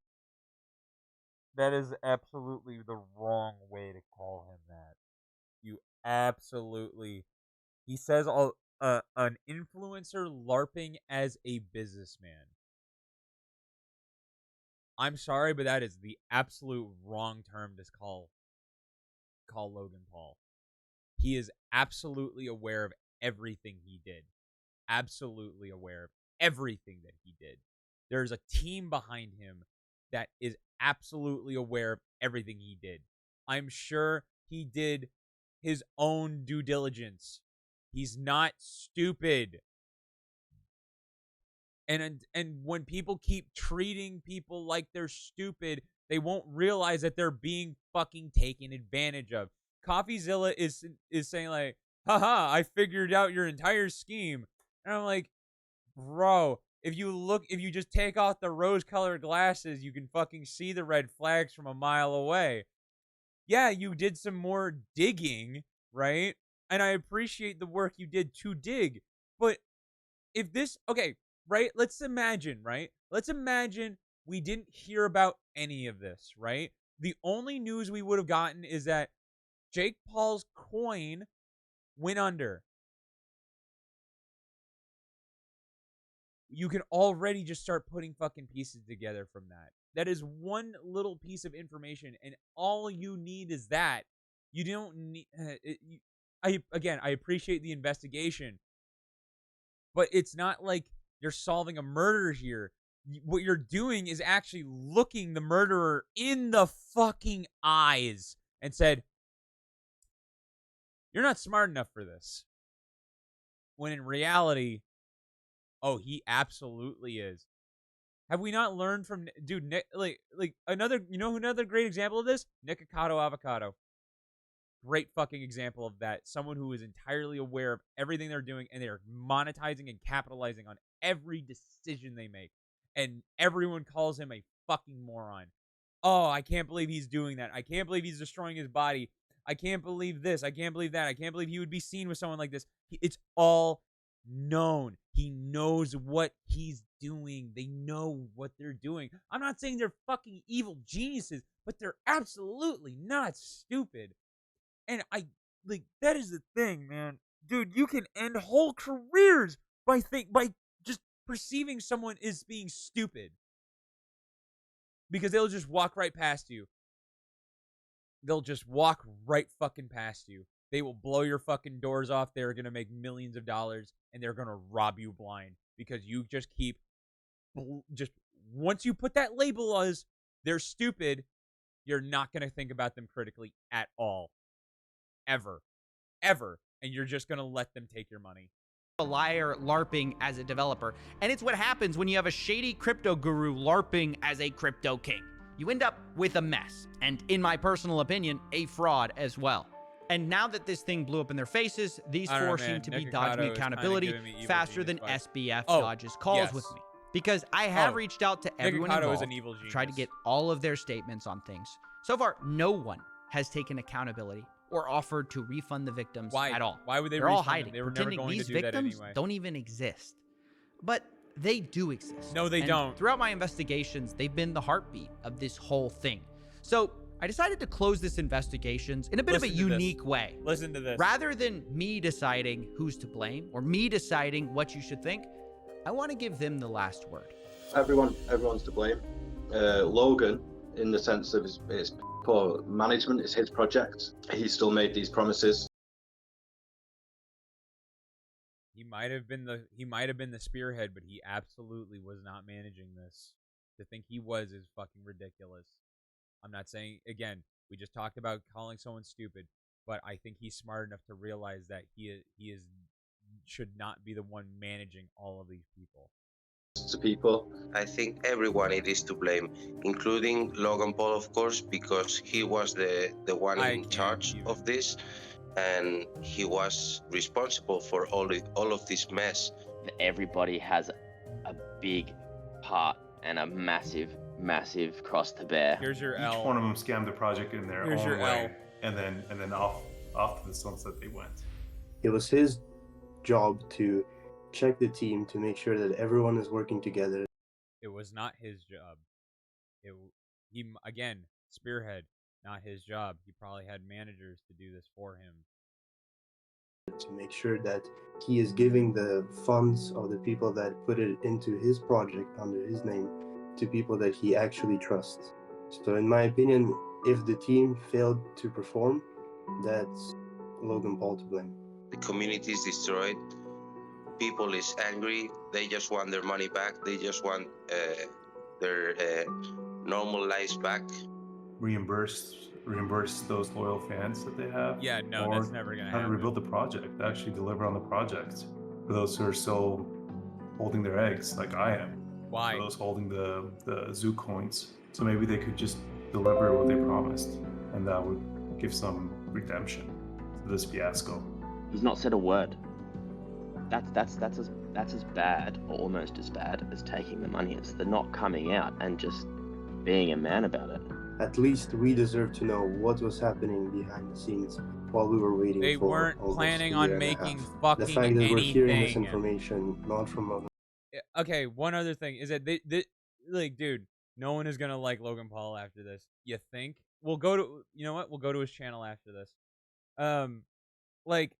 Speaker 1: That is absolutely the wrong way to call him that. You absolutely... He says an influencer LARPing as a businessman. I'm sorry, but that is the absolute wrong term to call Logan Paul. He is absolutely aware of everything he did. Absolutely aware of everything that he did. There's a team behind him that is absolutely aware of everything he did. I'm sure he did his own due diligence. He's not stupid. And when people keep treating people like they're stupid, they won't realize that they're being fucking taken advantage of. CoffeeZilla is saying like, haha, I figured out your entire scheme. And I'm like, bro, if you just take off the rose-colored glasses, you can fucking see the red flags from a mile away. Yeah, you did some more digging, right? And I appreciate the work you did to dig. But if this, okay, right? Let's imagine, right? Let's imagine we didn't hear about any of this, right? The only news we would have gotten is that Jake Paul's coin went under. You can already just start putting fucking pieces together from that. That is one little piece of information, and all you need is that. You don't need... I appreciate the investigation, but it's not like you're solving a murder here. What you're doing is actually looking the murderer in the fucking eyes and said, you're not smart enough for this. When in reality, oh, he absolutely is. Have we not learned from, dude, Nick, like another, you know, another great example of this? Nikocado Avocado. Great fucking example of that. Someone who is entirely aware of everything they're doing, and they're monetizing and capitalizing on every decision they make. And everyone calls him a fucking moron. Oh, I can't believe he's doing that. I can't believe he's destroying his body. I can't believe this. I can't believe that. I can't believe he would be seen with someone like this. It's all known. He knows what he's doing. They know what they're doing. I'm not saying they're fucking evil geniuses, but they're absolutely not stupid. And that is the thing, man. Dude, you can end whole careers by just perceiving someone as being stupid. Because they'll just walk right past you. They'll just walk right fucking past you. They will blow your fucking doors off. They're going to make millions of dollars, and they're going to rob you blind because you just keep just once you put that label as they're stupid, you're not going to think about them critically at all. Ever. And you're just going to let them take your money.
Speaker 4: A liar LARPing as a developer. And it's what happens when you have a shady crypto guru LARPing as a crypto king. You end up with a mess. And in my personal opinion, a fraud as well. And now that this thing blew up in their faces, these four seem to be dodging accountability faster than SBF dodges calls with me. Because I have reached out to everyone involved, tried to get all of their statements on things. So far, no one has taken accountability or offered to refund the victims at all.
Speaker 1: Why would they
Speaker 4: They're all
Speaker 1: refund them?
Speaker 4: hiding,
Speaker 1: They were never
Speaker 4: pretending
Speaker 1: going
Speaker 4: these
Speaker 1: to do that
Speaker 4: victims
Speaker 1: anyway.
Speaker 4: don't even exist. But they do exist.
Speaker 1: No, they
Speaker 4: And
Speaker 1: don't.
Speaker 4: Throughout my investigations, they've been the heartbeat of this whole thing. So I decided to close this investigations in a bit of a unique way.
Speaker 1: Listen to this.
Speaker 4: Rather than me deciding who's to blame or me deciding what you should think, I want to give them the last word.
Speaker 9: Everyone's to blame. Logan, in the sense of his poor management, is his project. He still made these promises.
Speaker 1: He might have been the spearhead, but he absolutely was not managing this. To think he was is fucking ridiculous. I'm not saying, again, we just talked about calling someone stupid, but I think he's smart enough to realize that he should not be the one managing all of these people.
Speaker 9: To people,
Speaker 19: I think everyone it is to blame, including Logan Paul, of course, because he was the one in charge of this, and he was responsible for all of this mess.
Speaker 25: Everybody has a big part and a massive cross to bear.
Speaker 1: Here's your
Speaker 10: Each one of them scammed the project in their own way, and then off to the sunset they went.
Speaker 20: It was his job to check the team to make sure that everyone is working together.
Speaker 1: It was not his job. He again, spearhead, not his job. He probably had managers to do this for him.
Speaker 20: To make sure that he is giving the funds of the people that put it into his project under his name to people that he actually trusts. So in my opinion, if the team failed to perform, that's Logan Paul to blame.
Speaker 19: The community is destroyed. People is angry. They just want their money back. They just want their normal lives back.
Speaker 10: Reimburse those loyal fans that they have.
Speaker 1: Yeah, no, that's never gonna happen.
Speaker 10: How to rebuild the project, actually deliver on the project. For those who are still holding their eggs, like I am.
Speaker 1: Why?
Speaker 10: For those holding the zoo coins. So maybe they could just deliver what they promised, and that would give some redemption to this fiasco.
Speaker 25: He's not said a word. That's as bad, or almost as bad, as taking the money. It's the not coming out and just being a man about it.
Speaker 20: At least we deserve to know what was happening behind the scenes while we were waiting
Speaker 1: They
Speaker 20: for
Speaker 1: weren't
Speaker 20: almost
Speaker 1: planning
Speaker 20: a
Speaker 1: on
Speaker 20: year and a
Speaker 1: making
Speaker 20: half.
Speaker 1: fucking
Speaker 20: The fact that we're hearing this
Speaker 1: anything.
Speaker 20: information not from Logan.
Speaker 1: Okay, one other thing is that they like, dude, no one is gonna like Logan Paul after this. You think? We'll go to, you know what? We'll go to his channel after this. Like,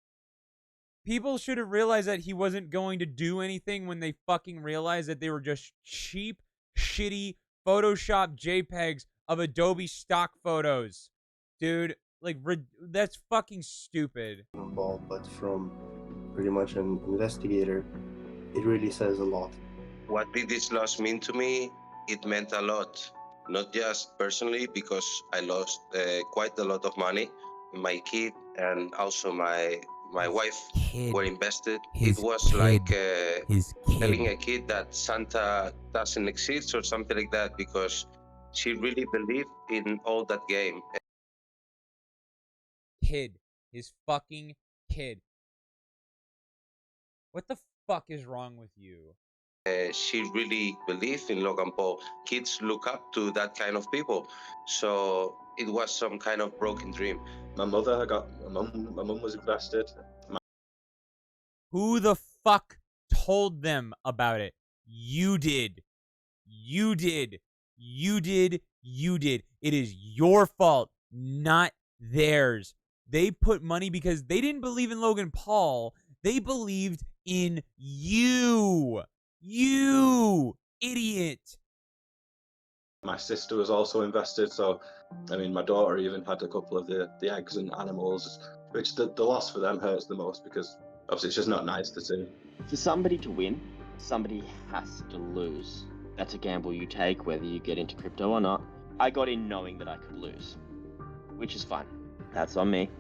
Speaker 1: people should have realized that he wasn't going to do anything when they fucking realized that they were just cheap, shitty Photoshop JPEGs of Adobe stock photos. Dude, like, that's fucking stupid.
Speaker 20: Ball, but from pretty much an investigator, it really says a lot.
Speaker 19: What did this loss mean to me? It meant a lot. Not just personally, because I lost quite a lot of money. My kid and also my wife were invested. It was like telling a kid that Santa doesn't exist or something like that, because she really believed in all that game.
Speaker 1: Kid. His fucking kid. What the fuck is wrong with you?
Speaker 19: She really believed in Logan Paul. Kids look up to that kind of people. So it was some kind of broken dream.
Speaker 9: My mum was invested.
Speaker 1: Who the fuck told them about it? You did. You did. You did. You did. It is your fault, not theirs. They put money because they didn't believe in Logan Paul. They believed in you. You idiot.
Speaker 9: My sister was also invested, so I mean, my daughter even had a couple of the eggs and animals which the loss for them hurts the most because obviously it's just not nice to see.
Speaker 25: For somebody to win, somebody has to lose. That's a gamble you take, whether you get into crypto or not. I got in knowing that I could lose, which is fine. That's on me.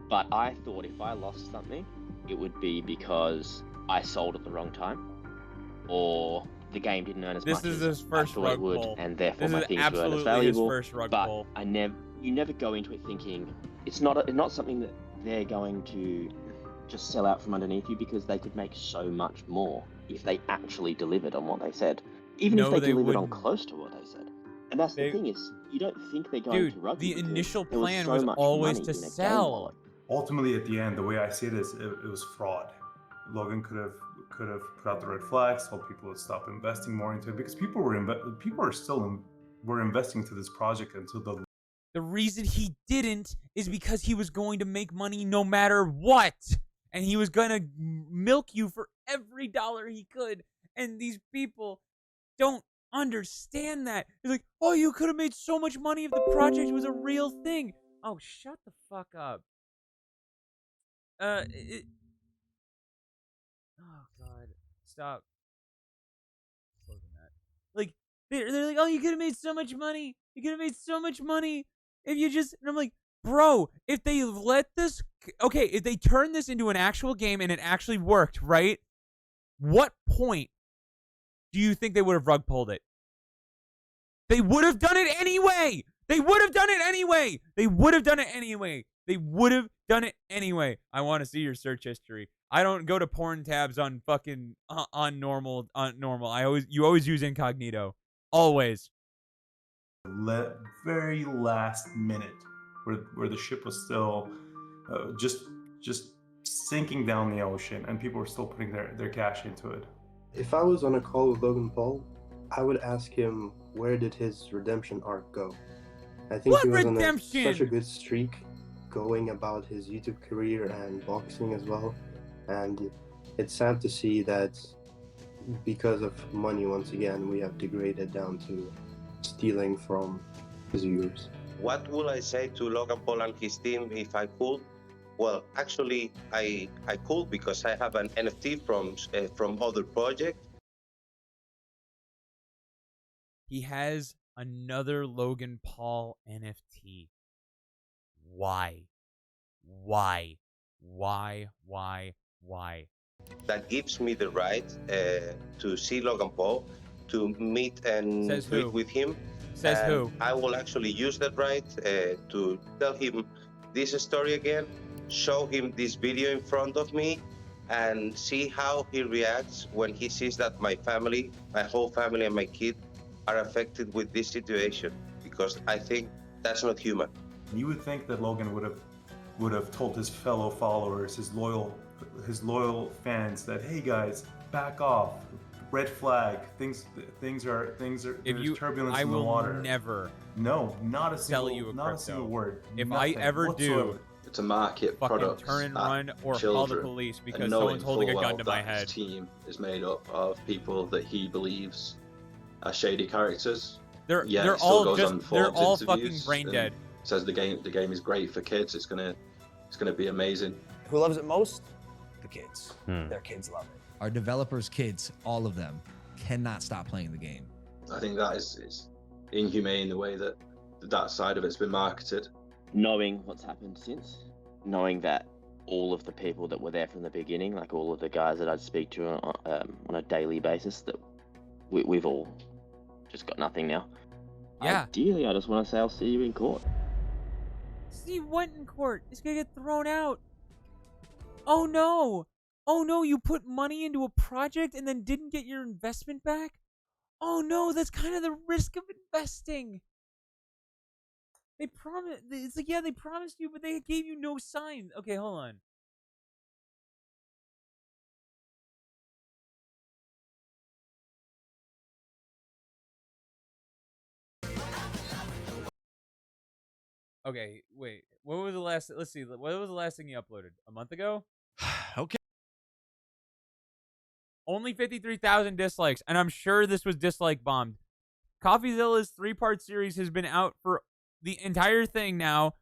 Speaker 25: But I thought if I lost something, it would be because I sold at the wrong time, or the game didn't earn as much as I thought it would, and therefore my things weren't as valuable. But you never go into it thinking it's not something that they're going to just sell out from underneath you, because they could make so much more if they actually delivered on what they said, even if they delivered on close to what they said. And that's the thing, is you don't think they're going to rugby.
Speaker 1: The initial
Speaker 25: there was
Speaker 1: plan
Speaker 25: so
Speaker 1: was
Speaker 25: much
Speaker 1: always
Speaker 25: money
Speaker 1: to
Speaker 25: in a game
Speaker 1: sell.
Speaker 25: wallet.
Speaker 10: Ultimately, at the end, the way I see it is it was fraud. Logan could have put out the red flags, told people to stop investing more into it, because people were investing into this project until
Speaker 1: The reason he didn't is because he was going to make money no matter what. And he was going to milk you for every dollar he could. And these people don't understand that. It's like, oh, you could have made so much money if the project was a real thing. Oh, shut the fuck up. Oh, God. Stop. Closing that. Like, they're like, oh, you could have made so much money. You could have made so much money if you just... And I'm like, bro, if they let this... Okay, if they turn this into an actual game and it actually worked, right? What point do you think they would have rug pulled it? They would have done it anyway! They would have done it anyway! They would have done it anyway! They would have done it anyway. I want to see your search history. I don't go to porn tabs on fucking on normal. You always use incognito. Always.
Speaker 10: very last minute, where the ship was still just sinking down the ocean, and people were still putting their cash into it.
Speaker 20: If I was on a call with Logan Paul, I would ask him, where did his redemption arc go? I think he was on such a good streak going about his YouTube career and boxing as well. And it's sad to see that because of money, once again, we have degraded down to stealing from his viewers.
Speaker 19: What would I say to Logan Paul and his team if I could? Well, actually, I could, because I have an NFT from other project.
Speaker 1: He has another Logan Paul NFT. Why?
Speaker 19: That gives me the right to see Logan Paul, to meet and greet with him.
Speaker 1: Says
Speaker 19: and
Speaker 1: who?
Speaker 19: I will actually use that right to tell him this story again, show him this video in front of me, and see how he reacts when he sees that my family, my whole family and my kid are affected with this situation, because I think that's not human.
Speaker 10: You would think that Logan would have told his fellow followers, his loyal fans, that, hey guys, back off, red flag, things are there's turbulence in the water.
Speaker 1: I will never.
Speaker 10: No, not a
Speaker 1: sell
Speaker 10: single,
Speaker 1: you a
Speaker 10: not
Speaker 1: crypto.
Speaker 10: a single word.
Speaker 1: If
Speaker 10: Nothing
Speaker 1: I ever
Speaker 10: whatsoever.
Speaker 1: do,
Speaker 9: to market
Speaker 1: fucking
Speaker 9: products
Speaker 1: turn and
Speaker 9: at
Speaker 1: run or call the
Speaker 9: children,
Speaker 1: police because
Speaker 9: and knowing
Speaker 1: someone's holding a
Speaker 9: full
Speaker 1: gun
Speaker 9: well
Speaker 1: to my
Speaker 9: that
Speaker 1: head.
Speaker 9: His team is made up of people that he believes are shady characters.
Speaker 1: They're
Speaker 9: he still
Speaker 1: all
Speaker 9: goes
Speaker 1: just
Speaker 9: on
Speaker 1: they're
Speaker 9: Forbes
Speaker 1: all
Speaker 9: interviews
Speaker 1: fucking brain
Speaker 9: and
Speaker 1: dead.
Speaker 9: Says the game is great for kids. It's gonna be amazing.
Speaker 7: Who loves it most? The kids. Their kids love it.
Speaker 17: Our developers' kids, all of them, cannot stop playing the game.
Speaker 9: I think that is inhumane the way that side of it's been marketed.
Speaker 25: Knowing what's happened since, knowing that all of the people that were there from the beginning, like all of the guys that I'd speak to on a daily basis, that we've all just got nothing now.
Speaker 1: Yeah.
Speaker 25: Ideally, I just want to say I'll see you in court.
Speaker 1: See what in court? It's gonna get thrown out. Oh no! Oh no! You put money into a project and then didn't get your investment back? Oh no! That's kind of the risk of investing. They promised. It's like, yeah, they promised you, but they gave you no sign. Okay, hold on. Okay, wait. What was the last? Let's see. What was the last thing you uploaded? A month ago?
Speaker 17: Okay.
Speaker 1: Only 53,000 dislikes, and I'm sure this was dislike bombed. CoffeeZilla's 3-part series has been out for the entire thing now.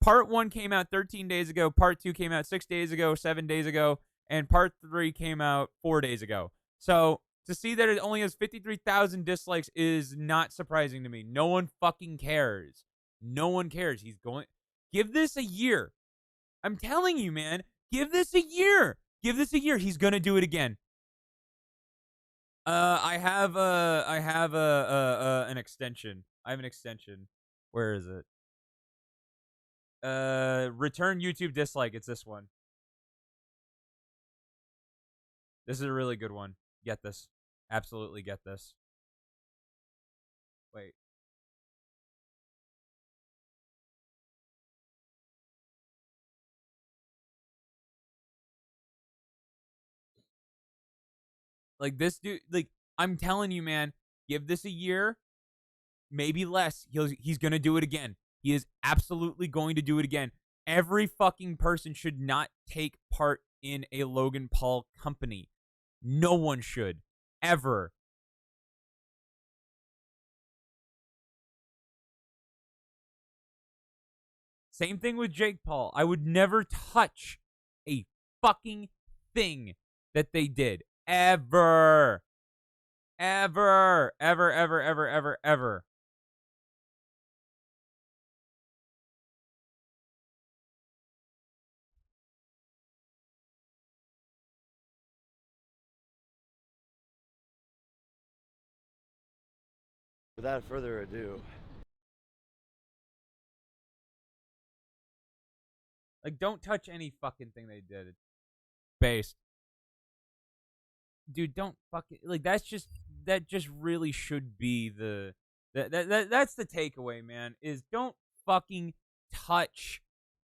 Speaker 1: Part 1 came out 13 days ago. Part 2 came out 6 days ago, 7 days ago, and Part 3 came out 4 days ago. So to see that it only has 53,000 dislikes is not surprising to me. No one fucking cares. No one cares. He's going. Give this a year. I'm telling you, man. Give this a year. Give this a year. He's gonna do it again. I have an extension. I have an extension. Where is it? Return YouTube dislike. It's this one. This is a really good one. Get this. Absolutely get this. Wait. Like this dude, like I'm telling you, man, give this a year, maybe less. He's gonna do it again. He is absolutely going to do it again. Every fucking person should not take part in a Logan Paul company. No one should. Ever. Same thing with Jake Paul. I would never touch a fucking thing that they did. Ever. Ever. Ever, ever, ever, ever, ever.
Speaker 16: Without further ado.
Speaker 1: Like, don't touch any fucking thing they did. It's based. Dude, don't fucking like that just really should be the that's the takeaway, man, is don't fucking touch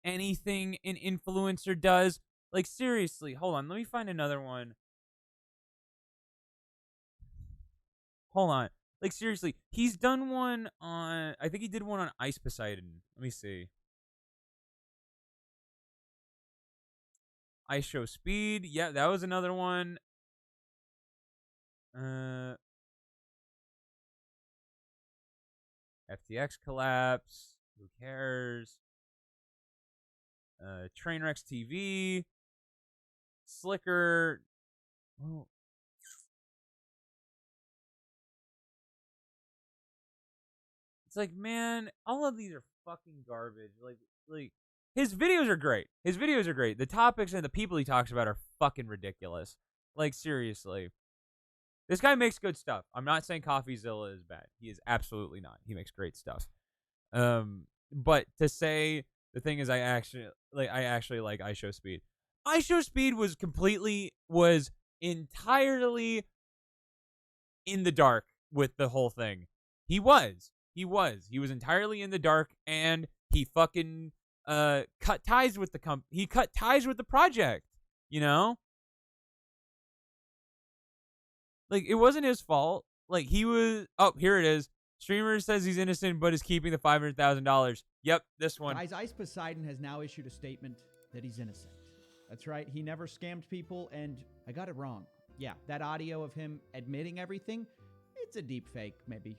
Speaker 1: anything an influencer does. Like seriously, hold on, let me find another one. Hold on. Like seriously, he's done one on I think he did one on Ice Poseidon. Let me see. Ice Show Speed. Yeah, that was another one. FTX collapse. Who cares? Trainwrecks TV. Slicker. Oh. It's like, man, all of these are fucking garbage. Like his videos are great. His videos are great. The topics and the people he talks about are fucking ridiculous. Like seriously. This guy makes good stuff. I'm not saying CoffeeZilla is bad. He is absolutely not. He makes great stuff. But to say the thing is I actually like I Show Speed. I Show Speed was entirely in the dark with the whole thing. He was entirely in the dark, and he fucking cut ties with the he cut ties with the project, you know? Like, it wasn't his fault. Like, he was... Oh, here it is. Streamer says he's innocent, but is keeping the $500,000. Yep, this one.
Speaker 22: Guys, Ice Poseidon has now issued a statement that he's innocent. That's right. He never scammed people, and I got it wrong. Yeah, that audio of him admitting everything, it's a deep fake, maybe.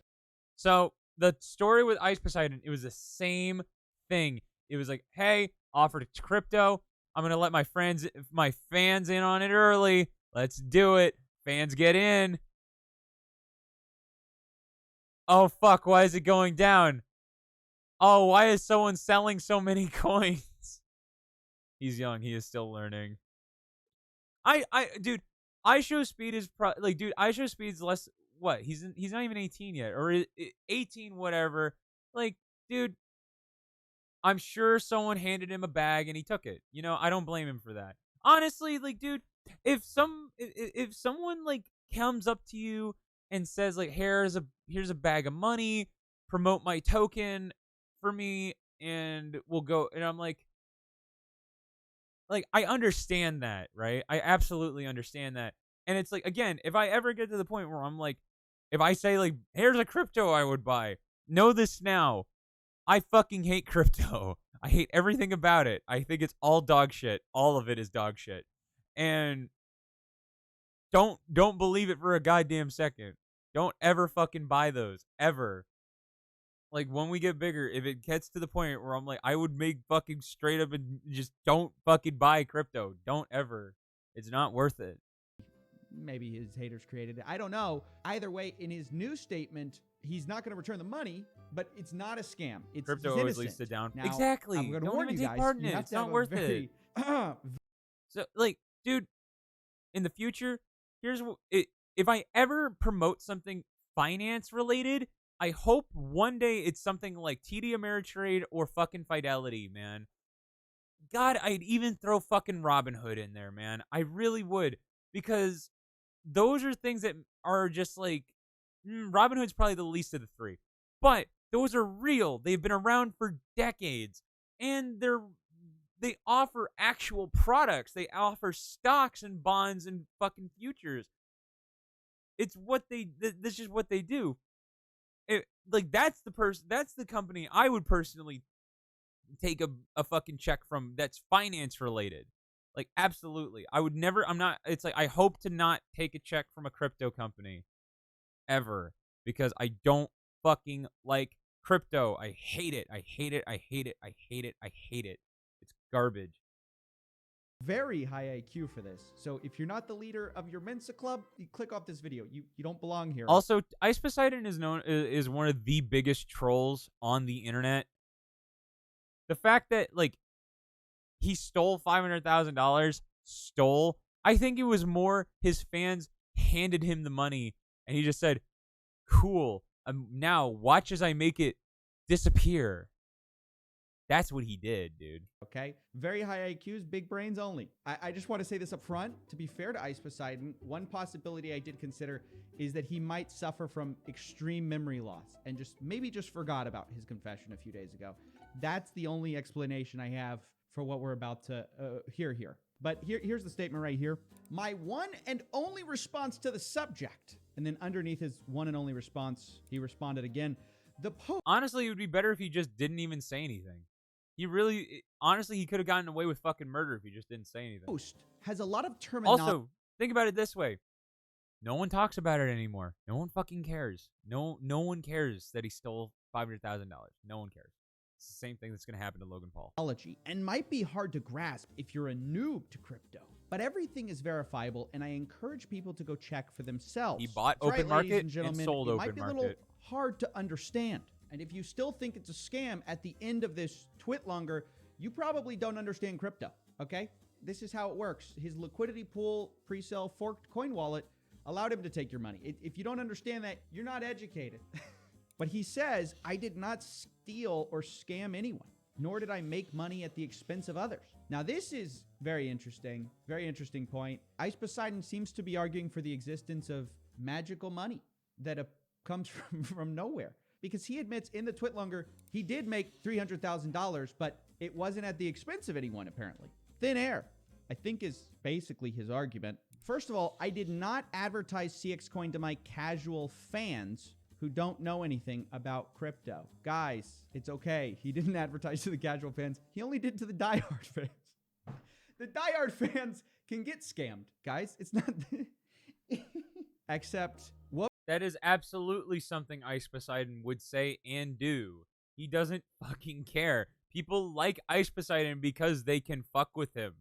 Speaker 1: So, the story with Ice Poseidon, it was the same thing. It was like, hey, offered it to crypto. I'm going to let my fans in on it early. Let's do it. Fans get in. Oh, fuck. Why is it going down? Oh, why is someone selling so many coins? He's young. He is still learning. Dude, I Show Speed is dude, I Show Speed's less. What? He's not even 18 yet, or 18, whatever. Like, dude, I'm sure someone handed him a bag and he took it. You know, I don't blame him for that. Honestly, like, dude, if someone like comes up to you and says like, here's a bag of money, promote my token for me, and we'll go, and I'm like I understand that, right? I absolutely understand that. And it's like, again, if I ever get to the point where I'm like, if I say like, here's a crypto I would buy, know this now, I fucking hate crypto. I hate everything about it. I think it's all dog shit. All of it is dog shit. And don't believe it for a goddamn second. Don't ever fucking buy those. Ever. Like, when we get bigger, if it gets to the point where I'm like, I would make fucking straight up and just don't fucking buy crypto. Don't ever. It's not worth it.
Speaker 22: Maybe his haters created it. I don't know. Either way, in his new statement, he's not going to return the money, but it's not a scam. It's
Speaker 1: Crypto
Speaker 22: he's
Speaker 1: always
Speaker 22: innocent.
Speaker 1: leads to down.
Speaker 22: Now,
Speaker 1: Exactly.
Speaker 22: I'm going to
Speaker 1: Don't
Speaker 22: warn
Speaker 1: even
Speaker 22: you
Speaker 1: take
Speaker 22: guys.
Speaker 1: part in
Speaker 22: You
Speaker 1: it.
Speaker 22: have
Speaker 1: It's
Speaker 22: to
Speaker 1: not
Speaker 22: have a
Speaker 1: worth
Speaker 22: very,
Speaker 1: it. So, like, dude, in the future, here's what if I ever promote something finance related, I hope one day it's something like TD Ameritrade or fucking Fidelity, man. God, I'd even throw fucking Robinhood in there, man. I really would, because those are things that are just like Robinhood's probably the least of the three, but those are real. They've been around for decades, and they offer actual products. They offer stocks and bonds and fucking futures. It's what this is what they do. That's the company I would personally take a fucking check from that's finance related. Like, absolutely. I would never, it's like, I hope to not take a check from a crypto company ever, because I don't fucking like crypto. I hate it. I hate it. I hate it. I hate it. I hate it. It's garbage.
Speaker 22: very high IQ for this. So if you're not the leader of your Mensa club, you click off this video. You don't belong here.
Speaker 1: Also, Ice Poseidon is one of the biggest trolls on the internet. The fact that, like, he stole $500,000, I think it was more his fans handed him the money, and he just said, cool, now watch as I make it disappear. That's what he did, dude.
Speaker 22: Okay. Very high IQs, big brains only. I just want to say this up front. To be fair to Ice Poseidon, one possibility I did consider is that he might suffer from extreme memory loss and maybe just forgot about his confession a few days ago. That's the only explanation I have for what we're about to hear here. But here's the statement right here. My one and only response to the subject. And then underneath his one and only response, he responded again.
Speaker 1: Honestly, it would be better if he just didn't even say anything. Honestly, he could have gotten away with fucking murder if he just didn't say anything.
Speaker 22: Post has a lot of terminology.
Speaker 1: Also, think about it this way. No one talks about it anymore. No one fucking cares. No one cares that he stole $500,000. No one cares. It's the same thing that's going to happen to Logan Paul.
Speaker 22: And might be hard to grasp if you're a noob to crypto. But everything is verifiable, and I encourage people to go check for themselves.
Speaker 1: He bought
Speaker 22: That's
Speaker 1: open
Speaker 22: right,
Speaker 1: market
Speaker 22: ladies and gentlemen,
Speaker 1: sold
Speaker 22: it
Speaker 1: open
Speaker 22: might be a little
Speaker 1: market.
Speaker 22: hard to understand. And if you still think it's a scam at the end of this twit longer, you probably don't understand crypto, okay? This is how it works. His liquidity pool pre-sale forked coin wallet allowed him to take your money. If you don't understand that, you're not educated. But he says, I did not steal or scam anyone, nor did I make money at the expense of others. Now, this is very interesting point. Ice Poseidon seems to be arguing for the existence of magical money that comes from nowhere. Because he admits in the twit longer, he did make $300,000, but it wasn't at the expense of anyone, apparently. Thin air, I think, is basically his argument. First of all, I did not advertise CX Coin to my casual fans who don't know anything about crypto. Guys, it's okay. He didn't advertise to the casual fans. He only did to the diehard fans. The diehard fans can get scammed, guys. It's not... Except...
Speaker 1: That is absolutely something Ice Poseidon would say and do. He doesn't fucking care. People like Ice Poseidon because they can fuck with him.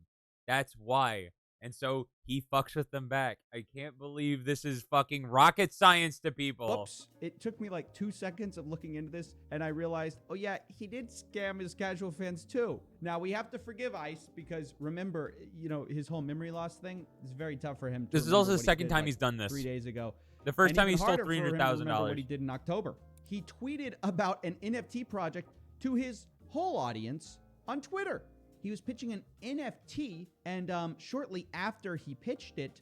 Speaker 1: That's why. And so he fucks with them back. I can't believe this is fucking rocket science to people.
Speaker 22: Whoops. It took me like 2 seconds of looking into this, and I realized, oh yeah, he did scam his casual fans too. Now, we have to forgive Ice because, remember, his whole memory loss thing is very tough for him to
Speaker 1: This is also the second time he's done this.
Speaker 22: 3 days ago.
Speaker 1: The first
Speaker 22: And
Speaker 1: time he
Speaker 22: even
Speaker 1: stole
Speaker 22: harder for him to remember
Speaker 1: $300,000.
Speaker 22: what he did in October. He tweeted about an NFT project to his whole audience on Twitter. He was pitching an NFT, and shortly after he pitched it,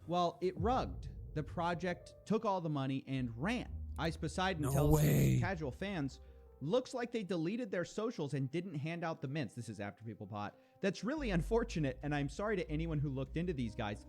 Speaker 22: well, it rugged. The project took all the money and ran. Ice Poseidon tells his casual fans, looks like they deleted their socials and didn't hand out the mints. This is after people bought. That's really unfortunate, and I'm sorry to anyone who looked into these guys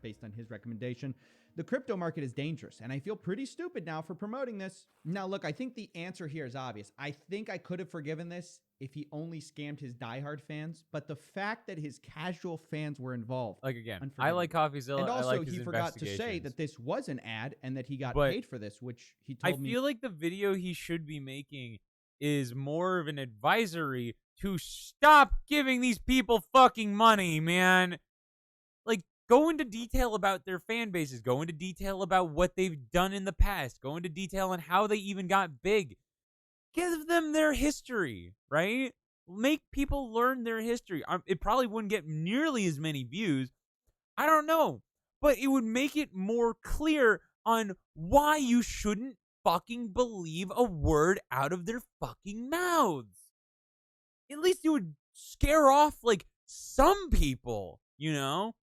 Speaker 22: based on his recommendation. The crypto market is dangerous, and I feel pretty stupid now for promoting this. Now, look, I think the answer here is obvious. I think I could have forgiven this if he only scammed his diehard fans, but the fact that his casual fans were involved.
Speaker 1: Like, again, I like CoffeeZilla.
Speaker 22: And
Speaker 1: I
Speaker 22: also,
Speaker 1: like his
Speaker 22: he forgot to say
Speaker 1: investigations.
Speaker 22: that this was an ad and that he got
Speaker 1: But
Speaker 22: paid for this, which he
Speaker 1: I
Speaker 22: told me.
Speaker 1: feel like the video he should be making is more of an advisory to stop giving these people fucking money, man. Like, go into detail about their fan bases. Go into detail about what they've done in the past. Go into detail on how they even got big. Give them their history, right? Make people learn their history. It probably wouldn't get nearly as many views. I don't know. But it would make it more clear on why you shouldn't fucking believe a word out of their fucking mouths. At least it would scare off, like, some people, you know?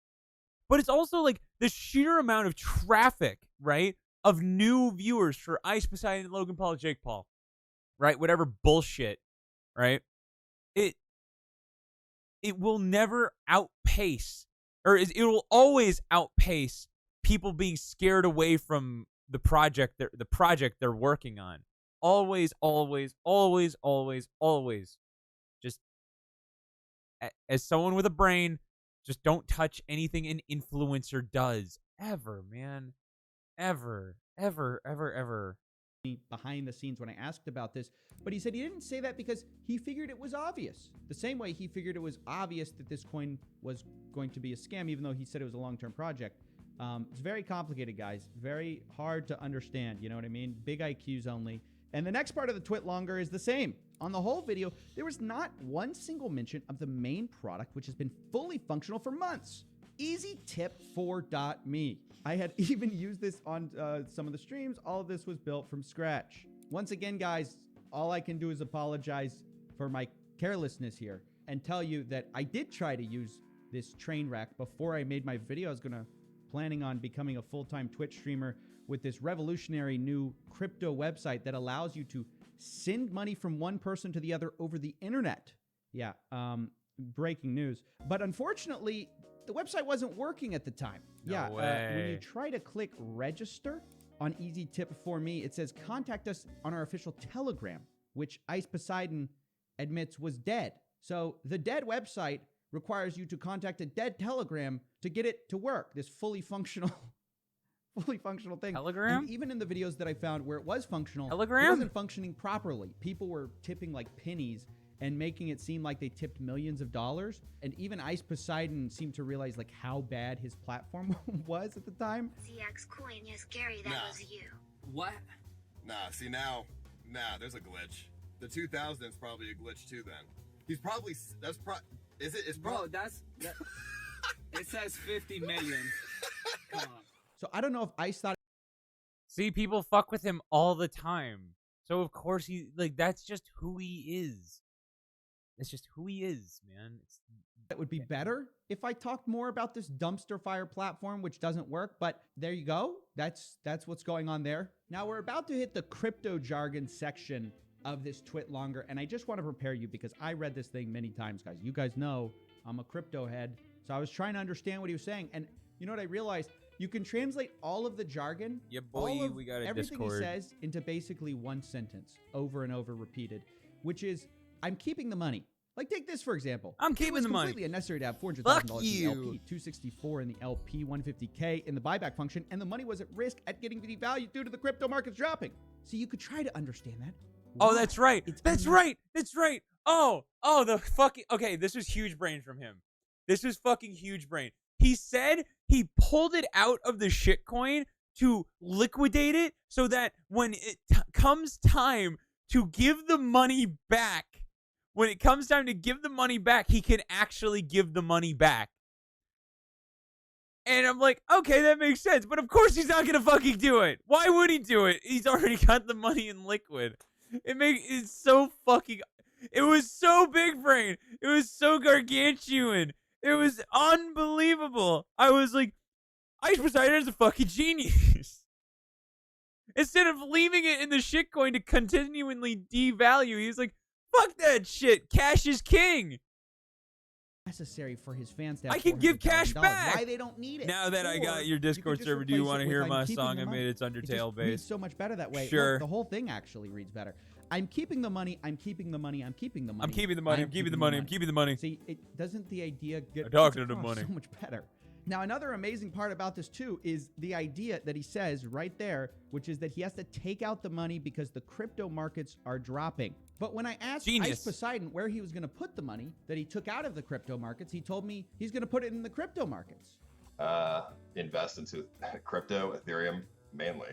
Speaker 1: But it's also, like, the sheer amount of traffic, right, of new viewers for Ice, Poseidon, Logan Paul, Jake Paul, right? Whatever bullshit, right? It will never outpace, or it will always outpace people being scared away from the project they're working on. Always, always, always, always, always. Just as someone with a brain, just don't touch anything an influencer does. Ever, man. Ever, ever, ever, ever.
Speaker 22: Behind the scenes when I asked about this, but he said he didn't say that because he figured it was obvious. The same way he figured it was obvious that this coin was going to be a scam, even though he said it was a long-term project. It's very complicated, guys. Very hard to understand. You know what I mean? Big IQs only. And the next part of the twit longer is the same. On the whole video, there was not one single mention of the main product, which has been fully functional for months. EasyTip4.me. I had even used this on some of the streams. All of this was built from scratch. Once again, guys, all I can do is apologize for my carelessness here and tell you that I did try to use this train wreck before I made my video. I was planning on becoming a full-time Twitch streamer with this revolutionary new crypto website that allows you to send money from one person to the other over the internet. Yeah, breaking news. But unfortunately, the website wasn't working at the time. When you try to click register on EasyTip4Me, it says contact us on our official Telegram, which Ice Poseidon admits was dead. So the dead website requires you to contact a dead Telegram to get it to work. This fully functional thing.
Speaker 1: Telegram?
Speaker 22: And even in the videos that I found where it was functional,
Speaker 1: Telegram?
Speaker 22: it wasn't functioning properly. People were tipping like pennies and making it seem like they tipped millions of dollars. And even Ice Poseidon seemed to realize like how bad his platform was at the time.
Speaker 3: CX coin, yes, Gary, that was you.
Speaker 11: What? Nah, see now, there's a glitch. The 2000 is probably a glitch too then. He's probably, is it? It's probably.
Speaker 15: Bro, it says 50 million. Come on.
Speaker 22: So I don't know if Ice thought.
Speaker 1: See, people fuck with him all the time. So of course that's just who he is. It's just who he is, man.
Speaker 22: It would be better if I talked more about this dumpster fire platform, which doesn't work, but there you go. That's what's going on there. Now we're about to hit the crypto jargon section of this twit longer, and I just want to prepare you because I read this thing many times, guys. You guys know I'm a crypto head, so I was trying to understand what he was saying, and you know what I realized? You can translate all of the jargon,
Speaker 1: yeah, boy, we got a
Speaker 22: everything
Speaker 1: Discord.
Speaker 22: he says into basically one sentence, over and over repeated, which is, I'm keeping the money. Like, take this, for example.
Speaker 1: I'm keeping the money.
Speaker 22: It's completely unnecessary to have $400,000
Speaker 1: Fuck
Speaker 22: in the
Speaker 1: you.
Speaker 22: LP, $264 in the LP, $150K in the buyback function, and the money was at risk at getting devalued due to the crypto markets dropping. So you could try to understand that.
Speaker 1: Oh, that's right. That's right. Oh, the fucking... Okay, this was huge brain from him. This was fucking huge brain. He said he pulled it out of the shitcoin to liquidate it so that when it comes time to give the money back, he can actually give the money back. And I'm like, okay, that makes sense. But of course he's not going to fucking do it. Why would he do it? He's already got the money in liquid. It's so fucking... It was so big brain. It was so gargantuan. It was unbelievable. I was like, Ice Poseidon is a fucking genius. Instead of leaving it in the shitcoin to continually devalue, he's like, fuck that shit. Cash is king.
Speaker 22: Necessary for his fans to have
Speaker 1: I can give cash
Speaker 22: $400,000.
Speaker 1: back.
Speaker 22: Why they don't need it.
Speaker 1: Now that I got your Discord server, do you want to hear my song? I made it's Undertale
Speaker 22: It reads
Speaker 1: based.
Speaker 22: so much better that way.
Speaker 1: Sure.
Speaker 22: Look, the whole thing actually reads better. I'm keeping the money. I'm keeping the money. I'm keeping the money.
Speaker 1: I'm keeping the money. I'm keeping the money. I'm keeping the money.
Speaker 22: See, it doesn't the idea get
Speaker 1: I'm talking to the
Speaker 22: across
Speaker 1: money.
Speaker 22: so much better. Now, another amazing part about this too is the idea that he says right there, which is that he has to take out the money because the crypto markets are dropping. But when I asked Ice Poseidon where he was going to put the money that he took out of the crypto markets, he told me he's going to put it in the crypto markets.
Speaker 2: Invest into crypto, Ethereum, mainly.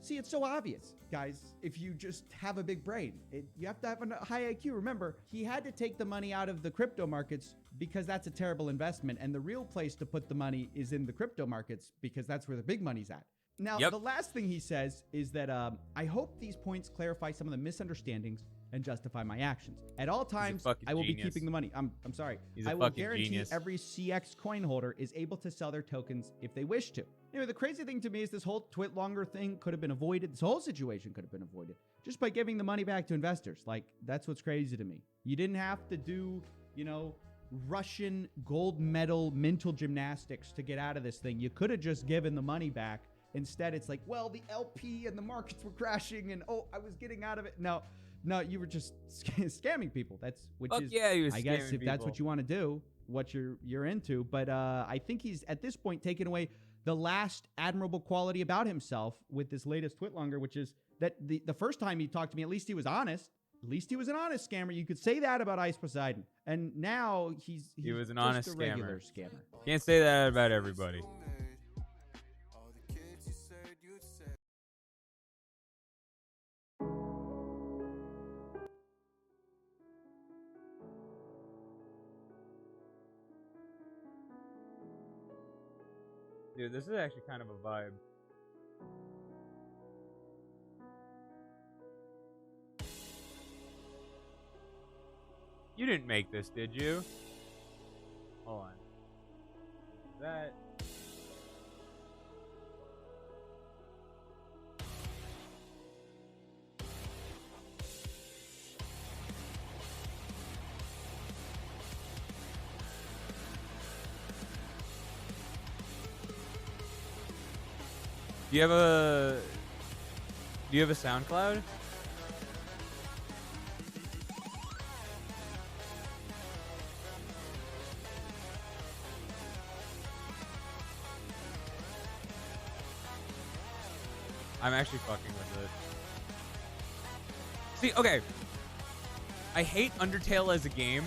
Speaker 22: See, it's so obvious, guys. If you just have a big brain, you have to have a high IQ. Remember, he had to take the money out of the crypto markets because that's a terrible investment. And the real place to put the money is in the crypto markets because that's where the big money's at. Now, the last thing he says is that I hope these points clarify some of the misunderstandings and justify my actions. At all times, I will be keeping the money. I'm sorry. I will guarantee every CX coin holder is able to sell their tokens if they wish to. Anyway, the crazy thing to me is this whole TwitLonger thing could have been avoided. This whole situation could have been avoided just by giving the money back to investors. Like, that's what's crazy to me. You didn't have to do, you know, Russian gold medal mental gymnastics to get out of this thing. You could have just given the money back. Instead, it's like, well, the LP and the markets were crashing and, oh, I was getting out of it. No, you were just scamming people. That's I guess if that's what you want to do, what you're into. But I think he's at this point taken away the last admirable quality about himself with this latest TwitLonger, which is that the first time he talked to me, at least he was honest. At least he was an honest scammer. You could say that about Ice Poseidon. And now he was
Speaker 1: an
Speaker 22: just
Speaker 1: honest
Speaker 22: a regular scammer.
Speaker 1: Can't say that about everybody. Dude, this is actually kind of a vibe. You didn't make this, did you? Hold on. That. Do you have a SoundCloud? I'm actually fucking with it. See, okay. I hate Undertale as a game.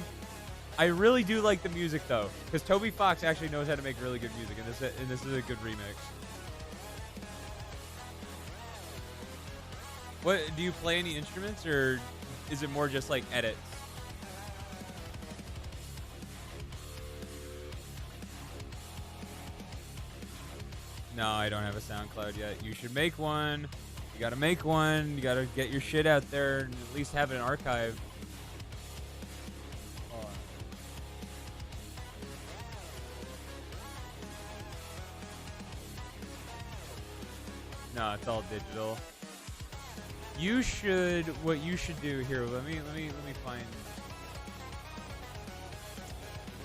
Speaker 1: I really do like the music though, because Toby Fox actually knows how to make really good music, and this is a good remix. What, do you play any instruments, or is it more just like edits? No, I don't have a SoundCloud yet. You should make one. You gotta make one. You gotta get your shit out there and at least have an archive. No, it's all digital. What you should do here, let me find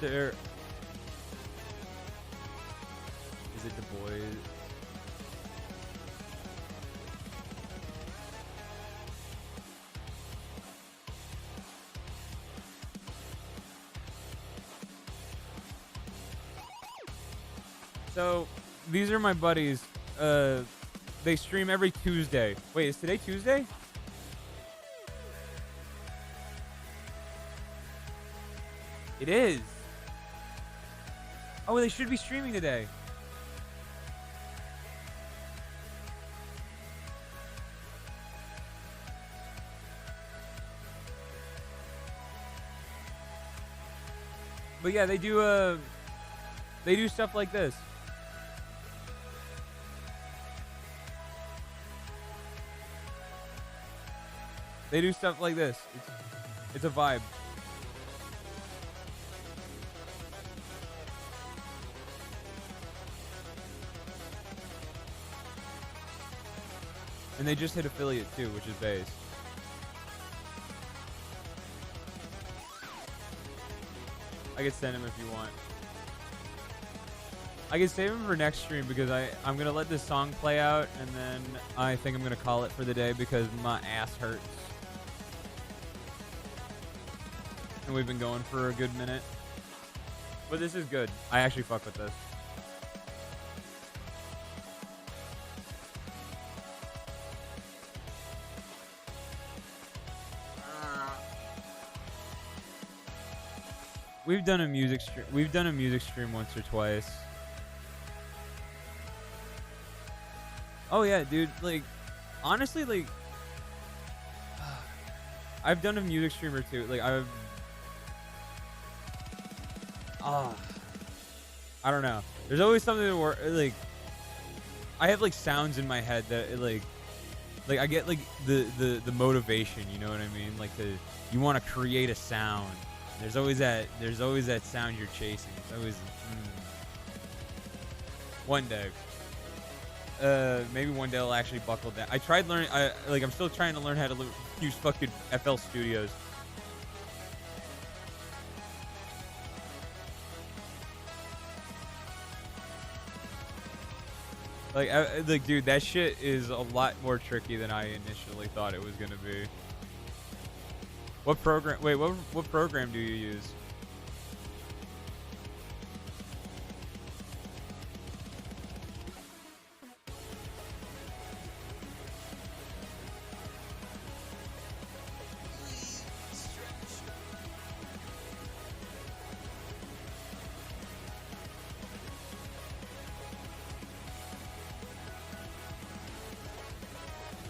Speaker 1: there. Is it Du Bois? So these are my buddies. They stream every Tuesday. Wait, is today Tuesday? It is. Oh, they should be streaming today. But yeah, they do stuff like this. They do stuff like this. It's a vibe. And they just hit affiliate too, which is base. I could send him if you want. I could save him for next stream because I'm gonna let this song play out and then I think I'm gonna call it for the day because my ass hurts. and we've been going for a good minute. But this is good. I actually fuck with this. We've done a music stream. We've done a music stream once or twice. Oh yeah, dude. Like, honestly, like, I've done a music stream or two. Like, I don't know. There's always something to work. Like, I have like sounds in my head that like I get like the motivation. You know what I mean? Like you want to create a sound. There's always that sound you're chasing. It's always one day. Maybe one day I'll actually buckle down. I tried learning. I'm still trying to learn how to use fucking FL Studios. Like, dude, that shit is a lot more tricky than I initially thought it was gonna be. What program? Wait, what program do you use?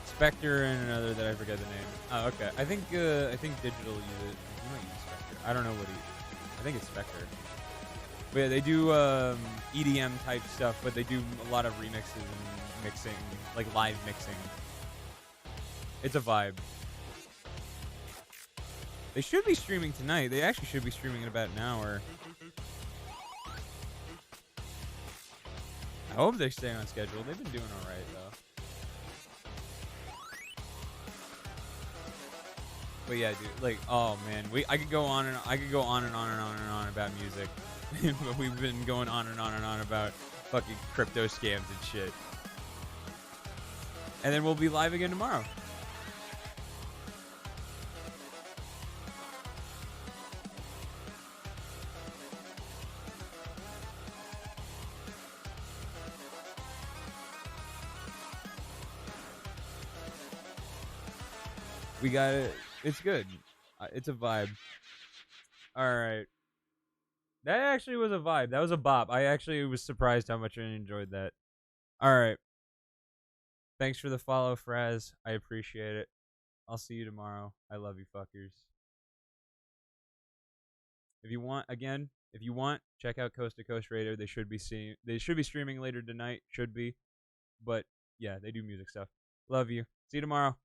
Speaker 1: Spectre and another that I forget the name. Oh, okay. I think Digital use it. You might use Spectre. I don't know what I think it's Spectre. But yeah, they do EDM type stuff, but they do a lot of remixes and mixing, like live mixing. It's a vibe. They should be streaming tonight. They actually should be streaming in about an hour. I hope they stay on schedule. They've been doing all right though. But yeah, dude, like, oh man, I could go on and on about music, but we've been going on and on about fucking crypto scams and shit. And then we'll be live again tomorrow. We got it. It's good. It's a vibe. All right. That actually was a vibe. That was a bop. I actually was surprised how much I enjoyed that. All right. Thanks for the follow, Fraz. I appreciate it. I'll see you tomorrow. I love you fuckers. If you want, check out Coast to Coast Radio. They should be streaming later tonight. Should be. But yeah, they do music stuff. Love you. See you tomorrow.